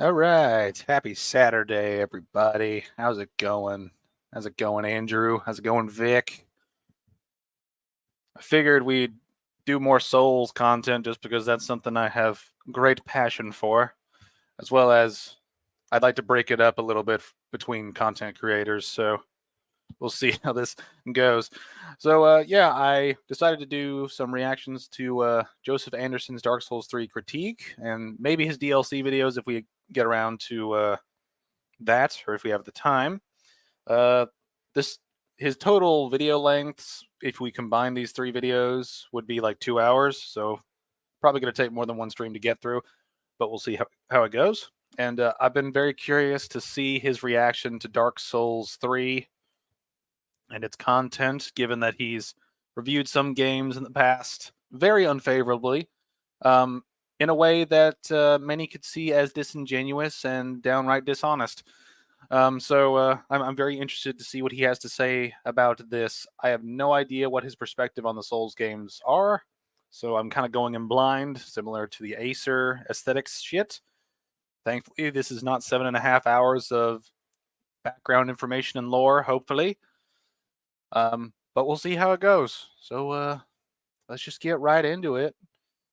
All right. Happy Saturday, everybody. How's it going? How's it going, Andrew? How's it going, Vic? I figured we'd do more Souls content just because that's something I have great passion for, as well as I'd like to break it up a little bit between content creators. So we'll see how this goes. So yeah, I decided to do some reactions to Joseph Anderson's Dark Souls 3 critique and maybe his DLC videos if we get around to that, or if we have the time. Uh, this his total video lengths, if we combine these three videos, would be like 2 hours. So probably going to take more than one stream to get through, but we'll see how it goes. And I've been very curious to see his reaction to Dark Souls 3 and its content, given that he's reviewed some games in the past very unfavorably, um, in a way that many could see as disingenuous and downright dishonest. I'm very interested to see what he has to say about this. I have no idea what his perspective on the Souls games are, so I'm kind of going in blind, similar to the Acer aesthetics shit. Thankfully, this is not 7.5 hours of background information and lore, hopefully. But we'll see how it goes. So let's just get right into it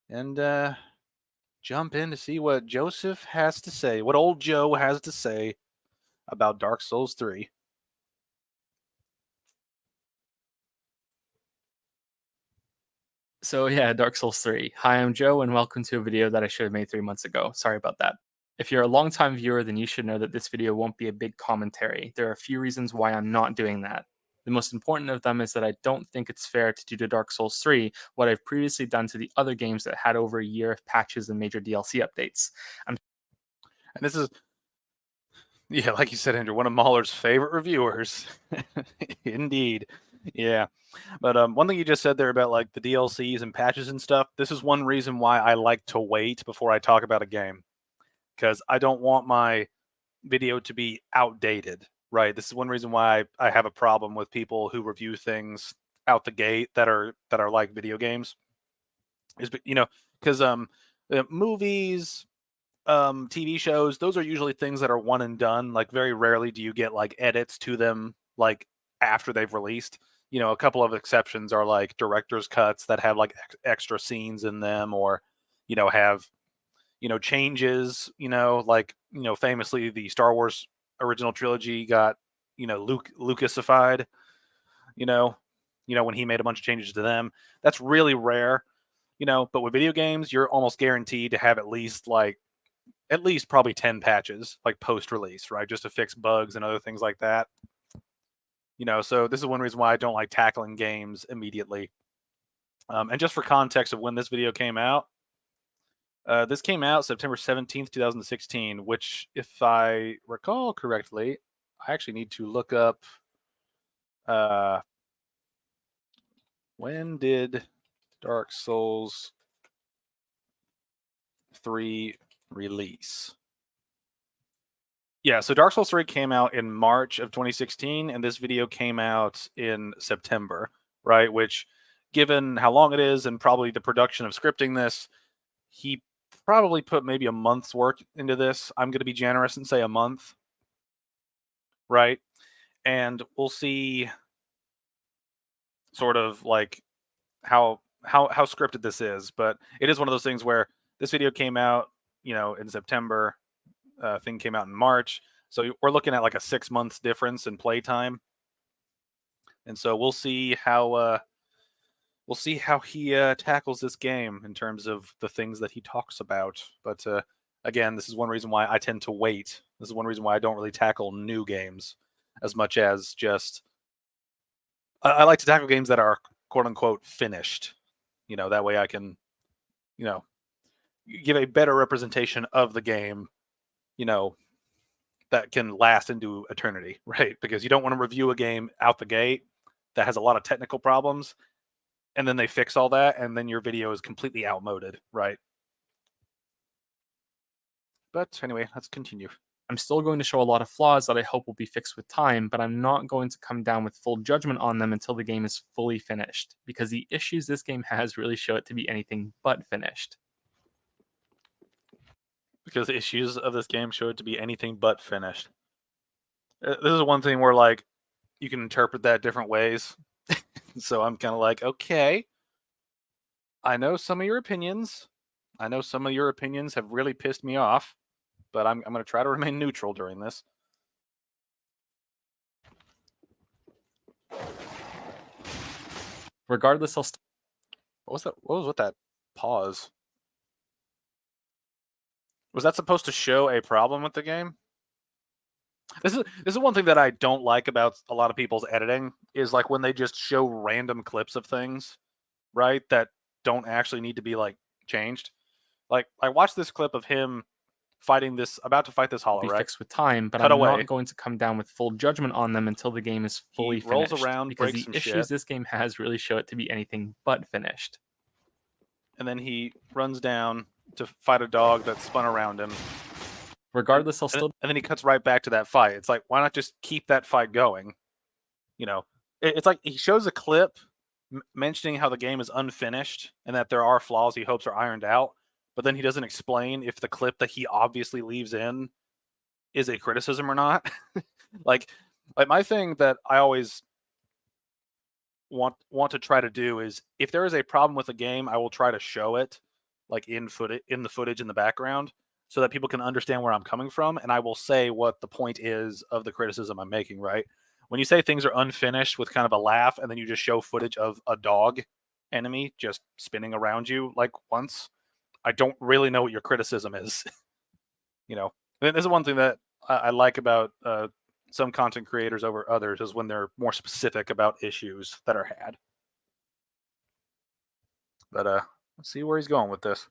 and jump in to see what Joseph has to say, what old Joe has to say about Dark Souls 3. So yeah, Dark Souls 3. Hi, I'm Joe, and welcome to a video that I should have made 3 months ago. Sorry about that. If you're a longtime viewer, then you should know that this video won't be a big commentary. There are a few reasons why I'm not doing that. The most important of them is that I don't think it's fair to do to Dark Souls 3 what I've previously done to the other games that had over a year of patches and major DLC updates. And this is, yeah, like you said, Andrew, one of Mahler's favorite reviewers. Indeed. Yeah. But one thing you just said there about like the DLCs and patches and stuff, this is one reason why I like to wait before I talk about a game. Because I don't want my video to be outdated, right? This is one reason why I have a problem with people who review things out the gate that are like video games. Is because movies, TV shows, those are usually things that are one and done. Like very rarely do you get like edits to them like after they've released. A couple of exceptions are like director's cuts that have like extra scenes in them, or have changes. Famously the Star Wars original trilogy got Lucasified. You know, when he made a bunch of changes to them. That's really rare. But with video games, you're almost guaranteed to have at least probably 10 patches like post release, right? Just to fix bugs and other things like that. So this is one reason why I don't like tackling games immediately. And just for context of when this video came out, this came out September 17th, 2016, which, if I recall correctly, I actually need to look up when did Dark Souls 3 release? Yeah, so Dark Souls 3 came out in March of 2016, and this video came out in September, right? Which, given how long it is and probably the production of scripting this, he probably put maybe a month's work into this. I'm going to be generous and say a month, right? And we'll see sort of like how scripted this is, but it is one of those things where this video came out, in September, thing came out in March, so we're looking at like a 6 months difference in playtime, and so we'll see how he tackles this game in terms of the things that he talks about. But again, this is one reason why I tend to wait. This is one reason why I don't really tackle new games as much as just I like to tackle games that are quote unquote finished. That way I can, give a better representation of the game, that can last into eternity, right? Because you don't want to review a game out the gate that has a lot of technical problems and then they fix all that and then your video is completely outmoded, right? But anyway, let's continue. I'm still going to show a lot of flaws that I hope will be fixed with time, but I'm not going to come down with full judgment on them until the game is fully finished, because the issues this game has really show it to be anything but finished. because the issues of this game showed to be anything but finished. This is one thing where like you can interpret that different ways. So I'm kind of like, okay, I know some of your opinions. I know some of your opinions have really pissed me off, but I'm going to try to remain neutral during this. Regardless, I'll What was that? What was with that pause? Was that supposed to show a problem with the game? This is one thing that I don't like about a lot of people's editing is like when they just show random clips of things, right? That don't actually need to be like changed. Like I watched this clip of him fighting this, about to fight this hollow, be right? fixed with time, but Cut I'm away. not going to come down with full judgment on them until the game is fully He rolls finished. around, Because breaks the some issues shit, this game has really show it to be anything but finished. and then he runs down to fight a dog that spun around him. Regardless, I'll And still then he cuts right back to that fight. It's like, why not just keep that fight going? You know, it's like he shows a clip mentioning how the game is unfinished and that there are flaws he hopes are ironed out, but then he doesn't explain if the clip that he obviously leaves in is a criticism or not. like my thing that I always want to try to do is if there is a problem with a game, I will try to show it like in the footage in the background so that people can understand where I'm coming from, and I will say what the point is of the criticism I'm making, right? When you say things are unfinished with kind of a laugh and then you just show footage of a dog enemy just spinning around you like once, I don't really know what your criticism is. You know, and this is one thing that I like about some content creators over others is when they're more specific about issues that are had. But let's see where he's going with this.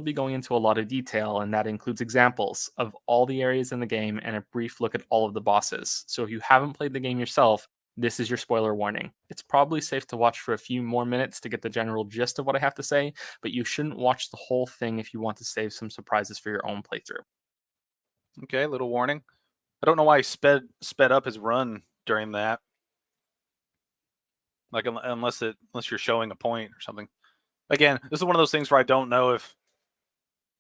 be going into a lot of detail, and that includes examples of all the areas in the game and a brief look at all of the bosses. So if you haven't played the game yourself, this is your spoiler warning. It's probably safe to watch for a few more minutes to get the general gist of what I have to say, but you shouldn't watch the whole thing if you want to save some surprises for your own playthrough. Okay, little warning. I don't know why he sped up his run during that. Like unless you're showing a point or something. Again, this is one of those things where I don't know if,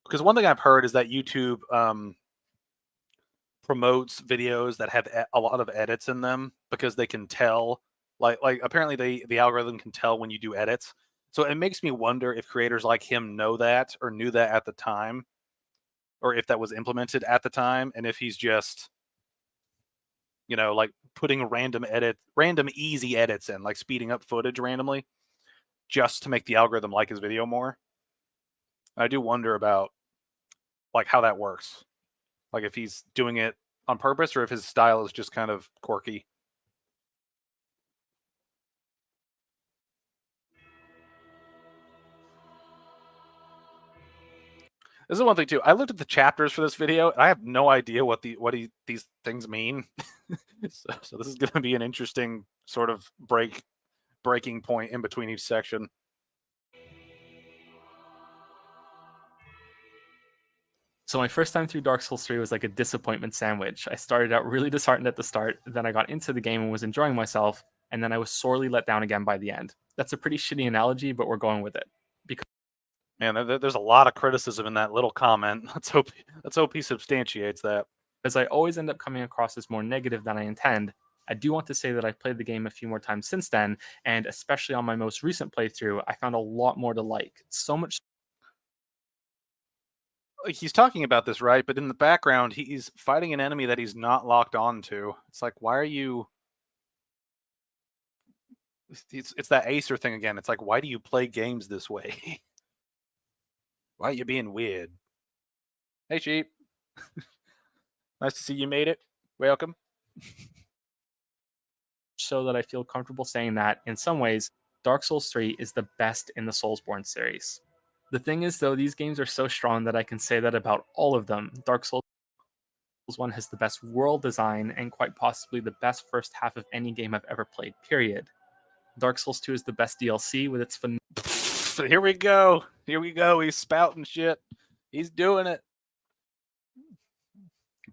because one thing I've heard is that YouTube promotes videos that have a lot of edits in them because they can tell, like apparently the algorithm can tell when you do edits. So it makes me wonder if creators like him know that or knew that at the time, or if that was implemented at the time, and if he's just, you know, like putting random easy edits in, like speeding up footage randomly just to make the algorithm like his video more. I do wonder about like how that works. Like if he's doing it on purpose or if his style is just kind of quirky. This is one thing too. I looked at the chapters for this video and I have no idea what these things mean. So this is going to be an interesting sort of breaking point in between each section. So my first time through Dark Souls 3 was like a disappointment sandwich. I started out really disheartened at the start, then I got into the game and was enjoying myself, and then I was sorely let down again by the end. That's a pretty shitty analogy, but we're going with it. Man, there's a lot of criticism in that little comment. Let's hope he substantiates that. As I always end up coming across as more negative than I intend, I do want to say that I've played the game a few more times since then, and especially on my most recent playthrough, I found a lot more to like. So much He's talking about this, right? But in the background, he's fighting an enemy that he's not locked on to. It's like, why are you? It's that Acer thing again. It's like, why do you play games this way? Why are you being weird? Hey, sheep. Nice to see you made it. Welcome. so that I feel comfortable saying that, in some ways, Dark Souls 3 is the best in the Soulsborne series. The thing is, though, these games are so strong that I can say that about all of them. Dark Souls 1 has the best world design and quite possibly the best first half of any game I've ever played, period. Dark Souls 2 is the best DLC with its Here we go. Here we go. He's spouting shit. He's doing it.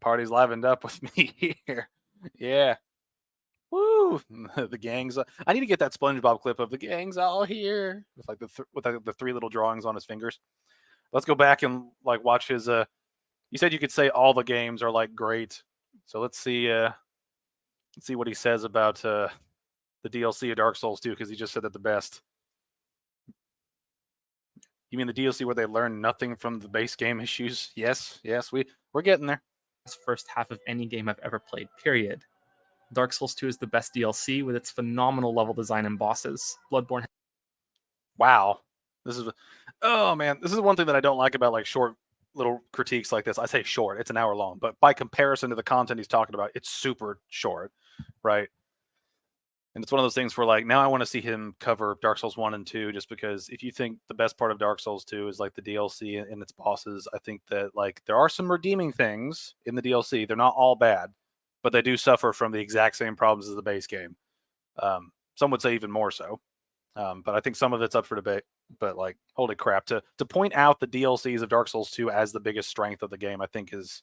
Party's livened up with me here. Yeah. Woo! The gang's. I need to get that SpongeBob clip of the gang's all here with like the three little drawings on his fingers. Let's go back and like watch his You said you could say all the games are like great, so let's see what he says about the DLC of Dark Souls 2, because he just said that the best. You mean the DLC where they learn nothing from the base game issues? Yes, we're getting there. First half of any game I've ever played, period. Dark Souls 2 is the best DLC with its phenomenal level design and bosses. Bloodborne. Wow. This is one thing that I don't like about like short little critiques like this. I say short, it's an hour long, but by comparison to the content he's talking about, it's super short, right? And it's one of those things where like now I want to see him cover Dark Souls 1 and 2, just because if you think the best part of Dark Souls 2 is like the DLC and its bosses, I think that like there are some redeeming things in the DLC. They're not all bad, but they do suffer from the exact same problems as the base game. Some would say even more so. But I think some of it's up for debate. But like, holy crap, to point out the DLCs of Dark Souls 2 as the biggest strength of the game, I think is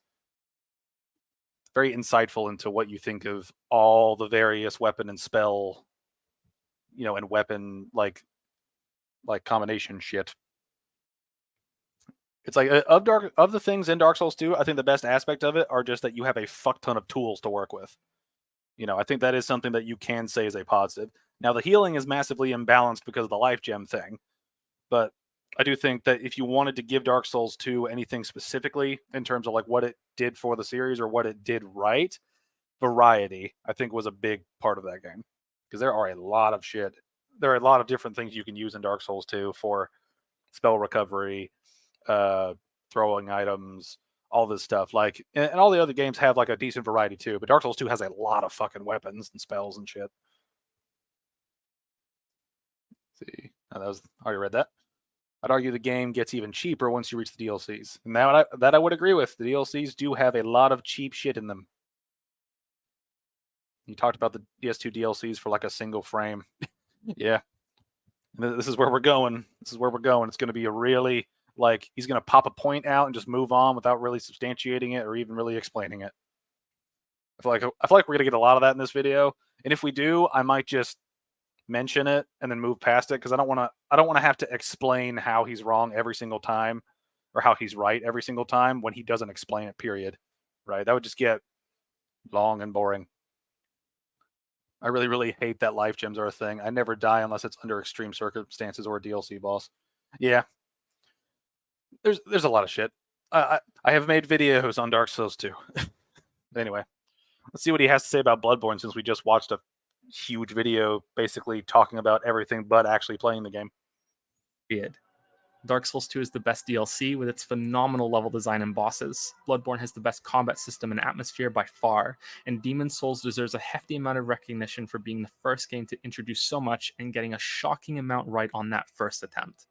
very insightful into what you think of all the various weapon and spell, and weapon like combination shit. It's like of the things in Dark Souls 2, I think the best aspect of it are just that you have a fuck ton of tools to work with. I think that is something that you can say is a positive. Now the healing is massively imbalanced because of the life gem thing, but I do think that if you wanted to give Dark Souls 2 anything specifically in terms of like what it did for the series or what it did right, variety, I think, was a big part of that game. Because there are a lot of shit. There are a lot of different things you can use in Dark Souls 2 for spell recovery, throwing items, all this stuff. Like, and all the other games have like a decent variety too, but Dark Souls 2 has a lot of fucking weapons and spells and shit. Let's see. Oh, I already read that. I'd argue the game gets even cheaper once you reach the DLCs. And that I would agree with. The DLCs do have a lot of cheap shit in them. You talked about the PS2 DLCs for like a single frame. Yeah. This is where we're going. It's going to be a really, like, he's going to pop a point out and just move on without really substantiating it or even really explaining it. I feel like we're going to get a lot of that in this video. And if we do, I might just mention it and then move past it, because I don't want to have to explain how he's wrong every single time or how he's right every single time when he doesn't explain it, period. Right? That would just get long and boring. I really, really hate that life gems are a thing. I never die unless it's under extreme circumstances or a DLC boss. Yeah. There's a lot of shit. I have made videos on Dark Souls 2. Anyway, let's see what he has to say about Bloodborne, since we just watched a huge video basically talking about everything but actually playing the game. Period. Dark Souls 2 is the best DLC with its phenomenal level design and bosses. Bloodborne has the best combat system and atmosphere by far, and Demon's Souls deserves a hefty amount of recognition for being the first game to introduce so much and getting a shocking amount right on that first attempt.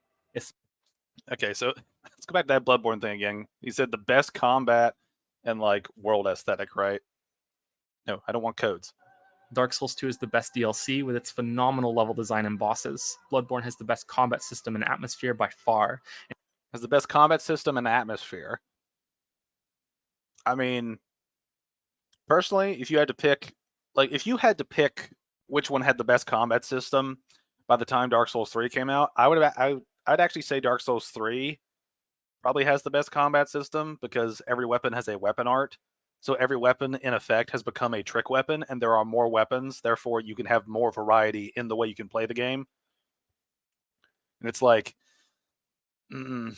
Okay, so let's go back to that Bloodborne thing again. He said the best combat and like world aesthetic, right? No, I don't want codes. Dark Souls 2 is the best DLC with its phenomenal level design and bosses. Bloodborne has the best combat system and atmosphere by far. Has the best combat system and atmosphere. I mean, personally, if you had to pick which one had the best combat system by the time Dark Souls 3 came out, I'd actually say Dark Souls 3 probably has the best combat system, because every weapon has a weapon art. So every weapon, in effect, has become a trick weapon, and there are more weapons. Therefore, you can have more variety in the way you can play the game. And it's like, and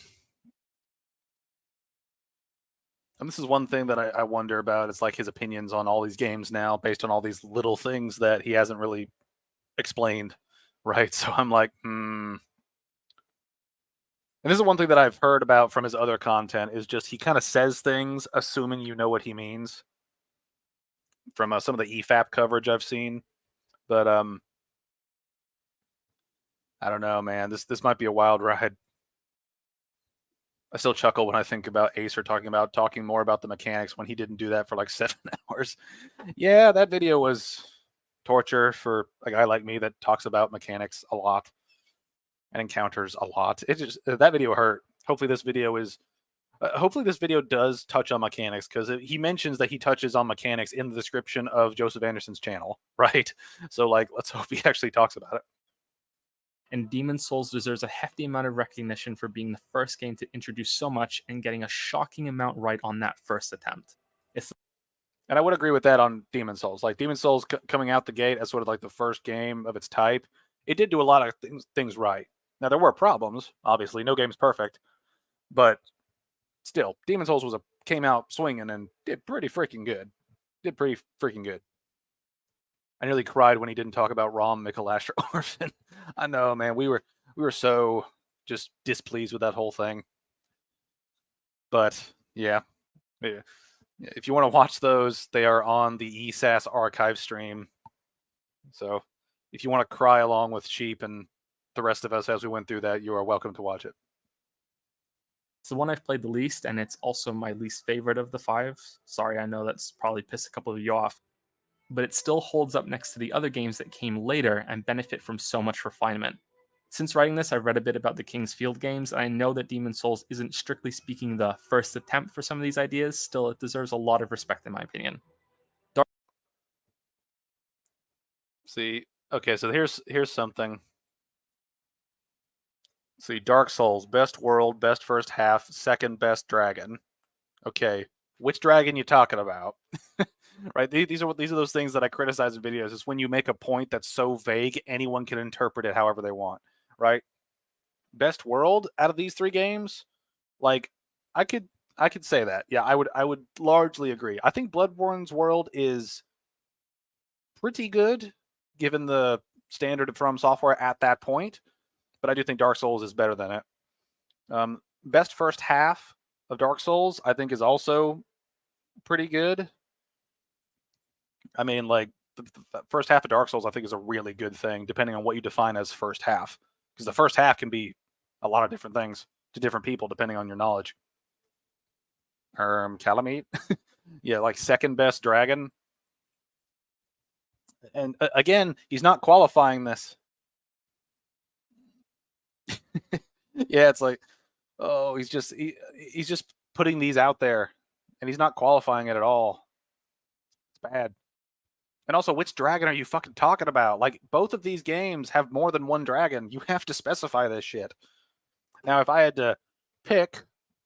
this is one thing that I wonder about. It's like his opinions on all these games now, based on all these little things that he hasn't really explained, right? So I'm like, And this is one thing that I've heard about from his other content, is just he kind of says things assuming you know what he means, from some of the EFAP coverage I've seen. But I don't know, man. This might be a wild ride. I still chuckle when I think about Acer talking more about the mechanics when he didn't do that for like 7 hours. Yeah, that video was torture for a guy like me that talks about mechanics a lot and encounters a lot. It just, that video hurt. Hopefully this video does touch on mechanics, because he mentions that he touches on mechanics in the description of Joseph Anderson's channel, right? So like, let's hope he actually talks about it. And Demon's Souls deserves a hefty amount of recognition for being the first game to introduce so much and getting a shocking amount right on that first attempt. And I would agree with that on Demon's Souls. Like Demon's Souls coming out the gate as sort of like the first game of its type, it did do a lot of things right. Now there were problems, obviously, no game's perfect, but still, Demon's Souls came out swinging and did pretty freaking good. Did pretty freaking good. I nearly cried when he didn't talk about Rom Michelashtra Orphan. I know, man. We were so just displeased with that whole thing. But yeah. If you want to watch those, they are on the ESAS archive stream. So if you want to cry along with Sheep and the rest of us as we went through that, you are welcome to watch it. It's the one I've played the least, and it's also my least favorite of the 5. Sorry, I know that's probably pissed a couple of you off. But it still holds up next to the other games that came later and benefit from so much refinement. Since writing this, I've read a bit about the King's Field games, and I know that Demon's Souls isn't strictly speaking the first attempt for some of these ideas. Still, it deserves a lot of respect in my opinion. See, okay, so here's something. See, Dark Souls, best world, best first half, second best dragon. Okay, which dragon you talking about? Right? These are those things that I criticize in videos. Is when you make a point that's so vague, anyone can interpret it however they want. Right? Best world out of these 3 games, like I could say that. Yeah, I would largely agree. I think Bloodborne's world is pretty good given the standard of From Software at that point, but I do think Dark Souls is better than it. Best first half of Dark Souls, I think, is also pretty good. I mean, like, the first half of Dark Souls, I think, is a really good thing, depending on what you define as first half. Because the first half can be a lot of different things to different people, depending on your knowledge. Calamite? Yeah, like second best dragon. And again, he's not qualifying this. Yeah, it's like, oh, he's just putting these out there, and he's not qualifying it at all. It's bad. And also, which dragon are you fucking talking about? Like, both of these games have more than one dragon. You have to specify this shit. Now, if I had to pick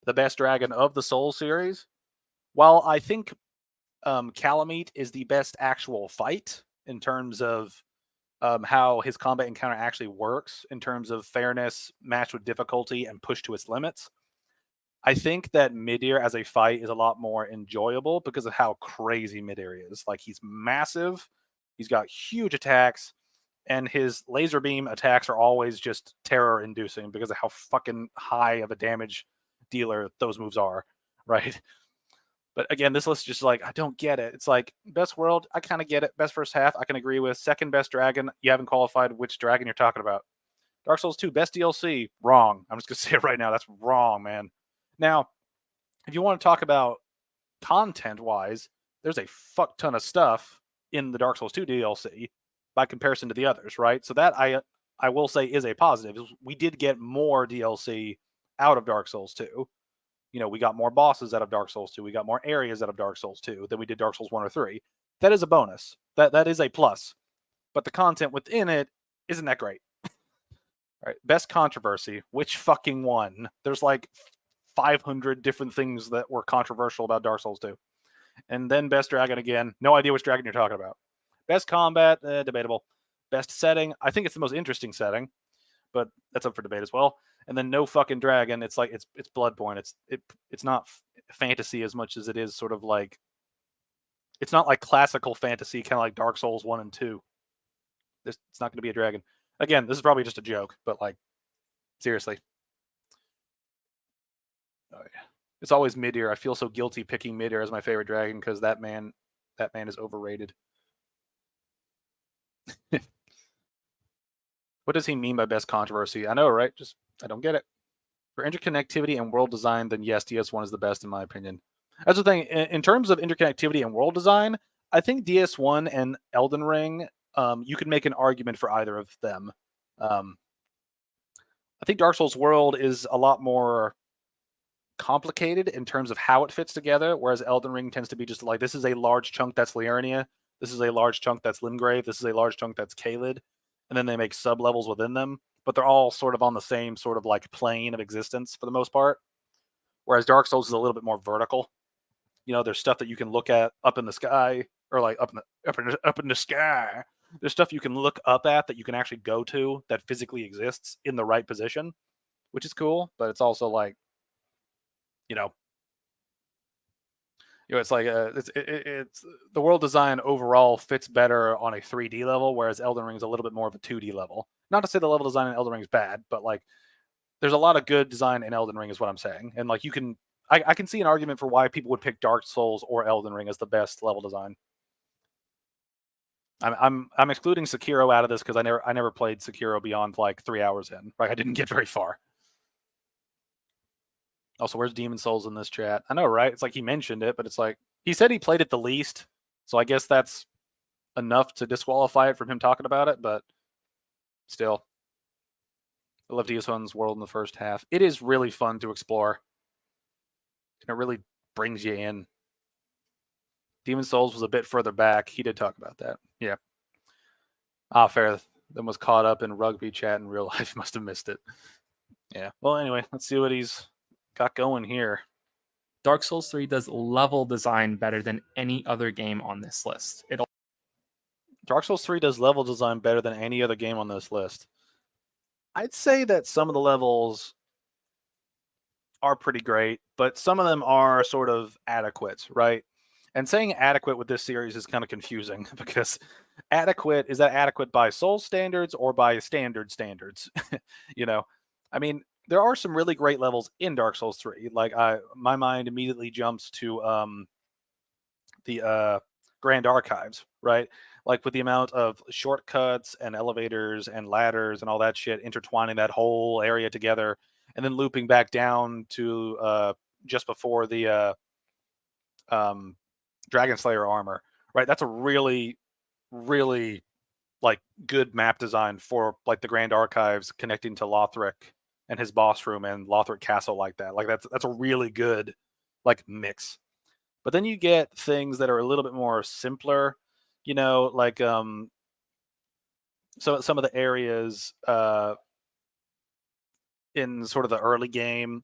the best dragon of the Soul series, while I think Calamite is the best actual fight in terms of how his combat encounter actually works, in terms of fairness, matched with difficulty, and pushed to its limits, I think that Midir as a fight is a lot more enjoyable because of how crazy Midir is. Like, he's massive, he's got huge attacks, and his laser beam attacks are always just terror-inducing because of how fucking high of a damage dealer those moves are, right? But again, this list is just like, I don't get it. It's like, best world, I kind of get it. Best first half, I can agree with. Second best dragon, you haven't qualified which dragon you're talking about. Dark Souls 2, best DLC, wrong. I'm just going to say it right now. That's wrong, man. Now, if you want to talk about content-wise, there's a fuck ton of stuff in the Dark Souls 2 DLC by comparison to the others, right? So that I will say is a positive. We did get more DLC out of Dark Souls 2. You know, we got more bosses out of Dark Souls 2. We got more areas out of Dark Souls 2 than we did Dark Souls 1 or 3. That is a bonus. That is a plus. But the content within it isn't that great. All right, best controversy. Which fucking one? There's like 500 different things that were controversial about Dark Souls 2. And then best dragon again. No idea which dragon you're talking about. Best combat, debatable. Best setting, I think it's the most interesting setting, but that's up for debate as well. And then no fucking dragon. It's like it's Bloodborne. It's not fantasy as much as it is sort of like, it's not like classical fantasy, kind of like Dark Souls 1 and 2. It's not going to be a dragon. Again, this is probably just a joke, but like, seriously. Oh, yeah. It's always Midir. I feel so guilty picking Midir as my favorite dragon because that man is overrated. What does he mean by best controversy? I know, right? Just, I don't get it. For interconnectivity and world design, then yes, DS1 is the best in my opinion. That's the thing. In terms of interconnectivity and world design, I think DS1 and Elden Ring, you could make an argument for either of them. I think Dark Souls World is a lot more complicated in terms of how it fits together, whereas Elden Ring tends to be just like, this is a large chunk that's Liurnia, this is a large chunk that's Limgrave, this is a large chunk that's Caelid, and then they make sub-levels within them. but they're all sort of on the same sort of like plane of existence for the most part. Whereas Dark Souls is a little bit more vertical. You know, there's stuff that you can look at up in the sky, or like up in the sky. There's stuff you can look up at that you can actually go to that physically exists in the right position, which is cool. But it's also like, you know, it's like it's the world design overall fits better on a 3D level, whereas Elden Ring is a little bit more of a 2D level. Not to say the level design in Elden Ring is bad, but like there's a lot of good design in Elden Ring, is what I'm saying. And like I can see an argument for why people would pick Dark Souls or Elden Ring as the best level design. I'm excluding Sekiro out of this because I never played Sekiro beyond like 3 hours in. Right, I didn't get very far. Also, where's Demon Souls in this chat? I know, right? It's like he mentioned it, but it's like he said he played it the least, so I guess that's enough to disqualify it from him talking about it. But still, I love Diosun's world in the first half. It is really fun to explore, and it really brings you in. Demon Souls was a bit further back. He did talk about that. Yeah. Fair. Then was caught up in rugby chat in real life. Must have missed it. Yeah. Well, anyway, let's see what he's got going here. Dark Souls 3 does level design better than any other game on this list. Dark Souls 3 does level design better than any other game on this list. I'd say that some of the levels are pretty great, but some of them are sort of adequate, right? And saying adequate with this series is kind of confusing because adequate, is that adequate by Souls standards or by standards? You know, I mean, there are some really great levels in Dark Souls 3. Like my mind immediately jumps to the Grand Archives, right? Like with the amount of shortcuts and elevators and ladders and all that shit intertwining that whole area together, and then looping back down to just before the Dragon Slayer armor, right? That's a really, really like good map design for like the Grand Archives connecting to Lothric and his boss room and Lothric Castle like that. Like that's a really good like mix. But then you get things that are a little bit more simpler, you know, like so some of the areas in sort of the early game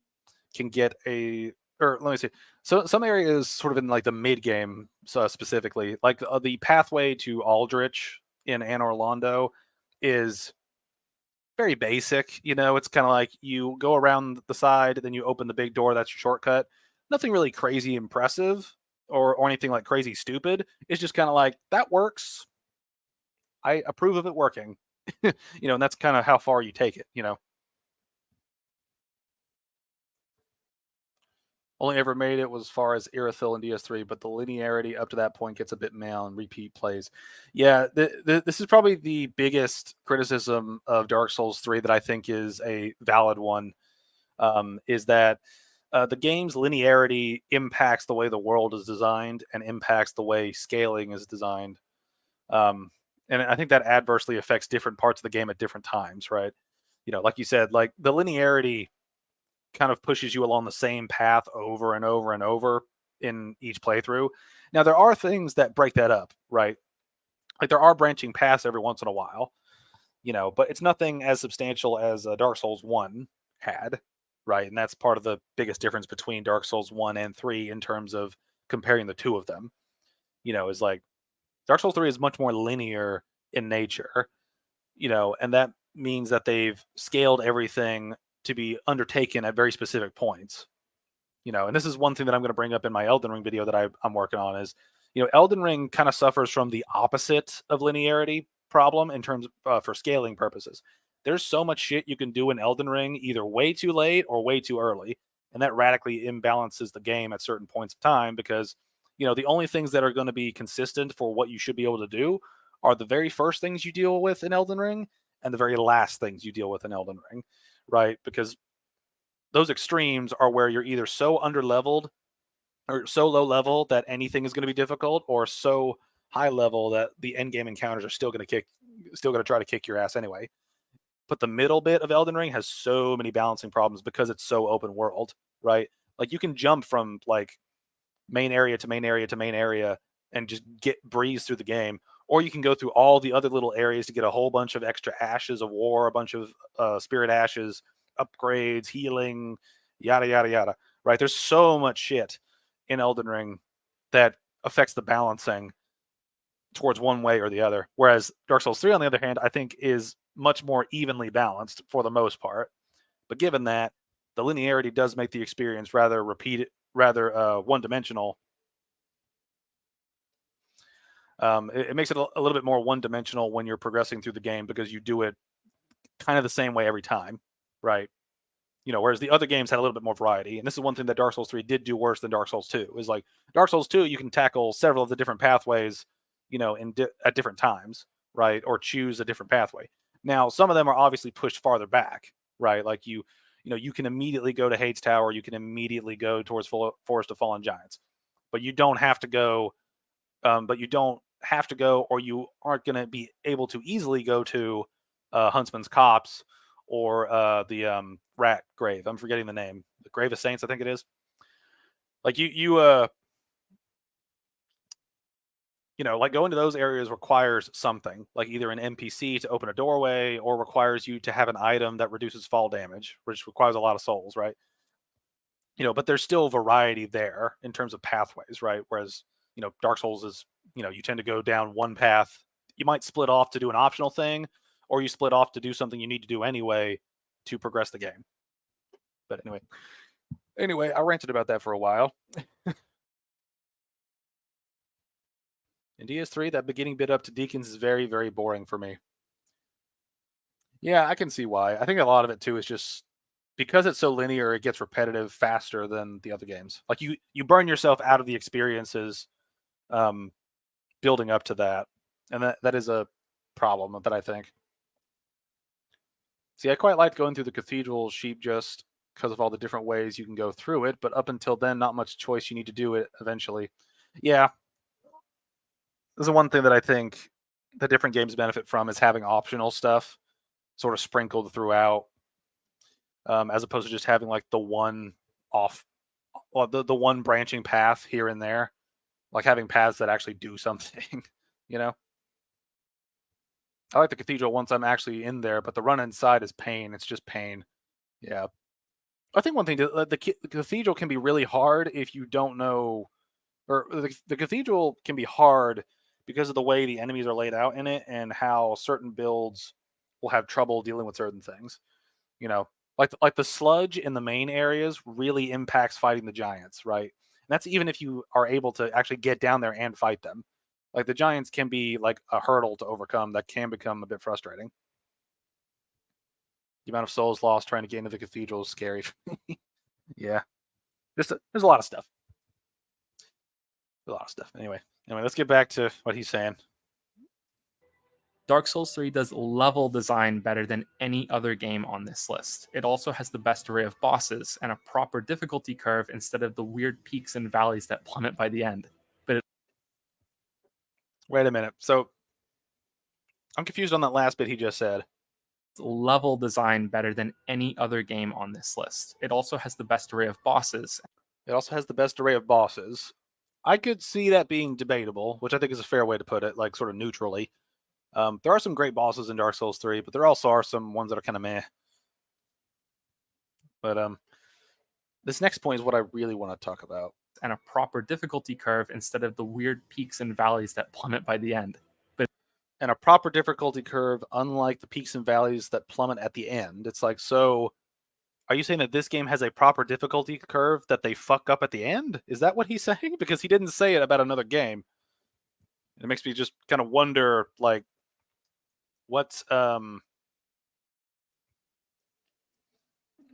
can get a, or let me see. So some areas sort of in like the mid game, so specifically, like the pathway to Aldrich in Anor Londo is very basic. You know, it's kind of like you go around the side, then you open the big door. That's your shortcut. Nothing really crazy impressive or anything like crazy stupid. It's just kind of like that works. I approve of it working. You know, and that's kind of how far you take it. You know. Only ever made it was as far as Irithyll and DS3, but the linearity up to that point gets a bit male and repeat plays. Yeah, this is probably the biggest criticism of Dark Souls 3 that I think is a valid one, is that the game's linearity impacts the way the world is designed and impacts the way scaling is designed. And I think that adversely affects different parts of the game at different times, right? You know, like you said, like the linearity kind of pushes you along the same path over and over and over in each playthrough. Now, there are things that break that up, right? Like there are branching paths every once in a while, you know, but it's nothing as substantial as Dark Souls 1 had, right? And that's part of the biggest difference between Dark Souls 1 and 3 in terms of comparing the two of them, you know, is like Dark Souls 3 is much more linear in nature, you know, and that means that they've scaled everything to be undertaken at very specific points, you know. And this is one thing that I'm going to bring up in my Elden Ring video that I'm working on is, you know, Elden Ring kind of suffers from the opposite of linearity problem in terms of for scaling purposes. There's so much shit you can do in Elden Ring either way too late or way too early, and that radically imbalances the game at certain points of time because, you know, the only things that are going to be consistent for what you should be able to do are the very first things you deal with in Elden Ring and the very last things you deal with in Elden Ring, right? Because those extremes are where you're either so under leveled or so low level that anything is going to be difficult, or so high level that the end game encounters are still going to try to kick your ass anyway. But the middle bit of Elden Ring has so many balancing problems because it's so open world, right? Like you can jump from like main area to main area to main area and just breeze through the game, or you can go through all the other little areas to get a whole bunch of extra ashes of war, a bunch of spirit ashes, upgrades, healing, yada yada yada. Right? There's so much shit in Elden Ring that affects the balancing towards one way or the other. Whereas Dark Souls 3, on the other hand, I think is much more evenly balanced for the most part. But given that, the linearity does make the experience rather one-dimensional. It makes it a little bit more one-dimensional when you're progressing through the game because you do it kind of the same way every time, right? Whereas the other games had a little bit more variety. And this is one thing that Dark Souls 3 did do worse than Dark Souls 2. Is like Dark Souls 2, you can tackle several of the different pathways, at different times, right? Or choose a different pathway. Now, some of them are obviously pushed farther back, right? Like you can immediately go to Hades Tower, you can immediately go towards Forest of Fallen Giants, but you don't have to go. Or you aren't going to be able to easily go to Huntsman's Copse or the Rat Grave. I'm forgetting the name. The Grave of Saints, I think it is. Like like going to those areas requires something, like either an NPC to open a doorway or requires you to have an item that reduces fall damage, which requires a lot of souls, right? But there's still variety there in terms of pathways, right? Whereas, Dark Souls is, you tend to go down one path. You might split off to do an optional thing, or you split off to do something you need to do anyway to progress the game. But anyway, I ranted about that for a while. In DS3, that beginning bit up to Deacons is very, very boring for me. Yeah, I can see why. I think a lot of it too is just because it's so linear, it gets repetitive faster than the other games. Like you burn yourself out of the experiences building up to that. And that is a problem that I think. See, I quite liked going through the Cathedral Sheep just because of all the different ways you can go through it, but up until then, not much choice. You need to do it eventually. Yeah. This is one thing that I think the different games benefit from is having optional stuff sort of sprinkled throughout, as opposed to just having like the one the one branching path here and there, like having paths that actually do something, you know? I like the Cathedral once I'm actually in there, but the run inside is pain. It's just pain. Yeah. I think one thing, the Cathedral can be really hard if you don't know, or the Cathedral can be hard because of the way the enemies are laid out in it and how certain builds will have trouble dealing with certain things. Like the sludge in the main areas really impacts fighting the giants, right? And that's even if you are able to actually get down there and fight them. Like the giants can be like a hurdle to overcome that can become a bit frustrating. The amount of souls lost trying to get into the cathedral is scary. Yeah, there's a lot of stuff. A lot of stuff. Anyway, let's get back to what he's saying. Dark Souls 3 does level design better than any other game on this list. It also has the best array of bosses and a proper difficulty curve instead of the weird peaks and valleys that plummet by the end. Wait a minute. So I'm confused on that last bit he just said. Level design better than any other game on this list. It also has the best array of bosses. I could see that being debatable, which I think is a fair way to put it, like sort of neutrally. There are some great bosses in Dark Souls 3, but there also are some ones that are kind of meh. But this next point is what I really want to talk about. And a proper difficulty curve instead of the weird peaks and valleys that plummet by the end. And a proper difficulty curve, unlike the peaks and valleys that plummet at the end. It's like, so are you saying that this game has a proper difficulty curve that they fuck up at the end? Is that what he's saying? Because he didn't say it about another game. It makes me just kind of wonder, like, what's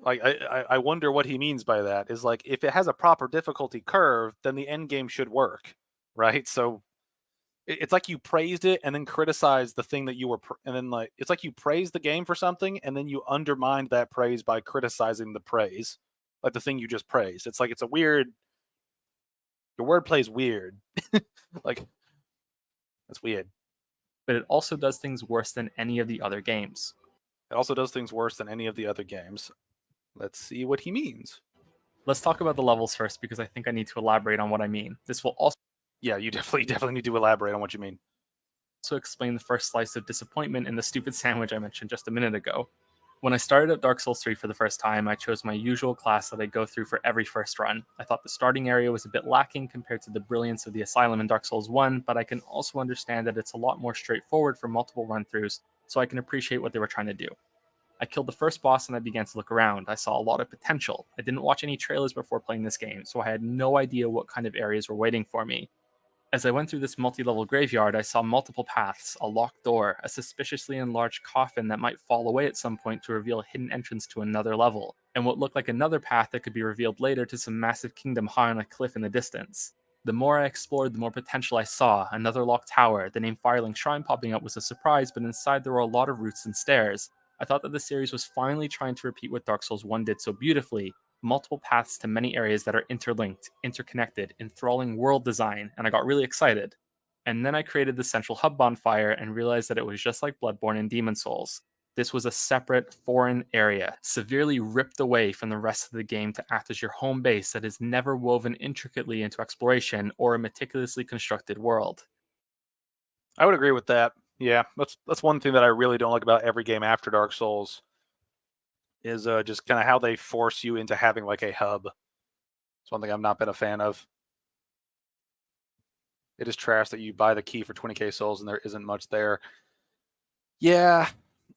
like I wonder what he means by that. Is like, if it has a proper difficulty curve, then the end game should work, right? So it's like you praised it and then criticized the thing that you were, and then like it's like you praised the game for something and then you undermined that praise by criticizing the praise, like the thing you just praised. It's like it's a weird. Your wordplay is weird. Like that's weird. But it also does things worse than any of the other games. Let's see what he means. Let's talk about the levels first because I think I need to elaborate on what I mean. This will also. Yeah, you definitely need to elaborate on what you mean. also explain the first slice of disappointment in the stupid sandwich I mentioned just a minute ago. When I started up Dark Souls 3 for the first time, I chose my usual class that I go through for every first run. I thought the starting area was a bit lacking compared to the brilliance of the Asylum in Dark Souls 1, but I can also understand that it's a lot more straightforward for multiple run-throughs, so I can appreciate what they were trying to do. I killed the first boss and I began to look around. I saw a lot of potential. I didn't watch any trailers before playing this game, so I had no idea what kind of areas were waiting for me. As I went through this multi-level graveyard, I saw multiple paths, a locked door, a suspiciously enlarged coffin that might fall away at some point to reveal a hidden entrance to another level, and what looked like another path that could be revealed later to some massive kingdom high on a cliff in the distance. The more I explored, the more potential I saw. Another locked tower, the name Firelink Shrine popping up was a surprise, but inside there were a lot of roots and stairs. I thought that the series was finally trying to repeat what Dark Souls 1 did so beautifully, multiple paths to many areas that are interlinked, interconnected, enthralling world design, and I got really excited. And then I created the central hub bonfire and realized that it was just like Bloodborne and Demon Souls. This was a separate, foreign area, severely ripped away from the rest of the game to act as your home base that is never woven intricately into exploration or a meticulously constructed world. I would agree with that. Yeah, that's one thing that I really don't like about every game after Dark Souls is just kind of how they force you into having like a hub. It's one thing I've not been a fan of. It is trash that you buy the key for 20k souls and there isn't much there. Yeah,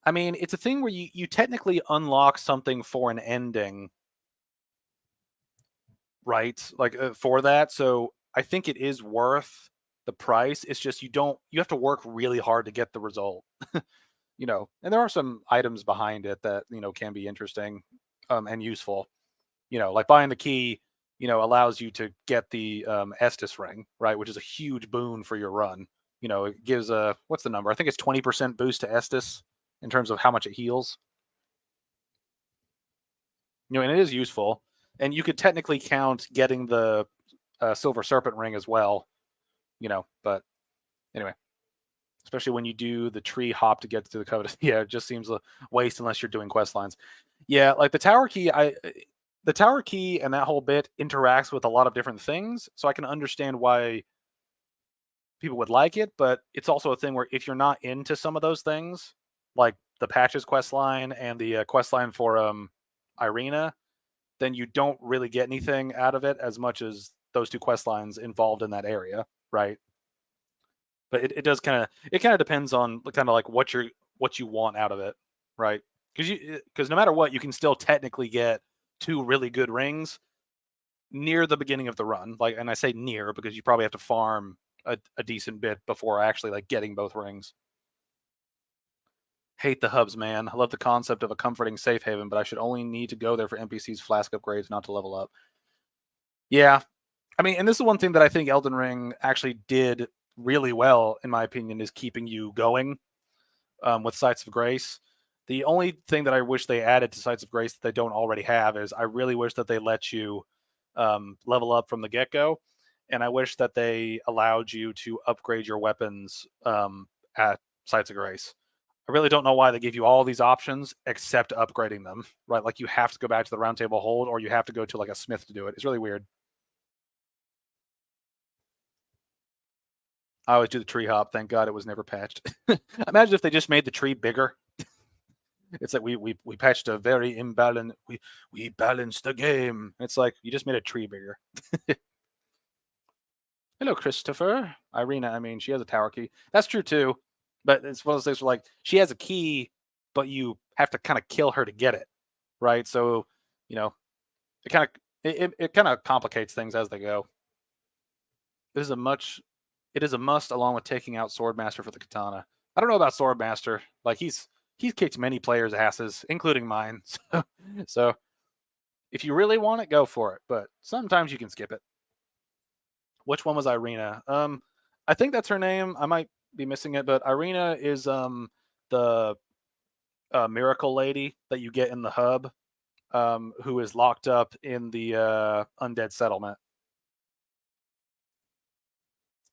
I mean, it's a thing where you technically unlock something for an ending, right? Like for that. So I think it is worth the price. It's just you have to work really hard to get the result. And there are some items behind it that, can be interesting and useful. Like buying the key, allows you to get the Estus ring, right? Which is a huge boon for your run. It gives what's the number? I think it's 20% boost to Estus in terms of how much it heals. And it is useful. And you could technically count getting the Silver Serpent ring as well, but anyway, especially when you do the tree hop to get to the covenant. Yeah, it just seems a waste unless you're doing quest lines. Yeah, like the tower key, the tower key and that whole bit interacts with a lot of different things, so I can understand why people would like it, but it's also a thing where if you're not into some of those things, like the Patches quest line and the quest line for Irina, then you don't really get anything out of it as much as those two quest lines involved in that area, right? But it does kind of depends on kind of like what you want out of it, right? Because no matter what, you can still technically get two really good rings near the beginning of the run. Like, and I say near because you probably have to farm a decent bit before actually like getting both rings. Hate the hubs, man. I love the concept of a comforting safe haven, but I should only need to go there for NPCs flask upgrades, not to level up. Yeah. I mean, and this is one thing that I think Elden Ring actually did really well, in my opinion, is keeping you going with Sites of Grace. The only thing that I wish they added to Sites of Grace that they don't already have is I really wish that they let you level up from the get-go, and I wish that they allowed you to upgrade your weapons at Sites of Grace. I really don't know why they give you all these options except upgrading them, right? Like you have to go back to the round table hold or you have to go to like a smith to do it. It's really weird. I always do the tree hop. Thank God it was never patched. Imagine if they just made the tree bigger. It's like we patched a very imbalanced. We balanced the game. It's like you just made a tree bigger. Hello, Christopher. Irina. I mean, she has a tower key. That's true too. But it's one of those things where like she has a key, but you have to kind of kill her to get it, right? So it kind of it kind of complicates things as they go. It is a must along with taking out Swordmaster for the katana. I don't know about Swordmaster. Like he's kicked many players' asses, including mine. So if you really want it, go for it. But sometimes you can skip it. Which one was Irina? I think that's her name. I might be missing it, but Irina is the miracle lady that you get in the hub, who is locked up in the undead settlement.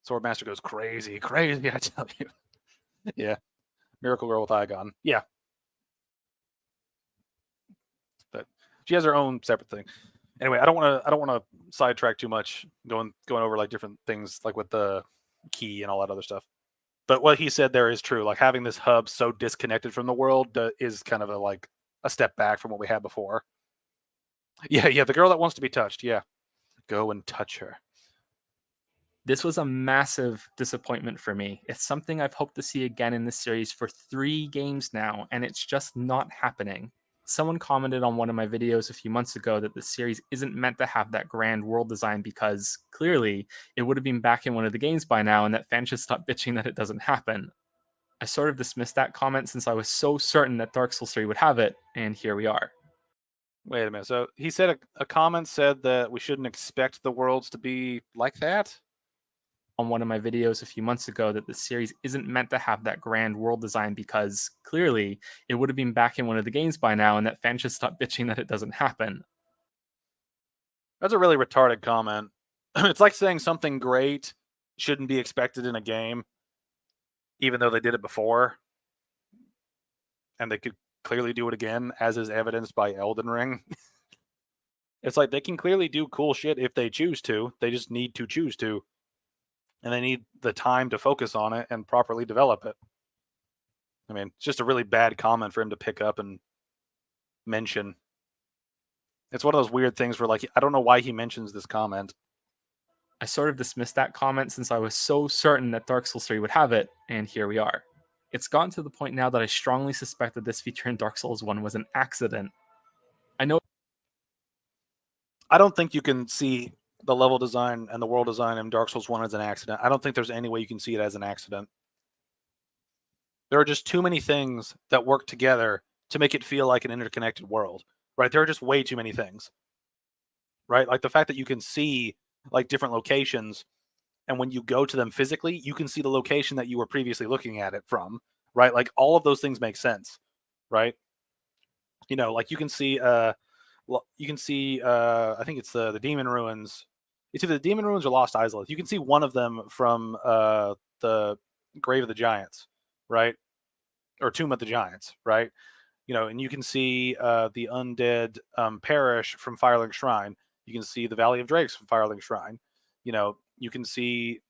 Swordmaster goes crazy, I tell you. Yeah, Miracle Girl with Igon. Yeah, but she has her own separate thing. Anyway, I don't want to sidetrack too much going over like different things like with the key and all that other stuff. But what he said there is true. Like having this hub so disconnected from the world is kind of a step back from what we had before. Yeah, the girl that wants to be touched. Yeah, go and touch her. This was a massive disappointment for me. It's something I've hoped to see again in this series for 3 games now, and it's just not happening. Someone commented on one of my videos a few months ago that the series isn't meant to have that grand world design because, clearly, it would have been back in one of the games by now and that fans should stop bitching that it doesn't happen. I sort of dismissed that comment since I was so certain that Dark Souls 3 would have it, and here we are. Wait a minute. So he said a comment said that we shouldn't expect the worlds to be like that? On one of my videos a few months ago that the series isn't meant to have that grand world design because, clearly, it would have been back in one of the games by now and that fans should stop bitching that it doesn't happen. That's a really retarded comment. It's like saying something great shouldn't be expected in a game, even though they did it before. And they could clearly do it again, as is evidenced by Elden Ring. It's like they can clearly do cool shit if they choose to. They just need to choose to. And they need the time to focus on it and properly develop it. I mean, it's just a really bad comment for him to pick up and mention. It's one of those weird things where, like, I don't know why he mentions this comment. I sort of dismissed that comment since I was so certain that Dark Souls 3 would have it, and here we are. It's gotten to the point now that I strongly suspect that this feature in Dark Souls 1 was an accident. I don't think you can see the level design and the world design in Dark Souls 1 as an accident. I don't think there's any way you can see it as an accident. There are just too many things that work together to make it feel like an interconnected world, right? There are just way too many things, right? Like the fact that you can see like different locations, and when you go to them physically, you can see the location that you were previously looking at it from, right? Like all of those things make sense, right? You know, like you can see I think it's the demon ruins. It's either the demon ruins or Lost Isles. You can see one of them from the Grave of the Giants, right? Or Tomb of the Giants, right? You know, and you can see the undead parish from Firelink Shrine. You can see the Valley of Drakes from Firelink Shrine. You know, you can see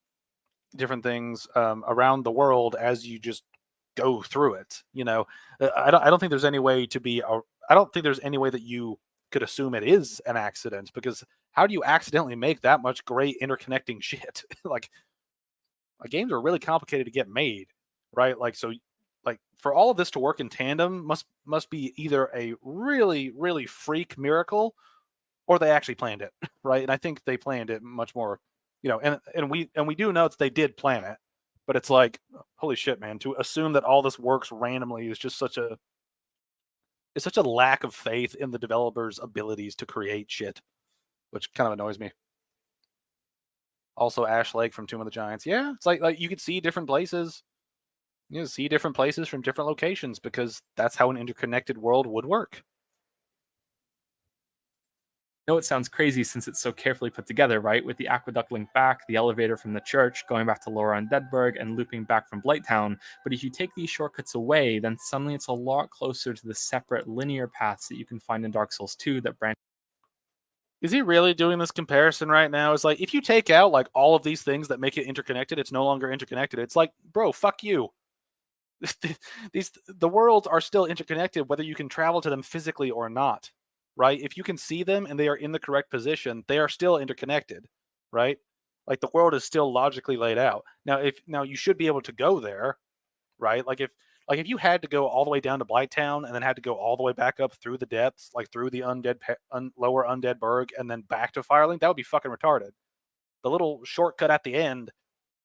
different things around the world as you just go through it. You know, I don't think there's any way to be. I don't think there's any way that you could assume it is an accident, because how do you accidentally make that much great interconnecting shit? Like, games are really complicated to get made, right? Like, so like for all of this to work in tandem must be either a really freak miracle, or they actually planned it, right? And I think they planned it much more, you know, and we do know that they did plan it, but it's like, holy shit, man, to assume that all this works randomly is just such a lack of faith in the developers' abilities to create shit, which kind of annoys me. Also, Ash Lake from Tomb of the Giants. Yeah, it's like you could see different places. You know, see different places from different locations, because that's how an interconnected world would work. know it sounds crazy since it's so carefully put together, right? With the aqueduct link back, the elevator from the church, going back to Laura Undeadburg, and looping back from Blighttown. But if you take these shortcuts away, then suddenly it's a lot closer to the separate linear paths that you can find in Dark Souls 2 that branch. Is he really doing this comparison right now? It's like, if you take out like all of these things that make it interconnected, it's no longer interconnected. It's like, bro, fuck you. The worlds are still interconnected, whether you can travel to them physically or not, right? If you can see them and they are in the correct position, they are still interconnected, right? Like the world is still logically laid out. Now you should be able to go there, right? Like if you had to go all the way down to Blighttown and then had to go all the way back up through the depths, like through the lower undead burg, and then back to Firelink, that would be fucking retarded. The little shortcut at the end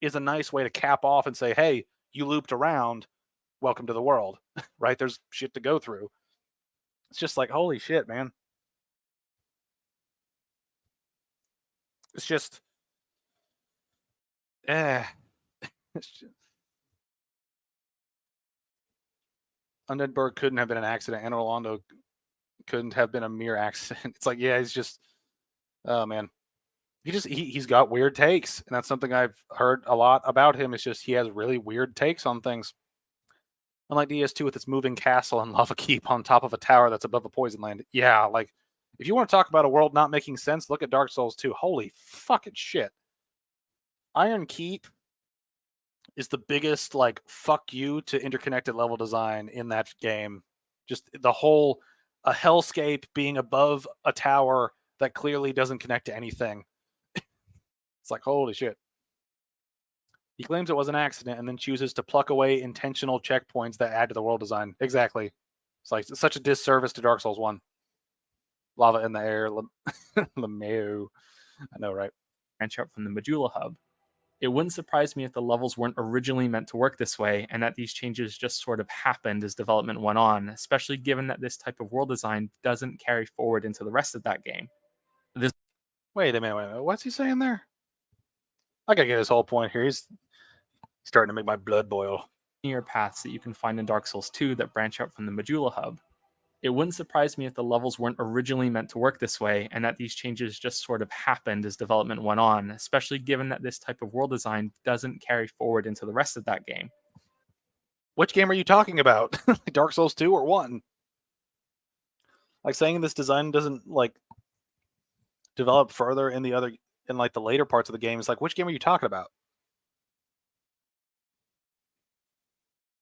is a nice way to cap off and say, hey, you looped around, welcome to the world, right? There's shit to go through. It's just like, holy shit, man. It's just, eh. Undead Burg couldn't have been an accident, and Orlando couldn't have been a mere accident. It's like, yeah, he's just, oh man. He's got weird takes, and that's something I've heard a lot about him. It's just he has really weird takes on things. Unlike DS2 with its moving castle and lava keep on top of a tower that's above a poison land. Yeah, like, if you want to talk about a world not making sense, look at Dark Souls 2. Holy fucking shit. Iron Keep is the biggest like fuck you to interconnected level design in that game. Just the whole a hellscape being above a tower that clearly doesn't connect to anything. It's like, holy shit. He claims it was an accident and then chooses to pluck away intentional checkpoints that add to the world design. Exactly. It's like it's such a disservice to Dark Souls 1. Lava in the air. Lemeo. I know, right? Branch out from the Majula hub. It wouldn't surprise me if the levels weren't originally meant to work this way, and that these changes just sort of happened as development went on, especially given that this type of world design doesn't carry forward into the rest of that game. Wait a minute. What's he saying there? I gotta get his whole point here. He's starting to make my blood boil. Linear paths that you can find in Dark Souls 2 that branch out from the Majula hub. It wouldn't surprise me if the levels weren't originally meant to work this way, and that these changes just sort of happened as development went on, especially given that this type of world design doesn't carry forward into the rest of that game. Which game are you talking about? Dark Souls 2 or 1? Like saying this design doesn't like develop further in the later parts of the game is like, which game are you talking about?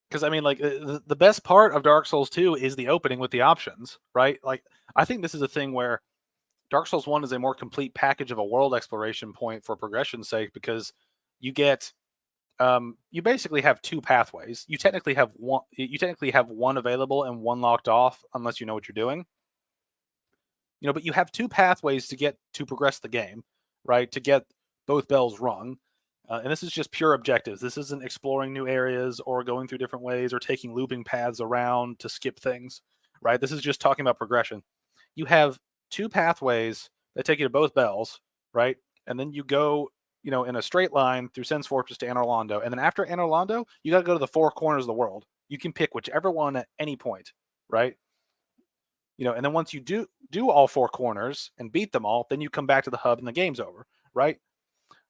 Because I mean, like the best part of Dark Souls 2 is the opening with the options, right? Like I think this is a thing where Dark Souls 1 is a more complete package of a world exploration point for progression's sake, because you get you basically have two pathways. You technically have one available and one locked off unless you know what you're doing. But you have two pathways to progress the game, right? To get both bells rung. And this is just pure objectives. This isn't exploring new areas or going through different ways or taking looping paths around to skip things, right? This is just talking about progression. You have two pathways that take you to both bells, right? And then you go, in a straight line through Sen's Fortress to Anor Londo. And then after Anor Londo, you got to go to the four corners of the world. You can pick whichever one at any point, right? And then once you do all four corners and beat them all, then you come back to the hub and the game's over, right?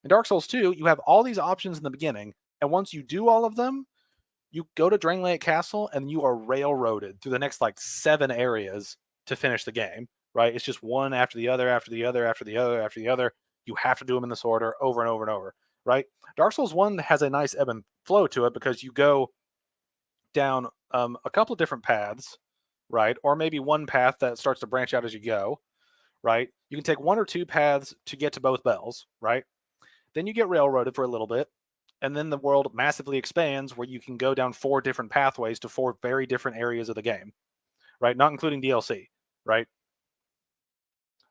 In Dark Souls 2, you have all these options in the beginning, and once you do all of them, you go to Drainlake Castle and you are railroaded through the next like 7 areas to finish the game, right? It's just one after the other, after the other, after the other, after the other. You have to do them in this order over and over and over, right? Dark Souls 1 has a nice ebb and flow to it because you go down a couple of different paths, right? Or maybe one path that starts to branch out as you go, right? You can take one or two paths to get to both bells, right? Then you get railroaded for a little bit, and then the world massively expands where you can go down 4 different pathways to 4 very different areas of the game, right? Not including DLC, right?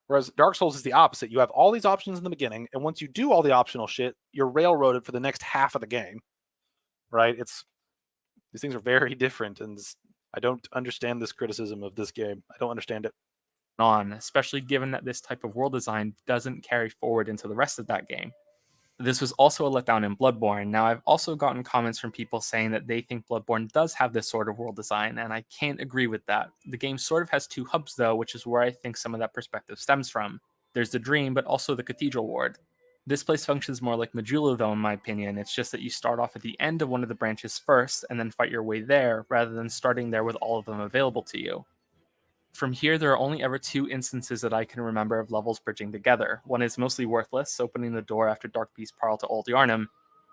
Whereas Dark Souls is the opposite. You have all these options in the beginning, and once you do all the optional shit, you're railroaded for the next half of the game, right? These things are very different, and I don't understand this criticism of this game. I don't understand it. Especially given that this type of world design doesn't carry forward into the rest of that game. This was also a letdown in Bloodborne. Now, I've also gotten comments from people saying that they think Bloodborne does have this sort of world design, and I can't agree with that. The game sort of has 2 hubs, though, which is where I think some of that perspective stems from. There's the Dream, but also the Cathedral Ward. This place functions more like Majula, though, in my opinion. It's just that you start off at the end of one of the branches first, and then fight your way there, rather than starting there with all of them available to you. From here, there are only ever 2 instances that I can remember of levels bridging together. One is mostly worthless, opening the door after Dark Beast Parle to Old Yarnum,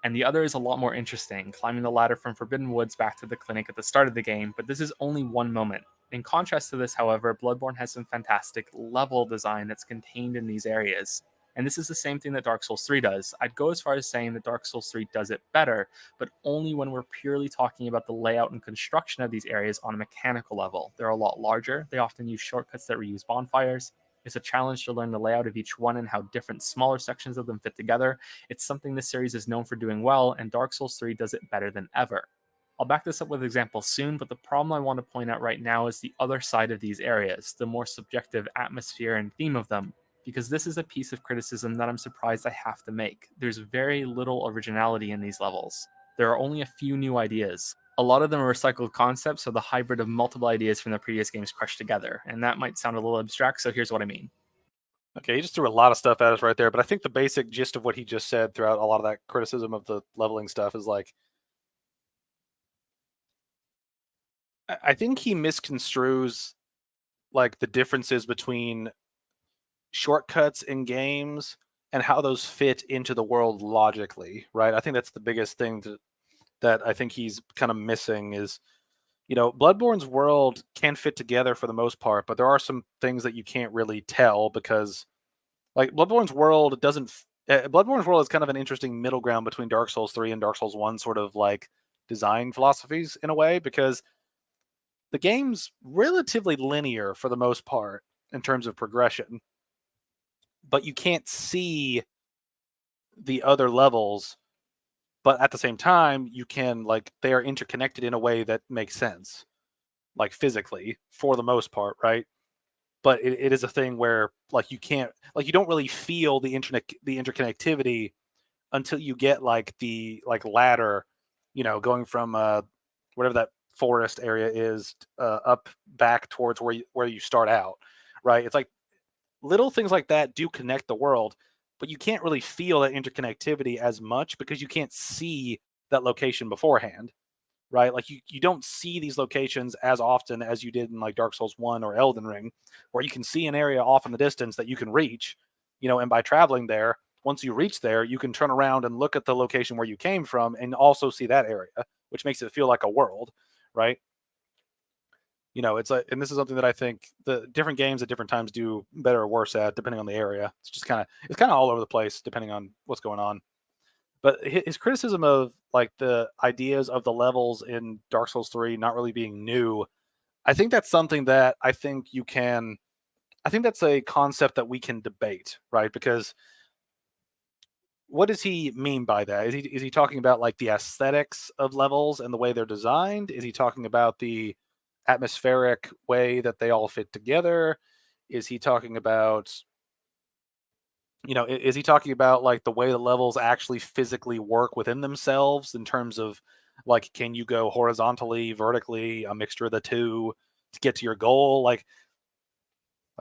and the other is a lot more interesting, climbing the ladder from Forbidden Woods back to the clinic at the start of the game, but this is only one moment. In contrast to this, however, Bloodborne has some fantastic level design that's contained in these areas. And this is the same thing that Dark Souls 3 does. I'd go as far as saying that Dark Souls 3 does it better, but only when we're purely talking about the layout and construction of these areas on a mechanical level. They're a lot larger, they often use shortcuts that reuse bonfires. It's a challenge to learn the layout of each one and how different smaller sections of them fit together. It's something this series is known for doing well, and Dark Souls 3 does it better than ever. I'll back this up with examples soon, but the problem I want to point out right now is the other side of these areas, the more subjective atmosphere and theme of them, because this is a piece of criticism that I'm surprised I have to make. There's very little originality in these levels. There are only a few new ideas. A lot of them are recycled concepts, or the hybrid of multiple ideas from the previous games crushed together, and that might sound a little abstract, so here's what I mean. Okay, he just threw a lot of stuff at us right there, but I think the basic gist of what he just said throughout a lot of that criticism of the leveling stuff is like, I think he misconstrues like the differences between shortcuts in games and how those fit into the world logically, right? I think that's the biggest thing that I think he's kind of missing is, Bloodborne's world can fit together for the most part, but there are some things that you can't really tell because, like, Bloodborne's world is kind of an interesting middle ground between Dark Souls 3 and Dark Souls 1 sort of like design philosophies in a way, because the game's relatively linear for the most part in terms of progression, but you can't see the other levels. But at the same time, you can, like, they are interconnected in a way that makes sense, like physically for the most part, right? But it is a thing where, like, you can't, like, you don't really feel the interconnectivity until you get like the like ladder, going from whatever that forest area is, up back towards where you start out, right? It's like little things like that do connect the world, but you can't really feel that interconnectivity as much because you can't see that location beforehand, right? Like you don't see these locations as often as you did in like Dark Souls 1 or Elden Ring, where you can see an area off in the distance that you can reach, and by traveling there, once you reach there, you can turn around and look at the location where you came from and also see that area, which makes it feel like a world, right? It's like, and this is something that I think the different games at different times do better or worse at, depending on the area. It's kind of all over the place depending on what's going on. But his criticism of like the ideas of the levels in Dark Souls 3 not really being new, I think that's something that I think that's a concept that we can debate, right? Because what does he mean by that? Is he talking about like the aesthetics of levels and the way they're designed? Is he talking about the atmospheric way that they all fit together? Is he talking about, is he talking about like the way the levels actually physically work within themselves in terms of, like, can you go horizontally, vertically, a mixture of the two to get to your goal? Like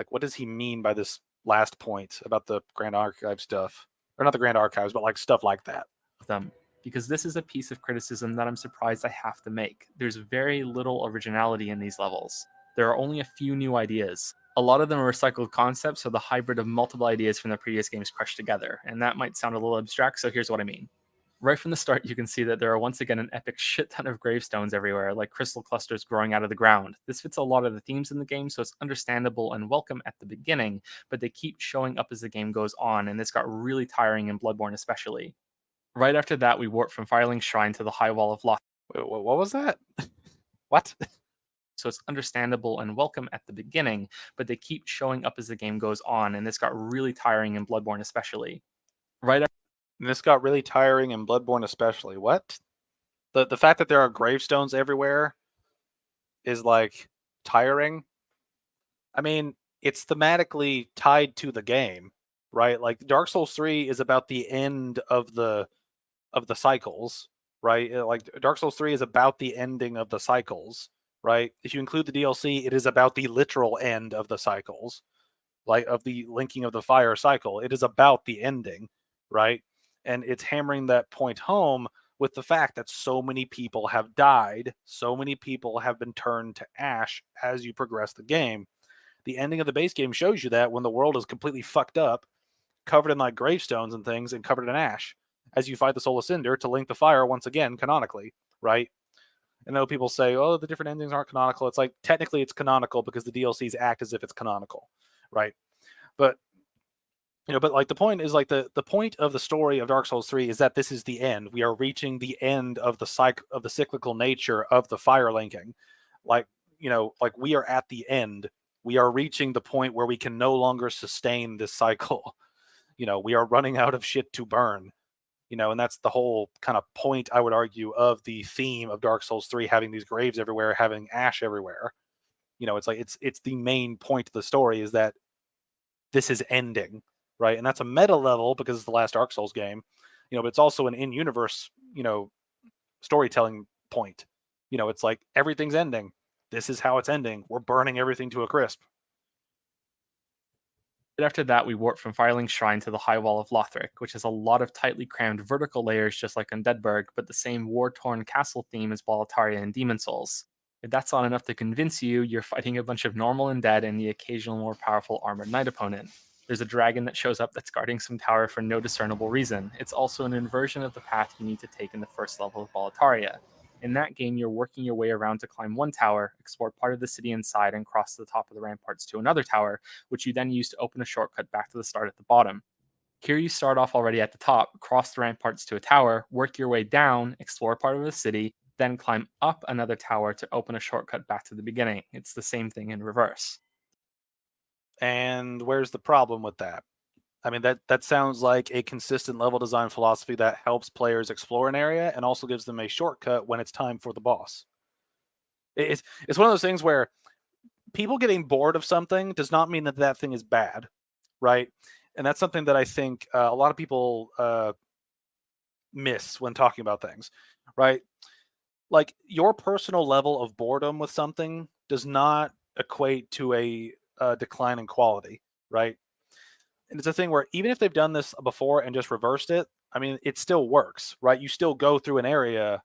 what does he mean by this last point about the Grand Archive stuff? Or not the Grand Archives, but like stuff like that. Them, because this is a piece of criticism that I'm surprised I have to make. There's very little originality in these levels. There are only a few new ideas. A lot of them are recycled concepts, or the hybrid of multiple ideas from the previous games crushed together, and that might sound a little abstract, so here's what I mean. Right from the start, you can see that there are once again an epic shit ton of gravestones everywhere, like crystal clusters growing out of the ground. This fits a lot of the themes in the game, so it's understandable and welcome at the beginning, but they keep showing up as the game goes on, and this got really tiring in Bloodborne especially. Right after that, we warp from Firelink Shrine to the High Wall of Loth. Wait, what was that? What? So it's understandable and welcome at the beginning, but they keep showing up as the game goes on, and this got really tiring in Bloodborne especially. Right after And this got really tiring in Bloodborne especially. What? The fact that there are gravestones everywhere is like tiring. I mean, it's thematically tied to the game, right? Like Dark Souls 3 is about the end of the cycles, right? Like Dark Souls 3 is about the ending of the cycles, right? If you include the DLC, it is about the literal end of the cycles, like of the linking of the fire cycle. It is about the ending, right? And it's hammering that point home with the fact that so many people have died, so many people have been turned to ash as you progress the game. The ending of the base game shows you that when the world is completely fucked up, covered in like gravestones and things, and covered in ash, as you fight the Soul of Cinder to link the fire once again canonically, right? I know people say, "Oh, the different endings aren't canonical." It's like technically it's canonical because the DLCs act as if it's canonical, right? But but like the point is, like the point of the story of Dark Souls 3 is that this is the end. We are reaching the end of the cyclical nature of the fire linking. Like, like we are at the end. We are reaching the point where we can no longer sustain this cycle. We are running out of shit to burn. And that's the whole kind of point, I would argue, of the theme of Dark Souls 3 having these graves everywhere, having ash everywhere. It's like it's the main point of the story is that this is ending, right? And that's a meta level because it's the last Dark Souls game, but it's also an in-universe, storytelling point. It's like everything's ending. This is how it's ending. We're burning everything to a crisp. after that, we warp from Firelink Shrine to the High Wall of Lothric, which has a lot of tightly crammed vertical layers just like on Deadburg, but the same war-torn castle theme as Boletaria and Demon Souls. If that's not enough to convince you, you're fighting a bunch of normal undead and the occasional more powerful armored knight opponent. There's a dragon that shows up that's guarding some tower for no discernible reason. It's also an inversion of the path you need to take in the first level of Boletaria. In that game, you're working your way around to climb one tower, explore part of the city inside, and cross to the top of the ramparts to another tower, which you then use to open a shortcut back to the start at the bottom. Here you start off already at the top, cross the ramparts to a tower, work your way down, explore part of the city, then climb up another tower to open a shortcut back to the beginning. It's the same thing in reverse. And where's the problem with that? I mean, that sounds like a consistent level design philosophy that helps players explore an area and also gives them a shortcut when it's time for the boss. It's one of those things where people getting bored of something does not mean that that thing is bad, right? And that's something that I think a lot of people miss when talking about things, right? Like your personal level of boredom with something does not equate to a decline in quality, right? And it's a thing where even if they've done this before and just reversed it, I mean, it still works, right? You still go through an area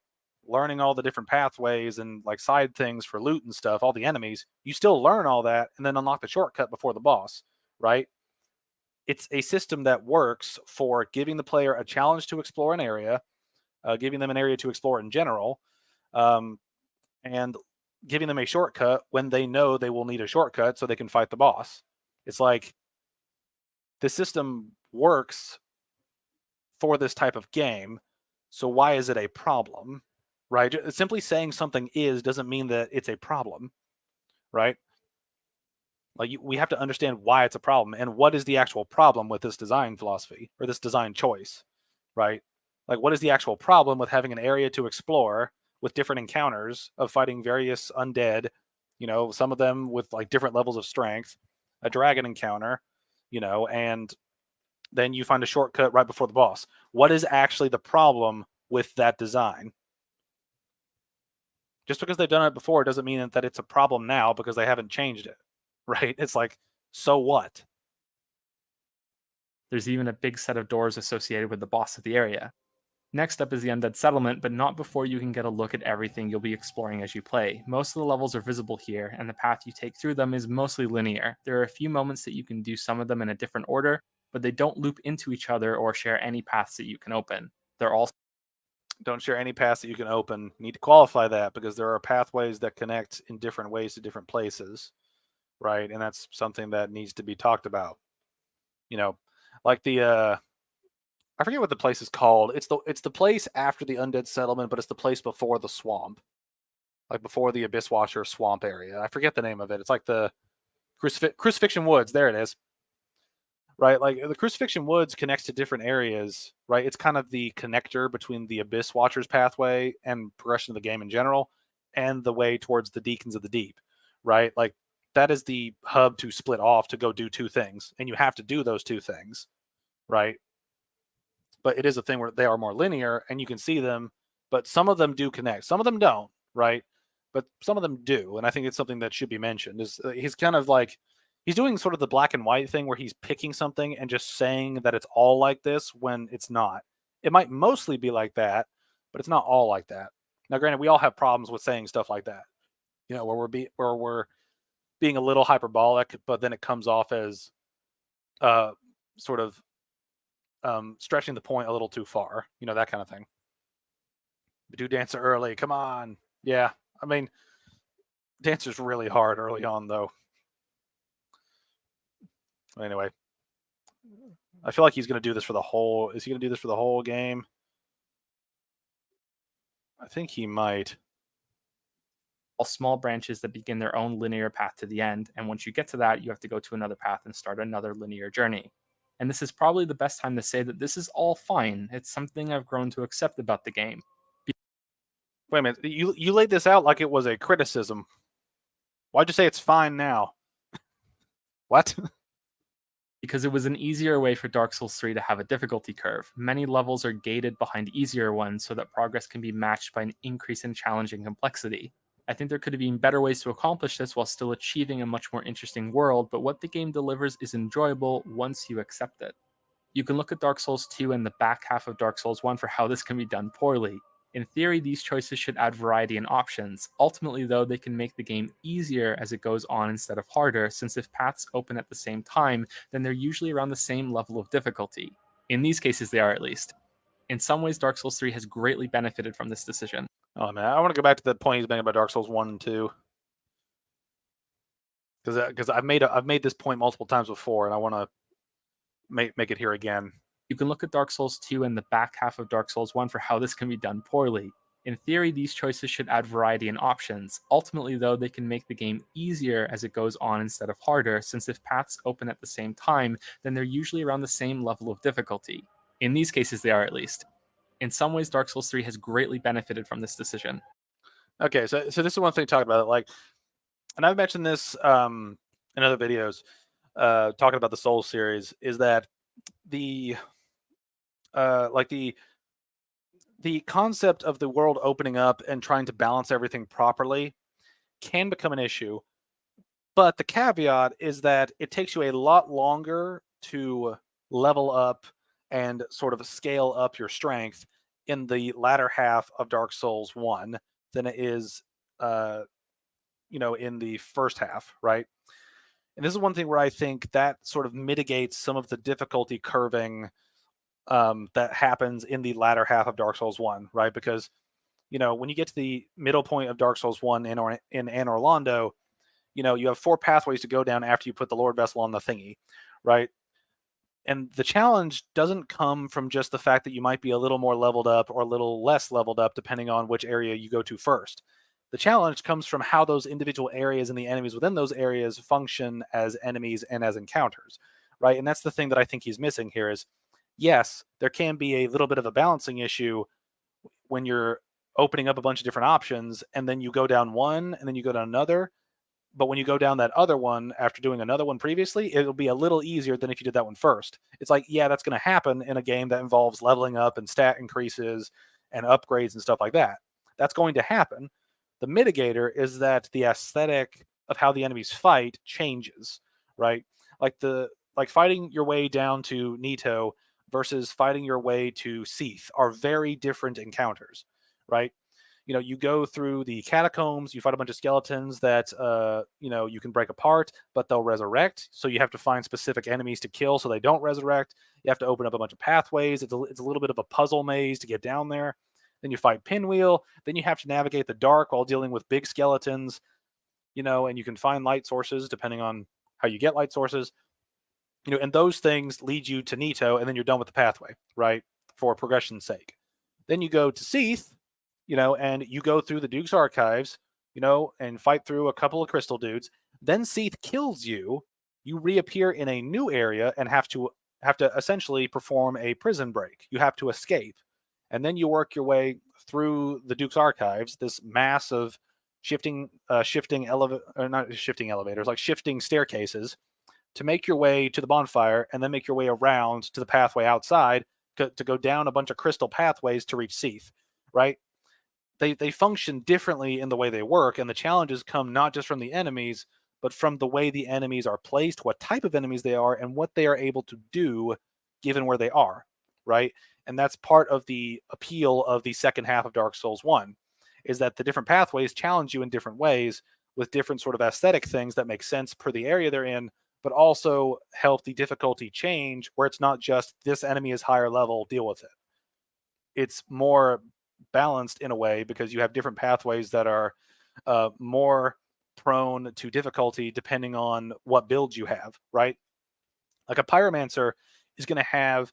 learning all the different pathways and like side things for loot and stuff, all the enemies. You still learn all that and then unlock the shortcut before the boss, right? It's a system that works for giving the player a challenge to explore an area, giving them an area to explore in general, um, and giving them a shortcut when they know they will need a shortcut so they can fight the boss. It's like the system works for this type of game, so why is it a problem? Right? Simply saying something is doesn't mean that it's a problem, right? Like we have to understand why it's a problem and what is the actual problem with this design philosophy or this design choice, right? Like what is the actual problem with having an area to explore with different encounters of fighting various undead, some of them with like different levels of strength, a dragon encounter, and then you find a shortcut right before the boss. What is actually the problem with that design? Just because they've done it before doesn't mean that it's a problem now because they haven't changed it, right? It's like, so what? There's even a big set of doors associated with the boss of the area. Next up is the Undead Settlement, but not before you can get a look at everything you'll be exploring as you play. Most of the levels are visible here, and the path you take through them is mostly linear. There are a few moments that you can do some of them in a different order, but they don't loop into each other or share any paths that you can open. They're all Don't share any paths that you can open. Need to qualify that because there are pathways that connect in different ways to different places, right? And that's something that needs to be talked about. Like the I forget what the place is called. It's the place after the Undead Settlement, but it's the place before the swamp, like before the Abyss Watcher swamp area. I forget the name of it. It's like the Crucifixion Woods. There it is. Right, like the Crucifixion Woods connects to different areas. Right, it's kind of the connector between the Abyss Watcher's pathway and progression of the game in general, and the way towards the Deacons of the Deep. Right, like that is the hub to split off to go do two things, and you have to do those two things. Right, but it is a thing where they are more linear and you can see them, but some of them do connect, some of them don't, right? But some of them do, and I think it's something that should be mentioned. Is he's kind of like he's doing sort of the black and white thing where he's picking something and just saying that it's all like this when it's not. It might mostly be like that, but it's not all like that. Now, granted, we all have problems with saying stuff like that, where we're being a little hyperbolic, but then it comes off as sort of stretching the point a little too far, that kind of thing. But do Dancer early, come on. Yeah, I mean, Dancer's really hard early on, though. Anyway, I feel like he's going to do this for the whole. Is he going to do this for the whole game? I think he might. all small branches that begin their own linear path to the end, and once you get to that, you have to go to another path and start another linear journey. And this is probably the best time to say that this is all fine. It's something I've grown to accept about the game. Wait a minute, you laid this out like it was a criticism. Why'd you say it's fine now? What? Because it was an easier way for Dark Souls 3 to have a difficulty curve. Many levels are gated behind easier ones so that progress can be matched by an increase in challenge and complexity. I think there could have been better ways to accomplish this while still achieving a much more interesting world, but what the game delivers is enjoyable once you accept it. You can look at Dark Souls 2 and the back half of Dark Souls 1 for how this can be done poorly. In theory, these choices should add variety and options. Ultimately, though, they can make the game easier as it goes on instead of harder, since if paths open at the same time, then they're usually around the same level of difficulty. In these cases, they are at least. In some ways, Dark Souls 3 has greatly benefited from this decision. Oh man, I want to go back to the point he's making about Dark Souls 1 and 2. Because I've made this point multiple times before, and I want to make it here again. You can look at Dark Souls 2 and the back half of Dark Souls 1 for how this can be done poorly. In theory, these choices should add variety and options. Ultimately, though, they can make the game easier as it goes on instead of harder, since if paths open at the same time, then they're usually around the same level of difficulty. In these cases, they are at least. In some ways, Dark Souls 3 has greatly benefited from this decision. Okay, so this is one thing to talk about. Like, and I've mentioned this in other videos, talking about the Souls series, is that the the concept of the world opening up and trying to balance everything properly can become an issue. But the caveat is that it takes you a lot longer to level up and sort of scale up your strength in the latter half of Dark Souls 1 than it is, in the first half, right? And this is one thing where I think that sort of mitigates some of the difficulty curving that happens in the latter half of Dark Souls 1, right? Because, when you get to the middle point of Dark Souls 1 in Anor Londo, you have 4 pathways to go down after you put the Lord Vessel on the thingy, right? And the challenge doesn't come from just the fact that you might be a little more leveled up or a little less leveled up, depending on which area you go to first. The challenge comes from how those individual areas and the enemies within those areas function as enemies and as encounters, right? And that's the thing that I think he's missing here is, yes, there can be a little bit of a balancing issue when you're opening up a bunch of different options and then you go down one and then you go down another. But when you go down that other one after doing another one previously, it'll be a little easier than if you did that one first. It's like, yeah, that's going to happen in a game that involves leveling up and stat increases and upgrades and stuff like that. That's going to happen. The mitigator is that the aesthetic of how the enemies fight changes, right? Like fighting your way down to Nito versus fighting your way to Seath are very different encounters, right? You go through the catacombs, you fight a bunch of skeletons that you can break apart, but they'll resurrect. So you have to find specific enemies to kill so they don't resurrect. You have to open up a bunch of pathways. It's a little bit of a puzzle maze to get down there. Then you fight Pinwheel. Then you have to navigate the dark while dealing with big skeletons. And you can find light sources depending on how you get light sources. And those things lead you to Nito, and then you're done with the pathway, right? For progression's sake. Then you go to Seath, and you go through the Duke's Archives, and fight through a couple of crystal dudes. Then Seath kills you. You reappear in a new area and have to essentially perform a prison break. You have to escape, and then you work your way through the Duke's Archives, this mass of shifting staircases to make your way to the bonfire, and then make your way around to the pathway outside to go down a bunch of crystal pathways to reach Seath, right? They function differently in the way they work, and the challenges come not just from the enemies, but from the way the enemies are placed, what type of enemies they are, and what they are able to do given where they are, right? And that's part of the appeal of the second half of Dark Souls 1, is that the different pathways challenge you in different ways with different sort of aesthetic things that make sense per the area they're in, but also help the difficulty change where it's not just this enemy is higher level, deal with it. It's more balanced in a way because you have different pathways that are more prone to difficulty depending on what builds you have, right? Like a pyromancer is going to have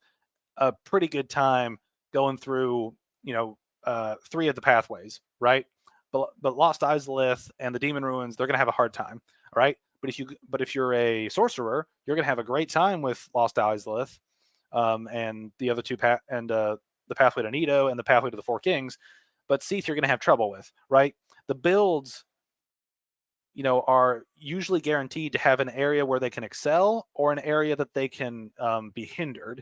a pretty good time going through, 3 of the pathways, right? But Lost Izalith and the Demon Ruins, they're going to have a hard time, right? But if you're a sorcerer, you're going to have a great time with Lost Izalith, and the other two the pathway to Nito and the pathway to the Four Kings. But Seath, you're going to have trouble with, right? The builds, are usually guaranteed to have an area where they can excel or an area that they can be hindered,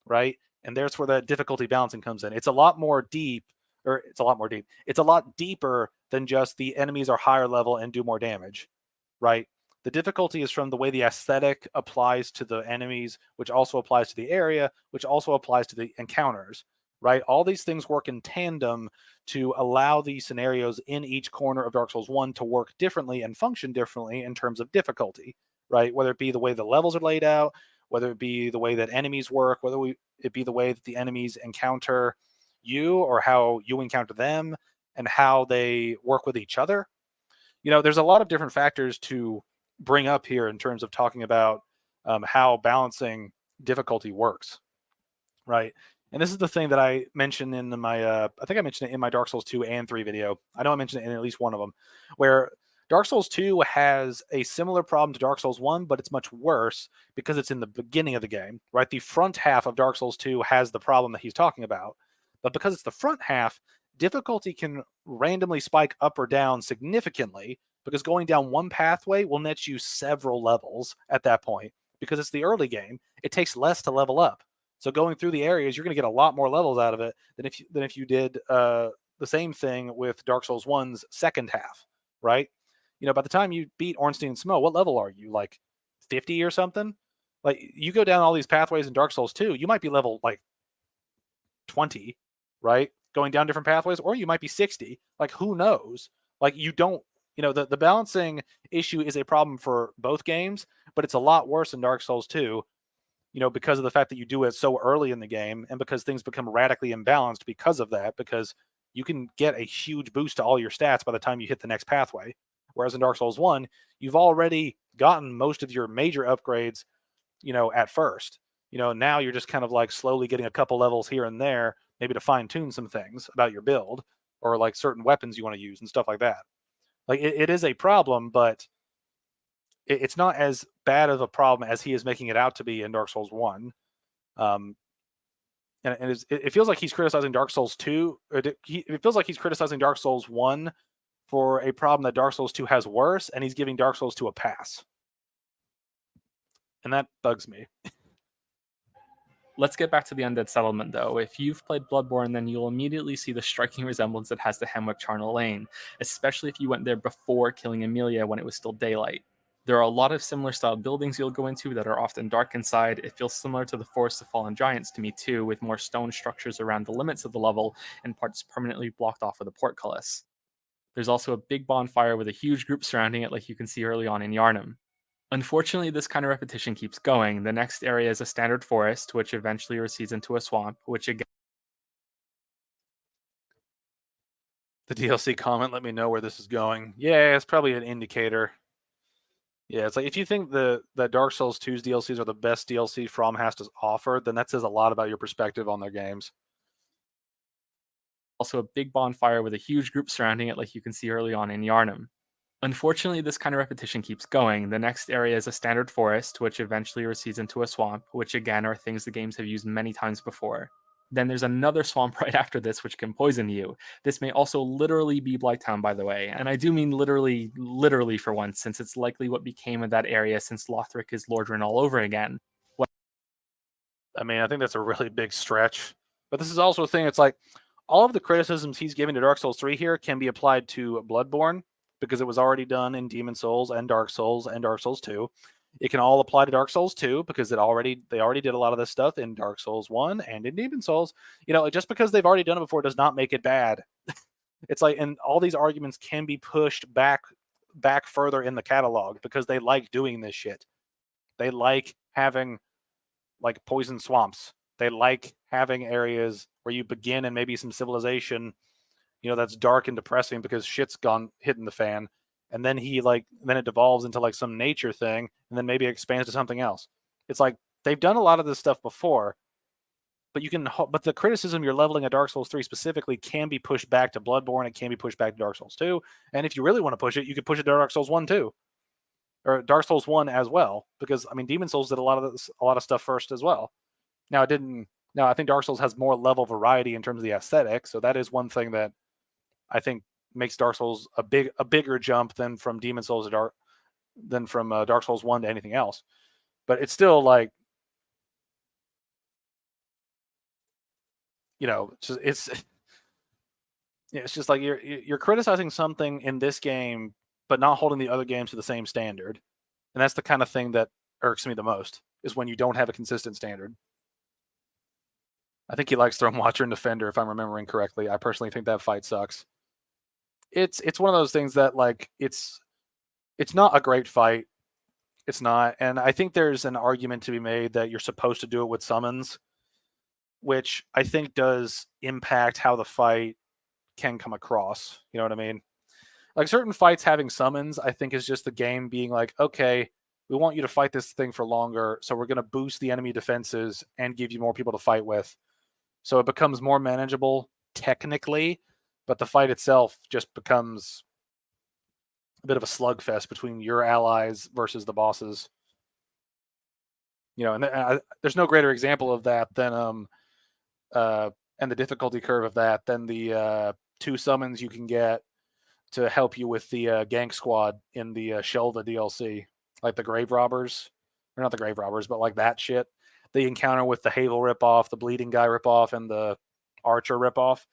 right? And there's where the difficulty balancing comes in. It's a lot deeper than just the enemies are higher level and do more damage, right? The difficulty is from the way the aesthetic applies to the enemies, which also applies to the area, which also applies to the encounters, right? All these things work in tandem to allow these scenarios in each corner of Dark Souls 1 to work differently and function differently in terms of difficulty, right? Whether it be the way the levels are laid out, whether it be the way that enemies work, it be the way that the enemies encounter you or how you encounter them and how they work with each other. There's a lot of different factors to bring up here in terms of talking about how balancing difficulty works, right? And this is the thing that I mentioned in my, I think I mentioned it in my Dark Souls 2 and 3 video. I know I mentioned it in at least one of them, where Dark Souls 2 has a similar problem to Dark Souls 1, but it's much worse because it's in the beginning of the game, right? The front half of Dark Souls 2 has the problem that he's talking about. But because it's the front half, difficulty can randomly spike up or down significantly because going down one pathway will net you several levels at that point. Because it's the early game, it takes less to level up. So going through the areas, you're going to get a lot more levels out of it than if you did the same thing with Dark Souls 1's second half, right? By the time you beat Ornstein and Smough, what level are you? Like 50 or something? Like you go down all these pathways in Dark Souls 2, you might be level like 20, right? Going down different pathways, or you might be 60. Like who knows? Like you don't, the balancing issue is a problem for both games, but it's a lot worse in Dark Souls 2 because of the fact that you do it so early in the game and because things become radically imbalanced because of that, because you can get a huge boost to all your stats by the time you hit the next pathway. Whereas in Dark Souls 1, you've already gotten most of your major upgrades, at first. Now you're just kind of like slowly getting a couple levels here and there, maybe to fine tune some things about your build or like certain weapons you want to use and stuff like that. Like it is a problem, but it's not as bad of a problem as he is making it out to be in Dark Souls 1. And it feels like he's criticizing Dark Souls 2. It feels like he's criticizing Dark Souls 1 for a problem that Dark Souls 2 has worse, and he's giving Dark Souls 2 a pass. And that bugs me. Let's get back to the Undead Settlement, though. If you've played Bloodborne, then you'll immediately see the striking resemblance it has to Hemwick Charnel Lane, especially if you went there before killing Amelia when it was still daylight. There are a lot of similar style buildings you'll go into that are often dark inside. It feels similar to the Forest of Fallen Giants to me too, with more stone structures around the limits of the level and parts permanently blocked off with a portcullis. There's also a big bonfire with a huge group surrounding it like you can see early on in Yharnam. Unfortunately, this kind of repetition keeps going. The next area is a standard forest, which eventually recedes into a swamp, which again... The DLC comment let me know where this is going. Yeah, it's probably an indicator. Yeah, it's like if you think that Dark Souls 2's DLCs are the best DLC From has to offer, then that says a lot about your perspective on their games. Also a big bonfire with a huge group surrounding it like you can see early on in Yharnam. Unfortunately, this kind of repetition keeps going. The next area is a standard forest, which eventually recedes into a swamp, which again are things the games have used many times before. Then there's another swamp right after this, which can poison you. This may also literally be Blighttown, by the way, and I do mean literally for once, since it's likely what became of that area since Lothric is Lordran all over again. I mean, I think that's a really big stretch. But this is also a thing, it's like, all of the criticisms he's giving to Dark Souls 3 here can be applied to Bloodborne, because it was already done in Demon Souls and Dark Souls 2. It can all apply to Dark Souls 2 because they already did a lot of this stuff in Dark Souls 1 and in Demon Souls. Just because they've already done it before does not make it bad. It's like, and all these arguments can be pushed back further in the catalog because they like doing this shit. They like having like poison swamps. They like having areas where you begin and maybe some civilization, that's dark and depressing because shit's gone hitting the fan. And then then it devolves into like some nature thing, and then maybe it expands to something else. It's like they've done a lot of this stuff before, but the criticism you're leveling at Dark Souls 3 specifically can be pushed back to Bloodborne. It can be pushed back to Dark Souls 2. And if you really want to push it, you could push it to Dark Souls 1 too. Or Dark Souls 1 as well. Because I mean Demon Souls did a lot of stuff first as well. Now I think Dark Souls has more level variety in terms of the aesthetic, so that is one thing that I think makes Dark Souls a bigger jump than from Demon Souls to Dark Souls 1 to anything else. But it's still like, it's just like you're criticizing something in this game, but not holding the other games to the same standard. And that's the kind of thing that irks me the most, is when you don't have a consistent standard. I think he likes Throne Watcher and Defender, if I'm remembering correctly. I personally think that fight sucks. It's one of those things that like it's not a great fight. It's not, and I think there's an argument to be made that you're supposed to do it with summons, which I think does impact how the fight can come across. You know what I mean? Like certain fights having summons, I think is just the game being like, okay, we want you to fight this thing for longer, so we're going to boost the enemy defenses and give you more people to fight with. So it becomes more manageable technically, but the fight itself just becomes a bit of a slugfest between your allies versus the bosses. You know, and there's no greater example of that than and the difficulty curve of that than the 2 summons you can get to help you with the gank squad in the Shelva DLC, like the Grave Robbers, or not the Grave Robbers, but like that shit. The encounter with the Havel ripoff, the Bleeding Guy ripoff, and the Archer ripoff.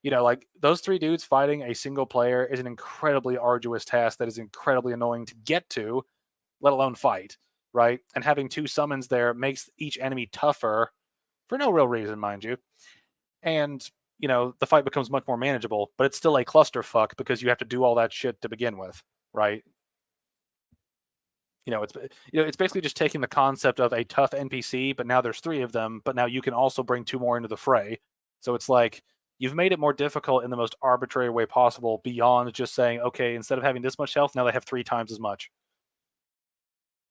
You know, like those 3 dudes fighting a single player is an incredibly arduous task that is incredibly annoying to get to, let alone fight, right? And having 2 summons there makes each enemy tougher for no real reason, mind you. And you know, the fight becomes much more manageable, but it's still a clusterfuck because you have to do all that shit to begin with, right? It's basically just taking the concept of a tough NPC, but now there's 3 of them, but now you can also bring 2 more into the fray. So it's like you've made it more difficult in the most arbitrary way possible beyond just saying, okay, instead of having this much health, now they have 3 times as much.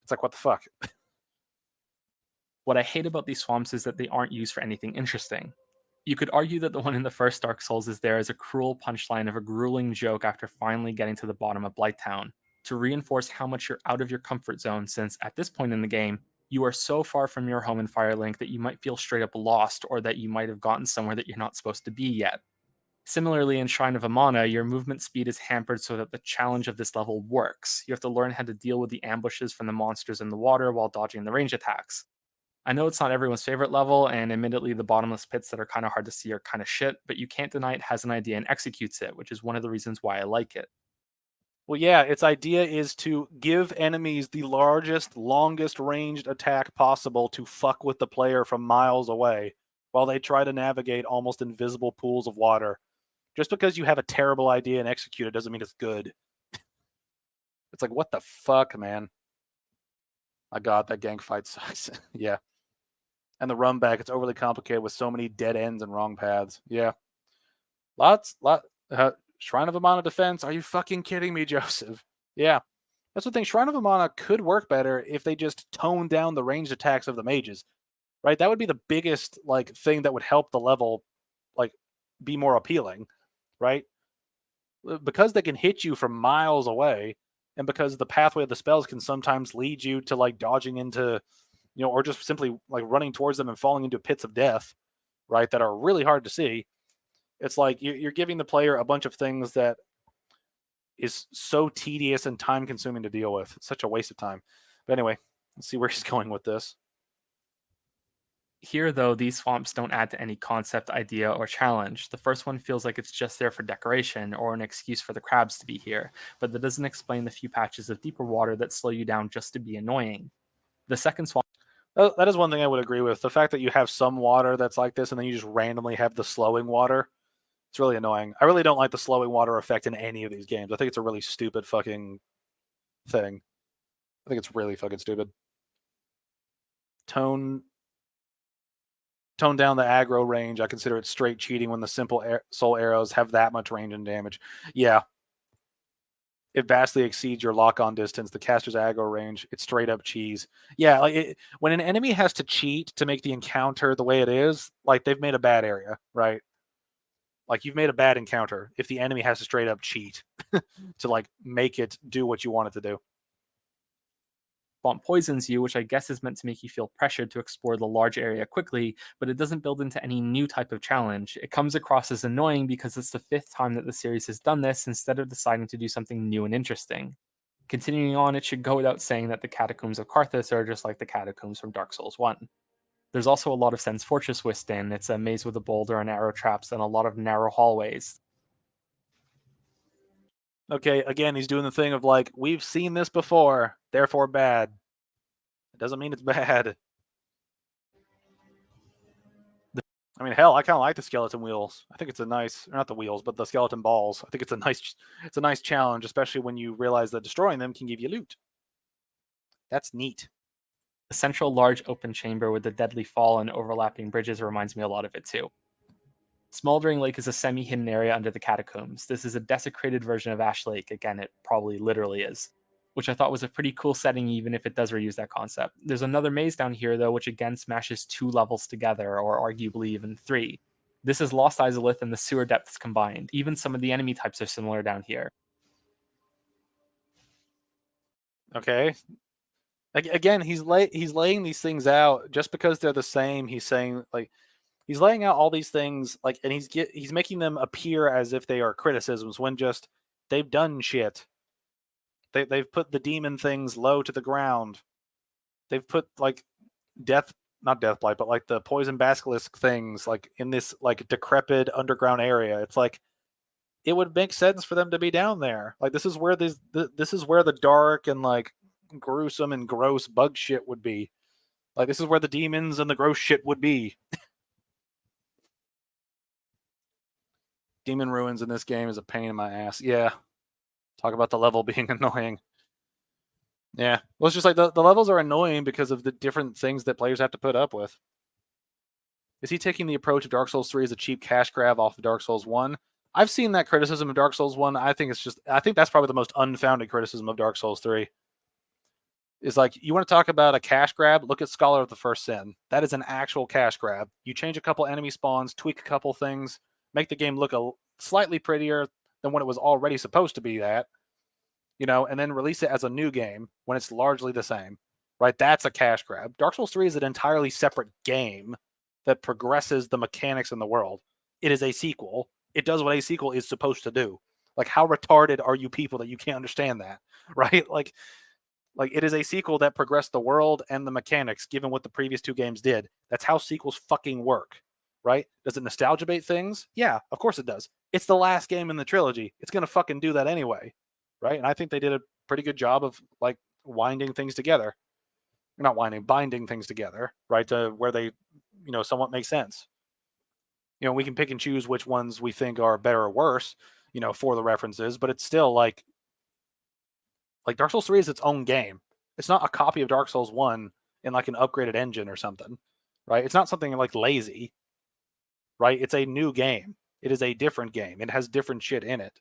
It's like, what the fuck? What I hate about these swamps is that they aren't used for anything interesting. You could argue that the one in the first Dark Souls is there as a cruel punchline of a grueling joke after finally getting to the bottom of Blighttown, to reinforce how much you're out of your comfort zone, since at this point in the game, you are so far from your home in Firelink that you might feel straight up lost, or that you might have gotten somewhere that you're not supposed to be yet. Similarly, in Shrine of Amana, your movement speed is hampered so that the challenge of this level works. You have to learn how to deal with the ambushes from the monsters in the water while dodging the range attacks. I know it's not everyone's favorite level, and admittedly, the bottomless pits that are kind of hard to see are kind of shit, but you can't deny it has an idea and executes it, which is one of the reasons why I like it. Well, yeah, its idea is to give enemies the largest, longest ranged attack possible to fuck with the player from miles away while they try to navigate almost invisible pools of water. Just because you have a terrible idea and execute it doesn't mean it's good. It's like, what the fuck, man? My god, that gank fight sucks. Yeah. And the run back, it's overly complicated with so many dead ends and wrong paths. Yeah. Shrine of Amana defense. Are you fucking kidding me, Joseph? Yeah. That's the thing. Shrine of Amana could work better if they just toned down the ranged attacks of the mages, right? That would be the biggest like thing that would help the level like be more appealing, right? Because they can hit you from miles away, and because the pathway of the spells can sometimes lead you to like dodging into, or just simply like running towards them and falling into pits of death, right? That are really hard to see. It's like you're giving the player a bunch of things that is so tedious and time consuming to deal with. It's such a waste of time. But anyway, let's see where he's going with this. Here, though, these swamps don't add to any concept, idea, or challenge. The first one feels like it's just there for decoration or an excuse for the crabs to be here, but that doesn't explain the few patches of deeper water that slow you down just to be annoying. The second swamp. That is one thing I would agree with. The fact that you have some water that's like this and then you just randomly have the slowing water, it's really annoying. I really don't like the slowing water effect in any of these games. I think it's a really stupid fucking thing. I think it's really fucking stupid. Tone down the aggro range. I consider it straight cheating when the simple soul arrows have that much range and damage. Yeah. It vastly exceeds your lock-on distance, the caster's aggro range. It's straight up cheese. Yeah, like when an enemy has to cheat to make the encounter the way it is, like they've made a bad area, right? Like you've made a bad encounter if the enemy has to straight up cheat to like make it do what you want it to do. Swamp poisons you, which I guess is meant to make you feel pressured to explore the large area quickly, but it doesn't build into any new type of challenge. It comes across as annoying because it's the 5th time that the series has done this instead of deciding to do something new and interesting. Continuing on, it should go without saying that the catacombs of Karthus are just like the catacombs from Dark Souls 1. There's also a lot of Sen's Fortress within. It's a maze with a boulder and arrow traps and a lot of narrow hallways. Okay, again, he's doing the thing of like, we've seen this before, therefore bad. It doesn't mean it's bad. I mean, hell, I kind of like the skeleton wheels. I think it's a nice, or not the wheels, but the skeleton balls. I think it's a nice challenge, especially when you realize that destroying them can give you loot. That's neat. The central large open chamber with the deadly fall and overlapping bridges reminds me a lot of it too. Smoldering Lake is a semi-hidden area under the catacombs. This is a desecrated version of Ash Lake. Again, it probably literally is, which I thought was a pretty cool setting, even if it does reuse that concept. There's another maze down here, though, which again smashes 2 levels together, or arguably even 3. This is Lost Izalith and the sewer depths combined. Even some of the enemy types are similar down here. Okay. Again, he's laying these things out just because they're the same. He's saying, like, he's laying out all these things, like, and he's making them appear as if they are criticisms when just they've done shit. They've put the demon things low to the ground. They've put like not death blight, but like the poison basilisk things like in this like decrepit underground area. It's like it would make sense for them to be down there. Like this is where this is where the dark and like gruesome and gross bug shit would be. Like this is where the demons and the gross shit would be. Demon ruins in this game is a pain in my ass. Yeah. Talk about the level being annoying. Yeah. Well, it's just like the levels are annoying because of the different things that players have to put up with. Is he taking the approach of Dark Souls 3 as a cheap cash grab off of Dark Souls 1? I've seen that criticism of Dark Souls 1. I think that's probably the most unfounded criticism of Dark Souls 3. Is like, you want to talk about a cash grab? Look at Scholar of the First Sin. That is an actual cash grab. You change a couple enemy spawns, tweak a couple things, make the game look slightly prettier than what it was already supposed to be at, and then release it as a new game when it's largely the same, right? That's a cash grab. Dark Souls 3 is an entirely separate game that progresses the mechanics in the world. It is a sequel. It does what a sequel is supposed to do. Like, how retarded are you people that you can't understand that, right? Like it is a sequel that progressed the world and the mechanics, given what the previous 2 games did. That's how sequels fucking work, right? Does it nostalgia bait things? Yeah, of course it does. It's the last game in the trilogy. It's going to fucking do that anyway, right? And I think they did a pretty good job of, like, binding things together, right? To where they, somewhat make sense. We can pick and choose which ones we think are better or worse, for the references, but it's still like Dark Souls 3 is its own game. It's not a copy of Dark Souls 1 in like an upgraded engine or something, right? It's not something like lazy, right? It's a new game. It is a different game. It has different shit in it,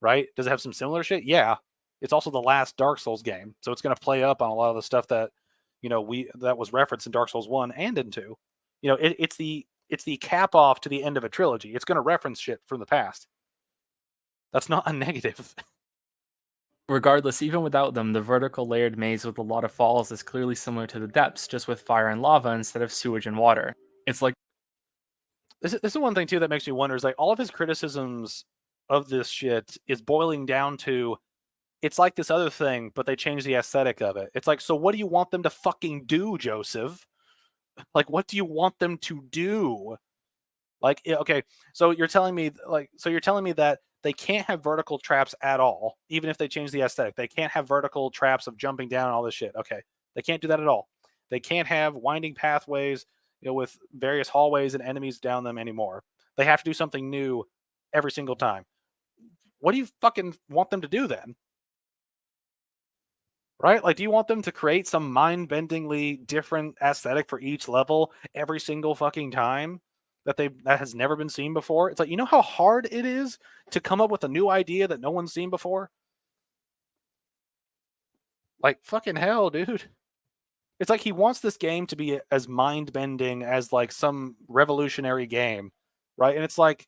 right? Does it have some similar shit? Yeah. It's also the last Dark Souls game, so it's going to play up on a lot of the stuff that, that was referenced in Dark Souls 1 and in 2. It's the cap off to the end of a trilogy. It's going to reference shit from the past. That's not a negative. Regardless, even without them, the vertical layered maze with a lot of falls is clearly similar to the depths, just with fire and lava instead of sewage and water. It's like this is one thing too that makes me wonder, is like all of his criticisms of this shit is boiling down to, it's like this other thing, but they changed the aesthetic of it. It's like, so what do you want them to fucking do, Joseph? Like, what do you want them to do? Like, okay, so you're telling me that they can't have vertical traps at all, even if they change the aesthetic. They can't have vertical traps of jumping down and all this shit. Okay, they can't do that at all. They can't have winding pathways, with various hallways and enemies down them anymore. They have to do something new every single time. What do you fucking want them to do then? Right? Like, do you want them to create some mind-bendingly different aesthetic for each level every single fucking time that has never been seen before? It's like, you know how hard it is to come up with a new idea that no one's seen before? Like, fucking hell, dude. It's like he wants this game to be as mind-bending as like some revolutionary game, right? And it's like,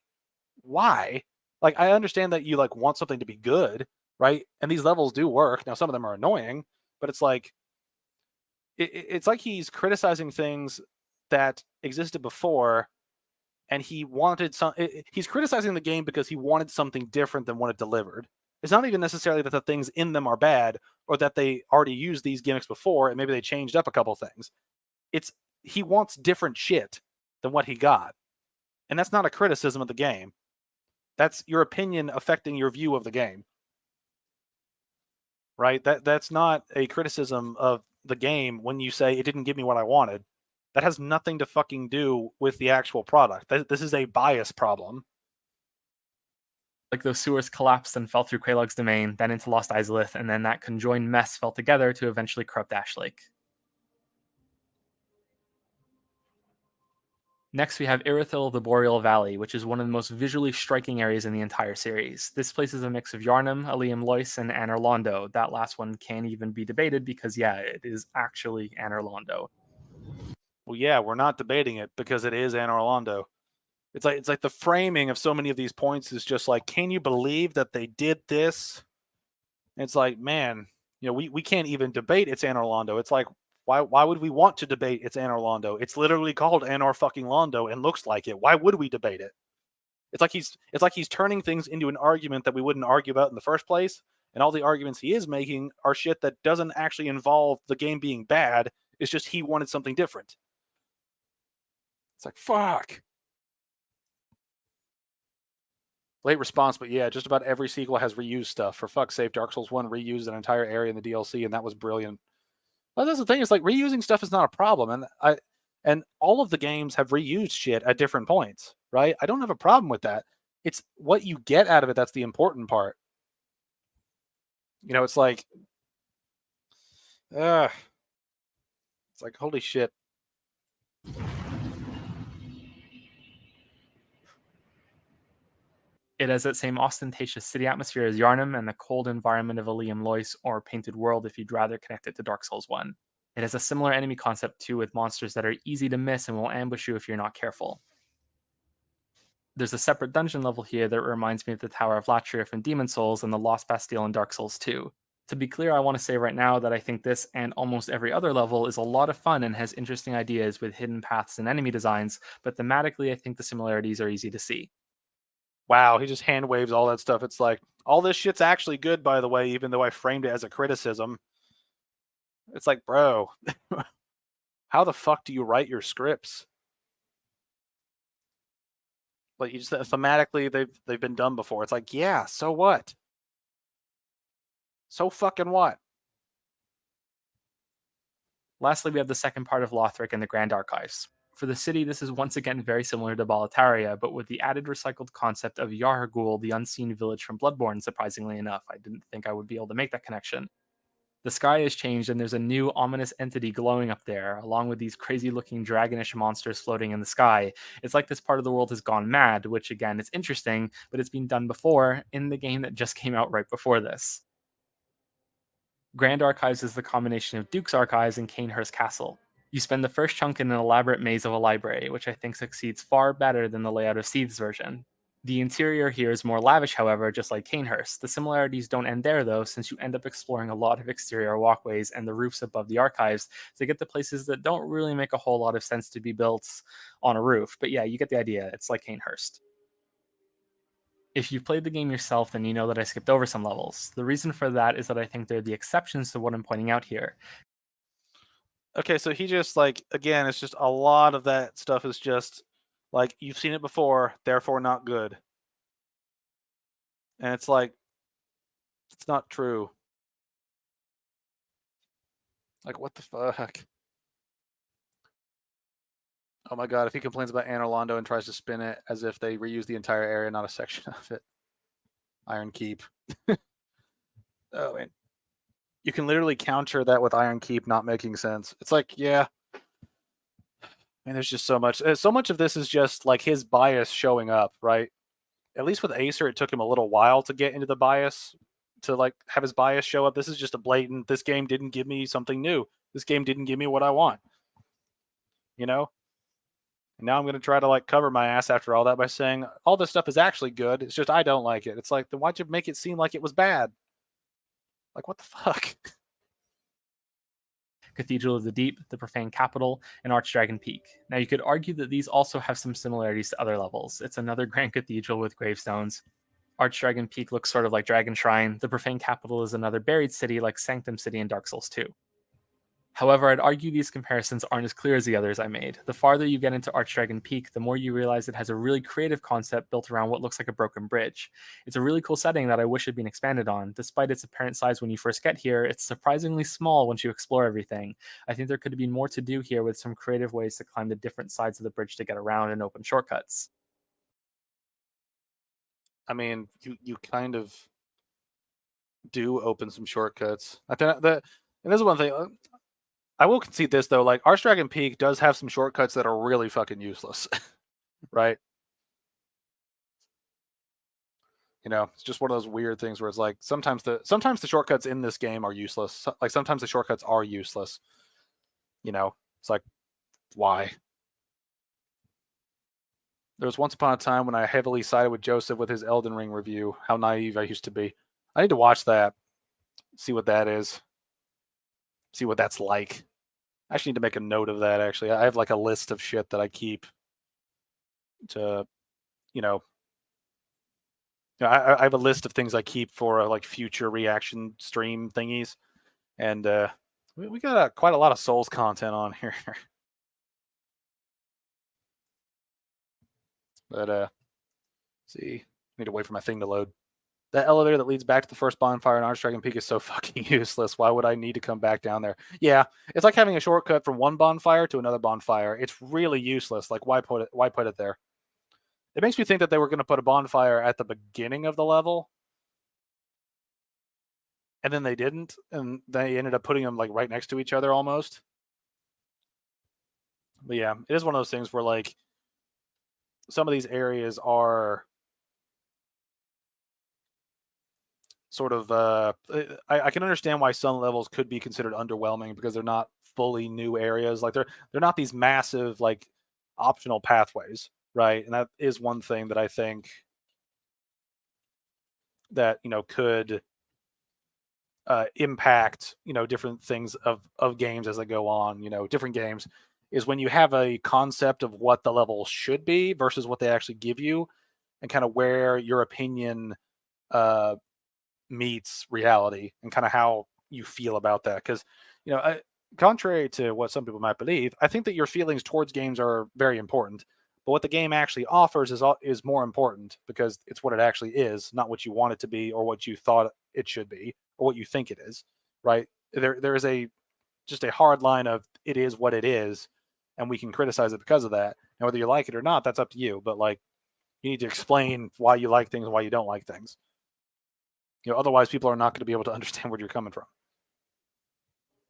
why? Like, I understand that you like want something to be good, right? And these levels do work. Now, some of them are annoying, but it's like it's like he's criticizing things that existed before, and he wanted he's criticizing the game because he wanted something different than what it delivered. It's not even necessarily that the things in them are bad or that they already used these gimmicks before and maybe they changed up a couple things. It's he wants different shit than what he got. And that's not a criticism of the game. That's your opinion affecting your view of the game. Right? That's not a criticism of the game when you say it didn't give me what I wanted. That has nothing to fucking do with the actual product. This is a bias problem. Like those sewers collapsed and fell through Quelaag's domain, then into Lost Izalith, and then that conjoined mess fell together to eventually corrupt Ash Lake. Next, we have Irithyll of the Boreal Valley, which is one of the most visually striking areas in the entire series. This place is a mix of Yharnam, Aleum Lois, and Anor Londo. That last one can even be debated because, yeah, it is actually Anor Londo. Well, yeah, we're not debating it because it is Anor Londo. It's like the framing of so many of these points is just like, can you believe that they did this? And it's like, man, we can't even debate it's Anor Londo. It's like, why would we want to debate it's Anor Londo? It's literally called Anor fucking Londo and looks like it. Why would we debate it? It's like he's turning things into an argument that we wouldn't argue about in the first place. And all the arguments he is making are shit that doesn't actually involve the game being bad. It's just he wanted something different. It's like, fuck. Late response, but yeah, just about every sequel has reused stuff. For fuck's sake, Dark Souls 1 reused an entire area in the DLC, and that was brilliant. Well, that's the thing, is like reusing stuff is not a problem. And all of the games have reused shit at different points, right? I don't have a problem with that. It's what you get out of it that's the important part. It's like, it's like, holy shit. It has that same ostentatious city atmosphere as Yharnam and the cold environment of Aleum Lois, or Painted World if you'd rather connect it to Dark Souls 1. It has a similar enemy concept too, with monsters that are easy to miss and will ambush you if you're not careful. There's a separate dungeon level here that reminds me of the Tower of Latria from Demon Souls and the Lost Bastille in Dark Souls 2. To be clear, I want to say right now that I think this and almost every other level is a lot of fun and has interesting ideas with hidden paths and enemy designs, but thematically I think the similarities are easy to see. Wow, he just hand waves all that stuff. It's like, all this shit's actually good, by the way, even though I framed it as a criticism. It's like, bro, how the fuck do you write your scripts? Like, you just thematically, they've been done before. It's like, yeah, so what? So fucking what? Lastly, we have the second part of Lothric and the Grand Archives. For the city, this is once again very similar to Boletaria, but with the added recycled concept of Yargul, the unseen village from Bloodborne, surprisingly enough. I didn't think I would be able to make that connection. The sky has changed and there's a new ominous entity glowing up there, along with these crazy looking dragonish monsters floating in the sky. It's like this part of the world has gone mad, which again, is interesting, but it's been done before in the game that just came out right before this. Grand Archives is the combination of Duke's Archives and Canehurst Castle. You spend the first chunk in an elaborate maze of a library, which I think succeeds far better than the layout of Seeth's version. The interior here is more lavish, however, just like Canehurst. The similarities don't end there, though, since you end up exploring a lot of exterior walkways and the roofs above the archives to get to places that don't really make a whole lot of sense to be built on a roof. But yeah, you get the idea. It's like Canehurst. If you've played the game yourself, then you know that I skipped over some levels. The reason for that is that I think they're the exceptions to what I'm pointing out here. Okay, so he just, like, again, it's just a lot of that stuff is just like, you've seen it before, therefore not good. And it's like, it's not true. Like, what the fuck? Oh my god, if he complains about Anor Londo and tries to spin it as if they reuse the entire area, not a section of it. Iron Keep. Oh, man. You can literally counter that with Iron Keep not making sense. It's like, yeah. And there's just so much. So much of this is just like his bias showing up, right? At least with Acer, it took him a little while to get into the bias, to like have his bias show up. This is just a blatant, this game didn't give me something new. This game didn't give me what I want. You know? And now I'm going to try to like cover my ass after all that by saying all this stuff is actually good. It's just I don't like it. It's like, then why'd you make it seem like it was bad? Like, what the fuck? Cathedral of the Deep, the Profane Capital, and Archdragon Peak. Now, you could argue that these also have some similarities to other levels. It's another grand cathedral with gravestones. Archdragon Peak looks sort of like Dragon Shrine. The Profane Capital is another buried city like Sanctum City in Dark Souls 2. However, I'd argue these comparisons aren't as clear as the others I made. The farther you get into Archdragon Peak, the more you realize it has a really creative concept built around what looks like a broken bridge. It's a really cool setting that I wish had been expanded on. Despite its apparent size when you first get here, it's surprisingly small once you explore everything. I think there could have been more to do here with some creative ways to climb the different sides of the bridge to get around and open shortcuts. I mean, you kind of do open some shortcuts. I think that, and this is one thing. I will concede this though. Like Archdragon Peak does have some shortcuts that are really fucking useless, right? You know, it's just one of those weird things where it's like sometimes the shortcuts in this game are useless. Like sometimes the shortcuts are useless. You know, it's like why? There was once upon a time when I heavily sided with Joseph with his Elden Ring review. How naive I used to be. I need to watch that, see what that is, see what that's like. I actually need to make a note of that. Actually, I have like a list of shit that I keep to, you know, I have a list of things I keep for like future reaction stream thingies, and we got quite a lot of Souls content on here. But see, I need to wait for my thing to load. That elevator that leads back to the first bonfire in Archdragon Peak is so fucking useless. Why would I need to come back down there? Yeah, it's like having a shortcut from one bonfire to another bonfire. It's really useless. Like, why put it? Why put it there? It makes me think that they were going to put a bonfire at the beginning of the level, and then they didn't, and they ended up putting them like right next to each other almost. But yeah, it is one of those things where like some of these areas are sort of I can understand why some levels could be considered underwhelming because they're not fully new areas. Like they're not these massive like optional pathways, right? And that is one thing that I think that could impact different things of games as they go on. Different games is when you have a concept of what the level should be versus what they actually give you, and kind of where your opinion uh, meets reality and kind of how you feel about that. Because contrary to what some people might believe, I think that your feelings towards games are very important. But what the game actually offers is more important because it's what it actually is, not what you want it to be or what you thought it should be or what you think it is. Right? There is just a hard line of it is what it is, and we can criticize it because of that. And whether you like it or not, that's up to you. But like, you need to explain why you like things and why you don't like things. Otherwise people are not going to be able to understand where you're coming from.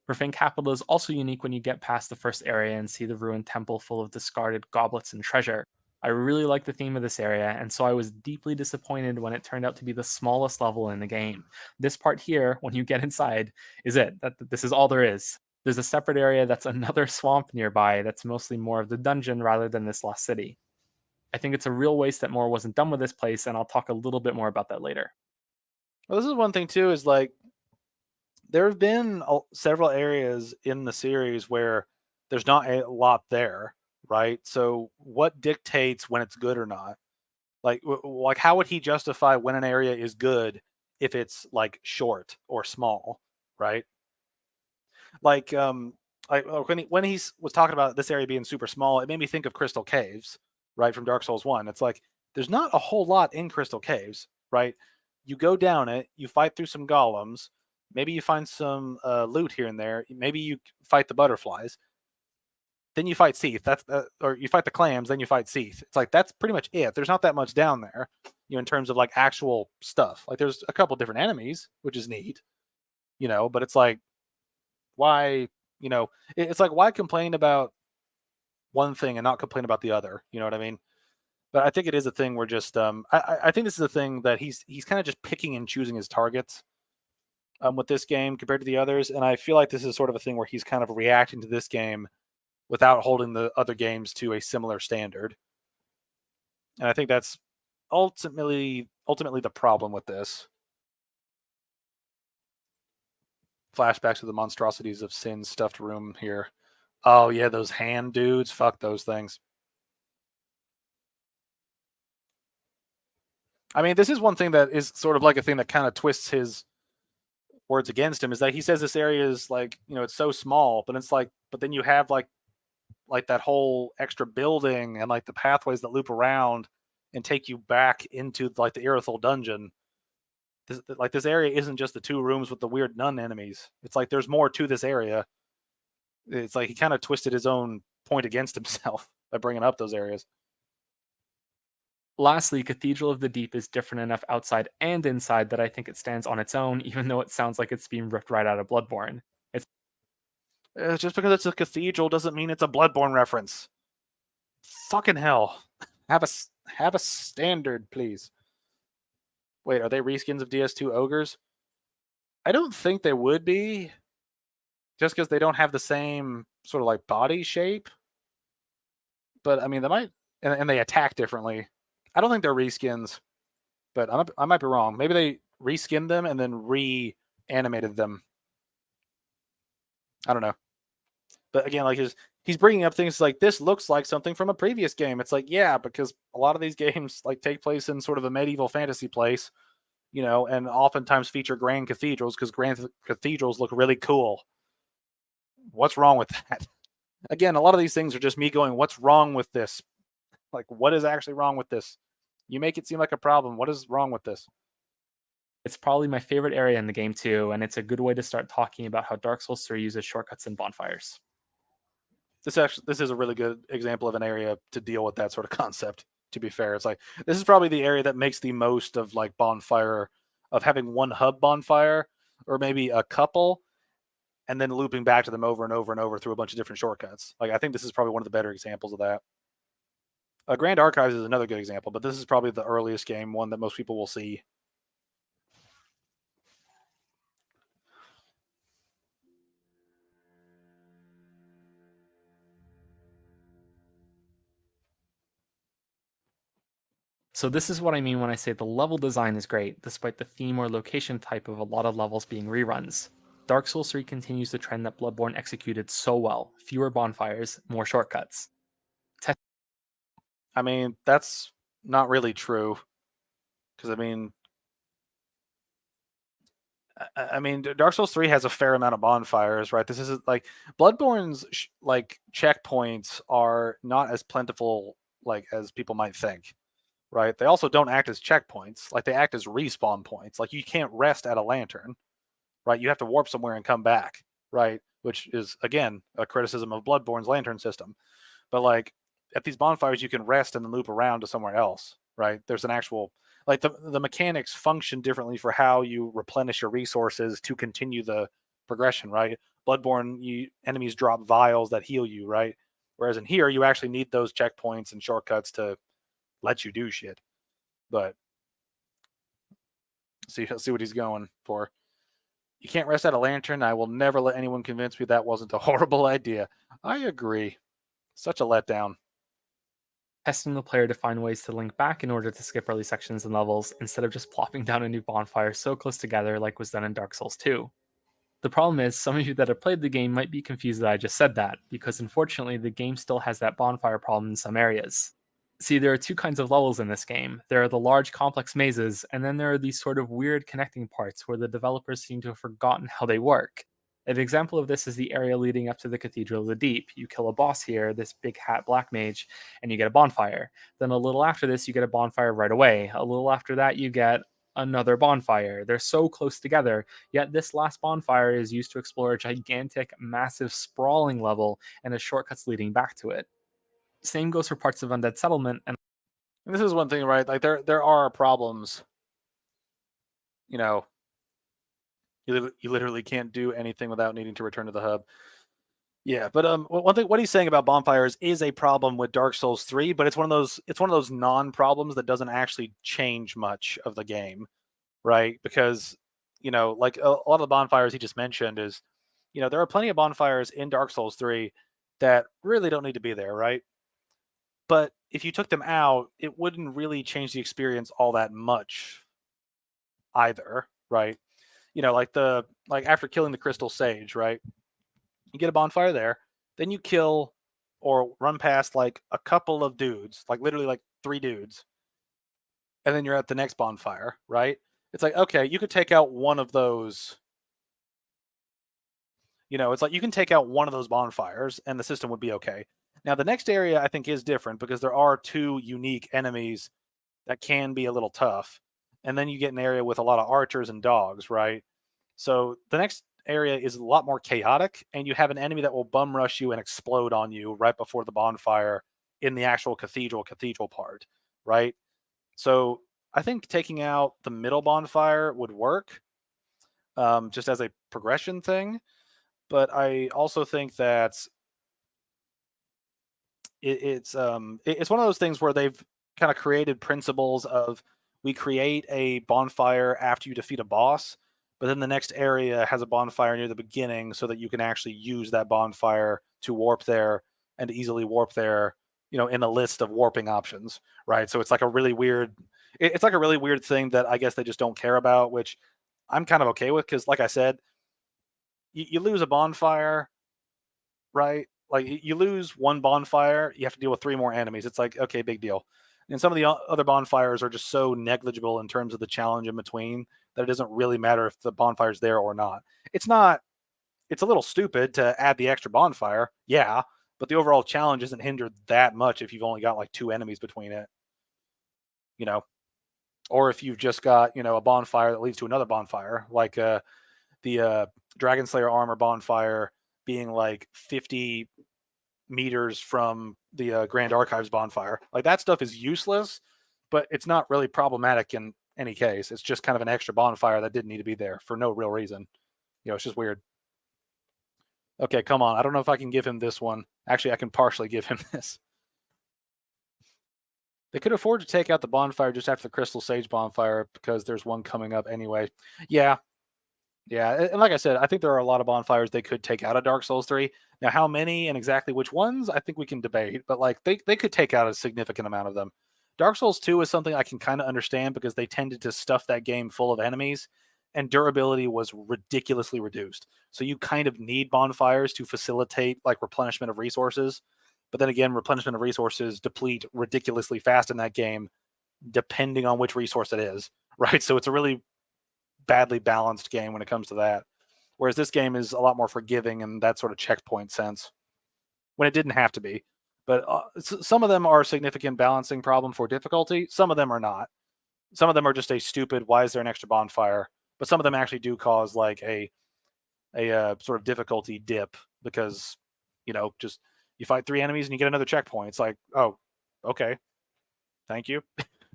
Profane Capital is also unique when you get past the first area and see the ruined temple full of discarded goblets and treasure. I really like the theme of this area, and so I was deeply disappointed when it turned out to be the smallest level in the game. This part here, when you get inside, is it. This is all there is. There's a separate area that's another swamp nearby that's mostly more of the dungeon rather than this lost city. I think it's a real waste that more wasn't done with this place, and I'll talk a little bit more about that later. Well, this is one thing too, is like there have been several areas in the series where there's not a lot there, right? So what dictates when it's good or not? Like how would he justify when an area is good if it's like short or small, right? Like when he was talking about this area being super small, it made me think of Crystal Caves, right, from Dark Souls 1. It's like there's not a whole lot in Crystal Caves, right? You go down it, you fight through some golems, maybe you find some loot here and there, maybe you fight the butterflies, then you fight Seath. Or you fight the clams, then you fight Seath. It's like that's pretty much it. There's not that much down there, in terms of like actual stuff. Like there's a couple different enemies, which is neat, but it's like why, it's like why complain about one thing and not complain about the other? You know what I mean? But I think it is a thing where just I think this is a thing that he's kind of just picking and choosing his targets with this game compared to the others, and I feel like this is sort of a thing where he's kind of reacting to this game without holding the other games to a similar standard, and I think that's ultimately the problem with this. Flashbacks to the monstrosities of sin stuffed room here. Oh yeah, those hand dudes. Fuck those things. I mean, this is one thing that is sort of like a thing that kind of twists his words against him is that he says this area is like, it's so small, but it's like, but then you have like that whole extra building and like the pathways that loop around and take you back into like the Irithel dungeon. This area isn't just the 2 rooms with the weird nun enemies. It's like there's more to this area. It's like he kind of twisted his own point against himself by bringing up those areas. Lastly, Cathedral of the Deep is different enough outside and inside that I think it stands on its own, even though it sounds like it's being ripped right out of Bloodborne. Just because it's a cathedral doesn't mean it's a Bloodborne reference. Fucking hell. Have a standard, please. Wait, are they reskins of DS2 ogres? I don't think they would be, just because they don't have the same sort of like body shape. But I mean, they might, and they attack differently. I don't think they're reskins, but I might be wrong. Maybe they reskinned them and then reanimated them. I don't know. But again, like he's bringing up things like this looks like something from a previous game. It's like, yeah, because a lot of these games like take place in sort of a medieval fantasy place, and oftentimes feature grand cathedrals because grand cathedrals look really cool. What's wrong with that? Again, a lot of these things are just me going, what's wrong with this? Like, what is actually wrong with this? You make it seem like a problem. What is wrong with this? It's probably my favorite area in the game too, and it's a good way to start talking about how Dark Souls 3 uses shortcuts and bonfires. This is a really good example of an area to deal with that sort of concept. To be fair, it's like this is probably the area that makes the most of like bonfire, of having one hub bonfire or maybe a couple, and then looping back to them over and over and over through a bunch of different shortcuts. Like I think this is probably one of the better examples of that. Grand Archives is another good example, but this is probably the earliest game one that most people will see. So this is what I mean when I say the level design is great, despite the theme or location type of a lot of levels being reruns. Dark Souls 3 continues the trend that Bloodborne executed so well. Fewer bonfires, more shortcuts. I mean, that's not really true. Because I mean, Dark Souls 3 has a fair amount of bonfires, right? This is like Bloodborne's like checkpoints are not as plentiful like as people might think, right? They also don't act as checkpoints, like they act as respawn points. Like you can't rest at a lantern, right? You have to warp somewhere and come back, right? Which is again a criticism of Bloodborne's lantern system. But like at these bonfires, you can rest and then loop around to somewhere else, right? There's an actual like the mechanics function differently for how you replenish your resources to continue the progression, right? Bloodborne, enemies drop vials that heal you, right? Whereas in here, you actually need those checkpoints and shortcuts to let you do shit. But see what he's going for. You can't rest at a lantern. I will never let anyone convince me that wasn't a horrible idea. I agree. Such a letdown. Testing the player to find ways to link back in order to skip early sections and levels, instead of just plopping down a new bonfire so close together like was done in Dark Souls 2. The problem is, some of you that have played the game might be confused that I just said that, because unfortunately the game still has that bonfire problem in some areas. See, there are 2 kinds of levels in this game. There are the large complex mazes, and then there are these sort of weird connecting parts where the developers seem to have forgotten how they work. An example of this is the area leading up to the Cathedral of the Deep. You kill a boss here, this big hat black mage, and you get a bonfire. Then a little after this, you get a bonfire right away. A little after that, you get another bonfire. They're so close together, yet this last bonfire is used to explore a gigantic, massive, sprawling level and has shortcuts leading back to it. Same goes for parts of Undead Settlement, and this is one thing, right? Like there are problems. You literally can't do anything without needing to return to the hub. Yeah, but one thing, what he's saying about bonfires is a problem with Dark Souls 3, but it's one of those non-problems that doesn't actually change much of the game, right? Because like a lot of the bonfires he just mentioned is, there are plenty of bonfires in Dark Souls 3 that really don't need to be there, right? But if you took them out, it wouldn't really change the experience all that much either, right? Like after killing the Crystal Sage, right? You get a bonfire there, then you kill or run past like a couple of dudes, like literally like 3 dudes, and then you're at the next bonfire, right? It's like, okay, you could take out one of those It's like you can take out one of those bonfires and the system would be okay. Now, the next area I think is different because there are two unique enemies that can be a little tough. And then you get an area with a lot of archers and dogs, right? So the next area is a lot more chaotic, and you have an enemy that will bum rush you and explode on you right before the bonfire in the actual cathedral part, right? So I think taking out the middle bonfire would work, just as a progression thing. But I also think that it's one of those things where they've kind of created principles of we create a bonfire after you defeat a boss, but then the next area has a bonfire near the beginning so that you can actually use that bonfire to warp there and to easily warp there, in the list of warping options, right? So it's like a really weird it's like a really weird thing that I guess they just don't care about, which I'm kind of okay with because like I said, you lose a bonfire, right? Like you lose one bonfire, you have to deal with three more enemies. It's like, okay, big deal. And some of the other bonfires are just so negligible in terms of the challenge in between that it doesn't really matter if the bonfire's there or not. It's not, it's a little stupid to add the extra bonfire, yeah, but the overall challenge isn't hindered that much if you've only got like two enemies between it, you know, or if you've just got, a bonfire that leads to another bonfire, like the Dragon Slayer armor bonfire being like 50 meters from the Grand Archives bonfire. Like that stuff is useless, but it's not really problematic in any case. It's just kind of an extra bonfire that didn't need to be there for no real reason. It's just weird. Okay, come on. I don't know if I can give him this one. Actually, I can partially give him this. They could afford to take out the bonfire just after the Crystal Sage bonfire because there's one coming up anyway. Yeah, yeah, and like I said, I think there are a lot of bonfires they could take out of Dark Souls 3. Now, how many and exactly which ones, I think we can debate, but like they could take out a significant amount of them. Dark Souls 2 is something I can kind of understand because they tended to stuff that game full of enemies and durability was ridiculously reduced. So you kind of need bonfires to facilitate like replenishment of resources. But then again, replenishment of resources deplete ridiculously fast in that game depending on which resource it is, right? So it's a really badly balanced game when it comes to that. Whereas this game is a lot more forgiving in that sort of checkpoint sense when it didn't have to be. But some of them are a significant balancing problem for difficulty. Some of them are not. Some of them are just a stupid, why is there an extra bonfire? But some of them actually do cause like a sort of difficulty dip because, just you fight three enemies and you get another checkpoint. It's like, oh, okay. Thank you,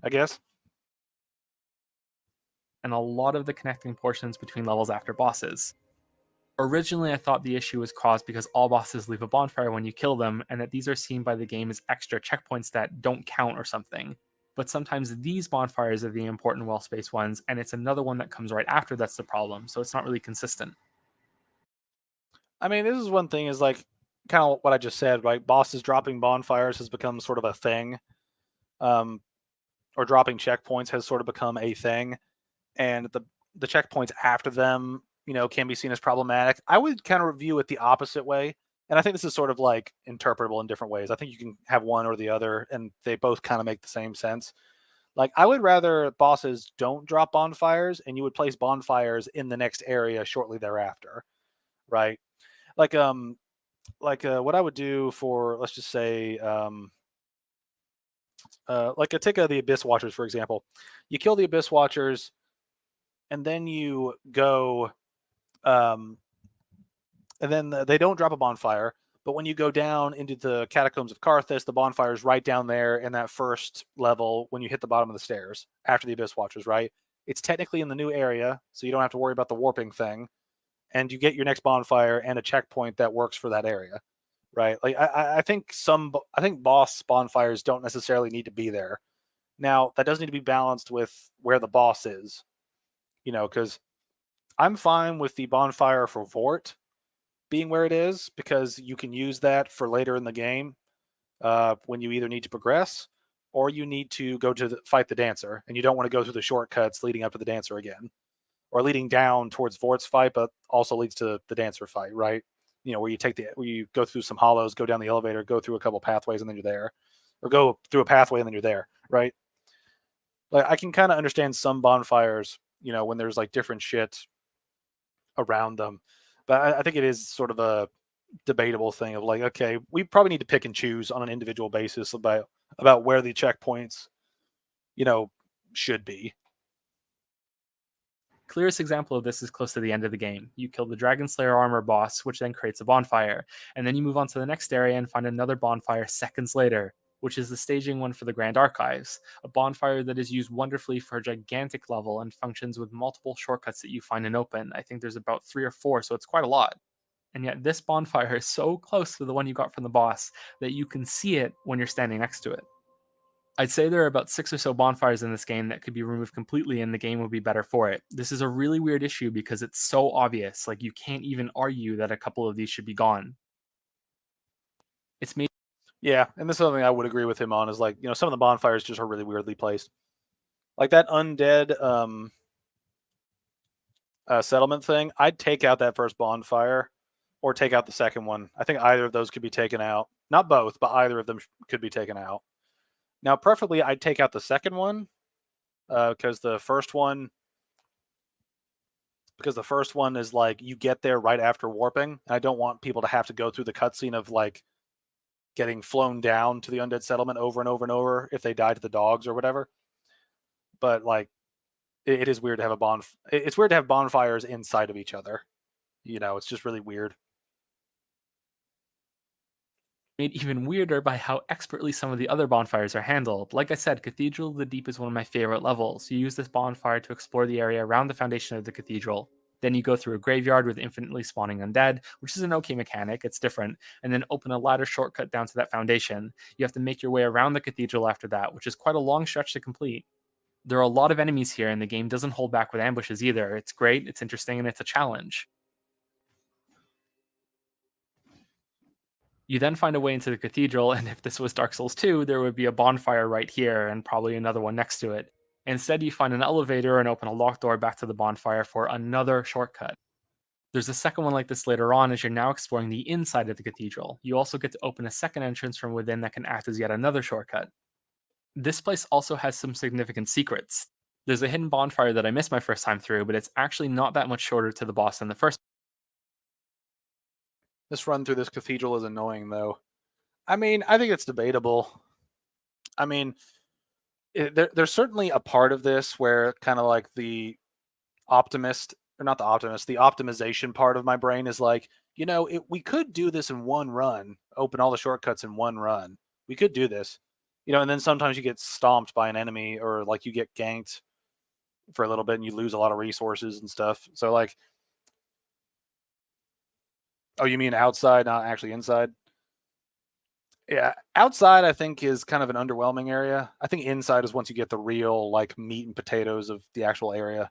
I guess. And a lot of the connecting portions between levels after bosses. Originally, I thought the issue was caused because all bosses leave a bonfire when you kill them, and that these are seen by the game as extra checkpoints that don't count or something. But sometimes these bonfires are the important well-spaced ones, and it's another one that comes right after that's the problem, so it's not really consistent. I mean, this is one thing is like kind of what I just said, right? Bosses dropping bonfires has become sort of a thing. Um, or dropping checkpoints has sort of become a thing. And the checkpoints after them, can be seen as problematic. I would kind of view it the opposite way. And I think this is sort of like interpretable in different ways. I think you can have one or the other, and they both kind of make the same sense. Like, I would rather bosses don't drop bonfires and you would place bonfires in the next area shortly thereafter, right? Like, what I would do for, let's just say, like a take the Abyss Watchers, for example. You kill the Abyss Watchers, and then you go, um, and then they don't drop a bonfire. But when you go down into the catacombs of Karthus, the bonfire is right down there in that first level when you hit the bottom of the stairs after the Abyss Watchers, right? It's technically in the new area, so you don't have to worry about the warping thing. And you get your next bonfire and a checkpoint that works for that area, right? Like I think I think boss bonfires don't necessarily need to be there. Now that does need to be balanced with where the boss is, because I'm fine with the bonfire for Vort being where it is because you can use that for later in the game when you either need to progress or you need to go to fight the dancer and you don't want to go through the shortcuts leading up to the dancer again or leading down towards Vort's fight, but also leads to the dancer fight, right? Where you go through some hollows, go down the elevator, go through a couple pathways, and then you're there, or go through a pathway and then you're there, right? Like I can kind of understand some bonfires, when there's like different shit around them. But I think it is sort of a debatable thing of like, okay, we probably need to pick and choose on an individual basis about where the checkpoints, should be. Clearest example of this is close to the end of the game. You kill the Dragon Slayer armor boss, which then creates a bonfire, and then you move on to the next area and find another bonfire seconds later, which is the staging one for the Grand Archives, a bonfire that is used wonderfully for a gigantic level and functions with multiple shortcuts that you find in open. I think there's about 3 or 4, so it's quite a lot. And yet this bonfire is so close to the one you got from the boss that you can see it when you're standing next to it. I'd say there are about 6 or so bonfires in this game that could be removed completely and the game would be better for it. This is a really weird issue because it's so obvious, like you can't even argue that a couple of these should be gone. It's made Yeah, and this is something I would agree with him on is like, some of the bonfires just are really weirdly placed. Like that undead settlement thing, I'd take out that first bonfire or take out the second one. I think either of those could be taken out. Not both, but either of them could be taken out. Now, preferably, I'd take out the second one because the first one is like you get there right after warping. And I don't want people to have to go through the cutscene of like getting flown down to the undead settlement over and over and over if they die to the dogs or whatever. But like, it is weird to have it's weird to have bonfires inside of each other. It's just really weird. made even weirder by how expertly some of the other bonfires are handled. Like I said, Cathedral of the Deep is one of my favorite levels. You use this bonfire to explore the area around the foundation of the cathedral. Then you go through a graveyard with infinitely spawning undead, which is an okay mechanic, it's different, and then open a ladder shortcut down to that foundation. You have to make your way around the cathedral after that, which is quite a long stretch to complete. There are a lot of enemies here, and the game doesn't hold back with ambushes either. It's great, it's interesting, and it's a challenge. You then find a way into the cathedral, and if this was Dark Souls 2, there would be a bonfire right here and probably another one next to it. Instead, you find an elevator and open a locked door back to the bonfire for another shortcut. There's a second one like this later on as you're now exploring the inside of the cathedral. You also get to open a second entrance from within that can act as yet another shortcut. This place also has some significant secrets. There's a hidden bonfire that I missed my first time through, but it's actually not that much shorter to the boss than the first. This run through this cathedral is annoying, though. I mean, I think it's debatable. I mean, there's certainly a part of this where kind of like the optimist, or not the optimist, the optimization part of my brain is like, we could do this in one run, open all the shortcuts in one run. We could do this, and then sometimes you get stomped by an enemy or like you get ganked for a little bit and you lose a lot of resources and stuff. So like, oh, you mean outside, not actually inside? Yeah, outside I think is kind of an underwhelming area. I think inside is once you get the real like meat and potatoes of the actual area.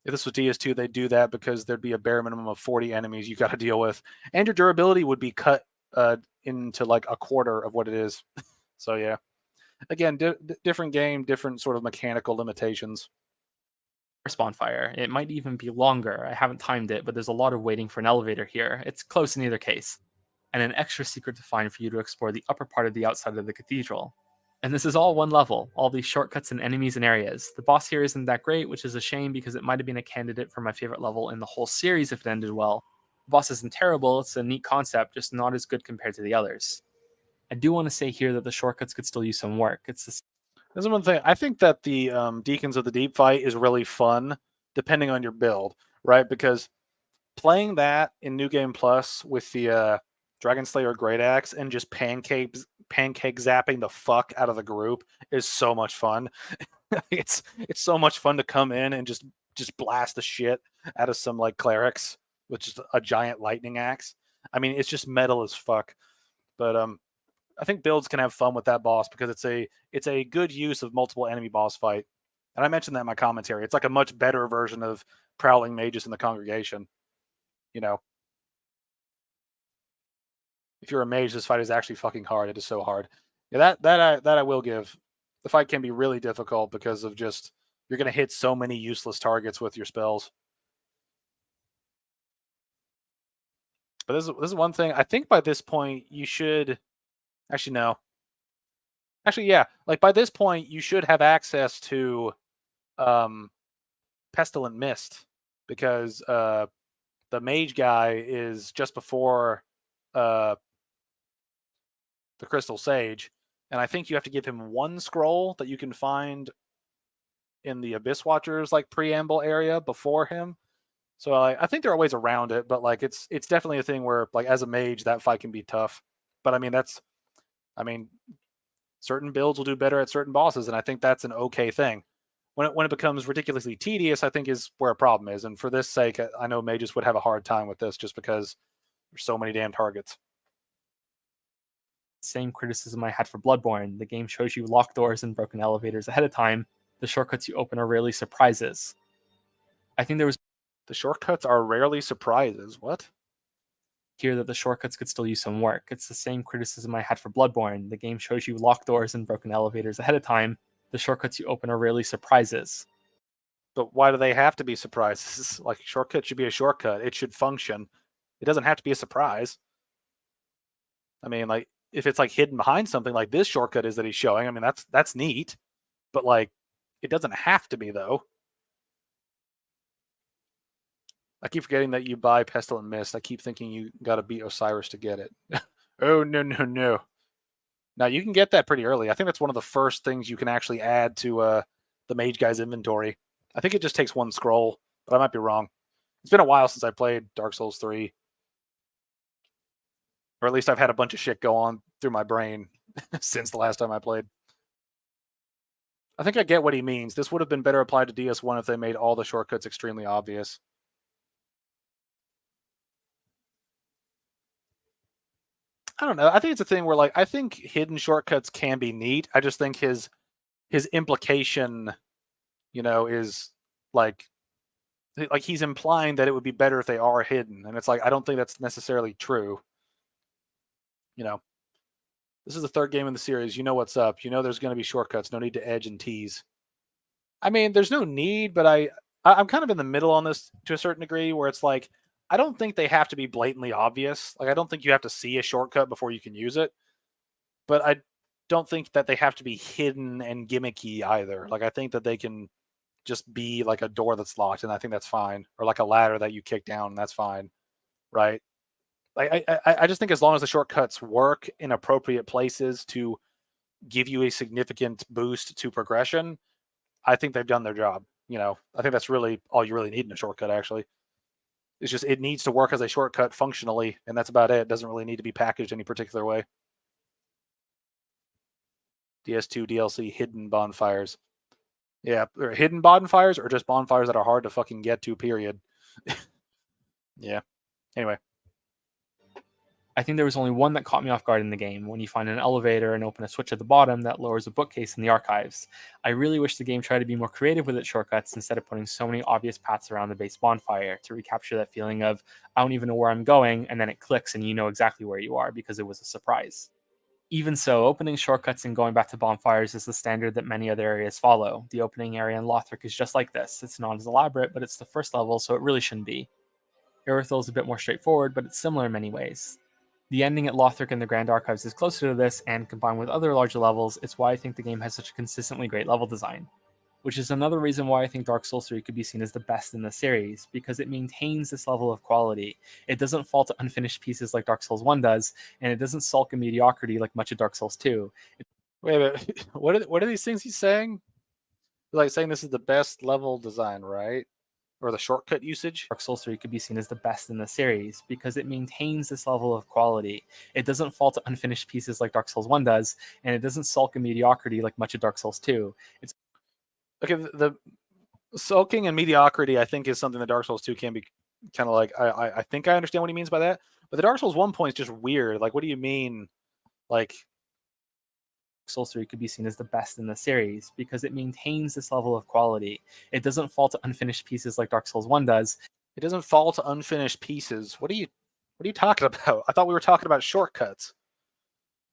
If this was DS2, they'd do that because there'd be a bare minimum of 40 enemies you got to deal with, and your durability would be cut into like a quarter of what it is. So yeah, again, different game, different sort of mechanical limitations. Bonfire. It might even be longer. I haven't timed it, but there's a lot of waiting for an elevator here. It's close in either case. And an extra secret to find for you to explore the upper part of the outside of the cathedral. And this is all one level, all these shortcuts and enemies and areas. The boss here isn't that great, which is a shame because it might have been a candidate for my favorite level in the whole series if it ended well. The boss isn't terrible, it's a neat concept, just not as good compared to the others. I do want to say here that the shortcuts could still use some work. It's the There's one thing. I think that the Deacons of the Deep fight is really fun, depending on your build, right? Because playing that in New Game Plus with the Dragon Slayer Great Axe and just pancake zapping the fuck out of the group is so much fun. it's so much fun to come in and just blast the shit out of some like clerics with just a giant lightning axe. I mean, it's just metal as fuck. But I think builds can have fun with that boss because it's a good use of multiple enemy boss fight. And I mentioned that in my commentary. It's like a much better version of Prowling Mages in the Congregation. If you're a mage, this fight is actually fucking hard. It is so hard. Yeah, that I will give. The fight can be really difficult because of just you're going to hit so many useless targets with your spells. But this is one thing. I think by this point you should actually no. Actually, yeah. Like by this point, you should have access to Pestilent Mist because the mage guy is just before the Crystal Sage, and I think you have to give him one scroll that you can find in the Abyss Watchers like preamble area before him. So I think there are ways around it, but like it's definitely a thing where like as a mage that fight can be tough. But I mean certain builds will do better at certain bosses, and I think that's an okay thing. When it becomes ridiculously tedious, I think is where a problem is. And for this sake, I know mages would have a hard time with this just because there's so many damn targets. Same criticism I had for Bloodborne. The game shows you locked doors and broken elevators ahead of time. The shortcuts you open are rarely surprises. I think there was The shortcuts are rarely surprises. What? here that the shortcuts could still use some work. It's the same criticism I had for Bloodborne. The game shows you locked doors and broken elevators ahead of time. The shortcuts you open are rarely surprises. But why do they have to be surprises? Like, shortcut should be a shortcut. It should function. It doesn't have to be a surprise. I mean, like, if it's like hidden behind something like this shortcut is that he's showing, I mean, that's neat. But like, it doesn't have to be though. I keep forgetting that you buy Pestilent Mist. I keep thinking you got to beat Osiris to get it. Oh, no. Now, you can get that pretty early. I think that's one of the first things you can actually add to the mage guy's inventory. I think it just takes one scroll, but I might be wrong. It's been a while since I played Dark Souls 3. Or at least I've had a bunch of shit go on through my brain since the last time I played. I think I get what he means. This would have been better applied to DS1 if they made all the shortcuts extremely obvious. I don't know. I think it's a thing where, like, I think hidden shortcuts can be neat. I just think his implication, is like he's implying that it would be better if they are hidden, and it's like I don't think that's necessarily true. This is the third game in the series. You know what's up. You know there's going to be shortcuts. No need to edge and tease. I mean, there's no need, but I'm kind of in the middle on this to a certain degree, where it's like I don't think they have to be blatantly obvious. Like I don't think you have to see a shortcut before you can use it, but I don't think that they have to be hidden and gimmicky either. Like I think that they can just be like a door that's locked, and I think that's fine, or like a ladder that you kick down, and that's fine, right? Like I just think as long as the shortcuts work in appropriate places to give you a significant boost to progression, I think they've done their job. I think that's really all you really need in a shortcut, actually. It's just it needs to work as a shortcut functionally, and that's about it. It doesn't really need to be packaged any particular way. DS2 DLC hidden bonfires. Yeah, hidden bonfires or just bonfires that are hard to fucking get to, period. Yeah. Anyway. I think there was only one that caught me off guard in the game, when you find an elevator and open a switch at the bottom that lowers a bookcase in the archives. I really wish the game tried to be more creative with its shortcuts instead of putting so many obvious paths around the base bonfire to recapture that feeling of, I don't even know where I'm going, and then it clicks and you know exactly where you are because it was a surprise. Even so, opening shortcuts and going back to bonfires is the standard that many other areas follow. The opening area in Lothric is just like this. It's not as elaborate, but it's the first level, so it really shouldn't be. Irithyll is a bit more straightforward, but it's similar in many ways. The ending at Lothric in the Grand Archives is closer to this, and combined with other larger levels, it's why I think the game has such a consistently great level design. Which is another reason why I think Dark Souls 3 could be seen as the best in the series, because it maintains this level of quality. It doesn't fall to unfinished pieces like Dark Souls 1 does, and it doesn't sulk in mediocrity like much of Dark Souls 2. Wait a minute. What are these things he's saying? Like saying this is the best level design, right? Or the shortcut usage? Dark Souls 3 could be seen as the best in the series, because it maintains this level of quality. It doesn't fall to unfinished pieces like Dark Souls 1 does, and it doesn't sulk in mediocrity like much of Dark Souls 2. It's Okay, the sulking and mediocrity, I think, is something that Dark Souls 2 can be kind of like. I think I understand what he means by that, but the Dark Souls 1 point is just weird. Like, what do you mean? Like, Souls 3 could be seen as the best in the series, because it maintains this level of quality. It doesn't fall to unfinished pieces like Dark Souls 1 does. It doesn't fall to unfinished pieces. What are you talking about? I thought we were talking about shortcuts.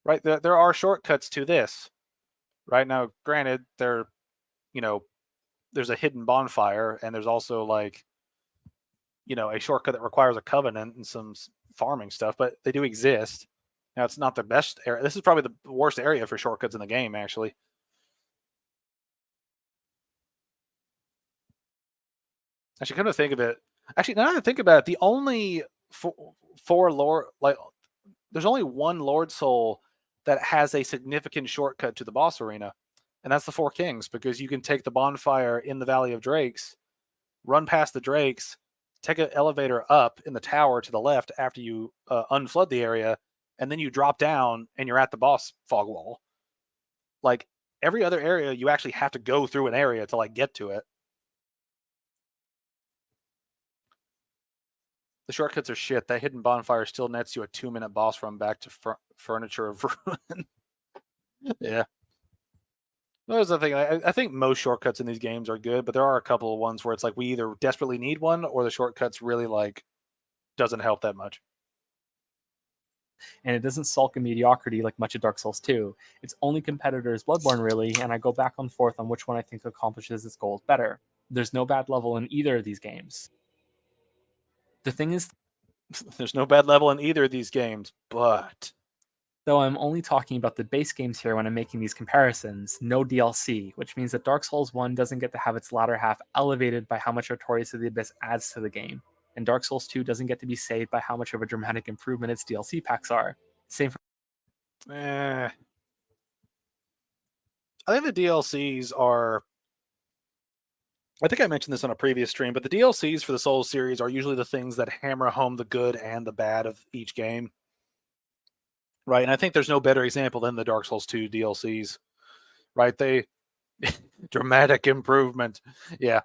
Right? There are shortcuts to this. Right now, granted, there's a hidden bonfire, and there's also like, a shortcut that requires a covenant and some farming stuff, but they do exist. Now, it's not the best area. This is probably the worst area for shortcuts in the game, actually. Actually, come to think of it, Actually, now that I think about it, the only four lord, like, there's only one Lord Soul that has a significant shortcut to the boss arena, and that's the Four Kings, because you can take the bonfire in the Valley of Drakes, run past the Drakes, take an elevator up in the tower to the left after you unflood the area, and then you drop down and you're at the boss fog wall. Like, every other area, you actually have to go through an area to like get to it. The shortcuts are shit. That hidden bonfire still nets you a 2-minute boss run back to Furniture of Ruin. Yeah. There's the thing. I think most shortcuts in these games are good, but there are a couple of ones where it's like we either desperately need one or the shortcuts really like doesn't help that much. And it doesn't sulk in mediocrity like much of Dark Souls 2. Its only competitor is Bloodborne, really, and I go back and forth on which one I think accomplishes its goals better. There's no bad level in either of these games. The thing is, there's no bad level in either of these games, but though I'm only talking about the base games here when I'm making these comparisons, no DLC, which means that Dark Souls 1 doesn't get to have its latter half elevated by how much Artorias of the Abyss adds to the game, and Dark Souls 2 doesn't get to be saved by how much of a dramatic improvement its DLC packs are. Same for I think the DLCs are. I think I mentioned this on a previous stream, but the DLCs for the Souls series are usually the things that hammer home the good and the bad of each game. Right, and I think there's no better example than the Dark Souls 2 DLCs. Right, they dramatic improvement. Yeah.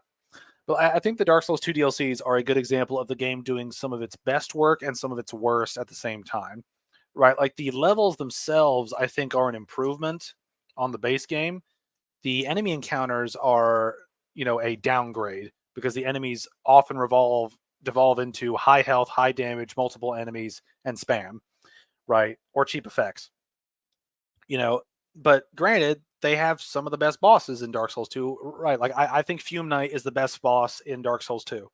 But I think the Dark Souls 2 DLCs are a good example of the game doing some of its best work and some of its worst at the same time. Right, like the levels themselves, I think, are an improvement on the base game. The enemy encounters are, a downgrade because the enemies often devolve into high health, high damage, multiple enemies, and spam, right? Or cheap effects. But granted, they have some of the best bosses in Dark Souls 2, right? Like I think Fume Knight is the best boss in Dark Souls 2.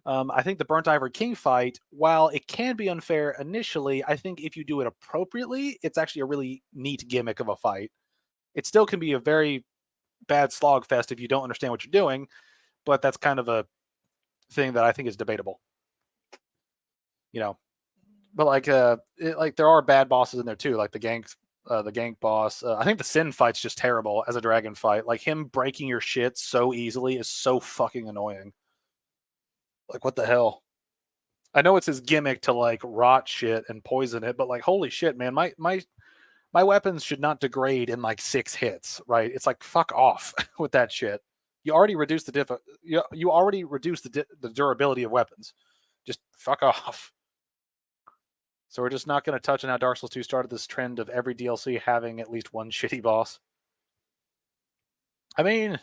I think the Burnt Ivory King fight, while it can be unfair initially, I think if you do it appropriately, it's actually a really neat gimmick of a fight. It still can be a very bad slog fest if you don't understand what you're doing, but that's kind of a thing that I think is debatable. But like there are bad bosses in there too, like the gank boss. I think the Sin fight's just terrible as a dragon fight. Like him breaking your shit so easily is so fucking annoying. Like what the hell? I know it's his gimmick to like rot shit and poison it, but like holy shit, man, my weapons should not degrade in like 6 hits, right? It's like fuck off with that shit. You already reduced you already reduced the durability of weapons. Just fuck off. So we're just not going to touch on how Dark Souls 2 started this trend of every DLC having at least one shitty boss. I mean,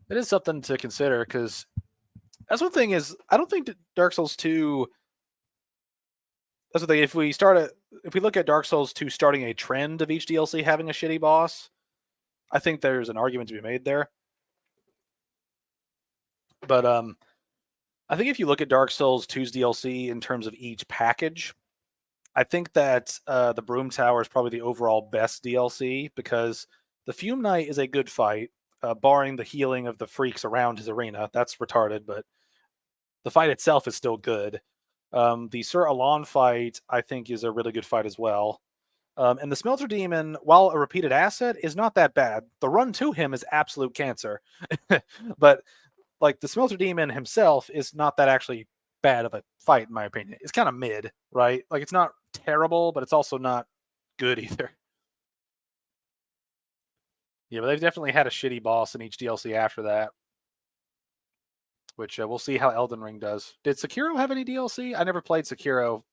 it is something to consider because that's one thing is I don't think Dark Souls 2. That's the thing. If we look at Dark Souls 2 starting a trend of each DLC having a shitty boss, I think there's an argument to be made there. But I think if you look at Dark Souls 2's DLC in terms of each package, I think that the Broom Tower is probably the overall best DLC because the Fume Knight is a good fight, barring the healing of the freaks around his arena. That's retarded, but the fight itself is still good. The Sir Alon fight, I think, is a really good fight as well. And the Smelter Demon, while a repeated asset, is not that bad. The run to him is absolute cancer. But like the Smelter Demon himself is not that actually bad of a fight, in my opinion. It's kind of mid, right? Like it's not terrible, but it's also not good either. Yeah, but they've definitely had a shitty boss in each DLC after that. Which we'll see how Elden Ring does. Did Sekiro have any DLC? I never played Sekiro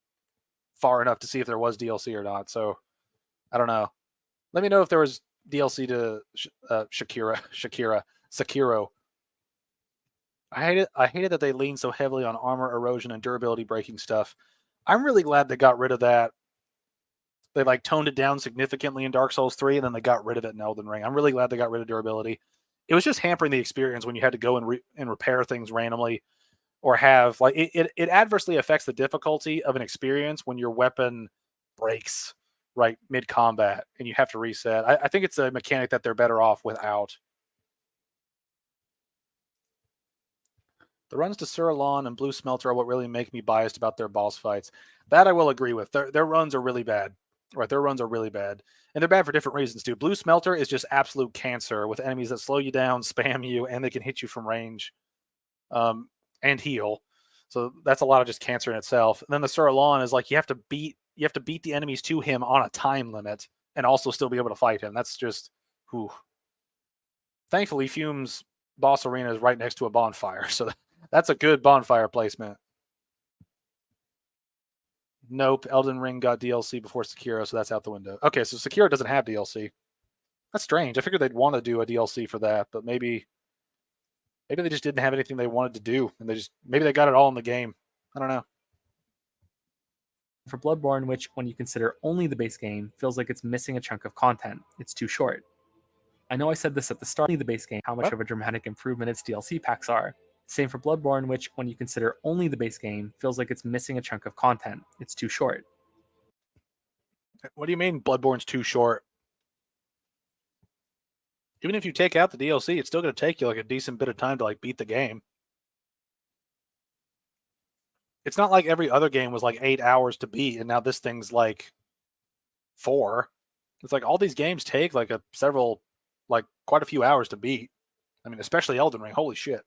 far enough to see if there was DLC or not, so I don't know. Let me know if there was DLC to Sekiro. I hated that they leaned so heavily on armor erosion and durability breaking stuff. I'm really glad they got rid of that. They like toned it down significantly in Dark Souls 3, and then they got rid of it in Elden Ring. I'm really glad they got rid of durability. It was just hampering the experience when you had to go and repair things randomly, or have like it adversely affects the difficulty of an experience when your weapon breaks right mid combat and you have to reset. I think it's a mechanic that they're better off without. The runs to Surlon and Blue Smelter are what really make me biased about their boss fights. That I will agree with. Their runs are really bad. Right, their runs are really bad. And they're bad for different reasons, too. Blue Smelter is just absolute cancer with enemies that slow you down, spam you, and they can hit you from range and heal. So that's a lot of just cancer in itself. And then the Surlon is like you have to beat the enemies to him on a time limit and also still be able to fight him. That's just whew. Thankfully, Fume's boss arena is right next to a bonfire, so that's a good bonfire placement. Nope, Elden Ring got DLC before Sekiro, so that's out the window. Okay, so Sekiro doesn't have DLC. That's strange. I figured they'd want to do a DLC for that, but maybe they just didn't have anything they wanted to do, and maybe they got it all in the game. I don't know. For Bloodborne, which, when you consider only the base game, feels like it's missing a chunk of content. It's too short. I know I said this at the start of the base game, how much of a dramatic improvement its DLC packs are. Same for Bloodborne, which, when you consider only the base game, feels like it's missing a chunk of content. It's too short. What do you mean Bloodborne's too short? Even if you take out the DLC, it's still going to take you like a decent bit of time to like beat the game. It's not like every other game was like 8 hours to beat, and now this thing's like 4. It's like all these games take like quite a few hours to beat. I mean, especially Elden Ring. Holy shit.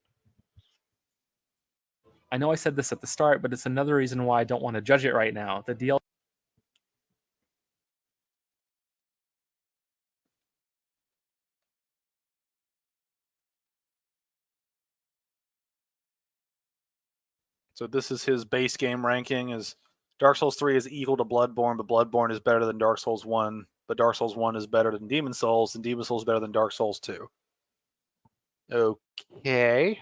I know I said this at the start, but it's another reason why I don't want to judge it right now. The DLC So this is his base game ranking. Is Dark Souls 3 is equal to Bloodborne, but Bloodborne is better than Dark Souls 1. But Dark Souls 1 is better than Demon Souls, and Demon Souls is better than Dark Souls 2. Okay.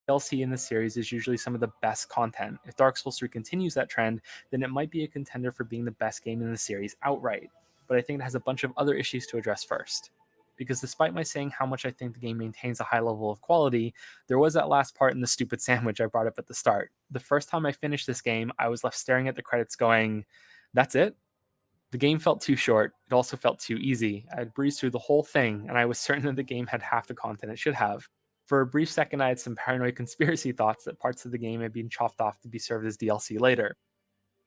DLC in the series is usually some of the best content. If Dark Souls 3 continues that trend, then it might be a contender for being the best game in the series outright. But I think it has a bunch of other issues to address first. Because despite my saying how much I think the game maintains a high level of quality, there was that last part in the stupid sandwich I brought up at the start. The first time I finished this game, I was left staring at the credits going, that's it? The game felt too short. It also felt too easy. I had breezed through the whole thing, and I was certain that the game had half the content it should have. For a brief second, I had some paranoid conspiracy thoughts that parts of the game had been chopped off to be served as DLC later.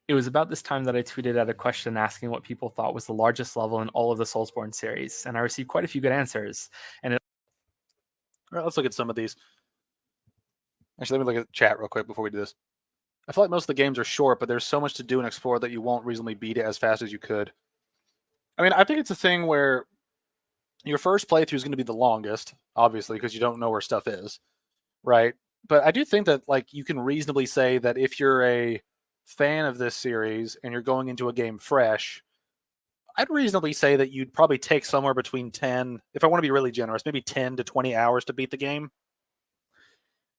It was about this time that I tweeted out a question asking what people thought was the largest level in all of the Soulsborne series, and I received quite a few good answers. And All right, let's look at some of these. Actually, let me look at the chat real quick before we do this. I feel like most of the games are short, but there's so much to do and explore that you won't reasonably beat it as fast as you could. I mean, I think it's a thing where your first playthrough is going to be the longest, obviously, because you don't know where stuff is, right? But I do think that like you can reasonably say that if you're a fan of this series and you're going into a game fresh, I'd reasonably say that you'd probably take somewhere between 10, if I want to be really generous, maybe 10 to 20 hours to beat the game,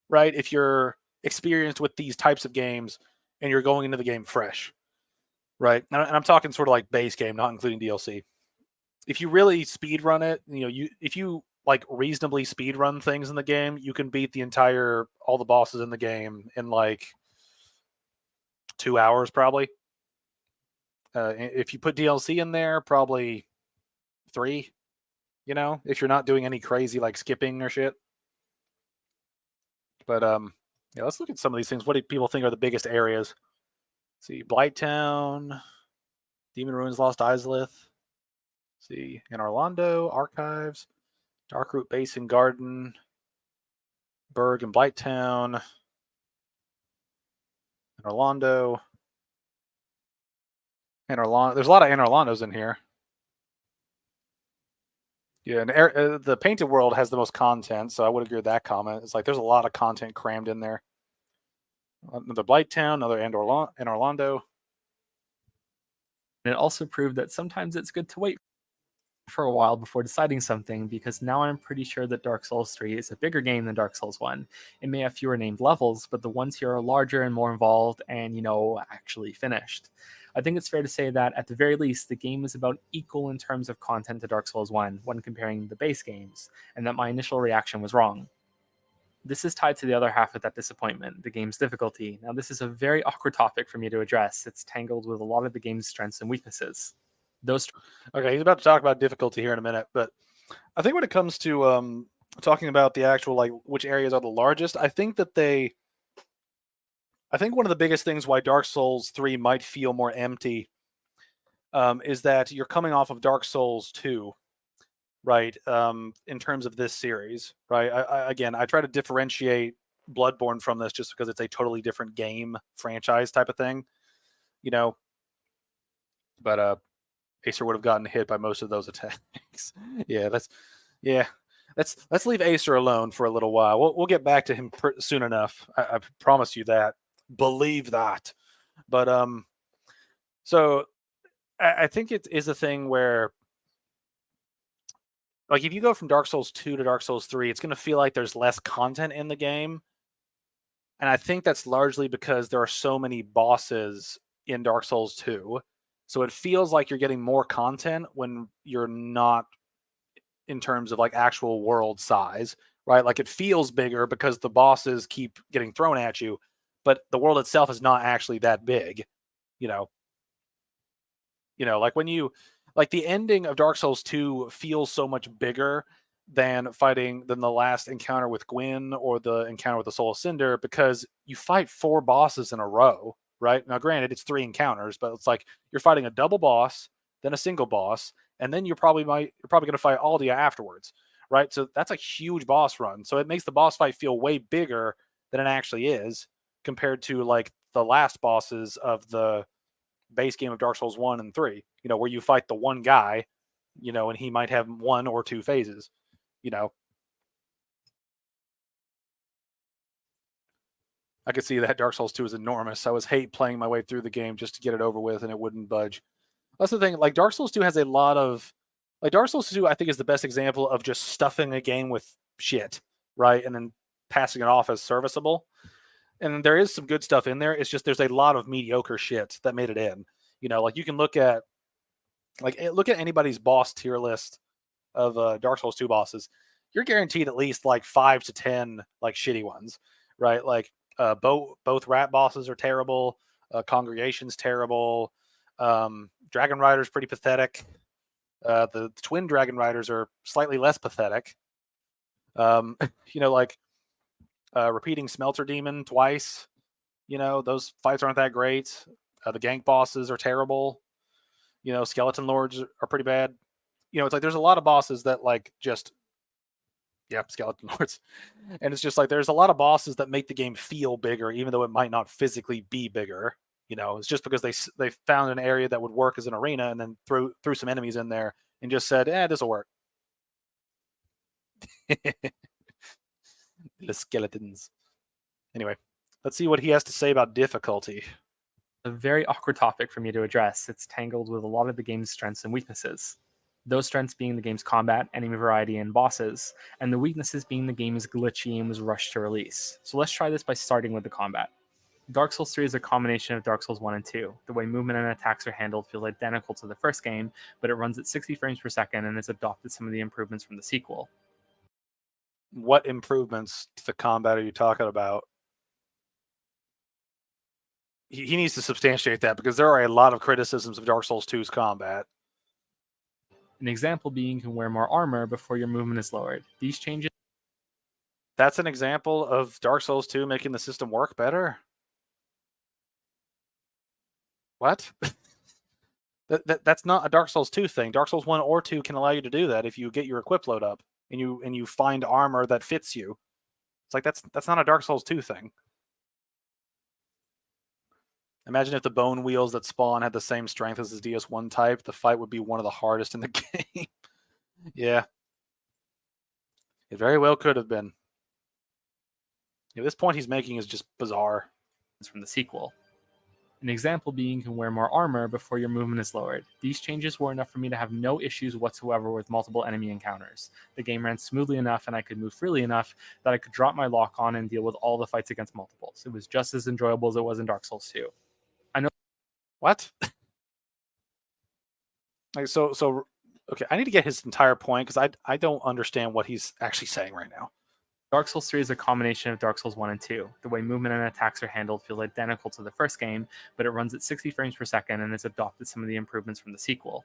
right? If you're experienced with these types of games and you're going into the game fresh, right? And I'm talking sort of like base game, not including DLC. If you really speed run it, if you like reasonably speed run things in the game, you can beat all the bosses in the game in like 2 hours probably. If you put DLC in there, probably 3. If you're not doing any crazy like skipping or shit. But yeah, let's look at some of these things. What do people think are the biggest areas? Let's see, Blighttown, Demon Ruins, Lost Islith. Let's see, in Orlando, Archives, Darkroot Basin Garden, Berg and Blighttown, in Orlando. There's a lot of Anne Orlandos in here. Yeah, and the Painted World has the most content, so I would agree with that comment. It's like there's a lot of content crammed in there. Another Blighttown, another Anne Orlando. it also proved that sometimes it's good to wait for a while before deciding something, because now I'm pretty sure that Dark Souls 3 is a bigger game than Dark Souls 1. It may have fewer named levels, but the ones here are larger and more involved and, actually finished. I think it's fair to say that, at the very least, the game is about equal in terms of content to Dark Souls 1 when comparing the base games, and that my initial reaction was wrong. This is tied to the other half of that disappointment, the game's difficulty. Now, this is a very awkward topic for me to address. It's tangled with a lot of the game's strengths and weaknesses. Okay, he's about to talk about difficulty here in a minute, but I think when it comes to talking about the actual like which areas are the largest, I think one of the biggest things why Dark Souls 3 might feel more empty is that you're coming off of Dark Souls 2, right? In terms of this series, right? Again, I try to differentiate Bloodborne from this just because it's a totally different game franchise type of thing, you know. But Acer would have gotten hit by most of those attacks. Yeah. Let's leave Acer alone for a little while. We'll get back to him soon enough. I promise you that. Believe that. But so I think it is a thing where, like, if you go from Dark Souls 2 to Dark Souls 3, it's going to feel like there's less content in the game. And I think that's largely because there are so many bosses in Dark Souls 2. So it feels like you're getting more content when you're not, in terms of like actual world size, right? Like it feels bigger because the bosses keep getting thrown at you, but the world itself is not actually that big, you know. Like when you like the ending of Dark Souls 2 feels so much bigger than the last encounter with Gwyn or the encounter with the Soul of Cinder because you fight 4 bosses in a row, right? Now granted it's 3 encounters, but it's like you're fighting a double boss, then a single boss, and then you're probably going to fight Aldia afterwards, right? So that's a huge boss run. So it makes the boss fight feel way bigger than it actually is compared to like the last bosses of the base game of Dark Souls 1 and 3, where you fight the one guy, and he might have 1 or 2 phases, I could see that Dark Souls 2 is enormous. I was hate playing my way through the game just to get it over with and it wouldn't budge. That's the thing. Like Dark Souls 2 has a lot of like Dark Souls 2 I think is the best example of just stuffing a game with shit, right? And then passing it off as serviceable. And there is some good stuff in there. It's just there's a lot of mediocre shit that made it in. Like you can look at anybody's boss tier list of Dark Souls 2 bosses. You're guaranteed at least like 5 to 10 like shitty ones, right? Like both rat bosses are terrible. Congregation's terrible. Dragon Rider's pretty pathetic. The twin Dragon Riders are slightly less pathetic. Like repeating Smelter Demon twice. Those fights aren't that great. The gank bosses are terrible. Skeleton Lords are pretty bad. It's like there's a lot of bosses that like just, yeah, Skeleton Lords. And it's just like there's a lot of bosses that make the game feel bigger, even though it might not physically be bigger. It's just because they found an area that would work as an arena and then threw some enemies in there and just said, this will work. The skeletons. Anyway, let's see what he has to say about difficulty. A very awkward topic for me to address. It's tangled with a lot of the game's strengths and weaknesses. Those strengths being the game's combat, enemy variety, and bosses, and the weaknesses being the game is glitchy and was rushed to release. So let's try this by starting with the combat. Dark Souls 3 is a combination of Dark Souls 1 and 2. The way movement and attacks are handled feels identical to the first game, but it runs at 60 frames per second and has adopted some of the improvements from the sequel. What improvements to the combat are you talking about? He needs to substantiate that because there are a lot of criticisms of Dark Souls 2's combat. An example being you can wear more armor before your movement is lowered. These changes... That's an example of Dark Souls 2 making the system work better? What? That's not a Dark Souls 2 thing. Dark Souls 1 or 2 can allow you to do that if you get your equip load up and you find armor that fits you. It's like that's not a Dark Souls 2 thing. Imagine if the bone wheels that spawn had the same strength as the DS1 type. The fight would be one of the hardest in the game. Yeah. It very well could have been. Yeah, this point he's making is just bizarre. It's from the sequel. An example being you can wear more armor before your movement is lowered. These changes were enough for me to have no issues whatsoever with multiple enemy encounters. The game ran smoothly enough and I could move freely enough that I could drop my lock on and deal with all the fights against multiples. It was just as enjoyable as it was in Dark Souls 2. I know... What? Like, so okay, I need to get his entire point because I don't understand what he's actually saying right now. Dark Souls 3 is a combination of Dark Souls 1 and 2. The way movement and attacks are handled feels identical to the first game, but it runs at 60 frames per second and has adopted some of the improvements from the sequel.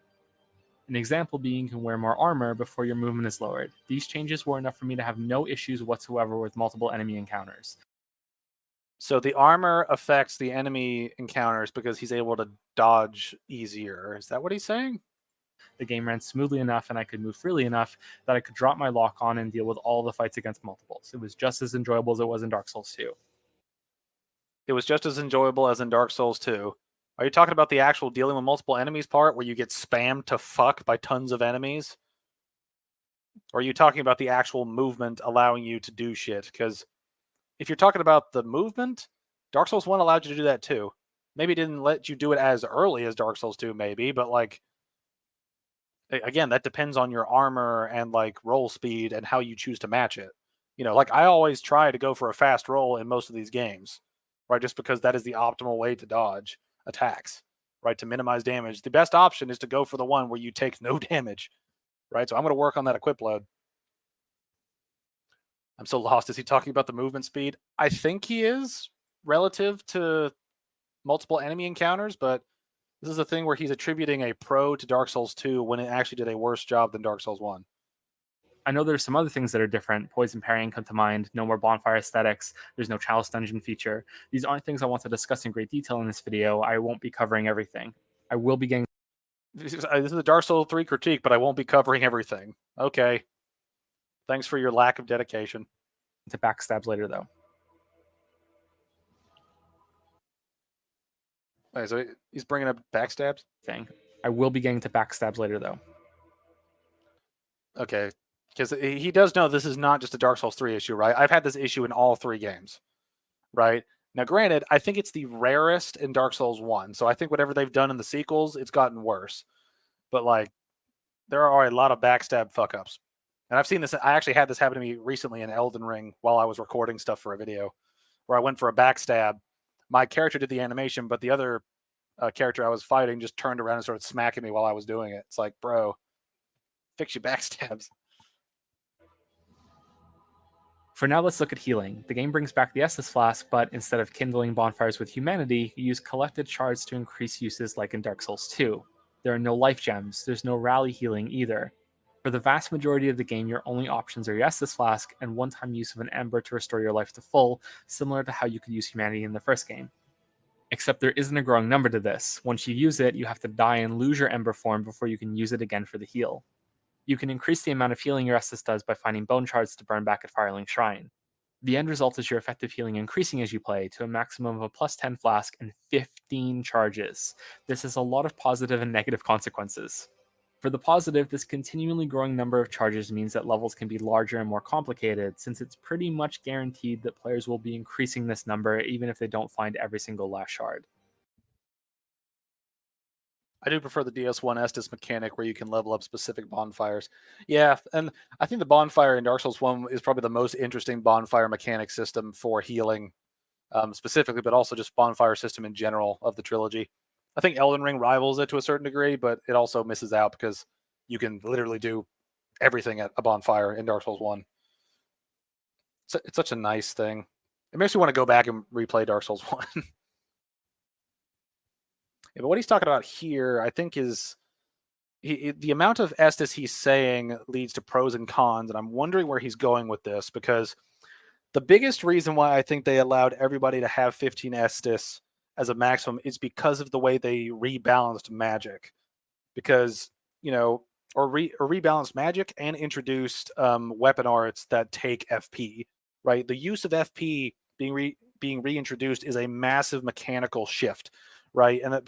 An example being you can wear more armor before your movement is lowered. These changes were enough for me to have no issues whatsoever with multiple enemy encounters. So the armor affects the enemy encounters because he's able to dodge easier. Is that what he's saying? The game ran smoothly enough and I could move freely enough that I could drop my lock on and deal with all the fights against multiples. It was just as enjoyable as it was in Dark Souls 2. It was just as enjoyable as in Dark Souls 2. Are you talking about the actual dealing with multiple enemies part where you get spammed to fuck by tons of enemies? Or are you talking about the actual movement allowing you to do shit? Because if you're talking about the movement, Dark Souls 1 allowed you to do that too. Maybe it didn't let you do it as early as Dark Souls 2, maybe, but like, again, that depends on your armor and like roll speed and how you choose to match it. Like I always try to go for a fast roll in most of these games, right? Just because that is the optimal way to dodge attacks, right? To minimize damage. The best option is to go for the one where you take no damage, right? So I'm going to work on that equip load. I'm so lost. Is he talking about the movement speed? I think he is relative to multiple enemy encounters, but this is a thing where he's attributing a pro to Dark Souls 2 when it actually did a worse job than Dark Souls 1. I know there's some other things that are different. Poison parrying come to mind, no more bonfire aesthetics, there's no chalice dungeon feature. These aren't things I want to discuss in great detail in this video. I won't be covering everything. I will be getting... This is a Dark Souls 3 critique, but I won't be covering everything. Okay. Thanks for your lack of dedication. to backstabs later, though. Okay, so he's bringing up backstabs? I will be getting to backstabs later, though. Okay. Because he does know this is not just a Dark Souls 3 issue, right? I've had this issue in all 3 games, right? Now, granted, I think it's the rarest in Dark Souls 1. So I think whatever they've done in the sequels, it's gotten worse. But, like, there are a lot of backstab fuck-ups. And I've seen this. I actually had this happen to me recently in Elden Ring while I was recording stuff for a video where I went for a backstab. My character did the animation, but the other character I was fighting just turned around and started smacking me while I was doing it. It's like, bro, fix your backstabs. For now, let's look at healing. The game brings back the Estus Flask, but instead of kindling bonfires with humanity, you use collected shards to increase uses like in Dark Souls 2. There are no life gems, there's no rally healing either. For the vast majority of the game, your only options are your Estus Flask and one-time use of an Ember to restore your life to full, similar to how you could use humanity in the first game. Except there isn't a growing number to this. Once you use it, you have to die and lose your Ember form before you can use it again for the heal. You can increase the amount of healing your Estus does by finding bone shards to burn back at Firelink Shrine. The end result is your effective healing increasing as you play to a maximum of a plus 10 flask and 15 charges. This has a lot of positive and negative consequences. For the positive, this continually growing number of charges means that levels can be larger and more complicated, since it's pretty much guaranteed that players will be increasing this number even if they don't find every single last shard. I do prefer the DS1 Estus mechanic where you can level up specific bonfires. Yeah, and I think the bonfire in Dark Souls 1 is probably the most interesting bonfire mechanic system for healing specifically, but also just bonfire system in general of the trilogy. I think Elden Ring rivals it to a certain degree, but it also misses out because you can literally do everything at a bonfire in Dark Souls 1. It's such a nice thing. It makes me want to go back and replay Dark Souls 1. Yeah, but what he's talking about here, I think, is the amount of Estus he's saying leads to pros and cons, and I'm wondering where he's going with this, because the biggest reason why I think they allowed everybody to have 15 Estus as a maximum is because of the way they rebalanced magic. Because, or rebalanced magic and introduced weapon arts that take FP, right? The use of FP being reintroduced is a massive mechanical shift, right? And that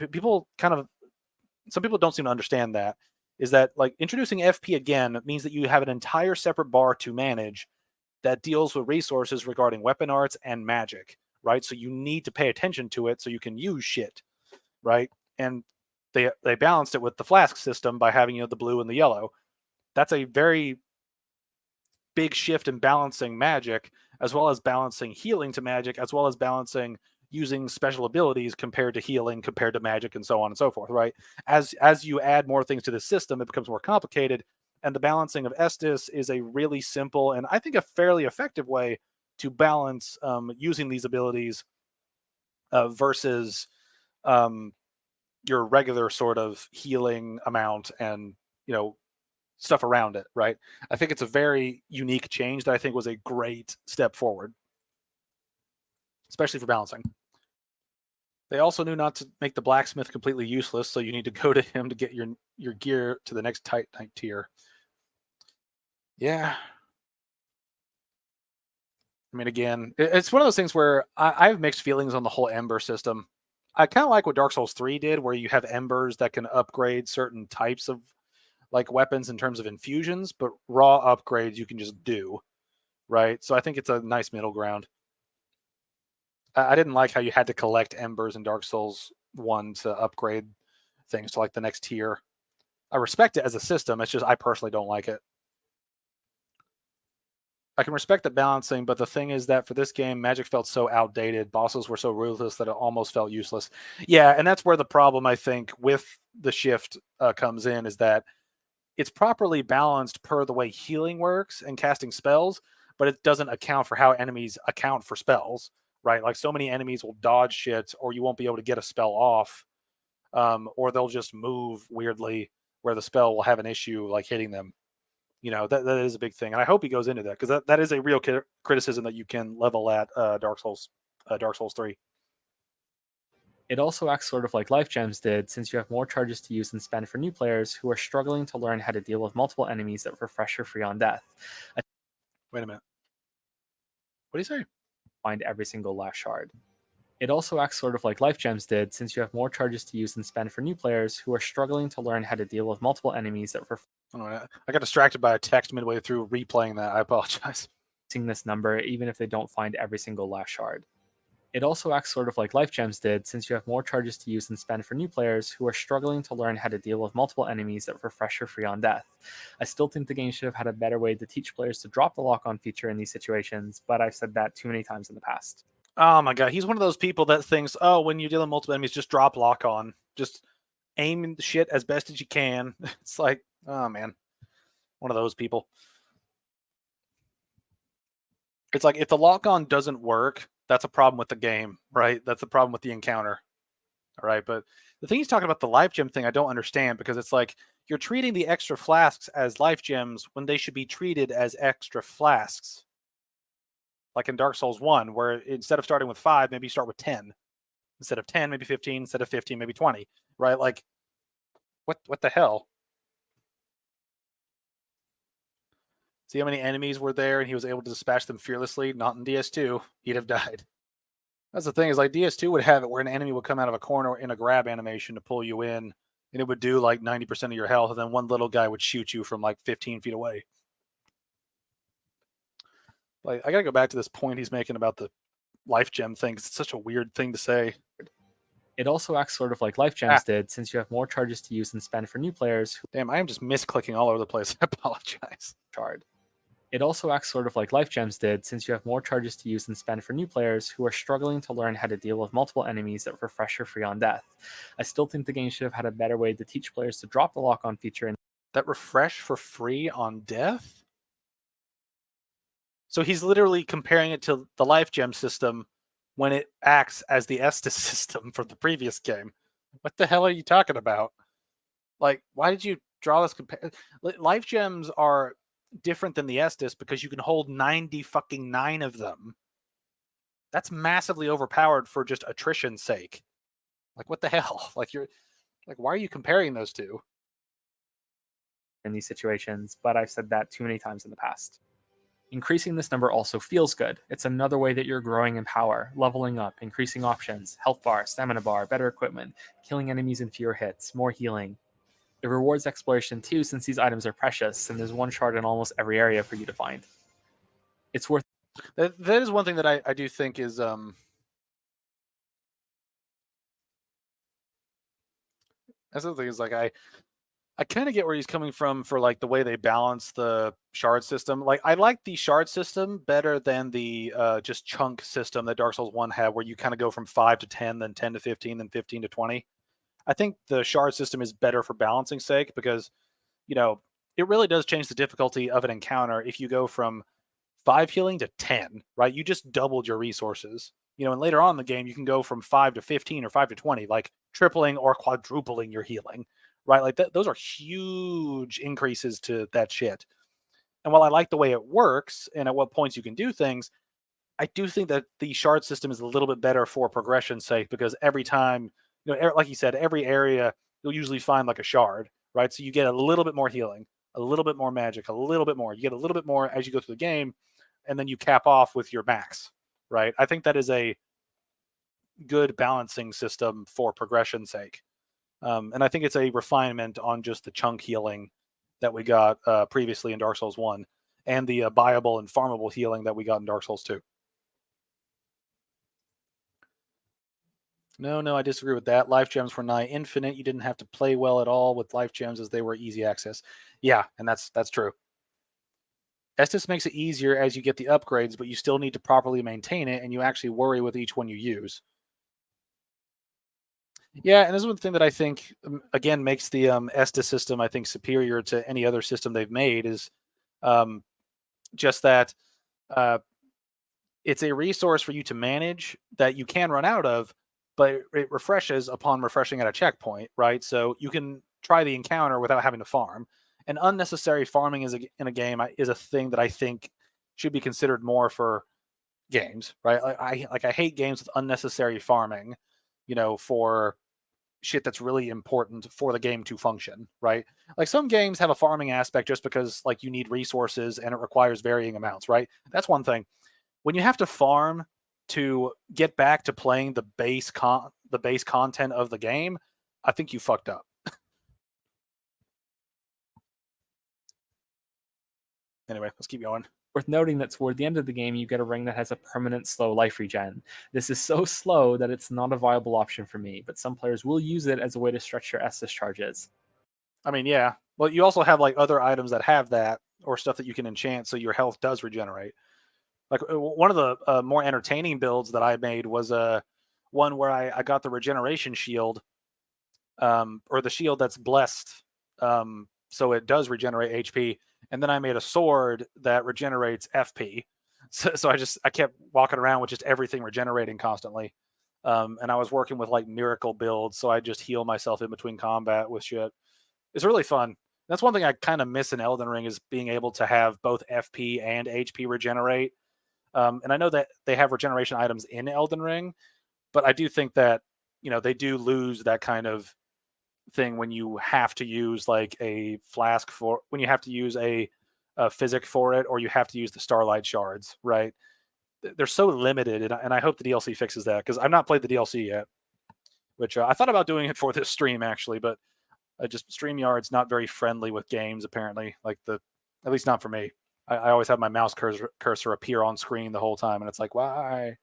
some people don't seem to understand that, is that like introducing FP again means that you have an entire separate bar to manage that deals with resources regarding weapon arts and magic, right? So you need to pay attention to it so you can use shit, right? And they balanced it with the flask system by having the blue and the yellow. That's a very big shift in balancing magic, as well as balancing healing to magic, as well as balancing using special abilities compared to healing, compared to magic, and so on and so forth, right? As you add more things to the system, it becomes more complicated. And the balancing of Estus is a really simple and I think a fairly effective way to balance using these abilities versus your regular sort of healing amount and stuff around it, right? I think it's a very unique change that I think was a great step forward, especially for balancing. They also knew not to make the blacksmith completely useless, so you need to go to him to get your gear to the next tight tier. Yeah. I mean, again, it's one of those things where I have mixed feelings on the whole Ember system. I kind of like what Dark Souls 3 did, where you have Embers that can upgrade certain types of like weapons in terms of infusions, but raw upgrades you can just do, right? So I think it's a nice middle ground. I didn't like how you had to collect Embers in Dark Souls 1 to upgrade things to like the next tier. I respect it as a system. It's just I personally don't like it. I can respect the balancing, but the thing is that for this game, Magic felt so outdated. Bosses were so ruthless that it almost felt useless. Yeah, and that's where the problem, I think, with the shift comes in, is that it's properly balanced per the way healing works and casting spells, but it doesn't account for how enemies account for spells, right? Like so many enemies will dodge shit, or you won't be able to get a spell off, or they'll just move weirdly where the spell will have an issue like hitting them. That is a big thing, and I hope he goes into that, because that is a real criticism that you can level at Dark Souls 3. It also acts sort of like Life Gems did, since you have more charges to use and spend for new players who are struggling to learn how to deal with multiple enemies that refresh for free on death. Wait a minute. What do you say? Find every single last shard. It also acts sort of like Life Gems did, since you have more charges to use and spend for new players who are struggling to learn how to deal with multiple enemies that I got distracted by a text midway through replaying that. I apologize. this number, even if they don't find every single last shard. It also acts sort of like Life Gems did, since you have more charges to use and spend for new players who are struggling to learn how to deal with multiple enemies that refresh for free on death. I still think the game should have had a better way to teach players to drop the lock-on feature in these situations, but I've said that too many times in the past. Oh my god, he's one of those people that thinks, oh, when you're dealing with multiple enemies, just drop lock on. Just aim the shit as best as you can. It's like, oh man, one of those people. It's like, if the lock on doesn't work, that's a problem with the game, right? That's a problem with the encounter. All right, but the thing he's talking about, the life gem thing, I don't understand, because it's like you're treating the extra flasks as life gems when they should be treated as extra flasks. Like in Dark Souls 1, where instead of starting with 5, maybe you start with 10. Instead of 10, maybe 15. Instead of 15, maybe 20. Right? Like, what the hell? See how many enemies were there and he was able to dispatch them fearlessly? Not in DS2. He'd have died. That's the thing, is like DS2 would have it where an enemy would come out of a corner in a grab animation to pull you in, and it would do like 90% of your health, and then one little guy would shoot you from like 15 feet away. Like, I gotta go back to this point he's making about the life gem thing, because it's such a weird thing to say. It also acts sort of like Life Gems did, since you have more charges to use and spend for new players. Damn, I am just misclicking all over the place. I apologize. It also acts sort of like Life Gems did, since you have more charges to use and spend for new players who are struggling to learn how to deal with multiple enemies that refresh for free on death. I still think the game should have had a better way to teach players to drop the lock-on feature. That refresh for free on death? So he's literally comparing it to the life gem system when it acts as the Estus system from the previous game. What the hell are you talking about? Like, why did you draw this life gems are different than the Estus because you can hold 99 of them. That's massively overpowered for just attrition's sake. Like, what the hell? Like, why are you comparing those two? In these situations, but I've said that too many times in the past. Increasing this number also feels good. It's another way that you're growing in power, leveling up, increasing options, health bar, stamina bar, better equipment, killing enemies in fewer hits, more healing. It rewards exploration too, since these items are precious, and there's one shard in almost every area for you to find. It's worth. That is one thing that I do think is that's the thing, is like I kind of get where he's coming from for like the way they balance the shard system. Like, I like the shard system better than the just chunk system that Dark Souls 1 had, where you kind of go from 5 to 10, then 10 to 15, then 15 to 20. I think the shard system is better for balancing sake, because, it really does change the difficulty of an encounter if you go from 5 healing to 10, right? You just doubled your resources. And later on in the game, you can go from 5 to 15 or 5 to 20, like tripling or quadrupling your healing, right? Like those are huge increases to that shit. And while I like the way it works and at what points you can do things, I do think that the shard system is a little bit better for progression's sake because every time, like you said, every area you'll usually find like a shard, right? So you get a little bit more healing, a little bit more magic, a little bit more. You get a little bit more as you go through the game, and then you cap off with your max, right? I think that is a good balancing system for progression's sake. And I think it's a refinement on just the chunk healing that we got previously in Dark Souls 1 and the buyable and farmable healing that we got in Dark Souls 2. No, I disagree with that. Life gems were nigh infinite. You didn't have to play well at all with life gems as they were easy access. Yeah, and that's true. Estus makes it easier as you get the upgrades, but you still need to properly maintain it, and you actually worry with each one you use. Yeah, and this is one thing that I think, again, makes the Estus system, I think, superior to any other system they've made is just that it's a resource for you to manage that you can run out of, but it refreshes upon refreshing at a checkpoint, right? So you can try the encounter without having to farm. And unnecessary farming in a game is a thing that I think should be considered more for games, right? I hate games with unnecessary farming, for shit that's really important for the game to function, right? Like some games have a farming aspect just because like you need resources and it requires varying amounts, right? That's one thing. When you have to farm to get back to playing the base content of the game, I think you fucked up. Anyway, let's keep going. Worth noting that toward the end of the game, you get a ring that has a permanent slow life regen. This is so slow that it's not a viable option for me, but some players will use it as a way to stretch your Estus charges. I mean, yeah. Well, you also have like other items that have that or stuff that you can enchant so your health does regenerate. Like one of the more entertaining builds that I made was one where I got the regeneration shield, or the shield that's blessed, so it does regenerate HP. And then I made a sword that regenerates FP. So I kept walking around with just everything regenerating constantly. And I was working with like miracle builds, so I just heal myself in between combat with shit. It's really fun. That's one thing I kind of miss in Elden Ring is being able to have both FP and HP regenerate. And I know that they have regeneration items in Elden Ring, but I do think that they do lose that kind of thing when you have to use like a flask when you have to use a physic for it, or you have to use the starlight shards, right? They're so limited, and I hope the DLC fixes that because I've not played the DLC yet, which I thought about doing it for this stream actually, but just StreamYard's not very friendly with games apparently. Like at least not for me. I always have my mouse cursor appear on screen the whole time, and it's like, why?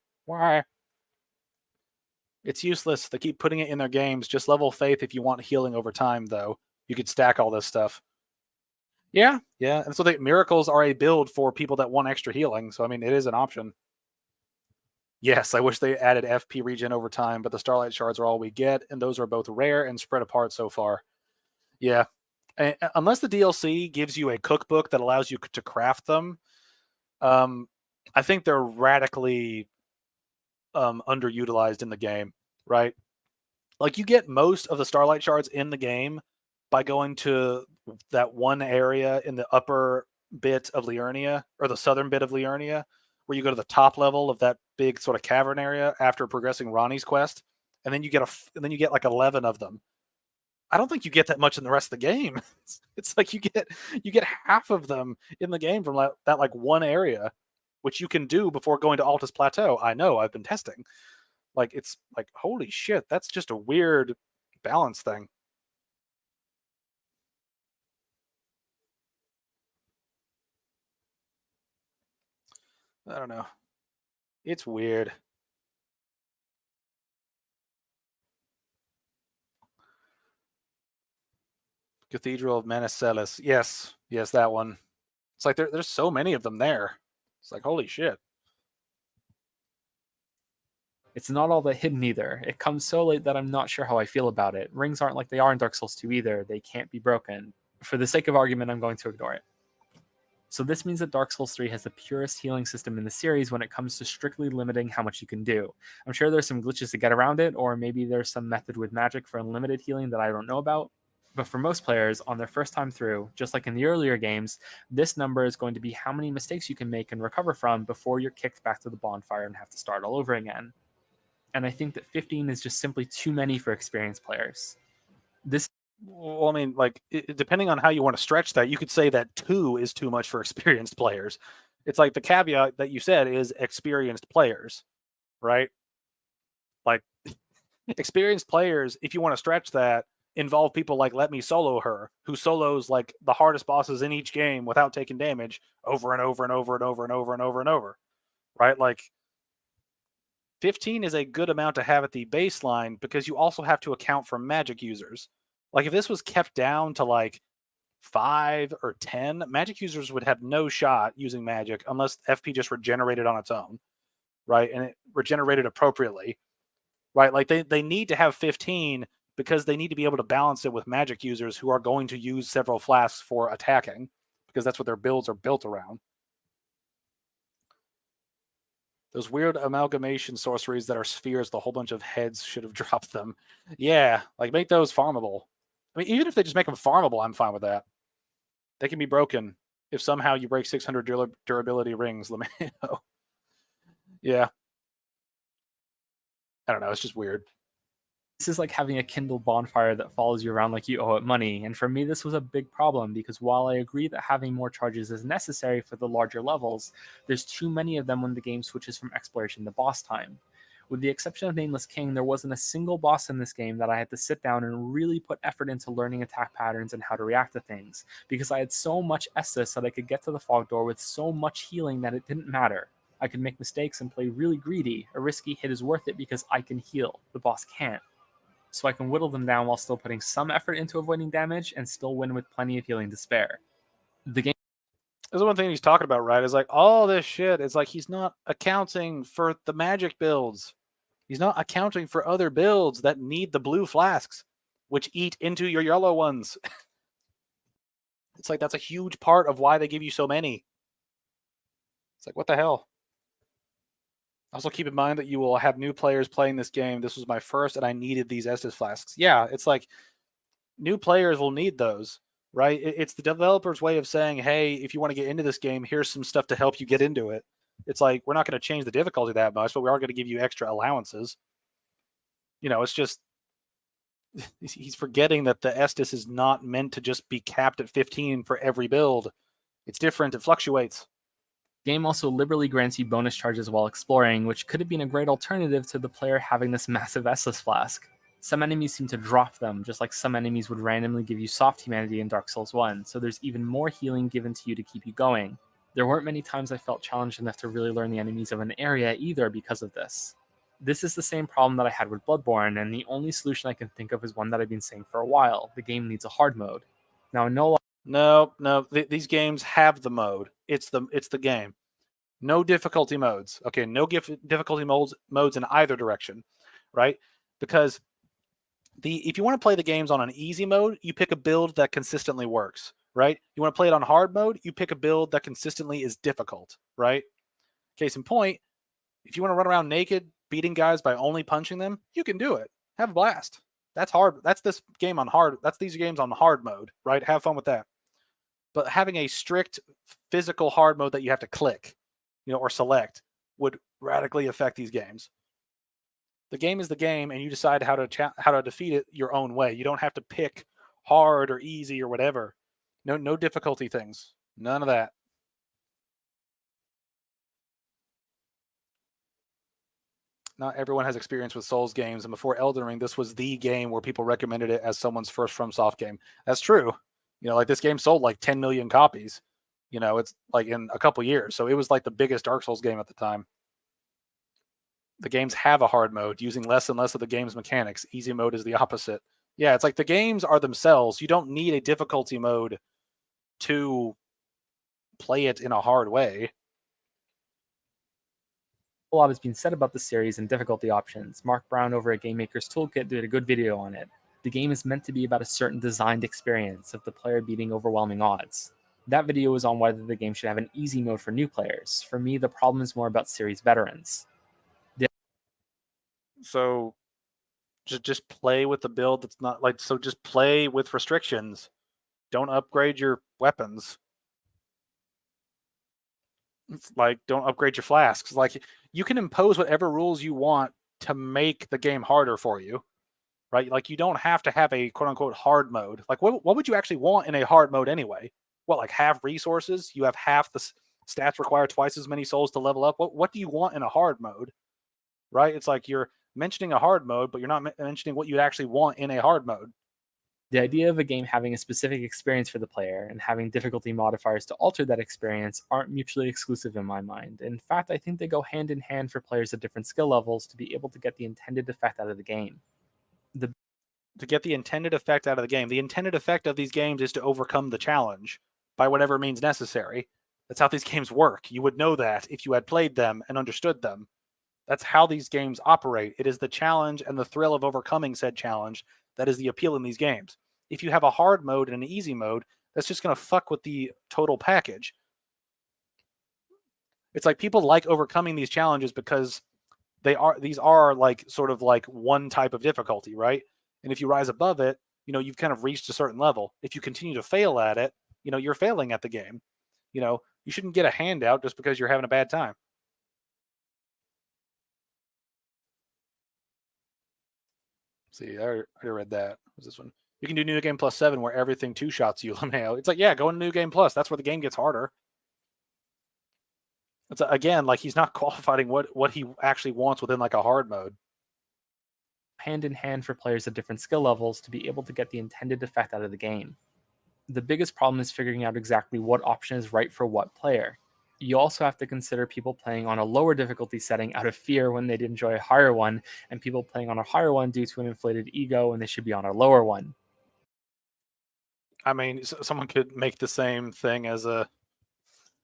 It's useless. They keep putting it in their games. Just level faith if you want healing over time, though. You could stack all this stuff. Yeah. And so the miracles are a build for people that want extra healing. So, I mean, it is an option. Yes, I wish they added FP regen over time, but the Starlight Shards are all we get, and those are both rare and spread apart so far. Yeah. Unless the DLC gives you a cookbook that allows you to craft them, I think they're radically underutilized in the game, right? Like you get most of the Starlight Shards in the game by going to that one area in the upper bit of Liurnia, or the southern bit of Liurnia, where you go to the top level of that big sort of cavern area after progressing Ronnie's quest, and then you get like 11 of them. I don't think you get that much in the rest of the game. It's like you get half of them in the game from that like one area, which you can do before going to Altus Plateau. I know, I've been testing. Like it's like holy shit, that's just a weird balance thing. I don't know. It's weird. Cathedral of Manicelis. Yes, that one. It's like there's so many of them there. It's like holy shit. It's not all that hidden either. It comes so late that I'm not sure how I feel about it. Rings aren't like they are in Dark Souls 2 either. They can't be broken. For the sake of argument, I'm going to ignore it. So this means that Dark Souls 3 has the purest healing system in the series when it comes to strictly limiting how much you can do. I'm sure there's some glitches to get around it, or maybe there's some method with magic for unlimited healing that I don't know about. But for most players, on their first time through, just like in the earlier games, this number is going to be how many mistakes you can make and recover from before you're kicked back to the bonfire and have to start all over again. And I think that 15 is just simply too many for experienced players. Well, I mean, like, depending on how you want to stretch that, you could say that 2 is too much for experienced players. It's like the caveat that you said is experienced players, right? Like, experienced players, if you want to stretch that, involve people like Let Me Solo Her, who solos like the hardest bosses in each game without taking damage over and over and over and over and over and over and over, right? Like, 15 is a good amount to have at the baseline because you also have to account for magic users. Like, if this was kept down to like 5 or 10, magic users would have no shot using magic unless FP just regenerated on its own, right? And it regenerated appropriately, right? Like, they need to have 15 because they need to be able to balance it with magic users who are going to use several flasks for attacking because that's what their builds are built around. Those weird amalgamation sorceries that are spheres, the whole bunch of heads should have dropped them. Yeah, like, make those farmable. I mean, even if they just make them farmable, I'm fine with that. They can be broken if somehow you break 600 durability rings, LeMayo. Yeah. I don't know. It's just weird. This is like having a Kindle bonfire that follows you around like you owe it money. And for me, this was a big problem because while I agree that having more charges is necessary for the larger levels, there's too many of them when the game switches from exploration to boss time. With the exception of Nameless King, there wasn't a single boss in this game that I had to sit down and really put effort into learning attack patterns and how to react to things, because I had so much Estus that I could get to the fog door with so much healing that it didn't matter. I could make mistakes and play really greedy. A risky hit is worth it because I can heal. The boss can't. So I can whittle them down while still putting some effort into avoiding damage and still win with plenty of healing to spare. The game That's one thing he's talking about, right? Is like all this shit. It's like he's not accounting for the magic builds. He's not accounting for other builds that need the blue flasks, which eat into your yellow ones. It's like that's a huge part of why they give you so many. It's like, what the hell? Also, keep in mind that you will have new players playing this game. This was my first, and I needed these Estus flasks. Yeah, it's like new players will need those, right? It's the developer's way of saying, hey, if you want to get into this game, here's some stuff to help you get into it. It's like, we're not going to change the difficulty that much, but we are going to give you extra allowances. You know, it's just, he's forgetting that the Estus is not meant to just be capped at 15 for every build. It's different. It fluctuates. game also liberally grants you bonus charges while exploring, which could have been a great alternative to the player having this massive Estus flask. Some enemies seem to drop them, just like some enemies would randomly give you soft humanity in Dark Souls 1, so there's even more healing given to you to keep you going. There weren't many times I felt challenged enough to really learn the enemies of an area either because of this. This is the same problem that I had with Bloodborne, and the only solution I can think of is one that I've been saying for a while. The game needs a hard mode. Now, No. These games have the mode. It's the game. No difficulty modes. Okay, no difficulty modes in either direction, right? Because if you want to play the games on an easy mode, you pick a build that consistently works, right? You want to play it on hard mode, you pick a build that consistently is difficult, right? Case in point, if you want to run around naked beating guys by only punching them, you can do it. Have a blast. That's hard. That's this game on hard. That's these games on hard mode, right? Have fun with that. But having a strict physical hard mode that you have to click, or select would radically affect these games. The game is the game, and you decide how to defeat it your own way. You don't have to pick hard or easy or whatever. No difficulty things. None of that. Not everyone has experience with Souls games, and before Elden Ring, this was the game where people recommended it as someone's first FromSoft game. That's true. Like this game sold like 10 million copies. It's like in a couple years. So it was like the biggest Dark Souls game at the time. The games have a hard mode, using less and less of the game's mechanics. Easy mode is the opposite. Yeah, it's like the games are themselves. You don't need a difficulty mode to play it in a hard way. A lot has been said about the series and difficulty options. Mark Brown over at Game Maker's Toolkit did a good video on it. The game is meant to be about a certain designed experience of the player beating overwhelming odds. That video is on whether the game should have an easy mode for new players. For me, the problem is more about series veterans. So Just play with the build that's not like, so just play with restrictions. Don't upgrade your weapons. It's like, don't upgrade your flasks. Like, you can impose whatever rules you want to make the game harder for you, right? Like, you don't have to have a quote unquote hard mode. Like, what would you actually want in a hard mode anyway? What, like half resources? You have half the stats require twice as many souls to level up. What do you want in a hard mode, right? It's like you're mentioning a hard mode, but you're not mentioning what you actually want in a hard mode. The idea of a game having a specific experience for the player and having difficulty modifiers to alter that experience aren't mutually exclusive in my mind. In fact, I think they go hand in hand for players at different skill levels to be able to get the intended effect out of the game. To get the intended effect out of the game. The intended effect of these games is to overcome the challenge by whatever means necessary. That's how these games work. You would know that if you had played them and understood them. That's how these games operate. It is the challenge and the thrill of overcoming said challenge that is the appeal in these games. If you have a hard mode and an easy mode, that's just going to fuck with the total package. It's like people like overcoming these challenges because these are like sort of like one type of difficulty, right? And if you rise above it, you've kind of reached a certain level. If you continue to fail at it, you're failing at the game. You shouldn't get a handout just because you're having a bad time. See, I already read that. What's this one? You can do New Game Plus 7 where everything two shots you eliminate. It's like, yeah, go into New Game Plus. That's where the game gets harder. It's again, like he's not qualifying what he actually wants within like a hard mode. Hand in hand for players at different skill levels to be able to get the intended effect out of the game. The biggest problem is figuring out exactly what option is right for what player. You also have to consider people playing on a lower difficulty setting out of fear when they'd enjoy a higher one, and people playing on a higher one due to an inflated ego when they should be on a lower one. I mean, someone could make the same thing as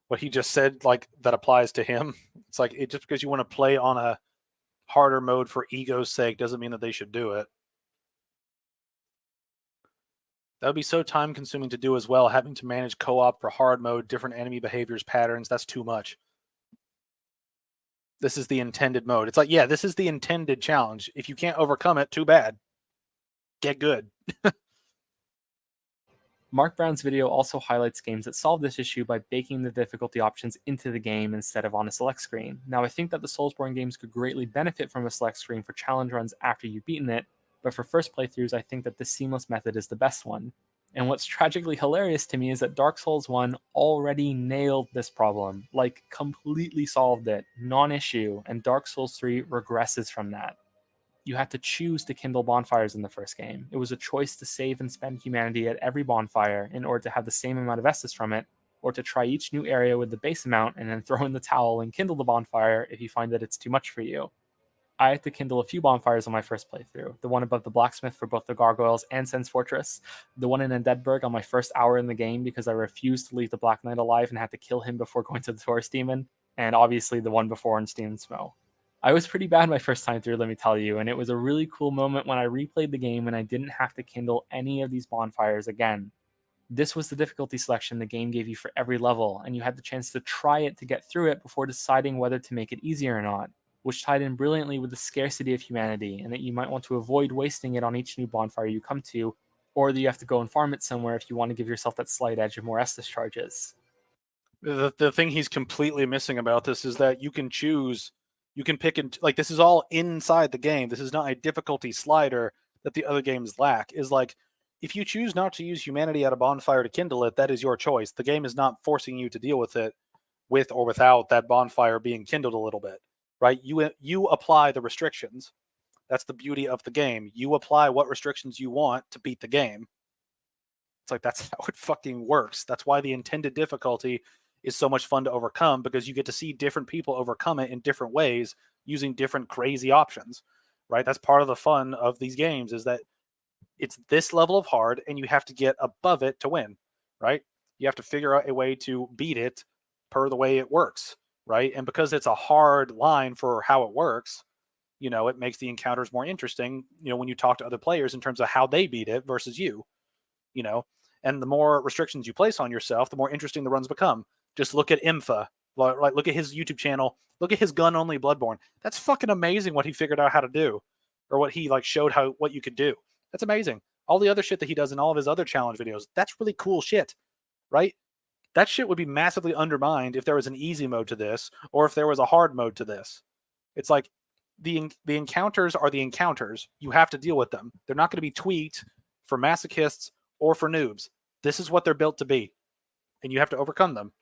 what he just said, like that applies to him. It's like, just because you want to play on a harder mode for ego's sake doesn't mean that they should do it. That would be so time consuming to do as well, having to manage co-op for hard mode, different enemy behaviors, patterns. That's too much. This is the intended mode. It's like, yeah, this is the intended challenge. If you can't overcome it, too bad. Get good. Mark Brown's video also highlights games that solve this issue by baking the difficulty options into the game instead of on a select screen. Now, I think that the Soulsborne games could greatly benefit from a select screen for challenge runs after you've beaten it, but for first playthroughs, I think that this seamless method is the best one. And what's tragically hilarious to me is that Dark Souls 1 already nailed this problem, like completely solved it, non-issue, and Dark Souls 3 regresses from that. You had to choose to kindle bonfires in the first game. It was a choice to save and spend humanity at every bonfire in order to have the same amount of Estus from it, or to try each new area with the base amount and then throw in the towel and kindle the bonfire if you find that it's too much for you. I had to kindle a few bonfires on my first playthrough. The one above the blacksmith for both the gargoyles and Sen's Fortress. The one in Undeadburg on my first hour in the game because I refused to leave the Black Knight alive and had to kill him before going to the Taurus Demon. And obviously the one before Ornstein and Smough. I was pretty bad my first time through, let me tell you, and it was a really cool moment when I replayed the game and I didn't have to kindle any of these bonfires again. This was the difficulty selection the game gave you for every level, and you had the chance to try it to get through it before deciding whether to make it easier or not, which tied in brilliantly with the scarcity of humanity, and that you might want to avoid wasting it on each new bonfire you come to, or that you have to go and farm it somewhere if you want to give yourself that slight edge of more Estus charges. The thing he's completely missing about this is that you can choose, you can pick and like, this is all inside the game. This is not a difficulty slider that the other games lack. Is like, if you choose not to use humanity at a bonfire to kindle it, that is your choice. The game is not forcing you to deal with it with or without that bonfire being kindled a little bit, right? You apply the restrictions. That's the beauty of the game. You apply what restrictions you want to beat the game. It's like, that's how it fucking works. That's why the intended difficulty is so much fun to overcome, because you get to see different people overcome it in different ways using different crazy options, right? That's part of the fun of these games, is that it's this level of hard and you have to get above it to win, right? You have to figure out a way to beat it per the way it works, right? And because it's a hard line for how it works, it makes the encounters more interesting, when you talk to other players in terms of how they beat it versus you, and the more restrictions you place on yourself, the more interesting the runs become. Just look at Imfa. Like, look at his YouTube channel. Look at his gun-only Bloodborne. That's fucking amazing what he figured out how to do. or what he like showed what you could do. That's amazing. All the other shit that he does in all of his other challenge videos, that's really cool shit, right? That shit would be massively undermined if there was an easy mode to this, or if there was a hard mode to this. It's like the encounters are the encounters. You have to deal with them. They're not going to be tweaked for masochists or for noobs. This is what they're built to be, and you have to overcome them.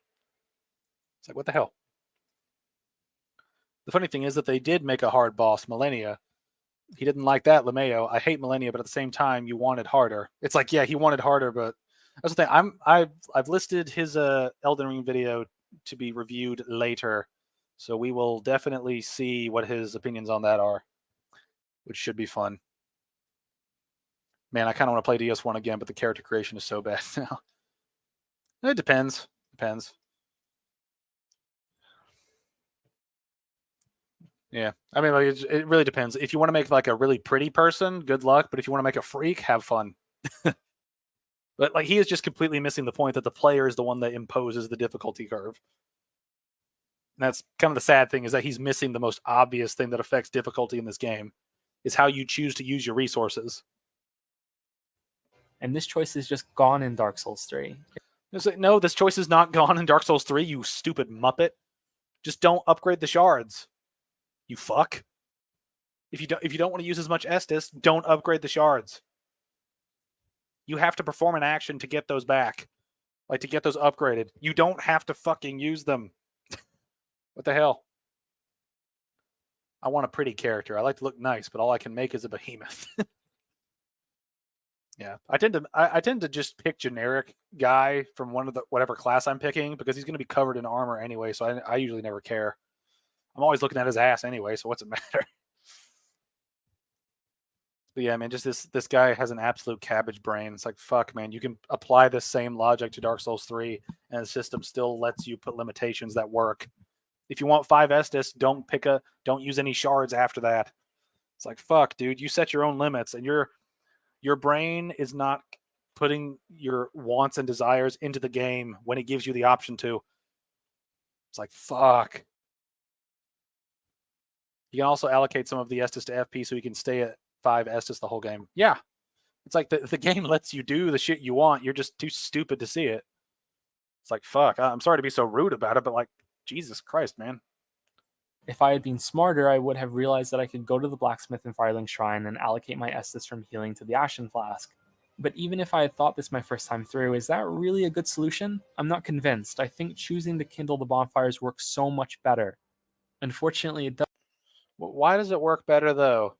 It's like, what the hell? The funny thing is that they did make a hard boss, Millennia. He didn't like that, LeMayo. I hate Millennia, but at the same time, you wanted harder. It's like, yeah, he wanted harder, but that's the thing. I've listed his Elden Ring video to be reviewed later, so we will definitely see what his opinions on that are, which should be fun. Man, I kind of want to play DS1 again, but the character creation is so bad now. It depends. Depends. Yeah, I mean, like, it really depends. If you want to make like a really pretty person, good luck. But if you want to make a freak, have fun. But like, he is just completely missing the point that the player is the one that imposes the difficulty curve. And that's kind of the sad thing, is that he's missing the most obvious thing that affects difficulty in this game, is how you choose to use your resources. And this choice is just gone in Dark Souls 3. It's like, no, this choice is not gone in Dark Souls 3, you stupid muppet. Just don't upgrade the shards. You fuck. If you don't want to use as much Estus, don't upgrade the shards. You have to perform an action to get those back. Like, to get those upgraded. You don't have to fucking use them. What the hell? I want a pretty character. I like to look nice, but all I can make is a behemoth. Yeah. I tend to just pick generic guy from whatever class I'm picking, because he's going to be covered in armor anyway, so I usually never care. I'm always looking at his ass anyway, so what's it matter? But yeah, man, just this guy has an absolute cabbage brain. It's like, fuck, man, you can apply this same logic to Dark Souls 3, and the system still lets you put limitations that work. If you want 5 Estus, don't use any shards after that. It's like, fuck, dude, you set your own limits, and your brain is not putting your wants and desires into the game when it gives you the option to. It's like, fuck. You can also allocate some of the Estus to FP so you can stay at 5 Estus the whole game. Yeah. It's like the game lets you do the shit you want. You're just too stupid to see it. It's like, fuck. I'm sorry to be so rude about it, but like, Jesus Christ, man. If I had been smarter, I would have realized that I could go to the blacksmith and Firelink Shrine and allocate my Estus from healing to the Ashen Flask. But even if I had thought this my first time through, is that really a good solution? I'm not convinced. I think choosing to kindle the bonfires works so much better. Unfortunately, it does. Why does it work better, though?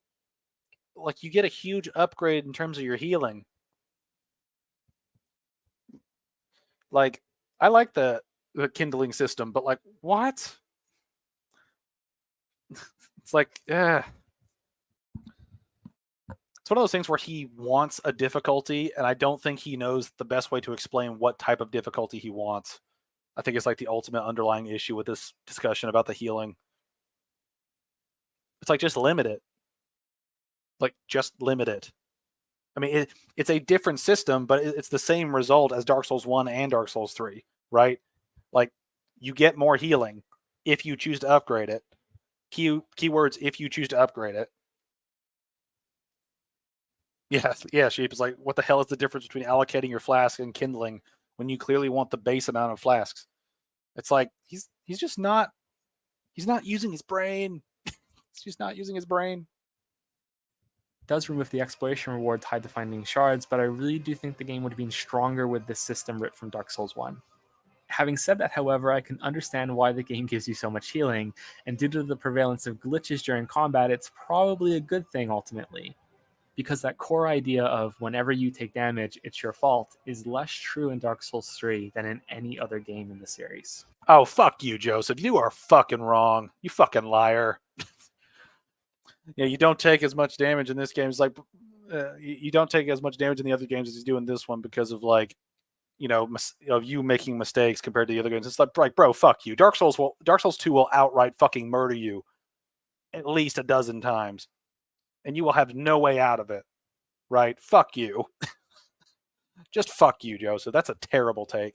Like, you get a huge upgrade in terms of your healing. Like, I like the kindling system, but like, what? It's like, it's one of those things where he wants a difficulty, and I don't think he knows the best way to explain what type of difficulty he wants. I think it's like the ultimate underlying issue with this discussion about the healing. It's like, just limit it. Like, just limit it. I mean, it's a different system, but it's the same result as Dark Souls 1 and Dark Souls 3, right? Like, you get more healing if you choose to upgrade it. Keywords, if you choose to upgrade it. Yeah, Sheep is like, what the hell is the difference between allocating your flask and kindling when you clearly want the base amount of flasks? It's like, he's not using his brain. He's just not using his brain. Does remove the exploration reward tied to finding shards, but I really do think the game would have been stronger with this system ripped from Dark Souls 1. Having said that, however, I can understand why the game gives you so much healing, and due to the prevalence of glitches during combat, it's probably a good thing ultimately. Because that core idea of whenever you take damage, it's your fault is less true in Dark Souls 3 than in any other game in the series. Oh, fuck you, Joseph. You are fucking wrong. You fucking liar. Yeah, you don't take as much damage in this game. It's like, you don't take as much damage in the other games as you do in this one because of, like, of you making mistakes compared to the other games. It's like, bro, fuck you. Dark Souls 2 will outright fucking murder you at least a dozen times, and you will have no way out of it. Right? Fuck you. Just fuck you, Joseph. That's a terrible take.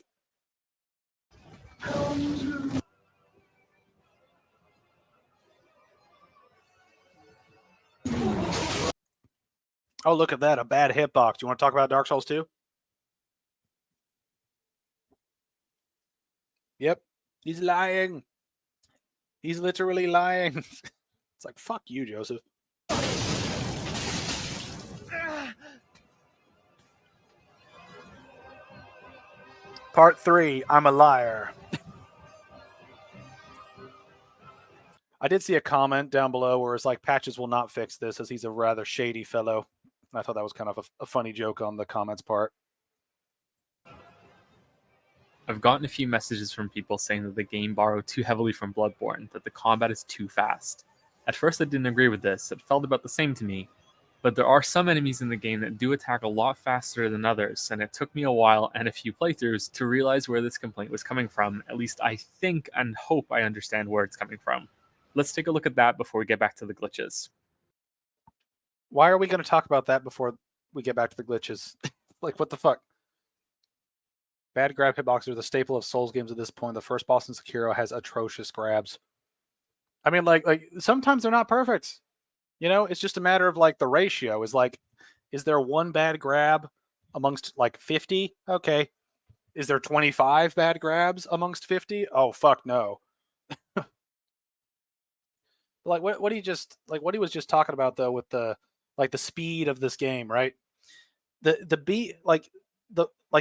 Oh, look at that, a bad hitbox. You want to talk about Dark Souls 2? Yep. He's lying. He's literally lying. It's like, fuck you, Joseph. Part 3, I'm a liar. I did see a comment down below where it's like, Patches will not fix this as he's a rather shady fellow. I thought that was kind of a funny joke on the comments part. I've gotten a few messages from people saying that the game borrowed too heavily from Bloodborne, that the combat is too fast. At first I didn't agree with this, it felt about the same to me, but there are some enemies in the game that do attack a lot faster than others, and it took me a while and a few playthroughs to realize where this complaint was coming from. At least I think and hope I understand where it's coming from. Let's take a look at that before we get back to the glitches. Why are we going to talk about that before we get back to the glitches? Like, what the fuck? Bad grab hitboxes are the staple of Souls games at this point. The first boss in Sekiro has atrocious grabs. I mean, like sometimes they're not perfect. You know, it's just a matter of like the ratio is like, is there one bad grab amongst like 50? Okay. Is there 25 bad grabs amongst 50? Oh, fuck no. Like what he just like what he was just talking about though with the like the speed of this game, right? The beat like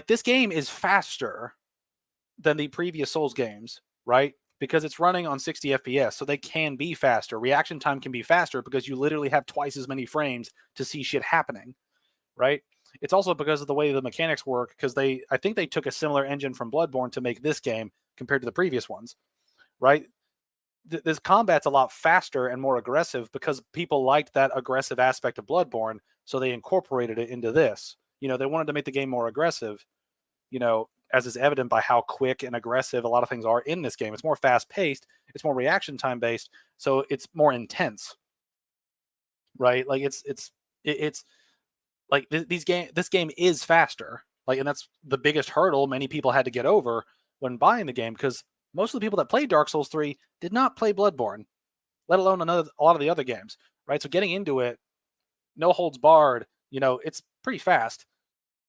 this game is faster than the previous Souls games, right? Because it's running on 60 FPS, so they can be faster. Reaction time can be faster because you literally have twice as many frames to see shit happening, right? It's also because of the way the mechanics work, because I think they took a similar engine from Bloodborne to make this game compared to the previous ones, right? This combat's a lot faster and more aggressive because people liked that aggressive aspect of Bloodborne, so they incorporated it into this. You know, they wanted to make the game more aggressive, you know, as is evident by how quick and aggressive a lot of things are in this game. It's more fast paced, it's more reaction time based, so it's more intense, right? Like it's like this game is faster, like, and that's the biggest hurdle many people had to get over when buying the game, because most of the people that played Dark Souls 3 did not play Bloodborne, let alone a lot of the other games, right? So getting into it, no holds barred, you know, it's pretty fast.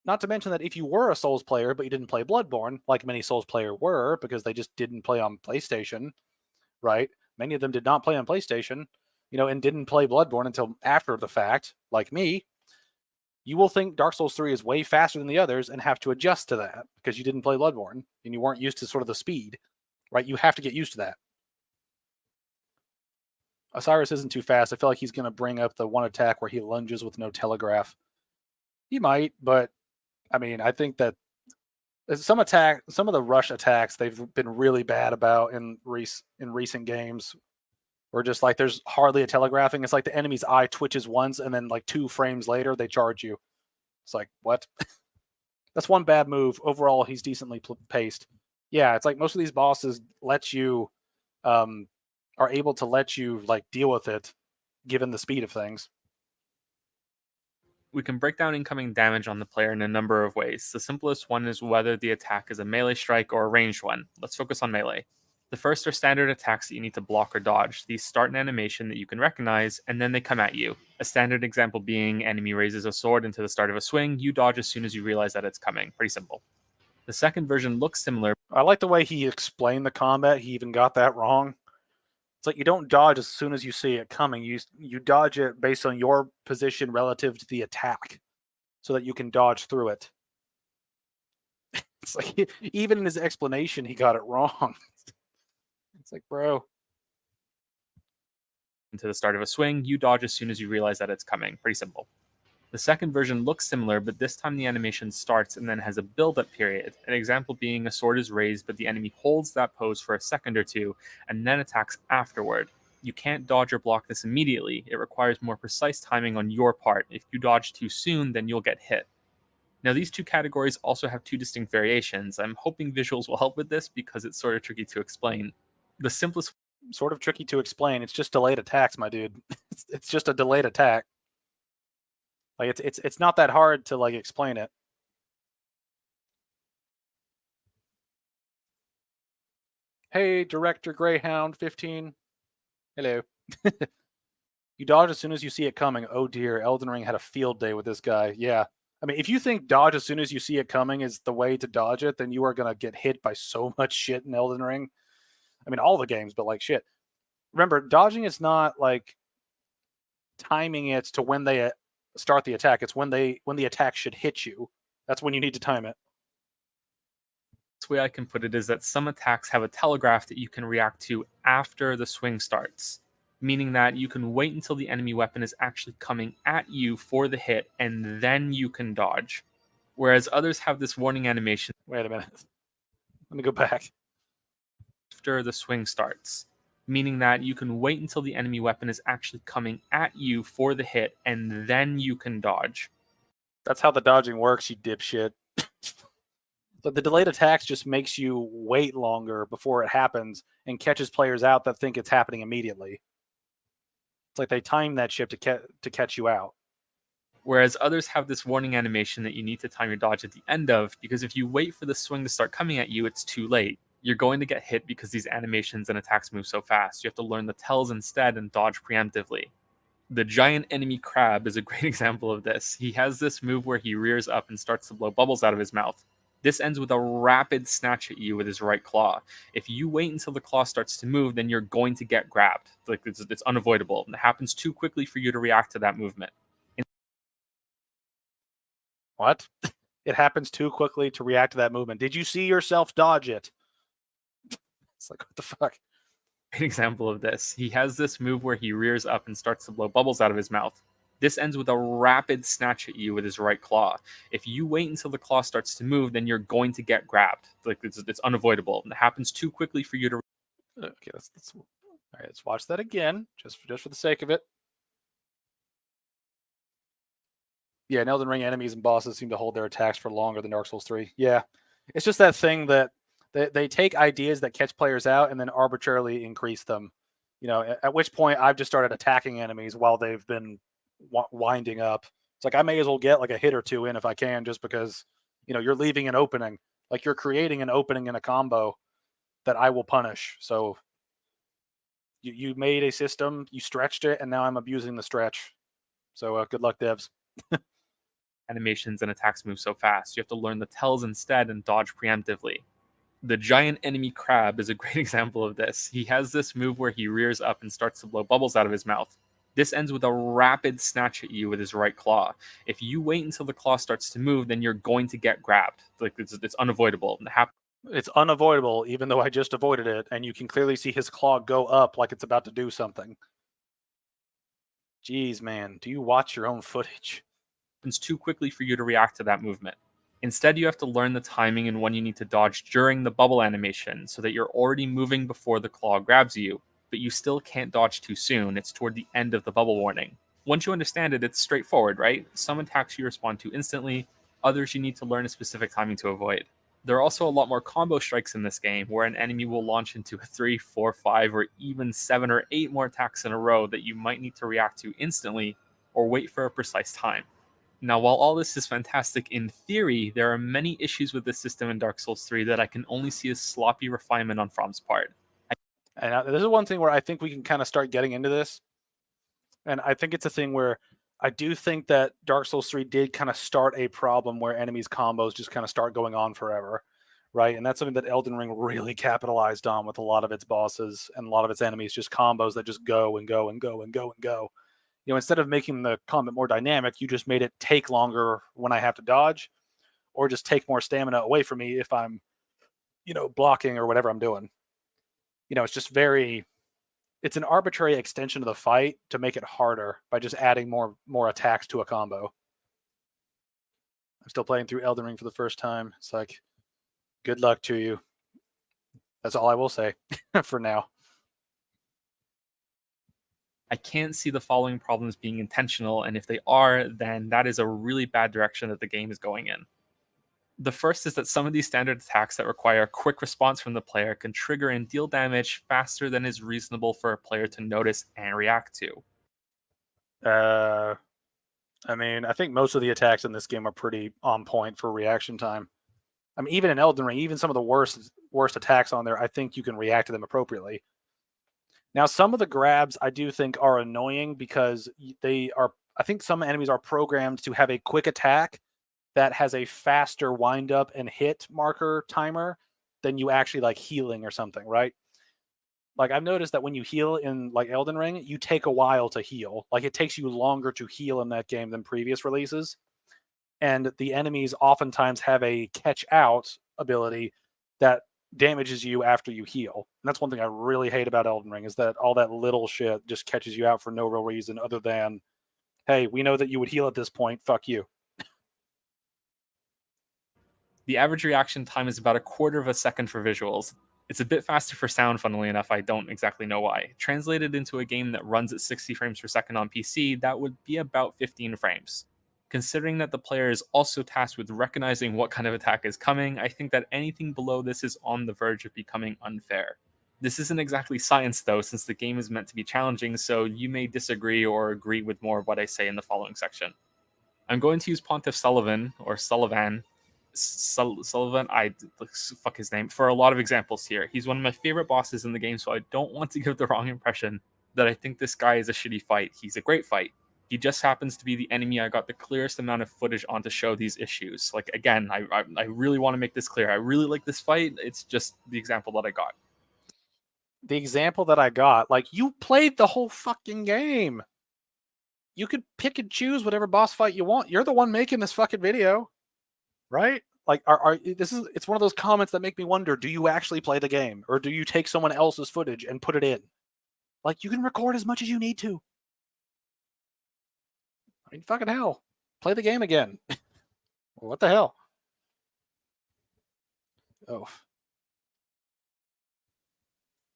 Not to mention that if you were a Souls player but you didn't play Bloodborne, like many Souls players were, because they just didn't play on PlayStation, right? Many of them did not play on PlayStation, you know, and didn't play Bloodborne until after the fact, like me. You will think Dark Souls 3 is way faster than the others and have to adjust to that because you didn't play Bloodborne and you weren't used to sort of the speed, right? You have to get used to that. Osiris isn't too fast. I feel like he's going to bring up the one attack where he lunges with no telegraph. He might, but I mean, I think that some of the rush attacks they've been really bad about in recent games. Where just like there's hardly a telegraphing. It's like the enemy's eye twitches once, and then like 2 frames later they charge you. It's like, what? That's one bad move. Overall, he's decently paced. Yeah, it's like most of these bosses let you are able to let you like deal with it, given the speed of things. We can break down incoming damage on the player in a number of ways. The simplest one is whether the attack is a melee strike or a ranged one. Let's focus on melee. The first are standard attacks that you need to block or dodge. These start an animation that you can recognize, and then they come at you. A standard example being enemy raises a sword into the start of a swing, you dodge as soon as you realize that it's coming. Pretty simple. The second version looks similar. I like the way he explained the combat. He even got that wrong. It's like you don't dodge as soon as you see it coming. You dodge it based on your position relative to the attack, so that you can dodge through it. It's like even in his explanation, he got it wrong. It's like, bro. Into the start of a swing, you dodge as soon as you realize that it's coming. Pretty simple. The second version looks similar, but this time the animation starts and then has a build-up period. An example being a sword is raised, but the enemy holds that pose for a second or two and then attacks afterward. You can't dodge or block this immediately. It requires more precise timing on your part. If you dodge too soon, then you'll get hit. Now, these two categories also have two distinct variations. I'm hoping visuals will help with this because it's sort of tricky to explain. The simplest Sort of tricky to explain. It's just delayed attacks, my dude. It's just a delayed attack. Like it's not that hard to like explain it. Hey, Director Greyhound 15. Hello. You dodge as soon as you see it coming. Oh dear, Elden Ring had a field day with this guy. Yeah. I mean, if you think dodge as soon as you see it coming is the way to dodge it, then you are going to get hit by so much shit in Elden Ring. I mean, all the games, but like shit. Remember, dodging is not like timing it to when they start the attack. It's when the attack should hit you. That's when you need to time it. The way I can put it is that some attacks have a telegraph that you can react to after the swing starts, meaning that you can wait until the enemy weapon is actually coming at you for the hit and then you can dodge. Whereas others have this warning animation. Wait a minute. Let me go back. After the swing starts, meaning that you can wait until the enemy weapon is actually coming at you for the hit and then you can dodge. That's how the dodging works, you dipshit. But the delayed attacks just makes you wait longer before it happens and catches players out that think it's happening immediately. It's like they time that shit to catch you out. Whereas others have this warning animation that you need to time your dodge at the end of, because if you wait for the swing to start coming at you, it's too late. You're going to get hit because these animations and attacks move so fast. You have to learn the tells instead and dodge preemptively. The giant enemy crab is a great example of this. He has this move where he rears up and starts to blow bubbles out of his mouth. This ends with a rapid snatch at you with his right claw. If you wait until the claw starts to move, then you're going to get grabbed. Like it's unavoidable. And it happens too quickly for you to react to that movement. What? It happens too quickly to react to that movement. Did you see yourself dodge it? It's like, what the fuck? Great example of this. He has this move where he rears up and starts to blow bubbles out of his mouth. This ends with a rapid snatch at you with his right claw. If you wait until the claw starts to move, then you're going to get grabbed. Like it's unavoidable. And it happens too quickly for you to. Okay, all right, let's watch that again, just for the sake of it. Yeah, in Elden Ring, enemies and bosses seem to hold their attacks for longer than Dark Souls 3. Yeah, it's just that thing that they take ideas that catch players out and then arbitrarily increase them. You know, at which point I've just started attacking enemies while they've been winding up. It's like I may as well get like a hit or two in if I can, just because you're leaving an opening, like you're creating an opening in a combo that I will punish. So you made a system, you stretched it, and now I'm abusing the stretch. So good luck, devs. Animations and attacks move so fast. You have to learn the tells instead and dodge preemptively. The giant enemy crab is a great example of this. He has this move where he rears up and starts to blow bubbles out of his mouth. This ends with a rapid snatch at you with his right claw. If you wait until the claw starts to move, then you're going to get grabbed. Like it's unavoidable. It's unavoidable, even though I just avoided it, and you can clearly see his claw go up like it's about to do something. Jeez, man, do you watch your own footage? Happens too quickly for you to react to that movement. Instead, you have to learn the timing and when you need to dodge during the bubble animation so that you're already moving before the claw grabs you, but you still can't dodge too soon. It's toward the end of the bubble warning. Once you understand it, it's straightforward, right? Some attacks you respond to instantly, others you need to learn a specific timing to avoid. There are also a lot more combo strikes in this game where an enemy will launch into 3, 4, 5, or even 7 or 8 more attacks in a row that you might need to react to instantly or wait for a precise time. Now, while all this is fantastic in theory, there are many issues with this system in Dark Souls 3 that I can only see as sloppy refinement on From's part. And this is one thing where I think we can kind of start getting into this. And I think it's a thing where I do think that Dark Souls 3 did kind of start a problem where enemies' combos just kind of start going on forever, right? And that's something that Elden Ring really capitalized on with a lot of its bosses and a lot of its enemies, just combos that just go and go and go and go and go. Instead of making the combat more dynamic, you just made it take longer when I have to dodge, or just take more stamina away from me if I'm, blocking or whatever I'm doing. It's just it's an arbitrary extension of the fight to make it harder by just adding more attacks to a combo. I'm still playing through Elden Ring for the first time. It's like, good luck to you. That's all I will say for now. I can't see the following problems being intentional, and if they are, then that is a really bad direction that the game is going in. The first is that some of these standard attacks that require a quick response from the player can trigger and deal damage faster than is reasonable for a player to notice and react to. I mean, I think most of the attacks in this game are pretty on point for reaction time. I mean, even in Elden Ring, even some of the worst attacks on there, I think you can react to them appropriately. Now, some of the grabs I do think are annoying because they are, I think some enemies are programmed to have a quick attack that has a faster wind up and hit marker timer than you actually like healing or something, right? Like I've noticed that when you heal in like Elden Ring, you take a while to heal. Like it takes you longer to heal in that game than previous releases. And the enemies oftentimes have a catch out ability that damages you after you heal. And that's one thing I really hate about Elden Ring is that all that little shit just catches you out for no real reason other than, hey, we know that you would heal at this point. Fuck you. The average reaction time is about 1/4 of a second for visuals. It's a bit faster for sound, funnily enough. I don't exactly know why. Translated into a game that runs at 60 frames per second on PC, that would be about 15 frames. Considering that the player is also tasked with recognizing what kind of attack is coming, I think that anything below this is on the verge of becoming unfair. This isn't exactly science, though, since the game is meant to be challenging, so you may disagree or agree with more of what I say in the following section. I'm going to use Pontiff Sullivan, or Sullivan, Sullivan, fuck his name, for a lot of examples here. He's one of my favorite bosses in the game, so I don't want to give the wrong impression that I think this guy is a shitty fight. He's a great fight. He just happens to be the enemy I got the clearest amount of footage on to show these issues. Like, again, I really want to make this clear. I really like this fight. It's just the example that I got. The example that I got, like, you played the whole fucking game. You could pick and choose whatever boss fight you want. You're the one making this fucking video, right? Like, it's one of those comments that make me wonder: do you actually play the game, or do you take someone else's footage and put it in? Like, you can record as much as you need to. I mean, fucking hell, play the game again. What the hell? Oh,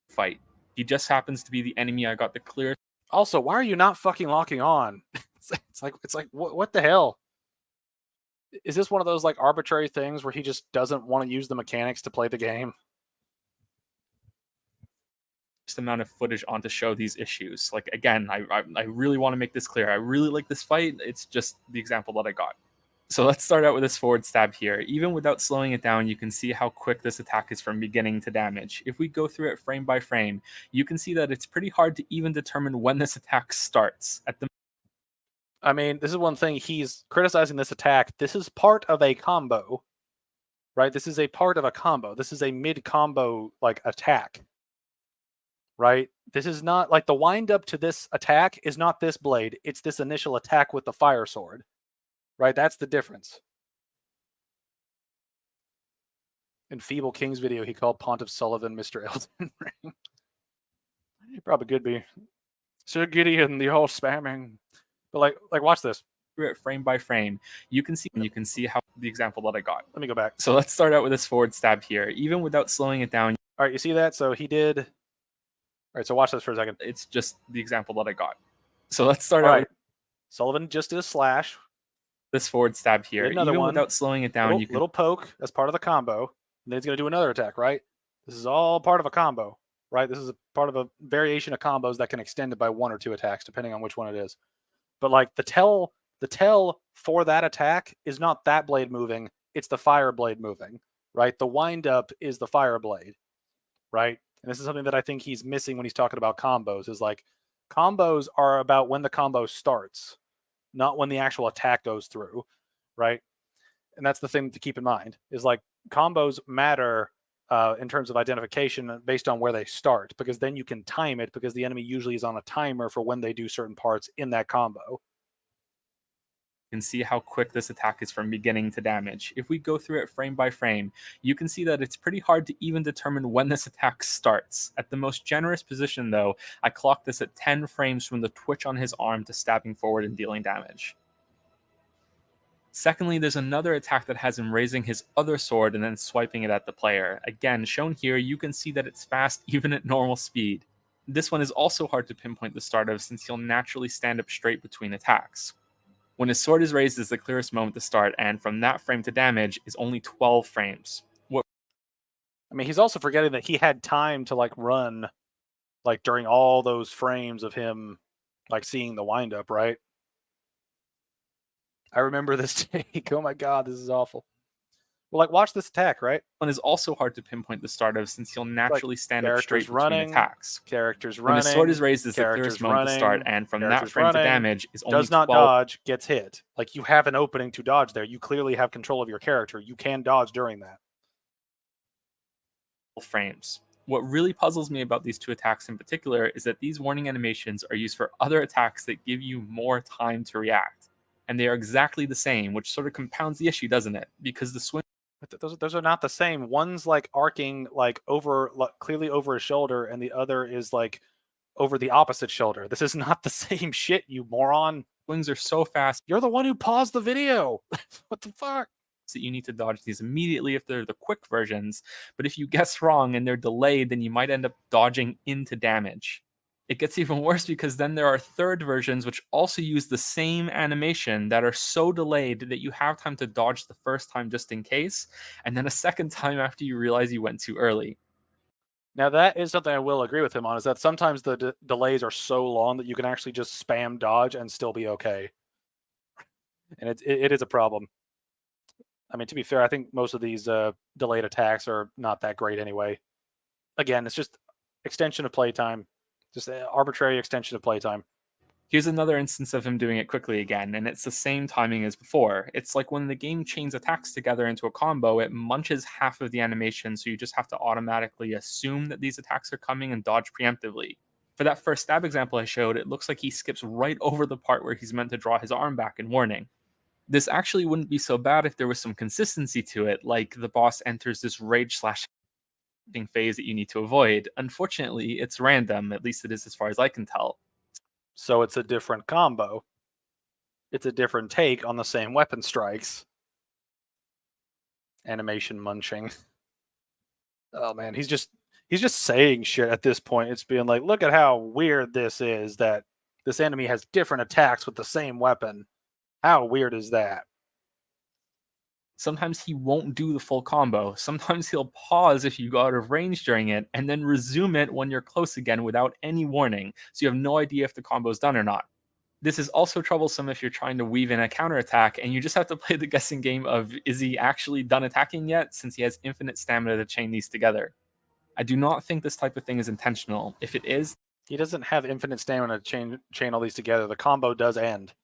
Fight. He just happens to be the enemy I got the clearest. Also, why are you not fucking locking on? It's like what the hell? Is this one of those like arbitrary things where he just doesn't want to use the mechanics to play the game? Amount of footage on to show these issues. Like, again, I really want to make this clear. I really like this fight. It's just the example that I got. So let's start out with this forward stab here. Even without slowing it down, you can see how quick this attack is from beginning to damage. If we go through it frame by frame, you can see that it's pretty hard to even determine when this attack starts. I mean, this is one thing he's criticizing this attack. This is part of a combo, right? This is a part of a combo. This is a mid-combo like attack, right? This is not like the wind up to this attack is not this blade. It's this initial attack with the fire sword, right? That's the difference. In Feeble King's video, he called Pontiff Sullivan Mr. Elden Ring. He probably could be. Sir Gideon, the whole spamming. But like, watch this. Frame by frame, you can see how the example that I got. Let me go back. So let's start out with this forward stab here. Even without slowing it down. All right, you see that? So he did. All right, so watch this for a second. It's just the example that I got. So let's start out. Right. Sullivan just did a slash. This forward stab here. Another Even one. without slowing it down, you can little poke as part of the combo. And then he's going to do another attack, right? This is all part of a combo, right? This is a part of a variation of combos that can extend it by 1 or 2 attacks, depending on which one it is. But like the tell for that attack is not that blade moving, it's the fire blade moving, right? The wind up is the fire blade, right? And this is something that I think he's missing when he's talking about combos, is like combos are about when the combo starts, not when the actual attack goes through, right? And that's the thing to keep in mind, is like combos matter in terms of identification based on where they start, because then you can time it, because the enemy usually is on a timer for when they do certain parts in that combo. can see how quick this attack is from beginning to damage. If we go through it frame by frame, you can see that it's pretty hard to even determine when this attack starts. At the most generous position, though, I clocked this at 10 frames from the twitch on his arm to stabbing forward and dealing damage. Secondly, there's another attack that has him raising his other sword and then swiping it at the player. Again, shown here, you can see that it's fast even at normal speed. This one is also hard to pinpoint the start of, since he'll naturally stand up straight between attacks. When his sword is raised is the clearest moment to start, and from that frame to damage is only 12 frames. I mean, he's also forgetting that he had time to like run like during all those frames of him like seeing the windup, right? I remember this take. Oh my god, this is awful. Well, like, watch this attack, right? One is also hard to pinpoint the start of since he'll naturally stand up straight Characters between running, attacks. characters When his sword is running, raised is the clearest characters moment to start, running, and from that characters frame to running, damage is only does not 12. dodge, gets hit. Like, you have an opening to dodge there. You clearly have control of your character. You can dodge during that. Frames. What really puzzles me about these two attacks in particular is that these warning animations are used for other attacks that give you more time to react. And they are exactly the same, which sort of compounds the issue, doesn't it? Because the swing But those are not the same. One's like arcing like over clearly over his shoulder, and the other is like over the opposite shoulder. This is not the same shit, you moron. swings are so fast You're the one who paused the video. What the fuck? that you need to dodge these immediately if they're the quick versions. But if you guess wrong and they're delayed, then you might end up dodging into damage. It gets even worse because then there are third versions which also use the same animation that are so delayed that you have time to dodge the first time just in case, and then a second time after you realize you went too early. Now that is something I will agree with him on, is that sometimes the delays are so long that you can actually just spam dodge and still be okay. And it is a problem. I mean, to be fair, I think most of these delayed attacks are not that great anyway. Again, it's just extension of playtime, just an arbitrary extension of playtime. Here's another instance of him doing it quickly again, and it's the same timing as before. It's like when the game chains attacks together into a combo, it munches half of the animation, so you just have to automatically assume that these attacks are coming and dodge preemptively. For that first stab example I showed, it looks like he skips right over the part where he's meant to draw his arm back in warning. This actually wouldn't be so bad if there was some consistency to it, like the boss enters this rage slash phase that you need to avoid. Unfortunately, it's random, at least it is as far as I can tell. So it's a different combo. It's a different take on the same weapon strikes. Animation munching. Oh man, he's just saying shit at this point. It's being like, look at how weird this is that this enemy has different attacks with the same weapon. How weird is that? Sometimes he won't do the full combo. Sometimes he'll pause if you go out of range during it and then resume it when you're close again without any warning, so you have no idea if the combo's done or not. This is also troublesome if you're trying to weave in a counterattack and you just have to play the guessing game of, is he actually done attacking yet, since he has infinite stamina to chain these together. I do not think this type of thing is intentional. If it is, he doesn't have infinite stamina to chain all these together. The combo does end.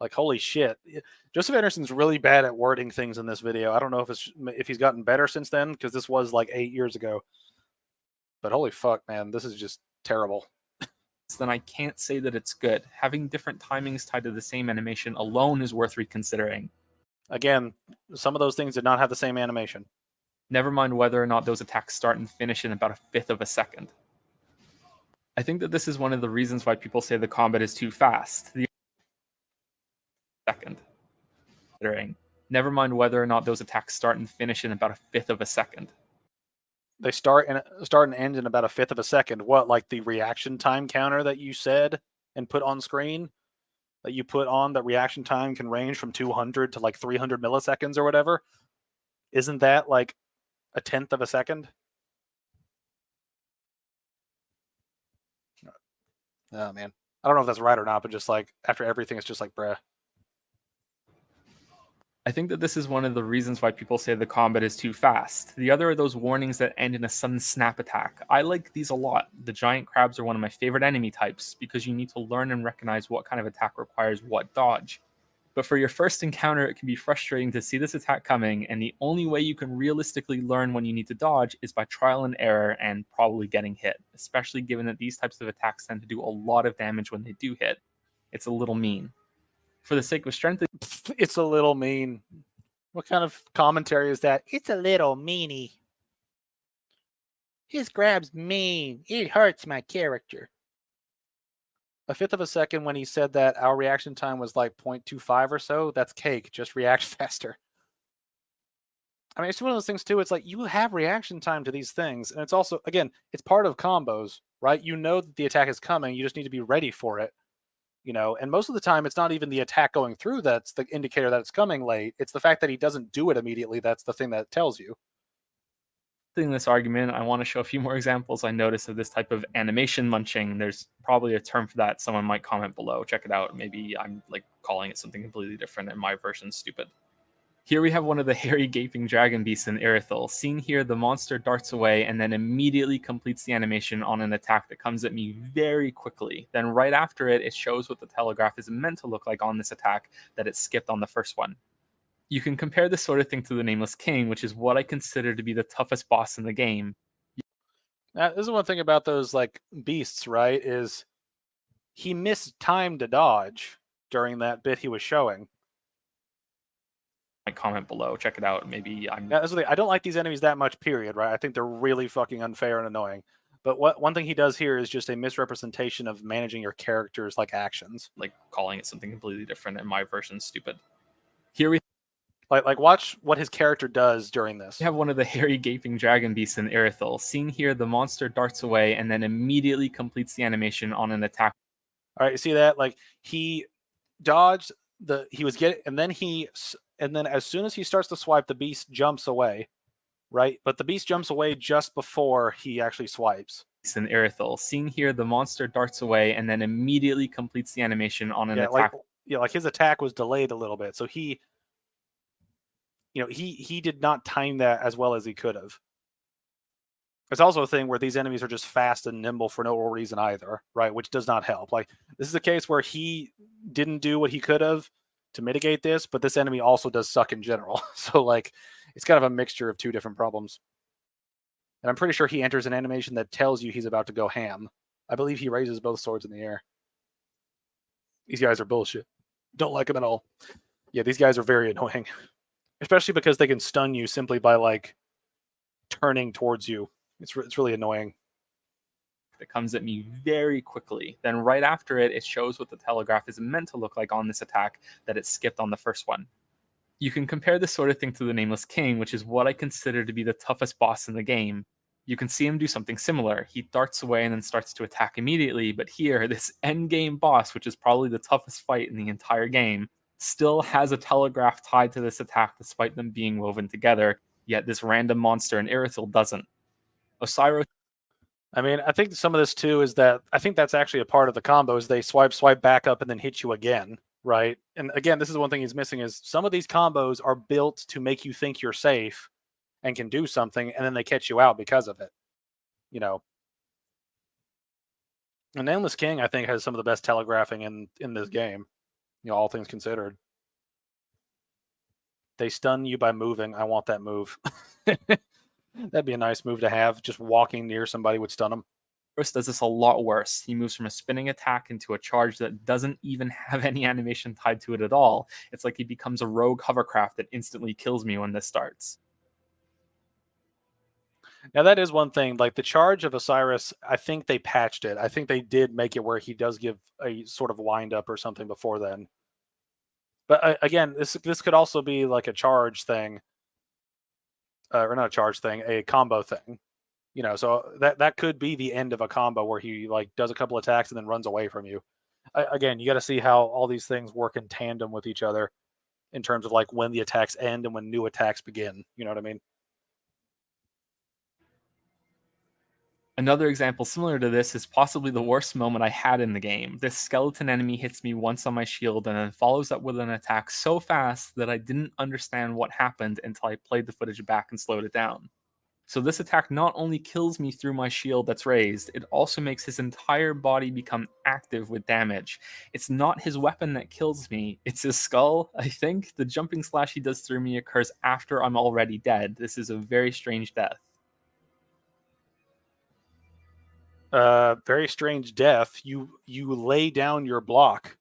Like, holy shit. Joseph Anderson's really bad at wording things in this video. I don't know if he's gotten better since then, because this was like 8 years ago. But holy fuck, man, this is just terrible. then I can't say that it's good. Having different timings tied to the same animation alone is worth reconsidering. Again, some of those things did not have the same animation. Never mind whether or not those attacks start and finish in about a fifth of a second. I think that this is one of the reasons why people say the combat is too fast. Never mind whether or not those attacks start and finish in about a fifth of a second. They start and end in about a fifth of a second. What, like the reaction time counter that you said and put on screen? That you put on, that reaction time can range from 200 to like 300 milliseconds or whatever? Isn't that like a tenth of a second? Oh, man. I don't know if that's right or not, but just like after everything, it's just like, bruh. I think that this is one of the reasons why people say the combat is too fast. The other are those warnings that end in a sudden snap attack. I like these a lot. The giant crabs are one of my favorite enemy types because you need to learn and recognize what kind of attack requires what dodge. But for your first encounter, it can be frustrating to see this attack coming, and the only way you can realistically learn when you need to dodge is by trial and error and probably getting hit, especially given that these types of attacks tend to do a lot of damage when they do hit. It's a little mean. For the sake of strength, it's a little mean. What kind of commentary is that? It's a little meanie. His grab's mean. It hurts my character. A fifth of a second when he said that our reaction time was like 0.25 or so, that's cake. Just react faster. I mean, it's one of those things too. It's like you have reaction time to these things. And it's also, again, it's part of combos, right? You know that the attack is coming. You just need to be ready for it. You know, and most of the time, it's not even the attack going through that's the indicator that it's coming late. It's the fact that he doesn't do it immediately. That's the thing that tells you. In this argument, I want to show a few more examples I noticed of this type of animation munching. There's probably a term for that. Someone might comment below. Check it out. Maybe I'm like calling it something completely different and my version's stupid. Here we have one of the hairy gaping dragon beasts in Irithyll. Seen here, the monster darts away and then immediately completes the animation on an attack that comes at me very quickly. Then right after it, it shows what the telegraph is meant to look like on this attack that it skipped on the first one. You can compare this sort of thing to the Nameless King, which is what I consider to be the toughest boss in the game. Now, this is one thing about those like beasts, right? Is he missed time to dodge during that bit he was showing. Comment below, check it out. Maybe I'm Yeah, that's the thing. I don't like these enemies that much, period, right? I think they're really fucking unfair and annoying. But one thing he does here is just a misrepresentation of managing your character's like actions. like calling it something completely different, and my version's stupid. Here we Like watch what his character does during this. have one of the hairy gaping dragon beasts in Irithyll. Seen here, the monster darts away and then immediately completes the animation on an attack. All right, you see that? Like he dodged he was getting, and then as soon as he starts to swipe, the beast jumps away, right? But the beast jumps away just before he actually swipes. In Irithyll. Seen here, the monster darts away and then immediately completes the animation on an attack. Like his attack was delayed a little bit, so he did not time that as well as he could have. It's also a thing where these enemies are just fast and nimble for no reason either, right? Which does not help. Like this is a case where he didn't do what he could have to mitigate this, but this enemy also does suck in general. So like it's kind of a mixture of two different problems. And I'm pretty sure he enters an animation that tells you he's about to go ham. I believe he raises both swords in the air. These guys are bullshit. Don't like them at all. Yeah, these guys are very annoying. Especially because they can stun you simply by like turning towards you. It's really annoying. That comes at me very quickly. Then right after it, it shows what the telegraph is meant to look like on this attack that it skipped on the first one. You can compare this sort of thing to the Nameless King, which is what I consider to be the toughest boss in the game. You can see him do something similar. He darts away and then starts to attack immediately, but here, this endgame boss, which is probably the toughest fight in the entire game, still has a telegraph tied to this attack despite them being woven together, yet this random monster in Irithyll doesn't. Osiris. I mean, I think some of this too is that I think that's actually a part of the combo is they swipe back up and then hit you again, right? And again, this is one thing he's missing is some of these combos are built to make you think you're safe and can do something, and then they catch you out because of it. You know. And Nameless King, I think, has some of the best telegraphing in this game. You know, all things considered. They stun you by moving. I want that move. That'd be a nice move to have. Just walking near somebody would stun them. Does this a lot worse. He moves from a spinning attack into a charge that doesn't even have any animation tied to it at all. It's like he becomes a rogue hovercraft that instantly kills me when this starts. Now that is one thing. Like the charge of Osiris, I think they patched it. I think they did make it where he does give a sort of wind up or something before then. But again, this could also be like a charge thing. Or not a charge thing, a combo thing. You know, so that could be the end of a combo where he like does a couple attacks and then runs away from you. Again, you got to see how all these things work in tandem with each other in terms of like when the attacks end and when new attacks begin. You know what I mean? Another example similar to this is possibly the worst moment I had in the game. This skeleton enemy hits me once on my shield and then follows up with an attack so fast that I didn't understand what happened until I played the footage back and slowed it down. So this attack not only kills me through my shield that's raised, it also makes his entire body become active with damage. It's not his weapon that kills me, it's his skull, I think. The jumping slash he does through me occurs after I'm already dead. This is a very strange death. Very strange death. You lay down your block.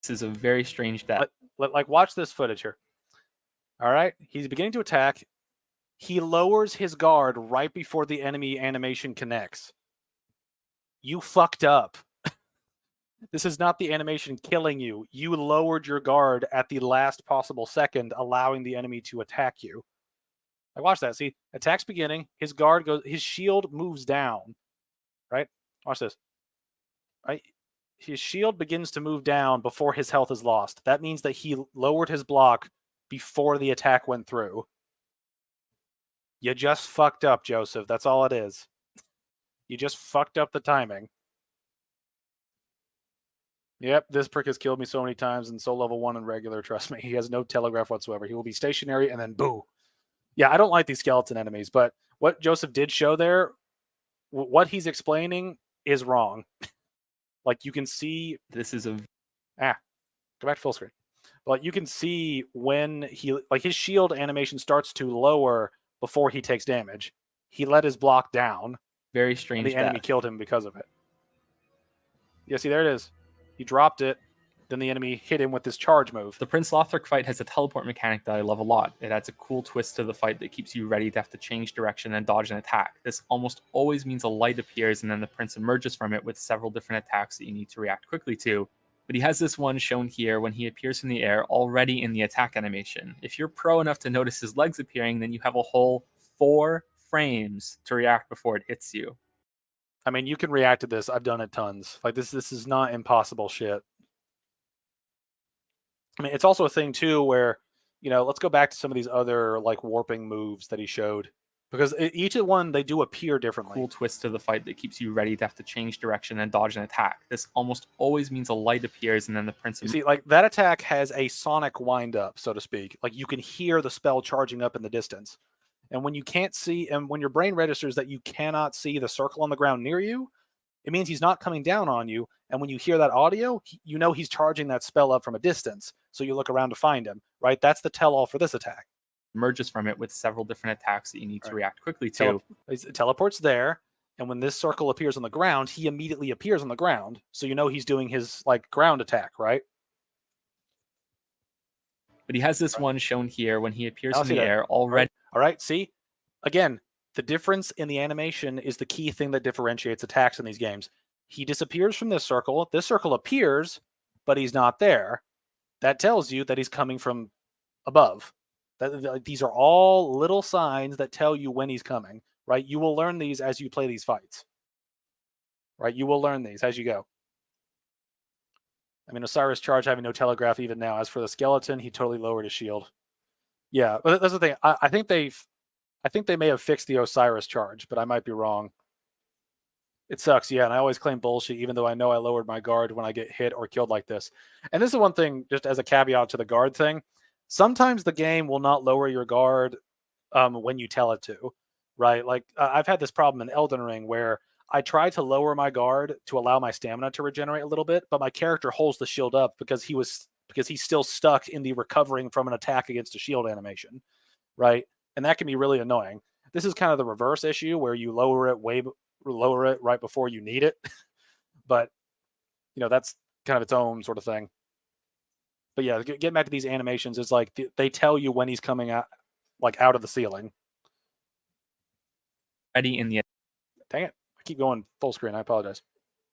This is a very strange death. Like watch this footage here. All right, he's beginning to attack. He lowers his guard right before the enemy animation connects. You fucked up. This is not the animation killing you. You lowered your guard at the last possible second, allowing the enemy to attack you. Like, watch that. See, attack's beginning. His guard goes. His shield moves down. Right? Watch this. Right? His shield begins to move down before his health is lost. That means that he lowered his block before the attack went through. You just fucked up, Joseph. That's all it is. You just fucked up the timing. Yep, this prick has killed me so many times in soul level 1 and regular, trust me. He has no telegraph whatsoever. He will be stationary and then boo. Yeah, I don't like these skeleton enemies, but what Joseph did show there, what he's explaining is wrong. Like you can see, This is a go back to full screen. But you can see when his shield animation starts to lower before he takes damage. He let his block down, very and strange the enemy death. killed him because of it. Yeah, see, there it is. He dropped it, then the enemy hit him with this charge move. The Prince Lothric fight has a teleport mechanic that I love a lot. It adds a cool twist to the fight that keeps you ready to have to change direction and dodge an attack. This almost always means a light appears and then the Prince emerges from it with several different attacks that you need to react quickly to. But he has this one shown here when he appears in the air already in the attack animation. If you're pro enough to notice his legs appearing, then you have a whole 4 frames to react before it hits you. I mean, you can react to this. I've done it tons. Like this is not impossible shit. I mean, it's also a thing too where, let's go back to some of these other like warping moves that he showed, because each one they do appear differently. Cool twist to the fight that keeps you ready to have to change direction and dodge an attack. This almost always means a light appears and then the Prince. You see, like that attack has a sonic wind up, so to speak. Like you can hear the spell charging up in the distance. And when you can't see, and when your brain registers that you cannot see the circle on the ground near you, it means he's not coming down on you. And when you hear that audio, you know he's charging that spell up from a distance. So you look around to find him, right? That's the tell-all for this attack. Emerges from it with several different attacks that you need to react quickly to. Teleports there, and when this circle appears on the ground, he immediately appears on the ground. So you know he's doing his like ground attack, right? But he has this one shown here when he appears in the air already. All right, see? Again, the difference in the animation is the key thing that differentiates attacks in these games. He disappears from this circle appears, but he's not there. That tells you that he's coming from above. These are all little signs that tell you when he's coming, right? You will learn these as you play these fights, right? You will learn these as you go. I mean, Osiris charge having no telegraph even now. As for the skeleton, he totally lowered his shield. Yeah, but that's the thing. I think they may have fixed the Osiris charge, but I might be wrong. It sucks, yeah, and I always claim bullshit, even though I know I lowered my guard when I get hit or killed like this. And this is one thing, just as a caveat to the guard thing. Sometimes the game will not lower your guard when you tell it to, right? Like, I've had this problem in Elden Ring where I try to lower my guard to allow my stamina to regenerate a little bit, but my character holds the shield up because he's still stuck in the recovering from an attack against a shield animation, right? And that can be really annoying. This is kind of the reverse issue where you lower it right before you need it. But, that's kind of its own sort of thing. But yeah, getting back to these animations, it's like they tell you when he's coming out, like out of the ceiling. Ready in the. Dang it. I keep going full screen. I apologize.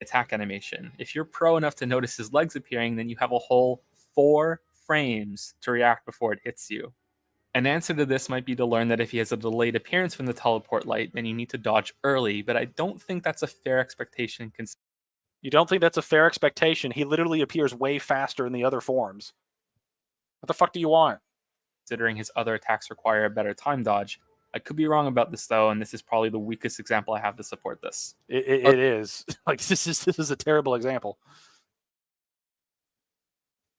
Attack animation. If you're pro enough to notice his legs appearing, then you have a whole 4 frames to react before it hits you. An answer to this might be to learn that if he has a delayed appearance from the teleport light, then you need to dodge early, but I don't think that's a fair expectation. You don't think that's a fair expectation? He literally appears way faster in the other forms. What the fuck do you want? Considering his other attacks require a better time dodge. I could be wrong about this though, and this is probably the weakest example I have to support this. It is. Like this is a terrible example.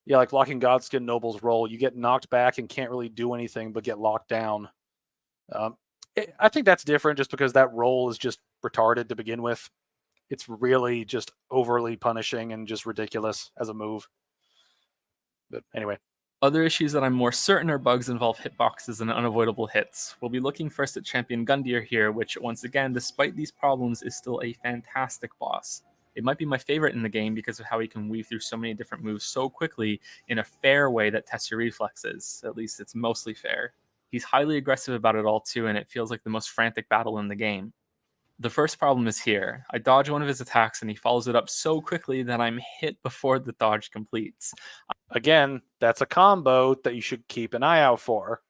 Yeah, like locking Godskin Noble's roll. You get knocked back and can't really do anything but get locked down. I think that's different just because that roll is just retarded to begin with. It's really just overly punishing and just ridiculous as a move. But anyway. Other issues that I'm more certain are bugs involve hitboxes and unavoidable hits. We'll be looking first at Champion Gundyr here, which once again, despite these problems, is still a fantastic boss. It might be my favorite in the game because of how he can weave through so many different moves so quickly in a fair way that tests your reflexes. At least it's mostly fair. He's highly aggressive about it all too, and it feels like the most frantic battle in the game. The first problem is here. I dodge one of his attacks and he follows it up so quickly that I'm hit before the dodge completes. Again, that's a combo that you should keep an eye out for.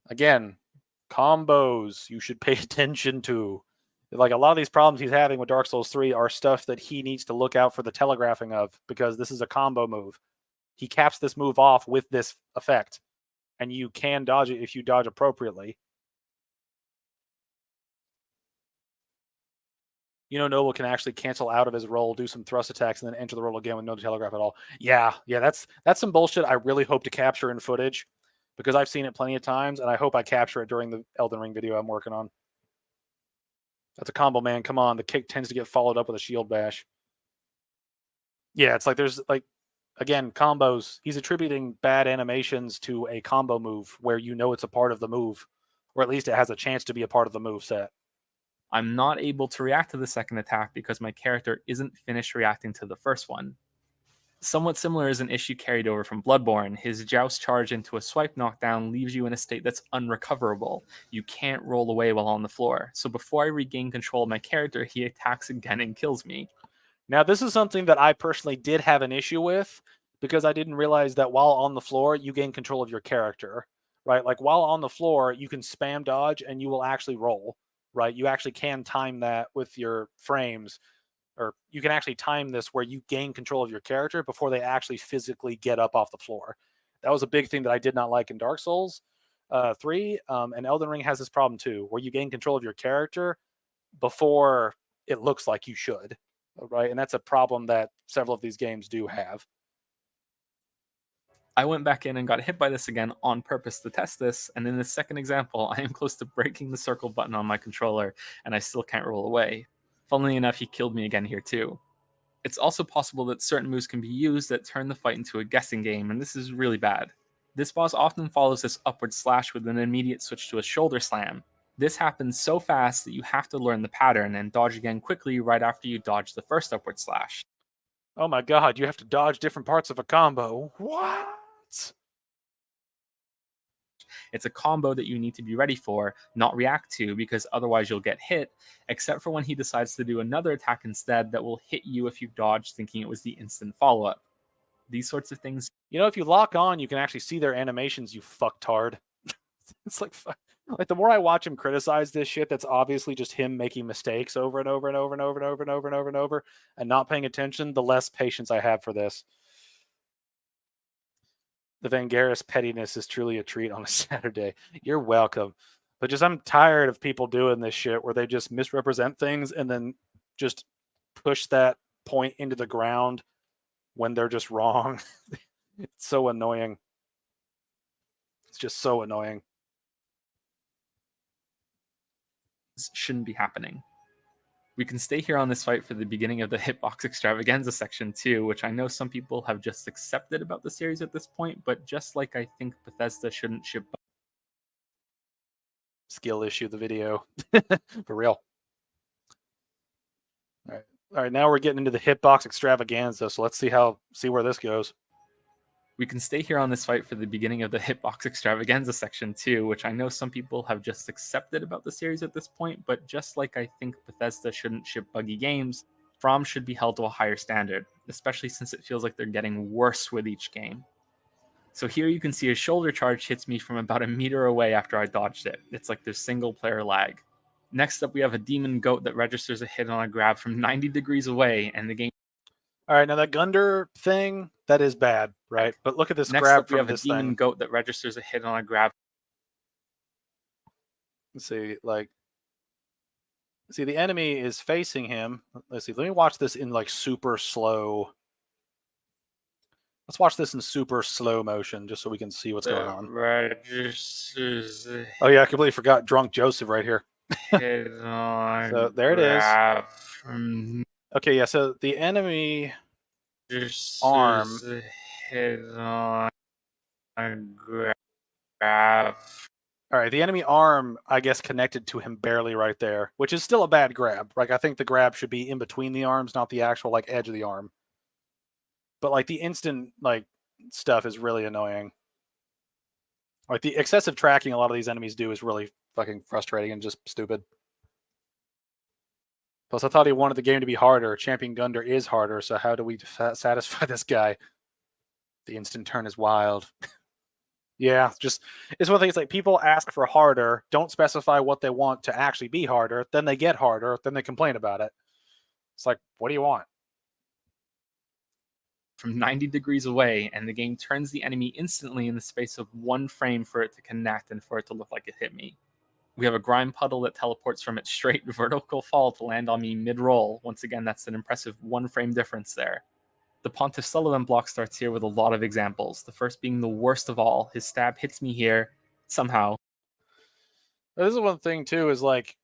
Again, combos you should pay attention to. Like a lot of these problems he's having with Dark Souls 3 are stuff that he needs to look out for the telegraphing of, because this is a combo move. He caps this move off with this effect, and you can dodge it if you dodge appropriately. You know, Noble can actually cancel out of his roll, do some thrust attacks, and then enter the roll again with no telegraph at all. Yeah, that's some bullshit I really hope to capture in footage because I've seen it plenty of times, and I hope I capture it during the Elden Ring video I'm working on. That's a combo, man. Come on. The kick tends to get followed up with a shield bash. Yeah, it's like there's like, again, combos. He's attributing bad animations to a combo move where you know it's a part of the move, or at least it has a chance to be a part of the move set. I'm not able to react to the second attack because my character isn't finished reacting to the first one. Somewhat similar is an issue carried over from Bloodborne. His joust charge into a swipe knockdown leaves you in a state that's unrecoverable. You can't roll away while on the floor. So before I regain control of my character, he attacks again and kills me. Now, this is something that I personally did have an issue with because I didn't realize that while on the floor, you gain control of your character, right? Like while on the floor, you can spam dodge and you will actually roll, right? You actually can time that with your frames, or you can actually time this where you gain control of your character before they actually physically get up off the floor. That was a big thing that I did not like in Dark Souls 3, and Elden Ring has this problem too, where you gain control of your character before it looks like you should, right? And that's a problem that several of these games do have. I went back in and got hit by this again on purpose to test this, and in this second example, I am close to breaking the circle button on my controller, and I still can't roll away. Funnily enough, he killed me again here too. It's also possible that certain moves can be used that turn the fight into a guessing game, and this is really bad. This boss often follows this upward slash with an immediate switch to a shoulder slam. This happens so fast that you have to learn the pattern and dodge again quickly right after you dodge the first upward slash. Oh my god, you have to dodge different parts of a combo. What? It's a combo that you need to be ready for, not react to, because otherwise you'll get hit, except for when he decides to do another attack instead that will hit you if you dodge thinking it was the instant follow-up. These sorts of things. You know, if you lock on, you can actually see their animations, you fucktard. It's like the more I watch him criticize this shit, that's obviously just him making mistakes over and over and over and over and over and over and over and over and not paying attention, the less patience I have for this. The Vangeris pettiness is truly a treat on a Saturday. You're welcome. But just I'm tired of people doing this shit where they just misrepresent things and then just push that point into the ground when they're just wrong. It's so annoying. It's just so annoying. Shouldn't be happening. We can stay here on this fight for the beginning of the Hitbox Extravaganza section too, which I know some people have just accepted about the series at this point, but just like I think Bethesda shouldn't ship skill issue the video. For real. All right, now we're getting into the Hitbox Extravaganza, so let's see where this goes. We can stay here on this fight for the beginning of the Hitbox Extravaganza section too, which I know some people have just accepted about the series at this point, but just like I think Bethesda shouldn't ship buggy games, From should be held to a higher standard, especially since it feels like they're getting worse with each game. So here you can see a shoulder charge hits me from about a meter away after I dodged it. It's like there's single player lag. Next up, we have a demon goat that registers a hit on a grab from 90 degrees away, and the game. All right, now that Gunder thing, that is bad, right? But look at this Next grab up, we from have a this demon thing. goat that registers a hit on a grab. Let's see, the enemy is facing him. Let's see, let me watch this in like super slow. Let's watch this in super slow motion just so we can see what's going on. Registers a Oh yeah, I completely forgot Drunk Joseph right here. hit on So there it is. grab from Okay, yeah, so the enemy arm. a hit on a grab. All right, the enemy arm, I guess, connected to him barely right there, which is still a bad grab. Like, I think the grab should be in between the arms, not the actual, like, edge of the arm. But, like, the instant, like, stuff is really annoying. Like, the excessive tracking a lot of these enemies do is really fucking frustrating and just stupid. Plus, I thought he wanted the game to be harder. Champion Gunder is harder, so how do we satisfy this guy? The instant turn is wild. Yeah, just it's one thing. It's like people ask for harder, don't specify what they want to actually be harder, then they get harder, then they complain about it. It's like, what do you want? From 90 degrees away, and the game turns the enemy instantly in the space of one frame for it to connect and for it to look like it hit me. We have a grime puddle that teleports from its straight vertical fall to land on me mid-roll. Once again, that's an impressive 1 frame difference there. The Pontiff Sullivan block starts here with a lot of examples, the first being the worst of all. His stab hits me here, somehow. This is one thing too, is like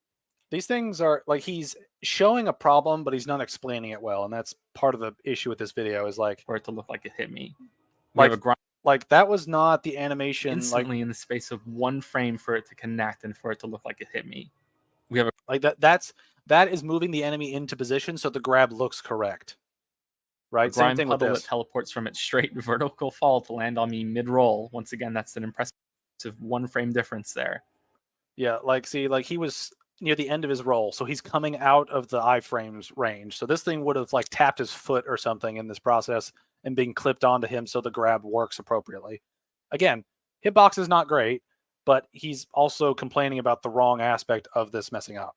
these things are like he's showing a problem, but he's not explaining it well, and that's part of the issue with this video. Is like For it to look like it hit me. We like have a grime like that was not the animation. instantly in the space of 1 frame for it to connect and for it to look like it hit me. We have a Like that is moving the enemy into position so the grab looks correct. Right? Same grime thing with puddle this. that teleports from its straight vertical fall to land on me mid-roll. Once again, that's an impressive 1 frame difference there. Yeah, like see, like he was near the end of his roll, so he's coming out of the iframes range. So this thing would have like tapped his foot or something in this process and being clipped onto him so the grab works appropriately. Again, hitbox is not great, but he's also complaining about the wrong aspect of this messing up.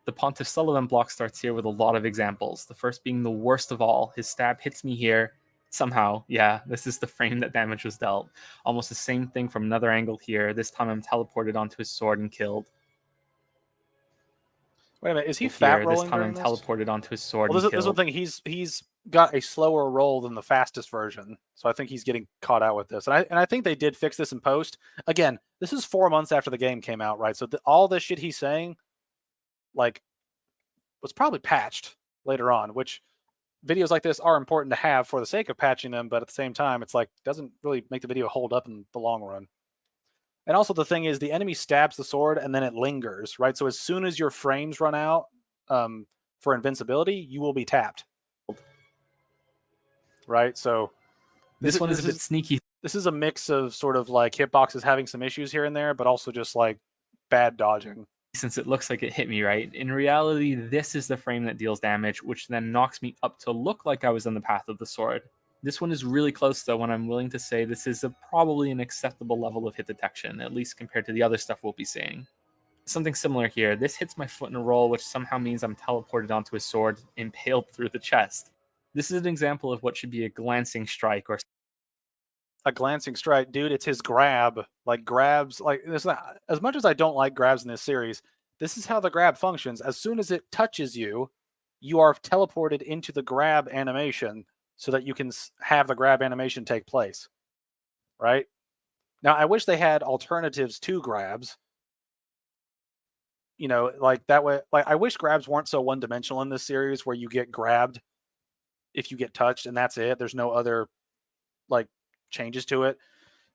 The Pontiff Sullivan block starts here with a lot of examples, the first being the worst of all. His stab hits me here, somehow. Yeah, this is the frame that damage was dealt. Almost the same thing from another angle here. This time I'm teleported onto his sword and killed. Wait a minute, is he Here, fat this rolling time I'm during this? teleported onto his sword Well, and this one killed. thing, he's got a slower roll than the fastest version, so I think he's getting caught out with this. And I think they did fix this in post. Again, this is 4 months after the game came out, right? So all this shit he's saying, like, was probably patched later on. Which videos like this are important to have for the sake of patching them, but at the same time, it's like doesn't really make the video hold up in the long run. And also the thing is, the enemy stabs the sword and then it lingers, right? So as soon as your frames run out for invincibility, you will be tapped. Right, so This one is a bit sneaky. This is a mix of sort of like hitboxes having some issues here and there, but also just like bad dodging. Since it looks like it hit me, right? In reality, this is the frame that deals damage, which then knocks me up to look like I was in the path of the sword. This one is really close though, when I'm willing to say this is probably an acceptable level of hit detection, at least compared to the other stuff we'll be seeing. Something similar here. This hits my foot in a roll, which somehow means I'm teleported onto his sword, impaled through the chest. This is an example of what should be a glancing strike or A glancing strike, dude. It's his grab. Like grabs, like it's not, as much as I don't like grabs in this series. This is how the grab functions. As soon as it touches you, you are teleported into the grab animation so that you can have the grab animation take place. Right now, I wish they had alternatives to grabs. You know, like that way. Like I wish grabs weren't so one-dimensional in this series, where you get grabbed if you get touched and that's it. There's no other like changes to it.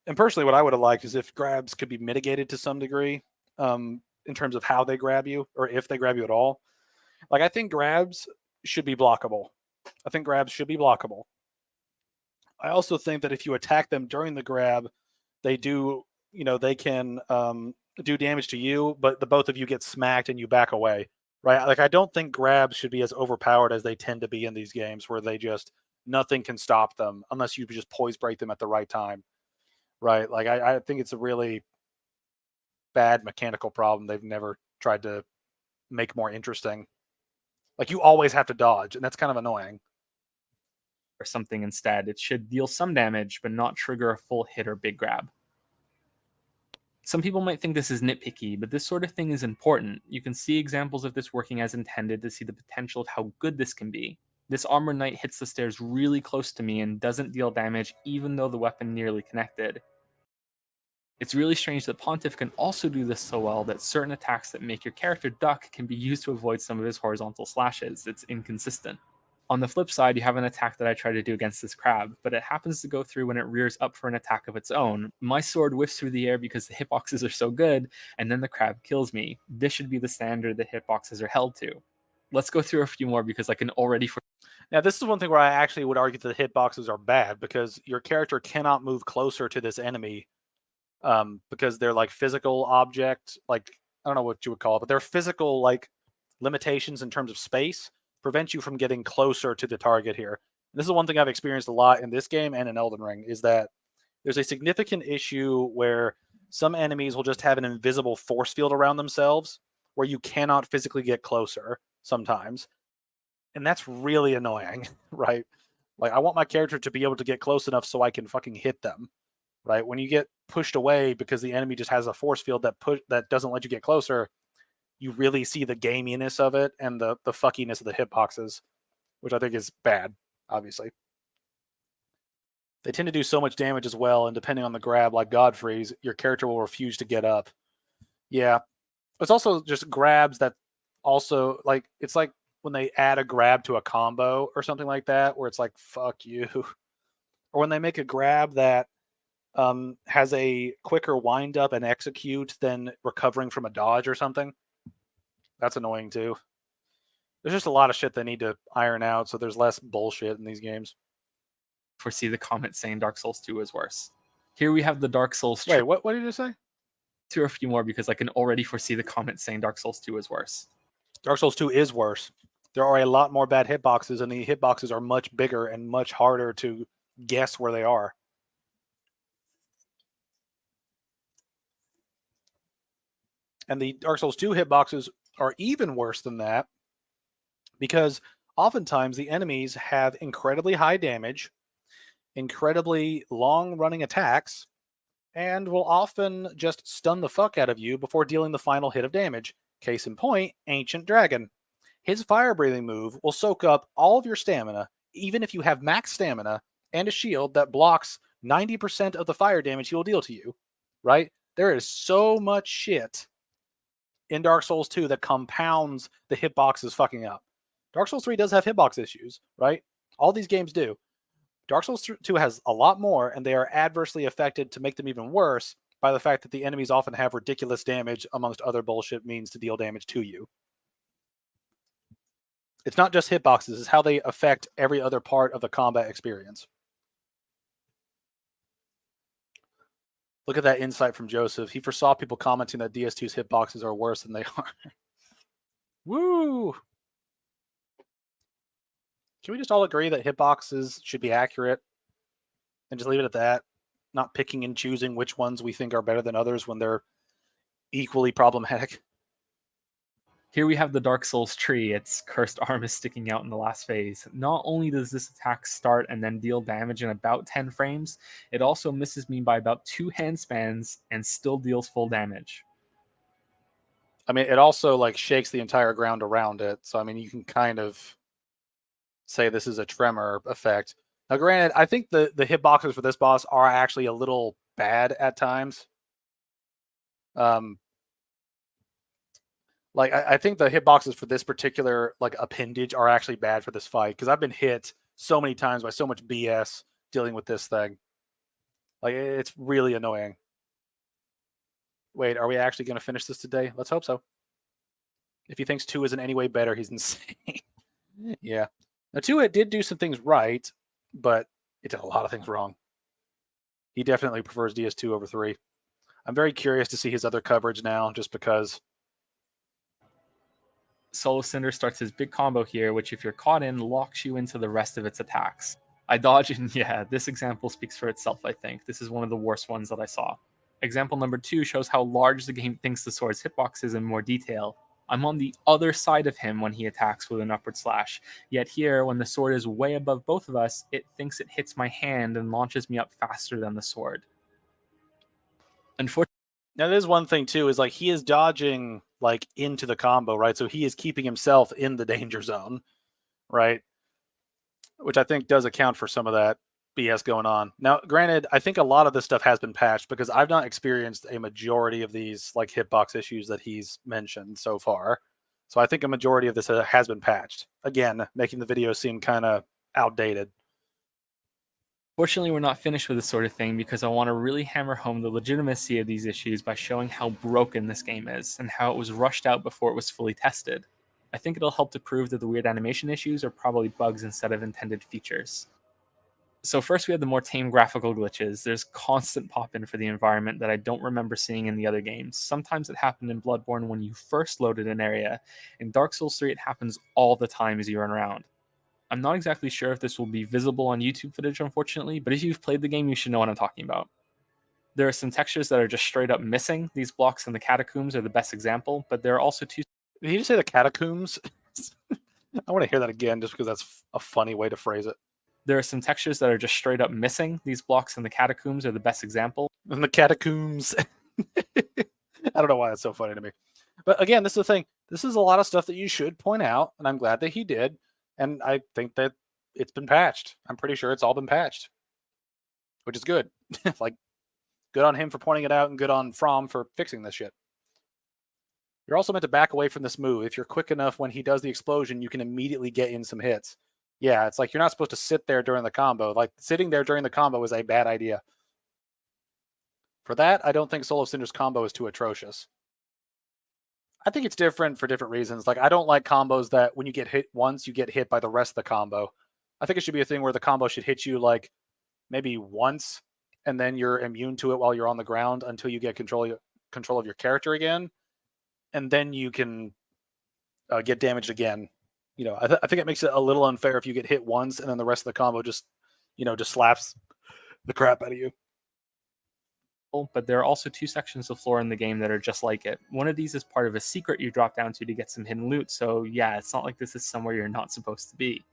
And personally, what I would have liked is if grabs could be mitigated to some degree in terms of how they grab you or if they grab you at all. Like I think grabs should be blockable. I think grabs should be blockable. I also think that if you attack them during the grab, they do, you know, they can do damage to you, but the both of you get smacked and you back away. Right? Like I don't think grabs should be as overpowered as they tend to be in these games, where they just nothing can stop them unless you just poise break them at the right time. Right? Like I think it's a really bad mechanical problem they've never tried to make more interesting. Like you always have to dodge, and that's kind of annoying. or something instead. It should deal some damage, but not trigger a full hit or big grab. Some people might think this is nitpicky, but this sort of thing is important. You can see examples of this working as intended to see the potential of how good this can be. This Armor Knight hits the stairs really close to me and doesn't deal damage even though the weapon nearly connected. It's really strange that Pontiff can also do this so well that certain attacks that make your character duck can be used to avoid some of his horizontal slashes. It's inconsistent. On the flip side, you have an attack that I try to do against this crab, but it happens to go through when it rears up for an attack of its own. My sword whiffs through the air because the hitboxes are so good, and then the crab kills me. This should be the standard that hitboxes are held to. Let's go through a few more because I can already... Now, this is one thing where I actually would argue that the hitboxes are bad, because your character cannot move closer to this enemy because they're like physical object, like I don't know what you would call it, but they're physical like limitations in terms of space prevent you from getting closer to the target here. And this is one thing I've experienced a lot in this game and in Elden Ring, is that there's a significant issue where some enemies will just have an invisible force field around themselves where you cannot physically get closer sometimes. And that's really annoying, right? Like I want my character to be able to get close enough so I can fucking hit them, right? When you get pushed away because the enemy just has a force field that doesn't let you get closer, you really see the gaminess of it and the fuckiness of the hitboxes, which I think is bad, obviously. They tend to do so much damage as well, and depending on the grab, like Godfrey's, your character will refuse to get up. Yeah. It's also just grabs that also, like, it's like when they add a grab to a combo or something like that, where it's like, fuck you. Or when they make a grab that has a quicker wind up and execute than recovering from a dodge or something. That's annoying too. There's just a lot of shit they need to iron out so there's less bullshit in these games. Foresee the comment saying Dark Souls 2 is worse. Here we have the Dark Souls. Wait, what did you say? To a few more because I can already foresee the comment saying Dark Souls 2 is worse. Dark Souls 2 is worse. There are a lot more bad hitboxes, and the hitboxes are much bigger and much harder to guess where they are. And the Dark Souls 2 hitboxes are even worse than that because oftentimes the enemies have incredibly high damage, incredibly long-running attacks, and will often just stun the fuck out of you before dealing the final hit of damage. Case in point, Ancient Dragon. His fire-breathing move will soak up all of your stamina, even if you have max stamina and a shield that blocks 90% of the fire damage he will deal to you, right? There is so much shit in Dark Souls 2 that compounds the hitboxes fucking up. Dark Souls 3 does have hitbox issues, right? All these games do. Dark Souls 2 has a lot more, and they are adversely affected to make them even worse by the fact that the enemies often have ridiculous damage amongst other bullshit means to deal damage to you. It's not just hitboxes, it's how they affect every other part of the combat experience. Look at that insight from Joseph. He foresaw people commenting that DS2's hitboxes are worse than they are. Woo! Can we just all agree that hitboxes should be accurate and just leave it at that? Not picking and choosing which ones we think are better than others when they're equally problematic. Here we have the Dark Souls tree. Its cursed arm is sticking out in the last phase. Not only does this attack start and then deal damage in about 10 frames, it also misses me by about 2 hand spans and still deals full damage. I mean, it also like shakes the entire ground around it. So, I mean, you can kind of say this is a tremor effect. Now, granted, I think the hitboxes for this boss are actually a little bad at times. Like, I think the hitboxes for this particular like appendage are actually bad for this fight because I've been hit so many times by so much BS dealing with this thing. Like, it's really annoying. Wait, are we actually going to finish this today? Let's hope so. If he thinks 2 is in any way better, he's insane. Yeah. Now, 2, it did do some things right, but it did a lot of things wrong. He definitely prefers DS2 over 3. I'm very curious to see his other coverage now, just because. Solo Cinder starts his big combo here, which if you're caught in, locks you into the rest of its attacks. I dodge, and yeah, this example speaks for itself, I think. This is one of the worst ones that I saw. Example number 2 shows how large the game thinks the sword's hitbox is in more detail. I'm on the other side of him when he attacks with an upward slash. Yet here, when the sword is way above both of us, it thinks it hits my hand and launches me up faster than the sword. Unfortunately, now there's one thing too, is like he is dodging like into the combo, right? So he is keeping himself in the danger zone, right? Which I think does account for some of that BS going on. Now, granted, I think a lot of this stuff has been patched because I've not experienced a majority of these like hitbox issues that he's mentioned so far. So I think a majority of this has been patched. Again, making the video seem kind of outdated. Fortunately, we're not finished with this sort of thing because I want to really hammer home the legitimacy of these issues by showing how broken this game is and how it was rushed out before it was fully tested. I think it'll help to prove that the weird animation issues are probably bugs instead of intended features. So first we have the more tame graphical glitches. There's constant pop-in for the environment that I don't remember seeing in the other games. Sometimes it happened in Bloodborne when you first loaded an area. In Dark Souls 3 it happens all the time as you run around. I'm not exactly sure if this will be visible on YouTube footage, unfortunately, but if you've played the game, you should know what I'm talking about. There are some textures that are just straight up missing. These blocks in the catacombs are the best example, but there are also two... Did you just say the catacombs? I want to hear that again just because that's a funny way to phrase it. There are some textures that are just straight up missing. These blocks in the catacombs are the best example. In the catacombs. I don't know why that's so funny to me. But again, this is the thing. This is a lot of stuff that you should point out, and I'm glad that he did. And I think that it's been patched. I'm pretty sure it's all been patched, which is good. Like, good on him for pointing it out, and good on From for fixing this shit. You're also meant to back away from this move. If you're quick enough when he does the explosion, you can immediately get in some hits. Yeah, it's like you're not supposed to sit there during the combo. Like, sitting there during the combo is a bad idea. For that, I don't think Soul of Cinder's combo is too atrocious. I think it's different for different reasons. Like, I don't like combos that when you get hit once, you get hit by the rest of the combo. I think it should be a thing where the combo should hit you like maybe once, and then you're immune to it while you're on the ground until you get control of your character again, and then you can get damaged again. You know, I think it makes it a little unfair if you get hit once and then the rest of the combo just slaps the crap out of you. But there are also 2 sections of floor in the game that are just like it. One of these is part of a secret you drop down to get some hidden loot, so yeah, it's not like this is somewhere you're not supposed to be.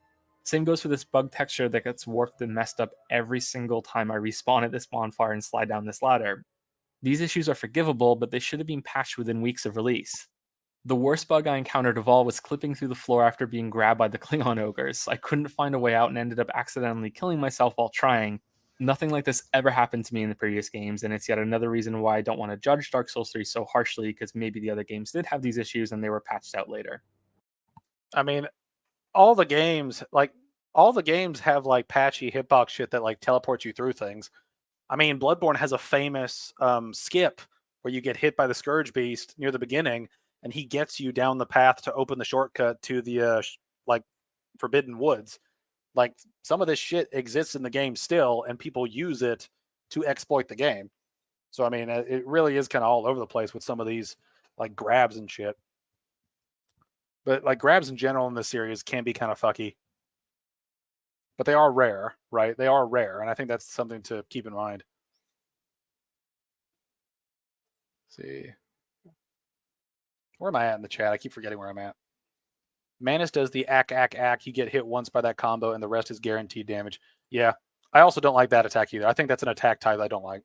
Same goes for this bug texture that gets warped and messed up every single time I respawn at this bonfire and slide down this ladder. These issues are forgivable, but they should have been patched within weeks of release. The worst bug I encountered of all was clipping through the floor after being grabbed by the Klingon ogres. I couldn't find a way out and ended up accidentally killing myself while trying. Nothing like this ever happened to me in the previous games, and it's yet another reason why I don't want to judge Dark Souls 3 so harshly, because maybe the other games did have these issues and they were patched out later. I mean, all the games have like patchy hitbox shit that like teleports you through things. I mean, Bloodborne has a famous skip where you get hit by the Scourge Beast near the beginning, and he gets you down the path to open the shortcut to the like Forbidden Woods. Like, some of this shit exists in the game still, and people use it to exploit the game. So I mean, it really is kind of all over the place with some of these like grabs and shit. But like, grabs in general in this series can be kind of fucky. But they are rare, right? They are rare, and I think that's something to keep in mind. Let's see. Where am I at in the chat? I keep forgetting where I'm at. Manus does the ack. You get hit once by that combo, and the rest is guaranteed damage. Yeah, I also don't like that attack either. I think that's an attack type I don't like.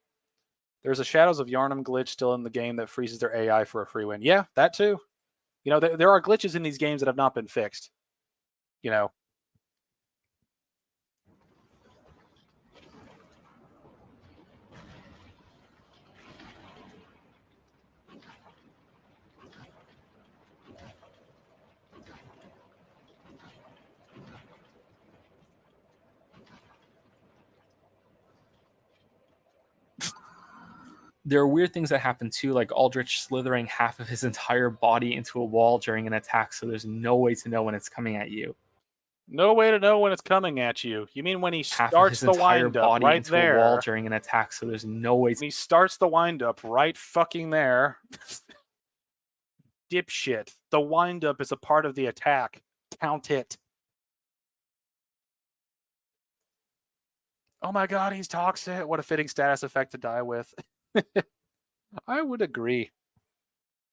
There's a Shadows of Yharnam glitch still in the game that freezes their AI for a free win. Yeah, that too. You know, there are glitches in these games that have not been fixed. You know. There are weird things that happen too, like Aldrich slithering half of his entire body into a wall during an attack, so there's no way to know when it's coming at you. No way to know when it's coming at you. You mean when he Half of starts his the entire wind up body right into a wall there? during an attack, so there's no way When he starts the wind up right fucking there. Dipshit. The wind up is a part of the attack. Count it. Oh my god, he's toxic. What a fitting status effect to die with. I would agree.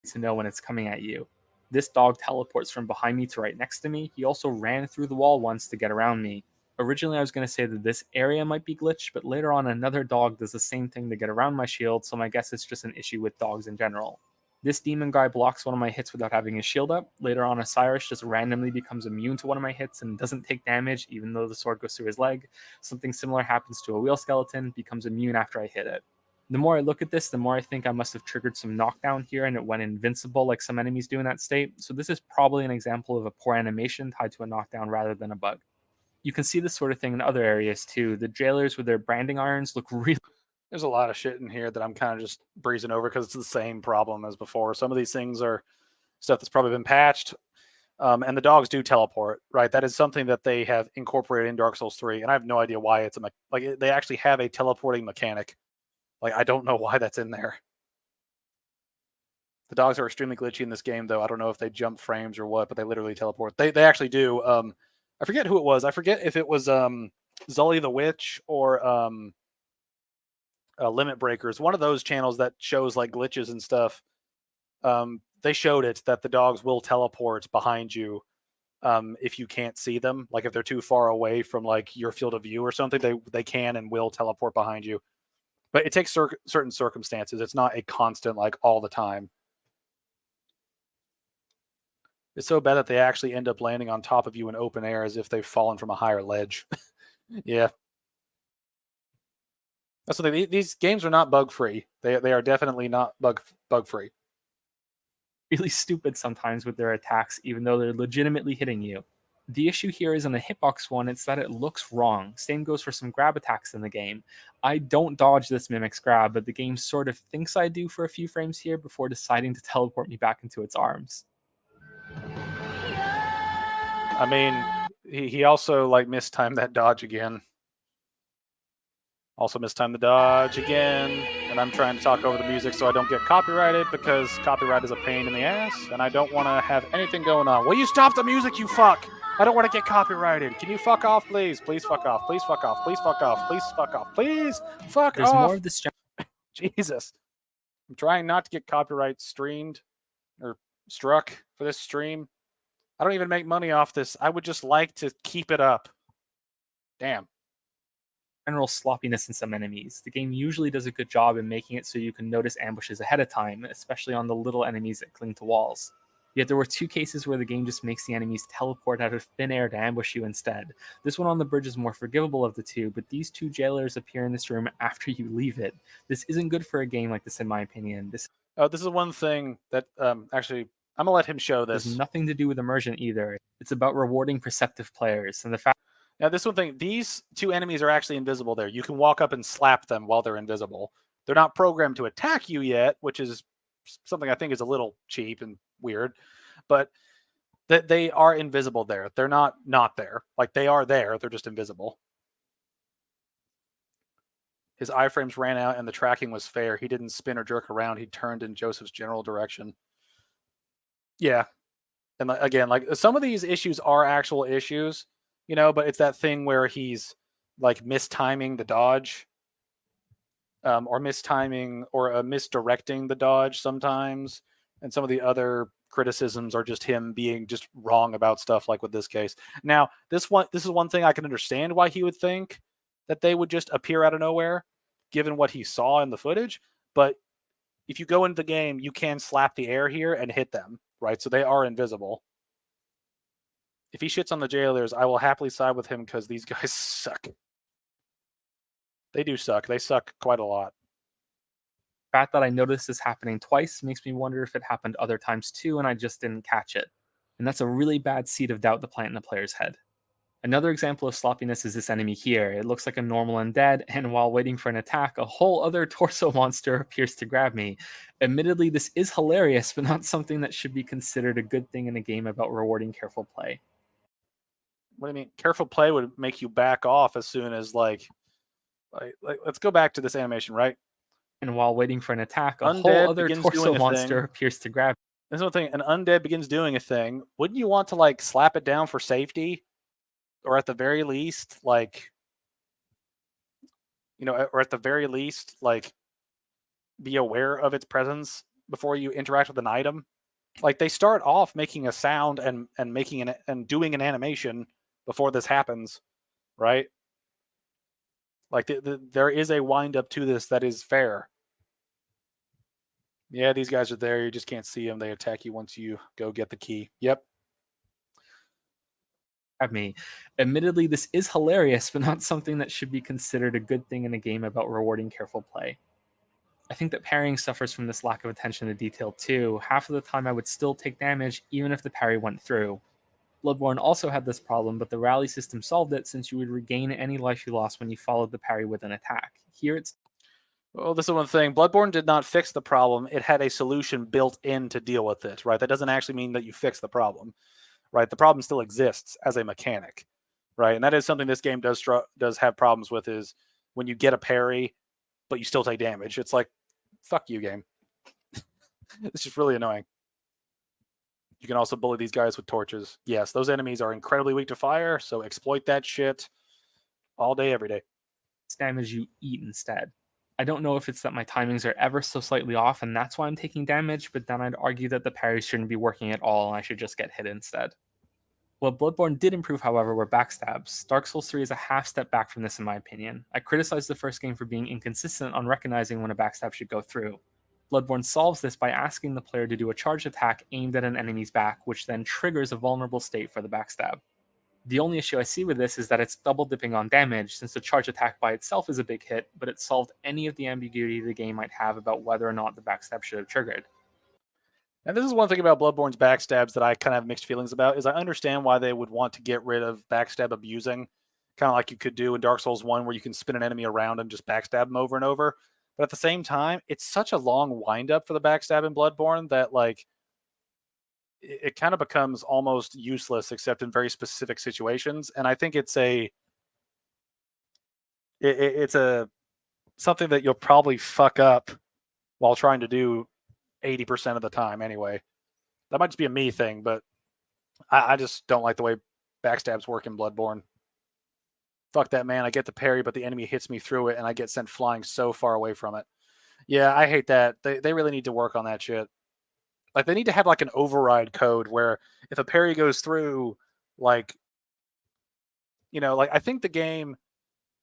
to know when it's coming at you. This dog teleports from behind me to right next to me. He also ran through the wall once to get around me. Originally, I was going to say that this area might be glitched, but later on, another dog does the same thing to get around my shield, so my guess it's just an issue with dogs in general. This demon guy blocks one of my hits without having his shield up. Later on, Osiris just randomly becomes immune to one of my hits and doesn't take damage, even though the sword goes through his leg. Something similar happens to a wheel skeleton, becomes immune after I hit it. The more I look at this, the more I think I must have triggered some knockdown here and it went invincible like some enemies do in that state, so this is probably an example of a poor animation tied to a knockdown rather than a bug. You can see this sort of thing in other areas too. The jailers with their branding irons look really... There's a lot of shit in here that I'm kind of just breezing over because it's the same problem as before. Some of these things are stuff that's probably been patched. And the dogs do teleport, right? That is something that they have incorporated in Dark Souls 3, and I have no idea why it's they actually have a teleporting mechanic. Like, I don't know why that's in there. The dogs are extremely glitchy in this game, though. I don't know if they jump frames or what, but they literally teleport. They actually do. I forget who it was. I forget if it was Zully the Witch or Limit Breakers. One of those channels that shows like glitches and stuff. They showed it that the dogs will teleport behind you if you can't see them. Like, if they're too far away from like your field of view or something, they can and will teleport behind you. But it takes certain circumstances. It's not a constant, like, all the time. It's so bad that they actually end up landing on top of you in open air as if they've fallen from a higher ledge. Yeah. That's the thing. These games are not bug-free. They are definitely not bug-free. Really stupid sometimes with their attacks, even though they're legitimately hitting you. The issue here is in the hitbox one, it's that it looks wrong. Same goes for some grab attacks in the game. I don't dodge this mimic's grab, but the game sort of thinks I do for a few frames here before deciding to teleport me back into its arms. I mean, he also, like, mistimed that dodge again. Also mistimed the dodge again. And I'm trying to talk over the music so I don't get copyrighted, because copyright is a pain in the ass, and I don't want to have anything going on. Will you stop the music, you fuck? I don't want to get copyrighted. Can you fuck off, please? Please fuck off. Please fuck off. Please fuck off. Please fuck off. Please fuck There's off. more of this. Jesus. I'm trying not to get copyright streamed or struck for this stream. I don't even make money off this. I would just like to keep it up. Damn. General sloppiness in some enemies. The game usually does a good job in making it so you can notice ambushes ahead of time, especially on the little enemies that cling to walls. Yet there were 2 cases where the game just makes the enemies teleport out of thin air to ambush you instead. This one on the bridge is more forgivable of the 2, but these 2 jailers appear in this room after you leave it. This isn't good for a game like this in my opinion. This is one thing that actually, I'm gonna let him show this. has nothing to do with immersion either. It's about rewarding perceptive players, and the fact Now, this one thing, these 2 enemies are actually invisible there. You can walk up and slap them while they're invisible. They're not programmed to attack you yet, which is something I think is a little cheap and weird, but that they are invisible there. They're not there. Like, they are there. They're just invisible. His iframes ran out and the tracking was fair. He didn't spin or jerk around. He turned in Joseph's general direction. Yeah. And again, like, some of these issues are actual issues, but it's that thing where he's, like, mistiming the dodge, or mistiming or misdirecting the dodge sometimes. And some of the other criticisms are just him being just wrong about stuff, like with this case. Now, this is one thing I can understand why he would think that they would just appear out of nowhere, given what he saw in the footage. But if you go into the game, you can slap the air here and hit them, right? So they are invisible. If he shits on the jailers, I will happily side with him, because these guys suck. They do suck. They suck quite a lot. The fact that I noticed this happening twice makes me wonder if it happened other times too and I just didn't catch it. And that's a really bad seed of doubt to plant in the player's head. Another example of sloppiness is this enemy here. It looks like a normal undead, and while waiting for an attack, a whole other torso monster appears to grab me. Admittedly, this is hilarious, but not something that should be considered a good thing in a game about rewarding careful play. What do you mean? Careful play would make you back off as soon as, like let's go back to this animation, right? And while waiting for an attack, a Undead whole other begins torso doing a monster thing. appears to grab me. This is one thing. An undead begins doing a thing. Wouldn't you want to, like, slap it down for safety? Or at the very least, like, or at the very least, like, be aware of its presence before you interact with an item. Like, they start off making a sound and making and doing an animation before this happens, right? Like, there is a wind up to this that is fair. Yeah, these guys are there. You just can't see them. They attack you once you go get the key. Yep. Grab me. Admittedly, this is hilarious, but not something that should be considered a good thing in a game about rewarding careful play. I think that parrying suffers from this lack of attention to detail too. Half of the time I would still take damage even if the parry went through. Bloodborne also had this problem, but the rally system solved it, since you would regain any life you lost when you followed the parry with an attack. Here it's... Well, this is one thing. Bloodborne did not fix the problem. It had a solution built in to deal with it, right? That doesn't actually mean that you fix the problem, right? The problem still exists as a mechanic, right? And that is something this game does have problems with, is when you get a parry, but you still take damage. It's like, fuck you, game. It's just really annoying. You can also bully these guys with torches. Yes, those enemies are incredibly weak to fire, so exploit that shit all day, every day. damage you eat instead. I don't know if it's that my timings are ever so slightly off and that's why I'm taking damage, but then I'd argue that the parry shouldn't be working at all and I should just get hit instead. What Bloodborne did improve, however, were backstabs. Dark Souls 3 is a half step back from this in my opinion. I criticized the first game for being inconsistent on recognizing when a backstab should go through. Bloodborne solves this by asking the player to do a charged attack aimed at an enemy's back, which then triggers a vulnerable state for the backstab. The only issue I see with this is that it's double dipping on damage, since the charge attack by itself is a big hit, but it solved any of the ambiguity the game might have about whether or not the backstab should have triggered. And this is one thing about Bloodborne's backstabs that I kind of have mixed feelings about, is I understand why they would want to get rid of backstab abusing, kind of like you could do in Dark Souls 1 where you can spin an enemy around and just backstab them over and over. But at the same time, it's such a long windup for the backstab in Bloodborne that like it kind of becomes almost useless except in very specific situations. And I think it's a something that you'll probably fuck up while trying to do 80% of the time anyway. That might just be a me thing, but I just don't like the way backstabs work in Bloodborne. Fuck that, man. I get the parry, but the enemy hits me through it and I get sent flying so far away from it. Yeah, I hate that. They really need to work on that shit. Like, they need to have like an override code where if a parry goes through, like, like I think the game,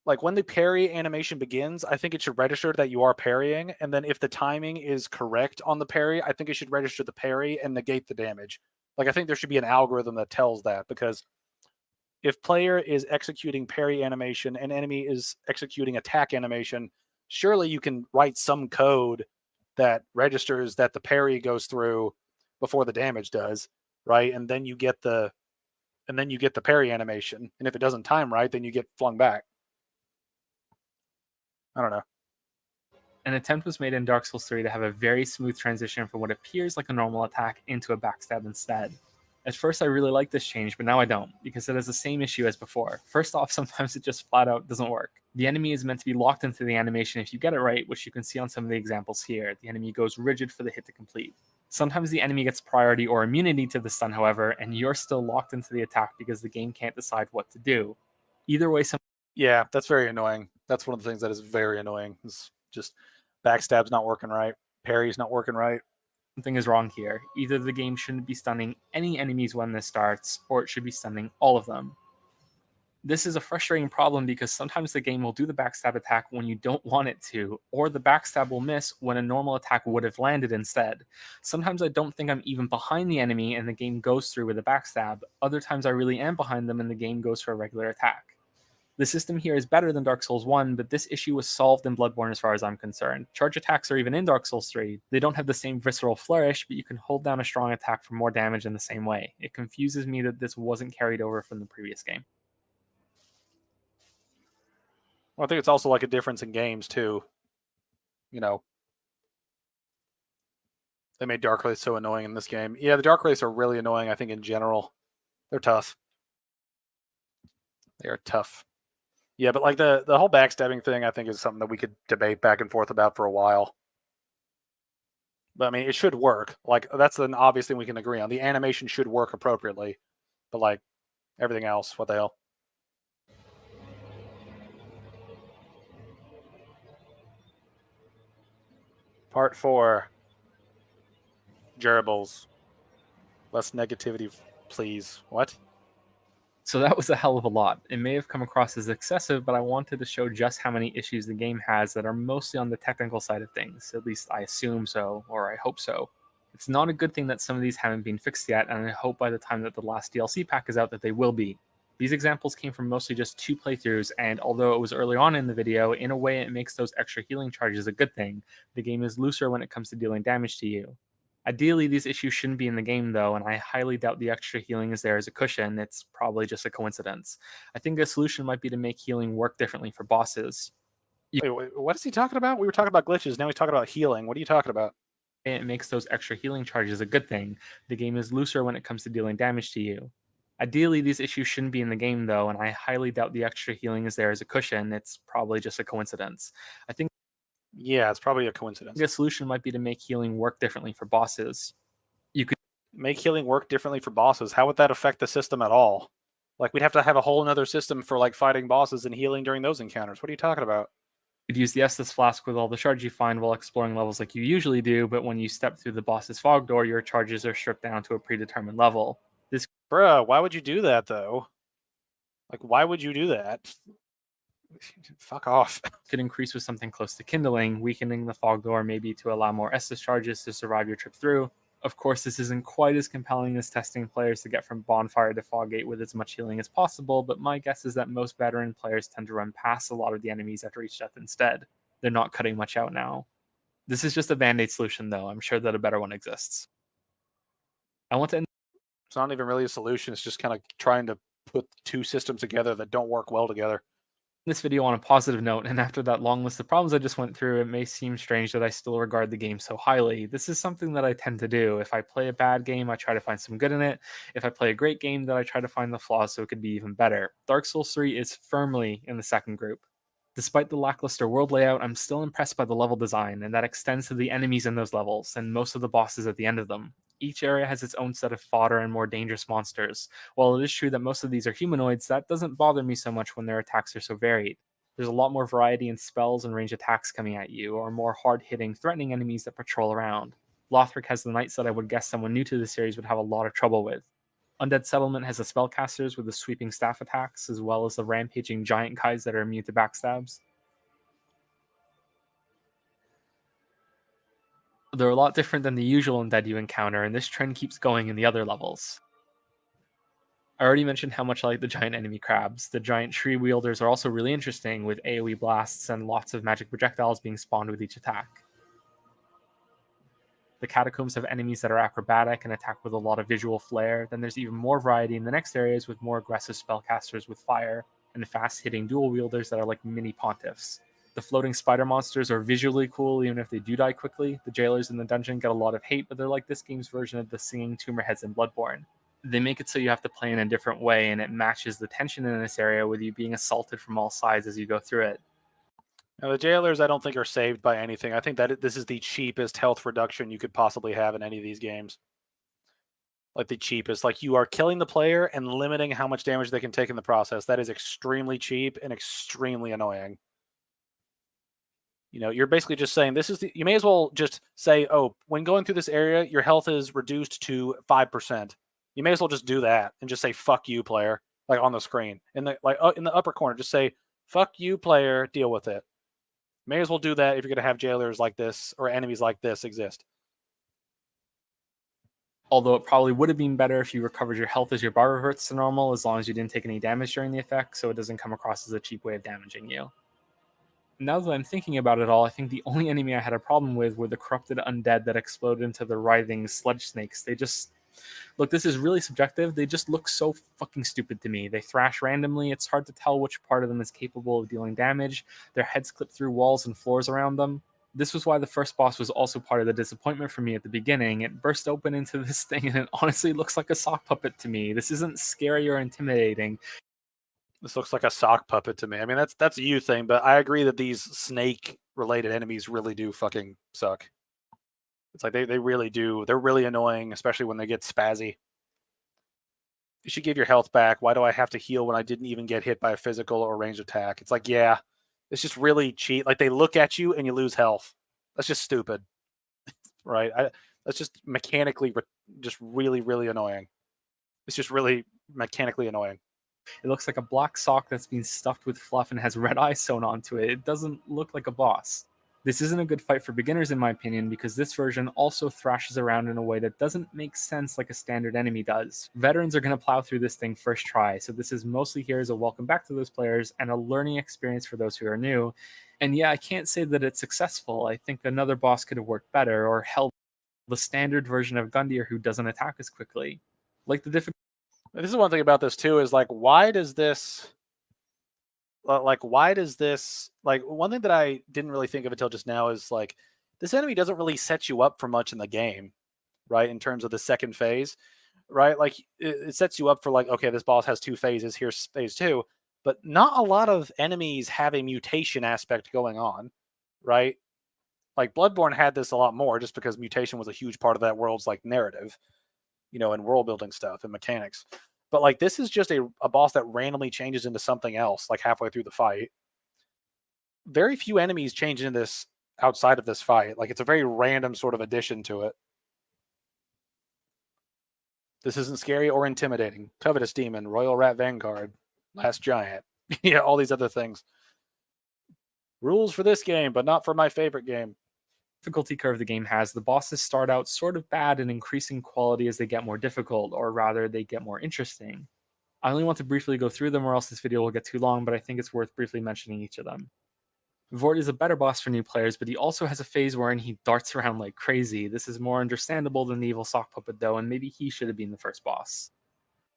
like when the parry animation begins, I think it should register that you are parrying. And then if the timing is correct on the parry, I think it should register the parry and negate the damage. Like, I think there should be an algorithm that tells that, because if player is executing parry animation and enemy is executing attack animation, surely you can write some code that registers that the parry goes through before the damage does, right? And then you get the parry animation. And if it doesn't time right, then you get flung back. I don't know. An attempt was made in Dark Souls 3 to have a very smooth transition from what appears like a normal attack into a backstab instead. At first I really liked this change, but now I don't, because it has the same issue as before. First off, sometimes it just flat out doesn't work. The enemy is meant to be locked into the animation if you get it right, which you can see on some of the examples here. The enemy goes rigid for the hit to complete. Sometimes the enemy gets priority or immunity to the stun, however, and you're still locked into the attack because the game can't decide what to do. Either way, Yeah, that's very annoying. That's one of the things that is very annoying. It's just backstab's not working right, parry's not working right. something is wrong here. Either the game shouldn't be stunning any enemies when this starts, or it should be stunning all of them. This is a frustrating problem because sometimes the game will do the backstab attack when you don't want it to, or the backstab will miss when a normal attack would have landed instead. Sometimes I don't think I'm even behind the enemy and the game goes through with a backstab. Other times I really am behind them and the game goes for a regular attack. The system here is better than Dark Souls 1, but this issue was solved in Bloodborne as far as I'm concerned. Charge attacks are even in Dark Souls 3. They don't have the same visceral flourish, but you can hold down a strong attack for more damage in the same way. It confuses me that this wasn't carried over from the previous game. Well, I think it's also like a difference in games too. They made Dark Wraith so annoying in this game. Yeah, the Dark Wraiths are really annoying, I think, in general. They're tough. They are tough. Yeah, but like the whole backstabbing thing, I think, is something that we could debate back and forth about for a while. But I mean, it should work. Like, that's an obvious thing we can agree on. The animation should work appropriately. But like everything else, what the hell? Part 4. Gerbils. Less negativity, please. What? So that was a hell of a lot. It may have come across as excessive, but I wanted to show just how many issues the game has that are mostly on the technical side of things. At least I assume so, or I hope so. It's not a good thing that some of these haven't been fixed yet, and I hope by the time that the last DLC pack is out that they will be. These examples came from mostly just 2 playthroughs, and although it was early on in the video, in a way it makes those extra healing charges a good thing. The game is looser when it comes to dealing damage to you. Ideally, these issues shouldn't be in the game, though, and I highly doubt the extra healing is there as a cushion. It's probably just a coincidence. I think a solution might be to make healing work differently for bosses. Wait, what is he talking about? We were talking about glitches. Now he's talking about healing. What are you talking about? It makes those extra healing charges a good thing. The game is looser when it comes to dealing damage to you. Ideally, these issues shouldn't be in the game, though, and I highly doubt the extra healing is there as a cushion. It's probably just a coincidence. I think Yeah, it's probably a coincidence. a solution might be to make healing work differently for bosses. You could Make healing work differently for bosses. How would that affect the system at all? Like, we'd have to have a whole other system for like fighting bosses and healing during those encounters. What are you talking about? use the Estus flask with all the shards you find while exploring levels like you usually do, but when you step through the boss's fog door, your charges are stripped down to a predetermined level. Bruh, why would you do that though? Like, why would you do that? Fuck off. could increase with something close to kindling, weakening the fog door maybe to allow more S discharges to survive your trip through. Of course, this isn't quite as compelling as testing players to get from bonfire to fog gate with as much healing as possible, but my guess is that most veteran players tend to run past a lot of the enemies after each death instead. They're not cutting much out now. This is just a band-aid solution though. I'm sure that a better one exists. I want to end It's not even really a solution. It's just kind of trying to put two systems together that don't work well together. this video on a positive note, and after that long list of problems I just went through, it may seem strange that I still regard the game so highly. This is something that I tend to do. If I play a bad game, I try to find some good in it. If I play a great game, then I try to find the flaws so it could be even better. Dark Souls 3 is firmly in the second group. Despite the lackluster world layout, I'm still impressed by the level design, and that extends to the enemies in those levels, and most of the bosses at the end of them. Each area has its own set of fodder and more dangerous monsters. While it is true that most of these are humanoids, that doesn't bother me so much when their attacks are so varied. There's a lot more variety in spells and range attacks coming at you, or more hard-hitting, threatening enemies that patrol around. Lothric has the knights that I would guess someone new to the series would have a lot of trouble with. Undead Settlement has the spellcasters with the sweeping staff attacks, as well as the rampaging giant guys that are immune to backstabs. They're a lot different than the usual undead you encounter, and this trend keeps going in the other levels. I already mentioned how much I like the giant enemy crabs. The giant tree wielders are also really interesting, with AoE blasts and lots of magic projectiles being spawned with each attack. The catacombs have enemies that are acrobatic and attack with a lot of visual flair. Then there's even more variety in the next areas with more aggressive spellcasters with fire and fast-hitting dual wielders that are like mini pontiffs. The floating spider monsters are visually cool even if they do die quickly. The jailers in the dungeon get a lot of hate, but they're like this game's version of the singing tumor heads in Bloodborne. They make it so you have to play in a different way, and it matches the tension in this area with you being assaulted from all sides as you go through it. Now, the jailers, I don't think, are saved by anything. I think that this is the cheapest health reduction you could possibly have in any of these games. Like, the cheapest. Like, you are killing the player and limiting how much damage they can take in the process. That is extremely cheap and extremely annoying. You know, you're basically just saying this is the, you may as well just say, oh, when going through this area, your health is reduced to 5%. You may as well just do that and just say, fuck you, player, like on the screen. In the in the upper corner, just say, fuck you, player, deal with it. May as well do that if you're going to have jailers like this or enemies like this exist. Although it probably would have been better if you recovered your health as your bar reverts to normal, as long as you didn't take any damage during the effect, so it doesn't come across as a cheap way of damaging you. Now that I'm thinking about it all, I think the only enemy I had a problem with were the corrupted undead that exploded into the writhing sludge snakes. They just... Look, this is really subjective. They just look so fucking stupid to me. They thrash randomly. It's hard to tell which part of them is capable of dealing damage. Their heads clip through walls and floors around them. This was why the first boss was also part of the disappointment for me at the beginning. It burst open into this thing and it honestly looks like a sock puppet to me. This isn't scary or intimidating. This looks like a sock puppet to me. I mean, that's a you thing, but I agree that these snake-related enemies really do fucking suck. It's like they really do. They're really annoying, especially when they get spazzy. You should give your health back. Why do I have to heal when I didn't even get hit by a physical or ranged attack? It's like, yeah, it's just really cheap. Like, they look at you and you lose health. That's just stupid, right? That's just mechanically just really, really annoying. It's just really mechanically annoying. It looks like a black sock that's been stuffed with fluff and has red eyes sewn onto it. It doesn't look like a boss. This isn't a good fight for beginners in my opinion, because this version also thrashes around in a way that doesn't make sense like a standard enemy does. Veterans are going to plow through this thing first try, so this is mostly here as a welcome back to those players and a learning experience for those who are new. And yeah, I can't say that it's successful. I think another boss could have worked better, or held the standard version of Gundyr who doesn't attack as quickly. Like, the difficulty... This is one thing about this too, is like, why does this, like, one thing that I didn't really think of until just now is like, this enemy doesn't really set you up for much in the game, right? In terms of the second phase, right? Like, it sets you up for like, okay, this boss has 2 phases, here's phase 2, but not a lot of enemies have a mutation aspect going on, right? Like, Bloodborne had this a lot more just because mutation was a huge part of that world's like narrative, you know, and world building stuff and mechanics. But like, this is just a boss that randomly changes into something else like halfway through the fight. Very few enemies change into this outside of this fight. Like, it's a very random sort of addition to it. This isn't scary or intimidating. Covetous Demon, Royal Rat Vanguard, Last Giant. Yeah, all these other things. Rules for this game, but not for my favorite game. Difficulty curve the game has, the bosses start out sort of bad and increasing quality as they get more difficult, or rather, they get more interesting. I only want to briefly go through them or else this video will get too long, but I think it's worth briefly mentioning each of them. Vord is a better boss for new players, but he also has a phase wherein he darts around like crazy. This is more understandable than the evil sock puppet though, and maybe he should have been the first boss.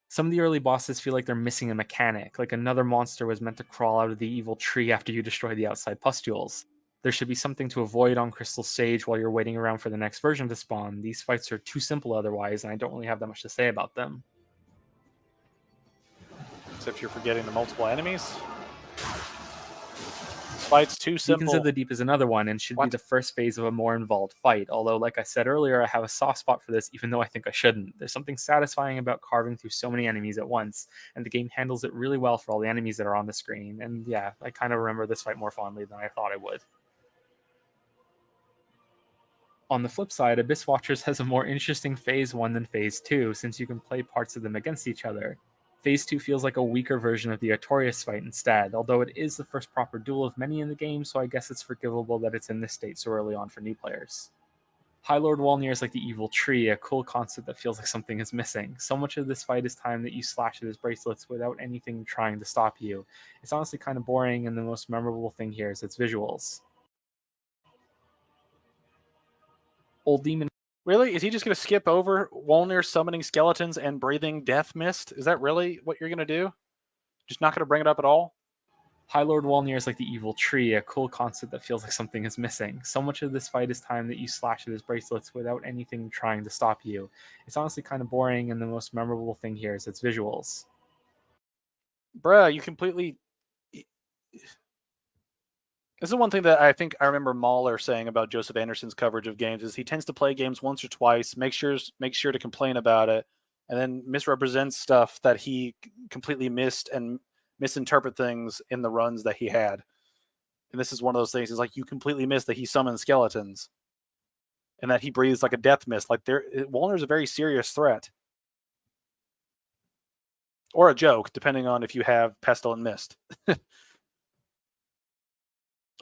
Some of the early bosses feel like they're missing a mechanic, like another monster was meant to crawl out of the evil tree after you destroy the outside pustules. There should be something to avoid on Crystal Stage while you're waiting around for the next version to spawn. These fights are too simple otherwise, and I don't really have that much to say about them. Except you're forgetting the multiple enemies. This fight's too simple. Beacons of the Deep is another one and should be the first phase of a more involved fight, although like I said earlier, I have a soft spot for this even though I think I shouldn't. There's something satisfying about carving through so many enemies at once, and the game handles it really well for all the enemies that are on the screen, and yeah, I kind of remember this fight more fondly than I thought I would. On the flip side, Abyss Watchers has a more interesting Phase 1 than Phase 2, since you can play parts of them against each other. Phase 2 feels like a weaker version of the Artorias fight instead, although it is the first proper duel of many in the game, so I guess it's forgivable that it's in this state so early on for new players. High Lord Walnir is like the evil tree, a cool concept that feels like something is missing. So much of this fight is time that you slash at his bracelets without anything trying to stop you. It's honestly kind of boring, and the most memorable thing here is its visuals. Old Demon. Really? Is he just going to skip over Walnir summoning skeletons and breathing death mist? Is that really what you're going to do? Just not going to bring it up at all? High Lord Walnir is like the evil tree, a cool concept that feels like something is missing. So much of this fight is time that you slash at his bracelets without anything trying to stop you. It's honestly kind of boring, and the most memorable thing here is its visuals. Bruh, you completely... This is one thing that I think I remember Mahler saying about Joseph Anderson's coverage of games is he tends to play games once or twice, make sure to complain about it, and then misrepresents stuff that he completely missed and misinterpret things in the runs that he had. And this is one of those things. It's like you completely missed that he summons skeletons and that he breathes like a death mist. Like Walner's a very serious threat. Or a joke, depending on if you have pestilent mist.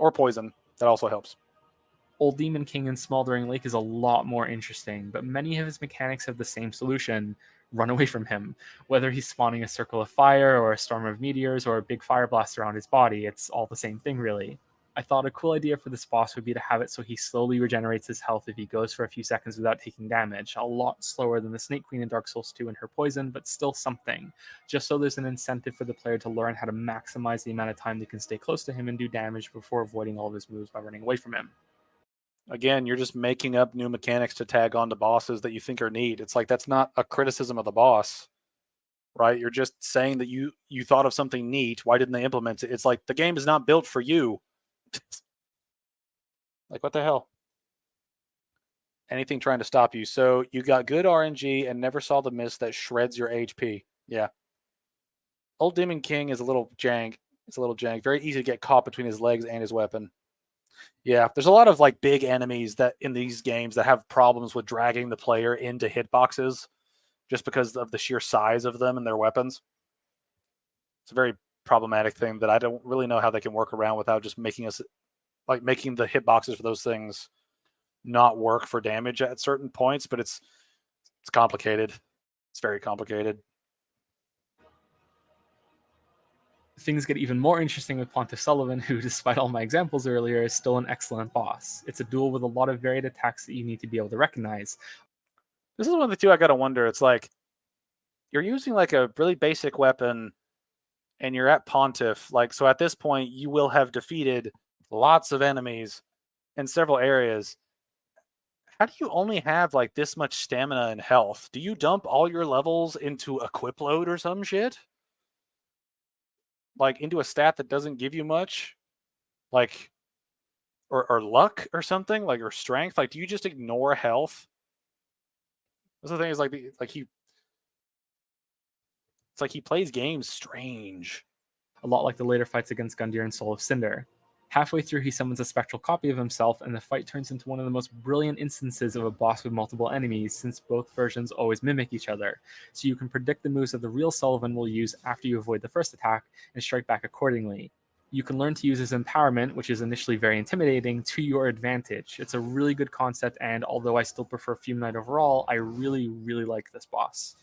Or poison. That also helps. Old Demon King in Smoldering Lake is a lot more interesting, but many of his mechanics have the same solution: run away from him. Whether he's spawning a circle of fire or a storm of meteors or a big fire blast around his body, it's all the same thing really. I thought a cool idea for this boss would be to have it so he slowly regenerates his health if he goes for a few seconds without taking damage. A lot slower than the Snake Queen in Dark Souls 2 and her poison, but still something. Just so there's an incentive for the player to learn how to maximize the amount of time they can stay close to him and do damage before avoiding all of his moves by running away from him. Again, you're just making up new mechanics to tag onto bosses that you think are neat. It's like that's not a criticism of the boss, right? You're just saying that you thought of something neat. Why didn't they implement it? It's like the game is not built for you. Like, what the hell? Anything trying to stop you. So you got good RNG and never saw the mist that shreds your HP. Yeah. Old Demon King is a little jank. It's a little jank. Very easy to get caught between his legs and his weapon. Yeah, there's a lot of like big enemies that in these games that have problems with dragging the player into hitboxes just because of the sheer size of them and their weapons. It's a very problematic thing that I don't really know how they can work around without just making the hitboxes for those things not work for damage at certain points, but it's complicated. It's very complicated. Things get even more interesting with Pontiff Sullivan, who, despite all my examples earlier, is still an excellent boss. It's a duel with a lot of varied attacks that you need to be able to recognize. This is one of the two I gotta wonder. It's like, you're using like a really basic weapon and you're at Pontiff. Like, so at this point, you will have defeated lots of enemies in several areas. How do you only have like this much stamina and health? Do you dump all your levels into equip load or some shit? Like into a stat that doesn't give you much? Like, or luck or something? Like, or strength? Like, do you just ignore health? That's the thing is he plays games strange. A lot like the later fights against Gundyr and Soul of Cinder. Halfway through, he summons a spectral copy of himself, and the fight turns into one of the most brilliant instances of a boss with multiple enemies, since both versions always mimic each other. So you can predict the moves that the real Sullivan will use after you avoid the first attack, and strike back accordingly. You can learn to use his empowerment, which is initially very intimidating, to your advantage. It's a really good concept, and although I still prefer Fume Knight overall, I really, really like this boss.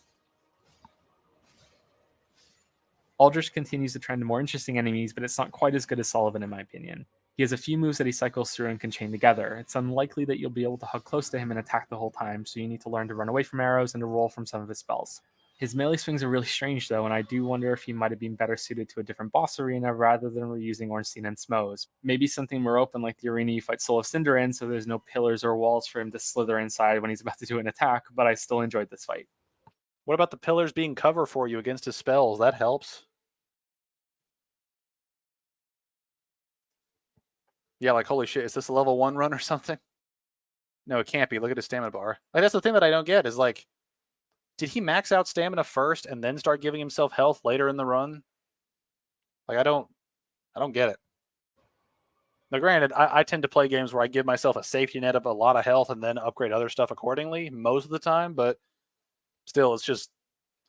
Aldrich continues to trend to more interesting enemies, but it's not quite as good as Sullivan in my opinion. He has a few moves that he cycles through and can chain together. It's unlikely that you'll be able to hug close to him and attack the whole time, so you need to learn to run away from arrows and to roll from some of his spells. His melee swings are really strange though, and I do wonder if he might have been better suited to a different boss arena rather than reusing Ornstein and Smoes. Maybe something more open like the arena you fight Soul of Cinder in, so there's no pillars or walls for him to slither inside when he's about to do an attack, but I still enjoyed this fight. What about the pillars being cover for you against his spells? That helps. Yeah, like, holy shit, is this a level 1 run or something? No, it can't be. Look at his stamina bar. Like, that's the thing that I don't get is, like, did he max out stamina first and then start giving himself health later in the run? Like, I don't get it. Now, granted, I tend to play games where I give myself a safety net of a lot of health and then upgrade other stuff accordingly most of the time, but still, it's just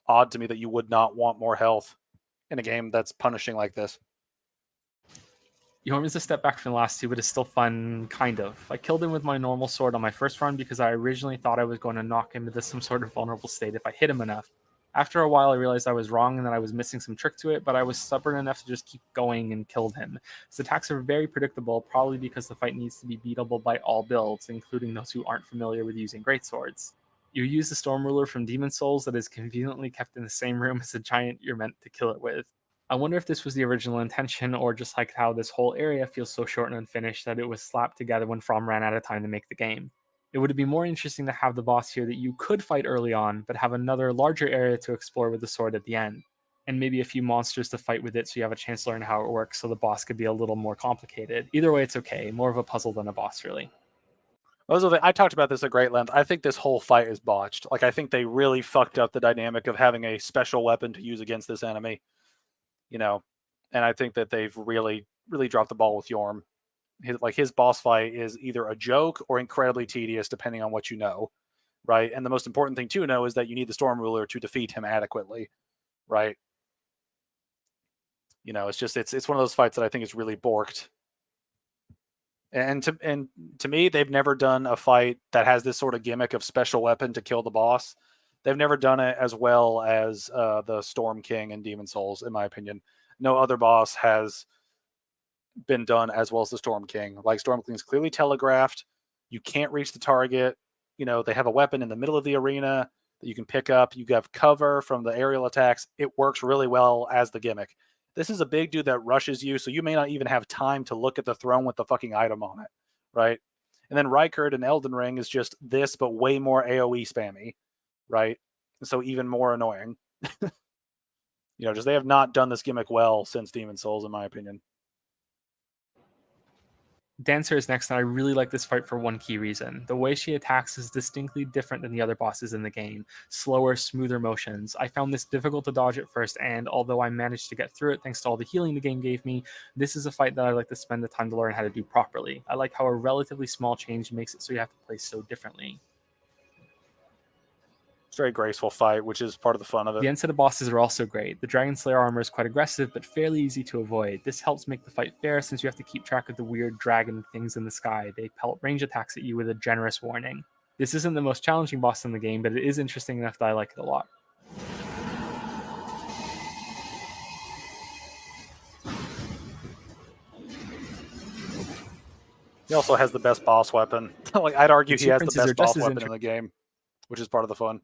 odd to me that you would not want more health in a game that's punishing like this. Yorm is a step back from the last two, but it's still fun, kind of. I killed him with my normal sword on my first run because I originally thought I was going to knock him into some sort of vulnerable state if I hit him enough. After a while, I realized I was wrong and that I was missing some trick to it, but I was stubborn enough to just keep going and killed him. His attacks are very predictable, probably because the fight needs to be beatable by all builds, including those who aren't familiar with using greatswords. You use the Storm Ruler from Demon Souls that is conveniently kept in the same room as the giant you're meant to kill it with. I wonder if this was the original intention, or just like how this whole area feels so short and unfinished that it was slapped together when From ran out of time to make the game. It would be more interesting to have the boss here that you could fight early on, but have another larger area to explore with the sword at the end, and maybe a few monsters to fight with it so you have a chance to learn how it works, so the boss could be a little more complicated. Either way, it's okay. More of a puzzle than a boss, really. I talked about this at great length. I think this whole fight is botched. Like, I think they really fucked up the dynamic of having a special weapon to use against this enemy. You know, and I think that they've really, really dropped the ball with Yorm. His boss fight is either a joke or incredibly tedious, depending on what you know, right? And the most important thing to know is that you need the Storm Ruler to defeat him adequately, right? You know, it's one of those fights that I think is really borked. And to me, they've never done a fight that has this sort of gimmick of special weapon to kill the boss. They've never done it as well as the Storm King and Demon Souls, in my opinion. No other boss has been done as well as the Storm King. Like, Storm King's clearly telegraphed. You can't reach the target. You know, they have a weapon in the middle of the arena that you can pick up. You have cover from the aerial attacks. It works really well as the gimmick. This is a big dude that rushes you, so you may not even have time to look at the throne with the fucking item on it, right? And then Rykard in Elden Ring is just this, but way more AoE spammy, right? So even more annoying. You know, just they have not done this gimmick well since Demon Souls, in my opinion. Dancer is next, and I really like this fight for one key reason. The way she attacks is distinctly different than the other bosses in the game. Slower, smoother motions. I found this difficult to dodge at first, and although I managed to get through it thanks to all the healing the game gave me, this is a fight that I like to spend the time to learn how to do properly. I like how a relatively small change makes it so you have to play so differently. It's a very graceful fight, which is part of the fun of it. The end set of bosses are also great. The Dragon Slayer armor is quite aggressive, but fairly easy to avoid. This helps make the fight fair since you have to keep track of the weird dragon things in the sky. They pelt range attacks at you with a generous warning. This isn't the most challenging boss in the game, but it is interesting enough that I like it a lot. He also has the best boss weapon. Like, I'd argue he has the princes are best just boss as weapon in the game, which is part of the fun.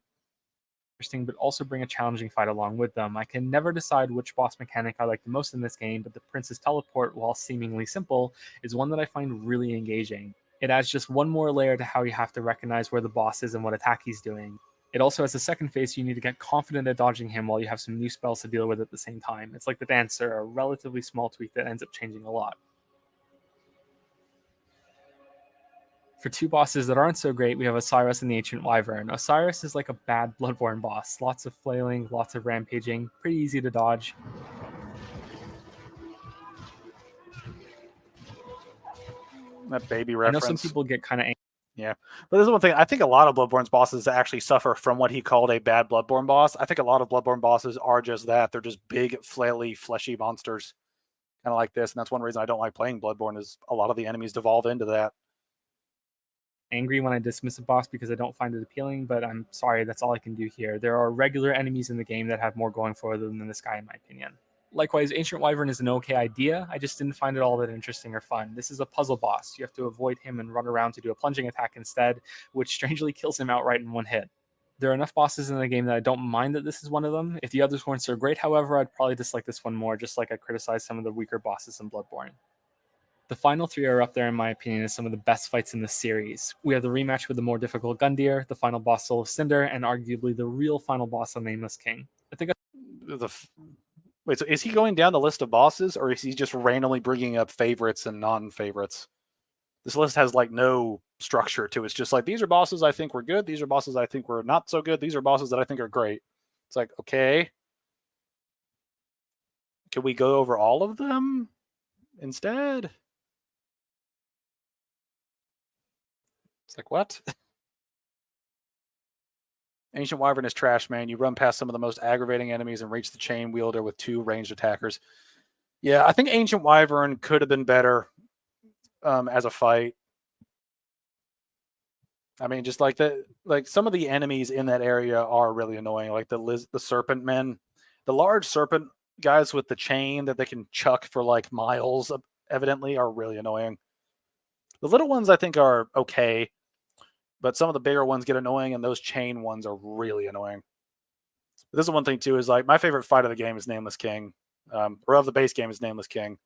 Interesting, but also bring a challenging fight along with them. I can never decide which boss mechanic I like the most in this game, but the Prince's teleport, while seemingly simple, is one that I find really engaging. It adds just one more layer to how you have to recognize where the boss is and what attack he's doing. It also has a second phase, so you need to get confident at dodging him while you have some new spells to deal with at the same time. It's like the Dancer, a relatively small tweak that ends up changing a lot. For two bosses that aren't so great, we have Osiris and the Ancient Wyvern. Osiris is like a bad Bloodborne boss. Lots of flailing, lots of rampaging, pretty easy to dodge. That baby I know reference. some people get kind of Yeah, but there's one thing. I think a lot of Bloodborne's bosses actually suffer from what he called a bad Bloodborne boss. I think a lot of Bloodborne bosses are just that. They're just big, flaily, fleshy monsters, kind of like this. And that's one reason I don't like playing Bloodborne is a lot of the enemies devolve into that. angry when I dismiss a boss because I don't find it appealing, but I'm sorry, that's all I can do here. There are regular enemies in the game that have more going for them than this guy, in my opinion. Likewise, Ancient Wyvern is an okay idea. I just didn't find it all that interesting or fun. This is a puzzle boss. You have to avoid him and run around to do a plunging attack instead, which strangely kills him outright in one hit. There are enough bosses in the game that I don't mind that this is one of them. If the others weren't so great, however, I'd probably dislike this one more, just like I criticized some of the weaker bosses in Bloodborne. The final three are up there, in my opinion, as some of the best fights in the series. We have the rematch with the more difficult Gundyr, the final boss Soul of Cinder, and arguably the real final boss of Nameless King. I think Wait, so is he going down the list of bosses, or is he just randomly bringing up favorites and non-favorites? This list has like no structure to it. It's just like, these are bosses I think were good. These are bosses I think were not so good. These are bosses that I think are great. It's like, okay. Can we go over all of them instead? It's like, what? Ancient Wyvern is trash, man. You run past some of the most aggravating enemies and reach the chain wielder with 2 ranged attackers. Yeah, I think Ancient Wyvern could have been better as a fight. I mean, just like some of the enemies in that area are really annoying. Like the serpent men, the large serpent guys with the chain that they can chuck for like miles, evidently, are really annoying. The little ones I think are okay, but some of the bigger ones get annoying, and those chain ones are really annoying. This is one thing too, is like my favorite fight of the game is Nameless King, or of the base game is Nameless King.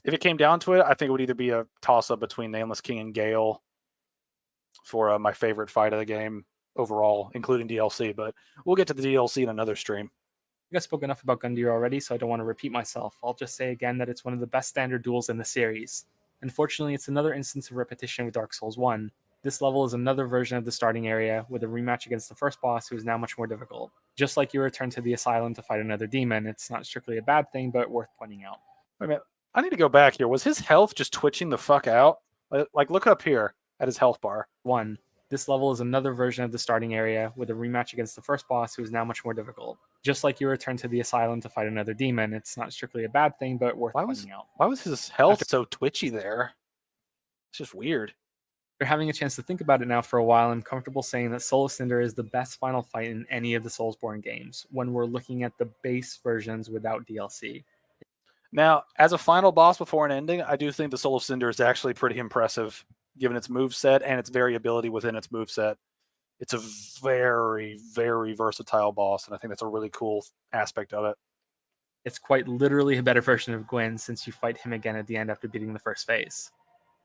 If it came down to it, I think it would either be a toss up between Nameless King and Gale for my favorite fight of the game overall, including DLC. But we'll get to the DLC in another stream. I think I spoke enough about Gundyr already, so I don't want to repeat myself. I'll just say again that it's one of the best standard duels in the series. Unfortunately, it's another instance of repetition with Dark Souls 1. This level is another version of the starting area with a rematch against the first boss, who is now much more difficult. Just like you return to the asylum to fight another demon, it's not strictly a bad thing, but worth pointing out. Wait a minute. I need to go back here. Was his health just twitching the fuck out? Like look up here at his health bar. 1. This level is another version of the starting area with a rematch against the first boss, who is now much more difficult. Just like you return to the asylum to fight another demon, it's not strictly a bad thing, but worth pointing out. Why was his health so twitchy there? It's just weird. After having a chance to think about it now for a while, I'm comfortable saying that Soul of Cinder is the best final fight in any of the Soulsborne games when we're looking at the base versions without DLC. Now, as a final boss before an ending, I do think the Soul of Cinder is actually pretty impressive, given its moveset and its variability within its moveset. It's a very, very versatile boss, and I think that's a really cool aspect of it. It's quite literally a better version of Gwyn, since you fight him again at the end after beating the first phase.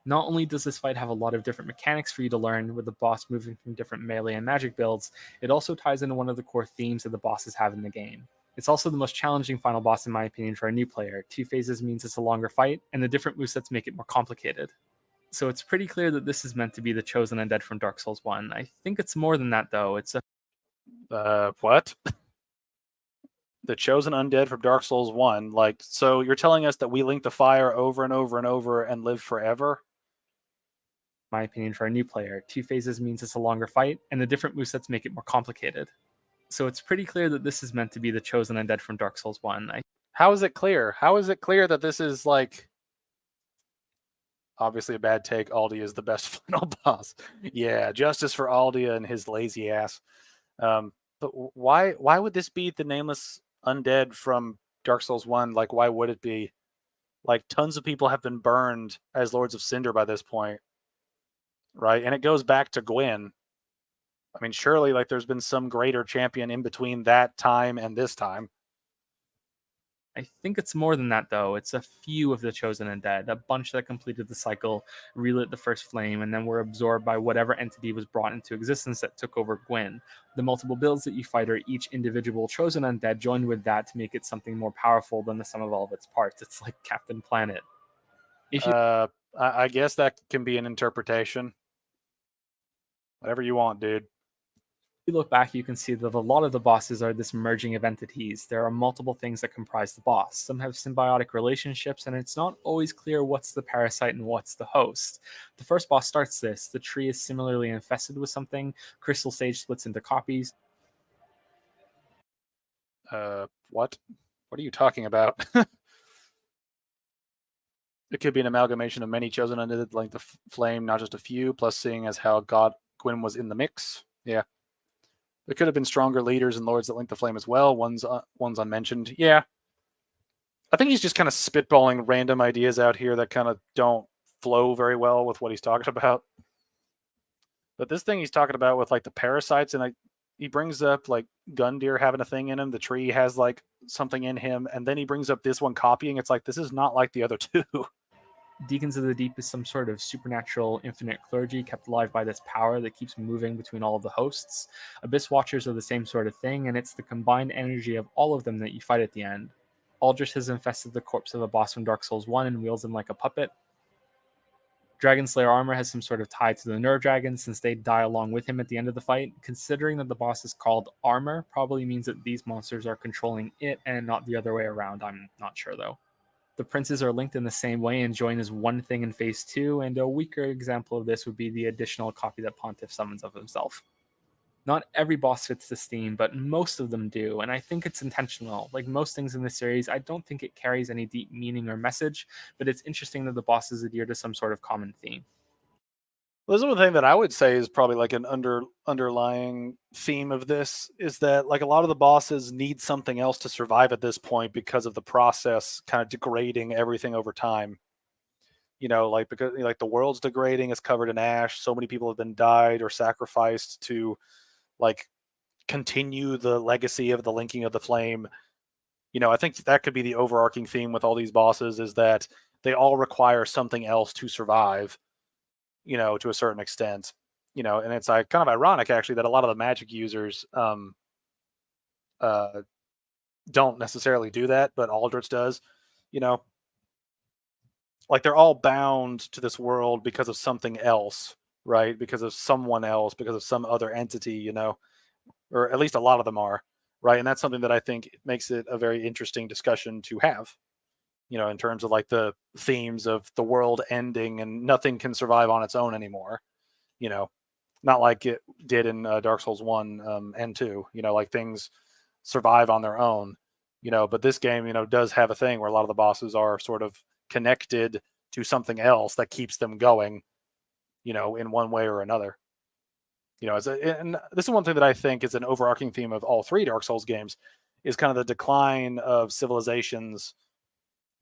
Not only does this fight have a lot of different mechanics for you to learn, with the boss moving from different melee and magic builds, it also ties into one of the core themes that the bosses have in the game. It's also the most challenging final boss, in my opinion, for a new player. 2 phases means it's a longer fight, and the different movesets make it more complicated. So it's pretty clear that this is meant to be the chosen undead from Dark Souls 1. I think it's more than that, though. It's a... What? The chosen undead from Dark Souls 1? Like, so you're telling us that we link the fire over and over and over and live forever? My opinion, for a new player. 2 phases means it's a longer fight, and the different movesets make it more complicated. So it's pretty clear that this is meant to be the chosen undead from Dark Souls 1. How is it clear? How is it clear that this is like... Obviously a bad take. Aldia is the best final boss. Yeah, justice for Aldia and his lazy ass. But why would this be the nameless undead from Dark Souls 1? Like, why would it be? Like, tons of people have been burned as Lords of Cinder by this point, right? And it goes back to Gwyn. I mean, surely, like, there's been some greater champion in between that time and this time. I think it's more than that, though. It's a few of the chosen undead, a bunch that completed the cycle, relit the first flame, and then were absorbed by whatever entity was brought into existence that took over Gwyn. The multiple builds that you fight are each individual chosen undead joined with that to make it something more powerful than the sum of all of its parts. It's like Captain Planet. I guess that can be an interpretation. Whatever you want, dude. you look back, you can see that a lot of the bosses are this merging of entities. There are multiple things that comprise the boss. Some have symbiotic relationships, and it's not always clear what's the parasite and what's the host. The first boss starts this. The tree is similarly infested with something. Crystal Sage splits into copies. What? What are you talking about? It could be an amalgamation of many chosen under the length of flame, not just a few, plus seeing as how God Gwyn was in the mix. Yeah. There could have been stronger leaders and lords that linked the flame as well. One's unmentioned. Yeah. I think he's just kind of spitballing random ideas out here that kind of don't flow very well with what he's talking about. But this thing he's talking about with like the parasites, and he brings up like Gundyr having a thing in him. The tree has like something in him, and then he brings up this one copying. It's like, this is not like the other two. Deacons of the Deep is some sort of supernatural infinite clergy kept alive by this power that keeps moving between all of the hosts. Abyss Watchers are the same sort of thing, and it's the combined energy of all of them that you fight at the end. Aldrich has infested the corpse of a boss from Dark Souls 1 and wields him like a puppet. Dragon Slayer armor has some sort of tie to the Nerve Dragon since they die along with him at the end of the fight. Considering that the boss is called Armor, probably means that these monsters are controlling it and not the other way around. I'm not sure though. The princes are linked in the same way and join as one thing in phase 2, and a weaker example of this would be the additional copy that Pontiff summons of himself. Not every boss fits this theme, but most of them do, and I think it's intentional. Like most things in this series, I don't think it carries any deep meaning or message, but it's interesting that the bosses adhere to some sort of common theme. Well, there's one thing that I would say is probably like an underlying theme of this is that like a lot of the bosses need something else to survive at this point because of the process kind of degrading everything over time. You know, like because like the world's degrading, it's covered in ash. So many people have been died or sacrificed to like continue the legacy of the linking of the flame. You know, I think that could be the overarching theme with all these bosses is that they all require something else to survive, you know, to a certain extent. You know, and it's like kind of ironic actually that a lot of the magic users uh don't necessarily do that, but Aldrich does, you know. Like they're all bound to this world because of something else, right? Because of someone else, because of some other entity, you know, or at least a lot of them are, right? And that's something that I think makes it a very interesting discussion to have, you know, in terms of like the themes of the world ending and nothing can survive on its own anymore, you know, not like it did in Dark Souls 1 and 2, you know, like things survive on their own, you know, but this game, you know, does have a thing where a lot of the bosses are sort of connected to something else that keeps them going, you know, in one way or another. You know, and this is one thing that I think is an overarching theme of all three Dark Souls games is kind of the decline of civilizations.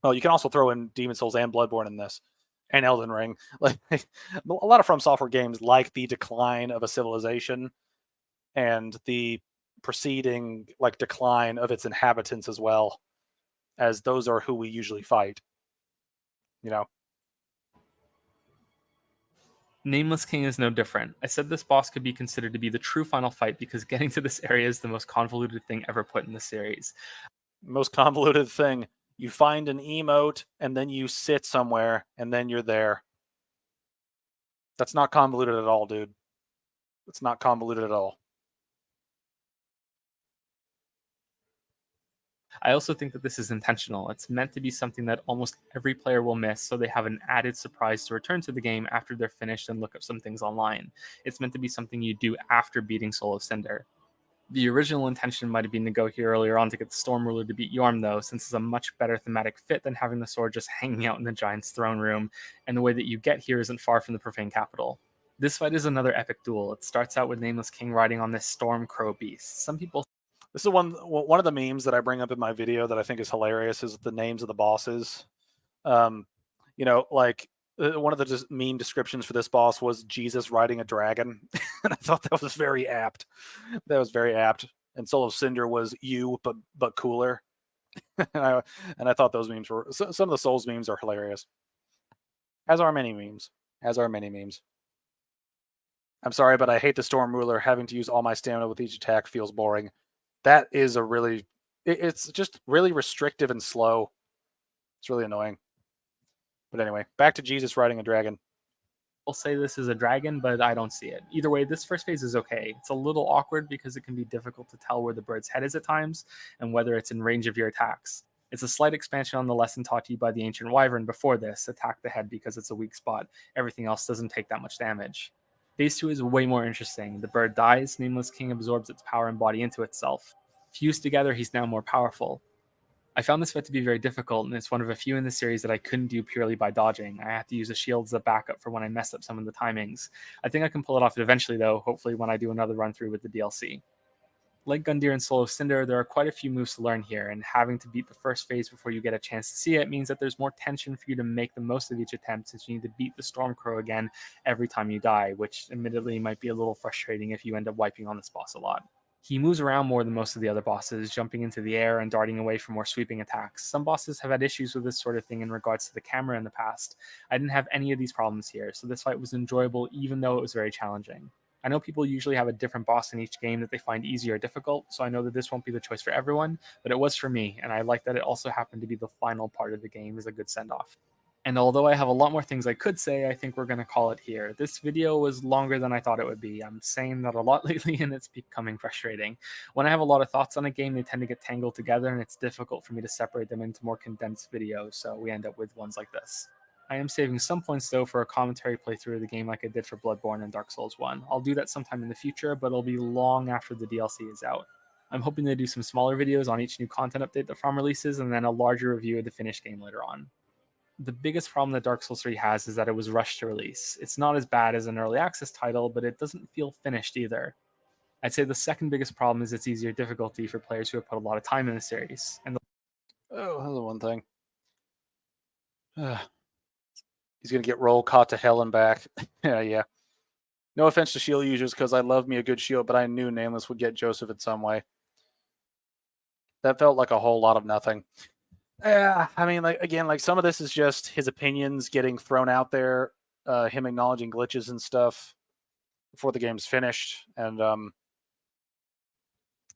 Well, you can also throw in Demon Souls and Bloodborne in this, and Elden Ring. Like a lot of From Software games, like the decline of a civilization and the preceding like decline of its inhabitants as well, as those are who we usually fight. You know, Nameless King is no different. I said this boss could be considered to be the true final fight because getting to this area is the most convoluted thing ever put in the series. most convoluted thing. You find an emote and then you sit somewhere and then you're there. That's not convoluted at all, dude. It's not convoluted at all. I also think that this is intentional. It's meant to be something that almost every player will miss, so they have an added surprise to return to the game after they're finished and look up some things online. It's meant to be something you do after beating Soul of Cinder. The original intention might have been to go here earlier on to get the Storm Ruler to beat Yorm, though, since it's a much better thematic fit than having the sword just hanging out in the giant's throne room, and the way that you get here isn't far from the profane capital. This fight is another epic duel. It starts out with Nameless King riding on this Storm Crow beast. Some people This is one of the memes that I bring up in my video that I think is hilarious is the names of the bosses. You know, like one of the meme descriptions for this boss was Jesus riding a dragon, and I thought that was very apt. That was very apt. And Soul of Cinder was you, but cooler. and I thought those memes were some of the Souls memes are hilarious. As are many memes. As are many memes. I'm sorry, but I hate the Storm Ruler. Having to use all my stamina with each attack feels boring. That is a really, it's just really restrictive and slow. It's really annoying. But anyway, back to Jesus riding a dragon. I'll say this is a dragon, but I don't see it. Either way, this first phase is okay. It's a little awkward because it can be difficult to tell where the bird's head is at times and whether it's in range of your attacks. It's a slight expansion on the lesson taught to you by the ancient wyvern before this: attack the head because it's a weak spot. Everything else doesn't take that much damage. Phase 2 is way more interesting. The bird dies, Nameless King absorbs its power and body into itself. Fused together, he's now more powerful. I found this fight to be very difficult, and it's one of a few in the series that I couldn't do purely by dodging. I had to use a shield as a backup for when I messed up some of the timings. I think I can pull it off eventually, though, hopefully when I do another run through with the DLC. Like Gundyr and Soul of Cinder, there are quite a few moves to learn here, and having to beat the first phase before you get a chance to see it means that there's more tension for you to make the most of each attempt, since you need to beat the Stormcrow again every time you die, which admittedly might be a little frustrating if you end up wiping on this boss a lot. He moves around more than most of the other bosses, jumping into the air and darting away for more sweeping attacks. Some bosses have had issues with this sort of thing in regards to the camera in the past. I didn't have any of these problems here, so this fight was enjoyable even though it was very challenging. I know people usually have a different boss in each game that they find easy or difficult, so I know that this won't be the choice for everyone, but it was for me, and I like that it also happened to be the final part of the game as a good send-off. And although I have a lot more things I could say, I think we're going to call it here. This video was longer than I thought it would be. I'm saying that a lot lately, and it's becoming frustrating. When I have a lot of thoughts on a game, they tend to get tangled together, and it's difficult for me to separate them into more condensed videos, so we end up with ones like this. I am saving some points, though, for a commentary playthrough of the game like I did for Bloodborne and Dark Souls 1. I'll do that sometime in the future, but it'll be long after the DLC is out. I'm hoping to do some smaller videos on each new content update that From releases, and then a larger review of the finished game later on. The biggest problem that Dark Souls 3 has is that it was rushed to release. It's not as bad as an early access title, but it doesn't feel finished either. I'd say the second biggest problem is its easier difficulty for players who have put a lot of time in the series. And Oh, that's the one thing. He's going to get roll caught to hell and back. Yeah. No offense to shield users, because I love me a good shield, but I knew Nameless would get Joseph in some way. That felt like a whole lot of nothing. Yeah, I mean, like some of this is just his opinions getting thrown out there, him acknowledging glitches and stuff before the game's finished, and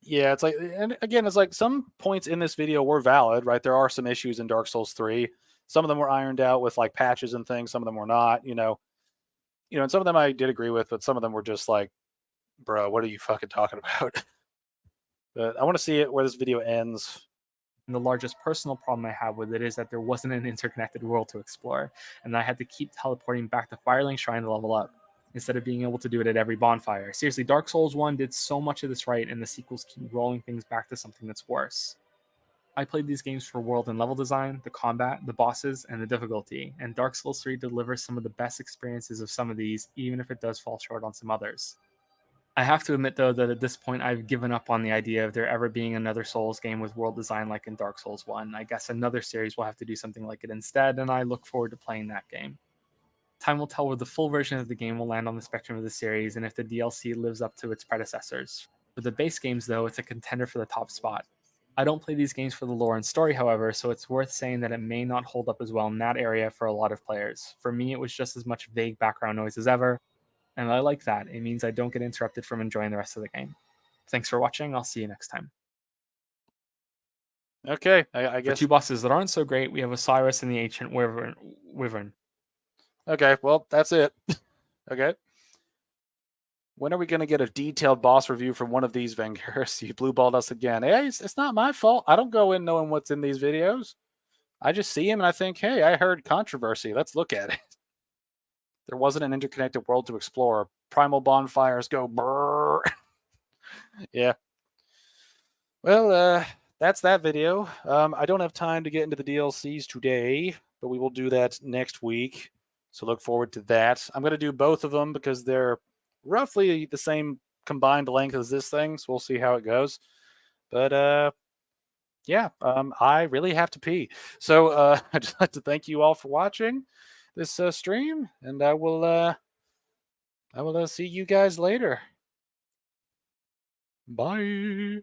yeah, it's like, and again, it's like some points in this video were valid, right? There are some issues in Dark Souls 3. Some of them were ironed out with like patches and things. Some of them were not, and some of them I did agree with, but some of them were just like, bro, what are you fucking talking about? But I want to see it where this video ends. the largest personal problem I have with it is that there wasn't an interconnected world to explore, and I had to keep teleporting back to Firelink Shrine to level up, instead of being able to do it at every bonfire. Seriously, Dark Souls 1 did so much of this right, and the sequels keep rolling things back to something that's worse. I played these games for world and level design, the combat, the bosses, and the difficulty, and Dark Souls 3 delivers some of the best experiences of some of these, even if it does fall short on some others. I have to admit, though, that at this point I've given up on the idea of there ever being another Souls game with world design like in Dark Souls 1. I guess another series will have to do something like it instead, and I look forward to playing that game. Time will tell where the full version of the game will land on the spectrum of the series, and if the DLC lives up to its predecessors. For the base games, though, it's a contender for the top spot. I don't play these games for the lore and story, however, so it's worth saying that it may not hold up as well in that area for a lot of players. For me, it was just as much vague background noise as ever, and I like that. It means I don't get interrupted from enjoying the rest of the game. Thanks for watching. I'll see you next time. Okay, I guess. For two bosses that aren't so great, we have Osiris and the Ancient Wyvern. Okay, well, that's it. Okay. When are we going to get a detailed boss review from one of these Vengers? You blue-balled us again. Hey, it's not my fault. I don't go in knowing what's in these videos. I just see him and I think, hey, I heard controversy. Let's look at it. There wasn't an interconnected world to explore. Primal bonfires go brrr. Yeah. Well, that's that video. I don't have time to get into the DLCs today, but we will do that next week. So look forward to that. I'm going to do both of them because they're roughly the same combined length as this thing. So we'll see how it goes. But yeah, I really have to pee. So I'd just like to thank you all for watching this stream, and I will see you guys later. Bye.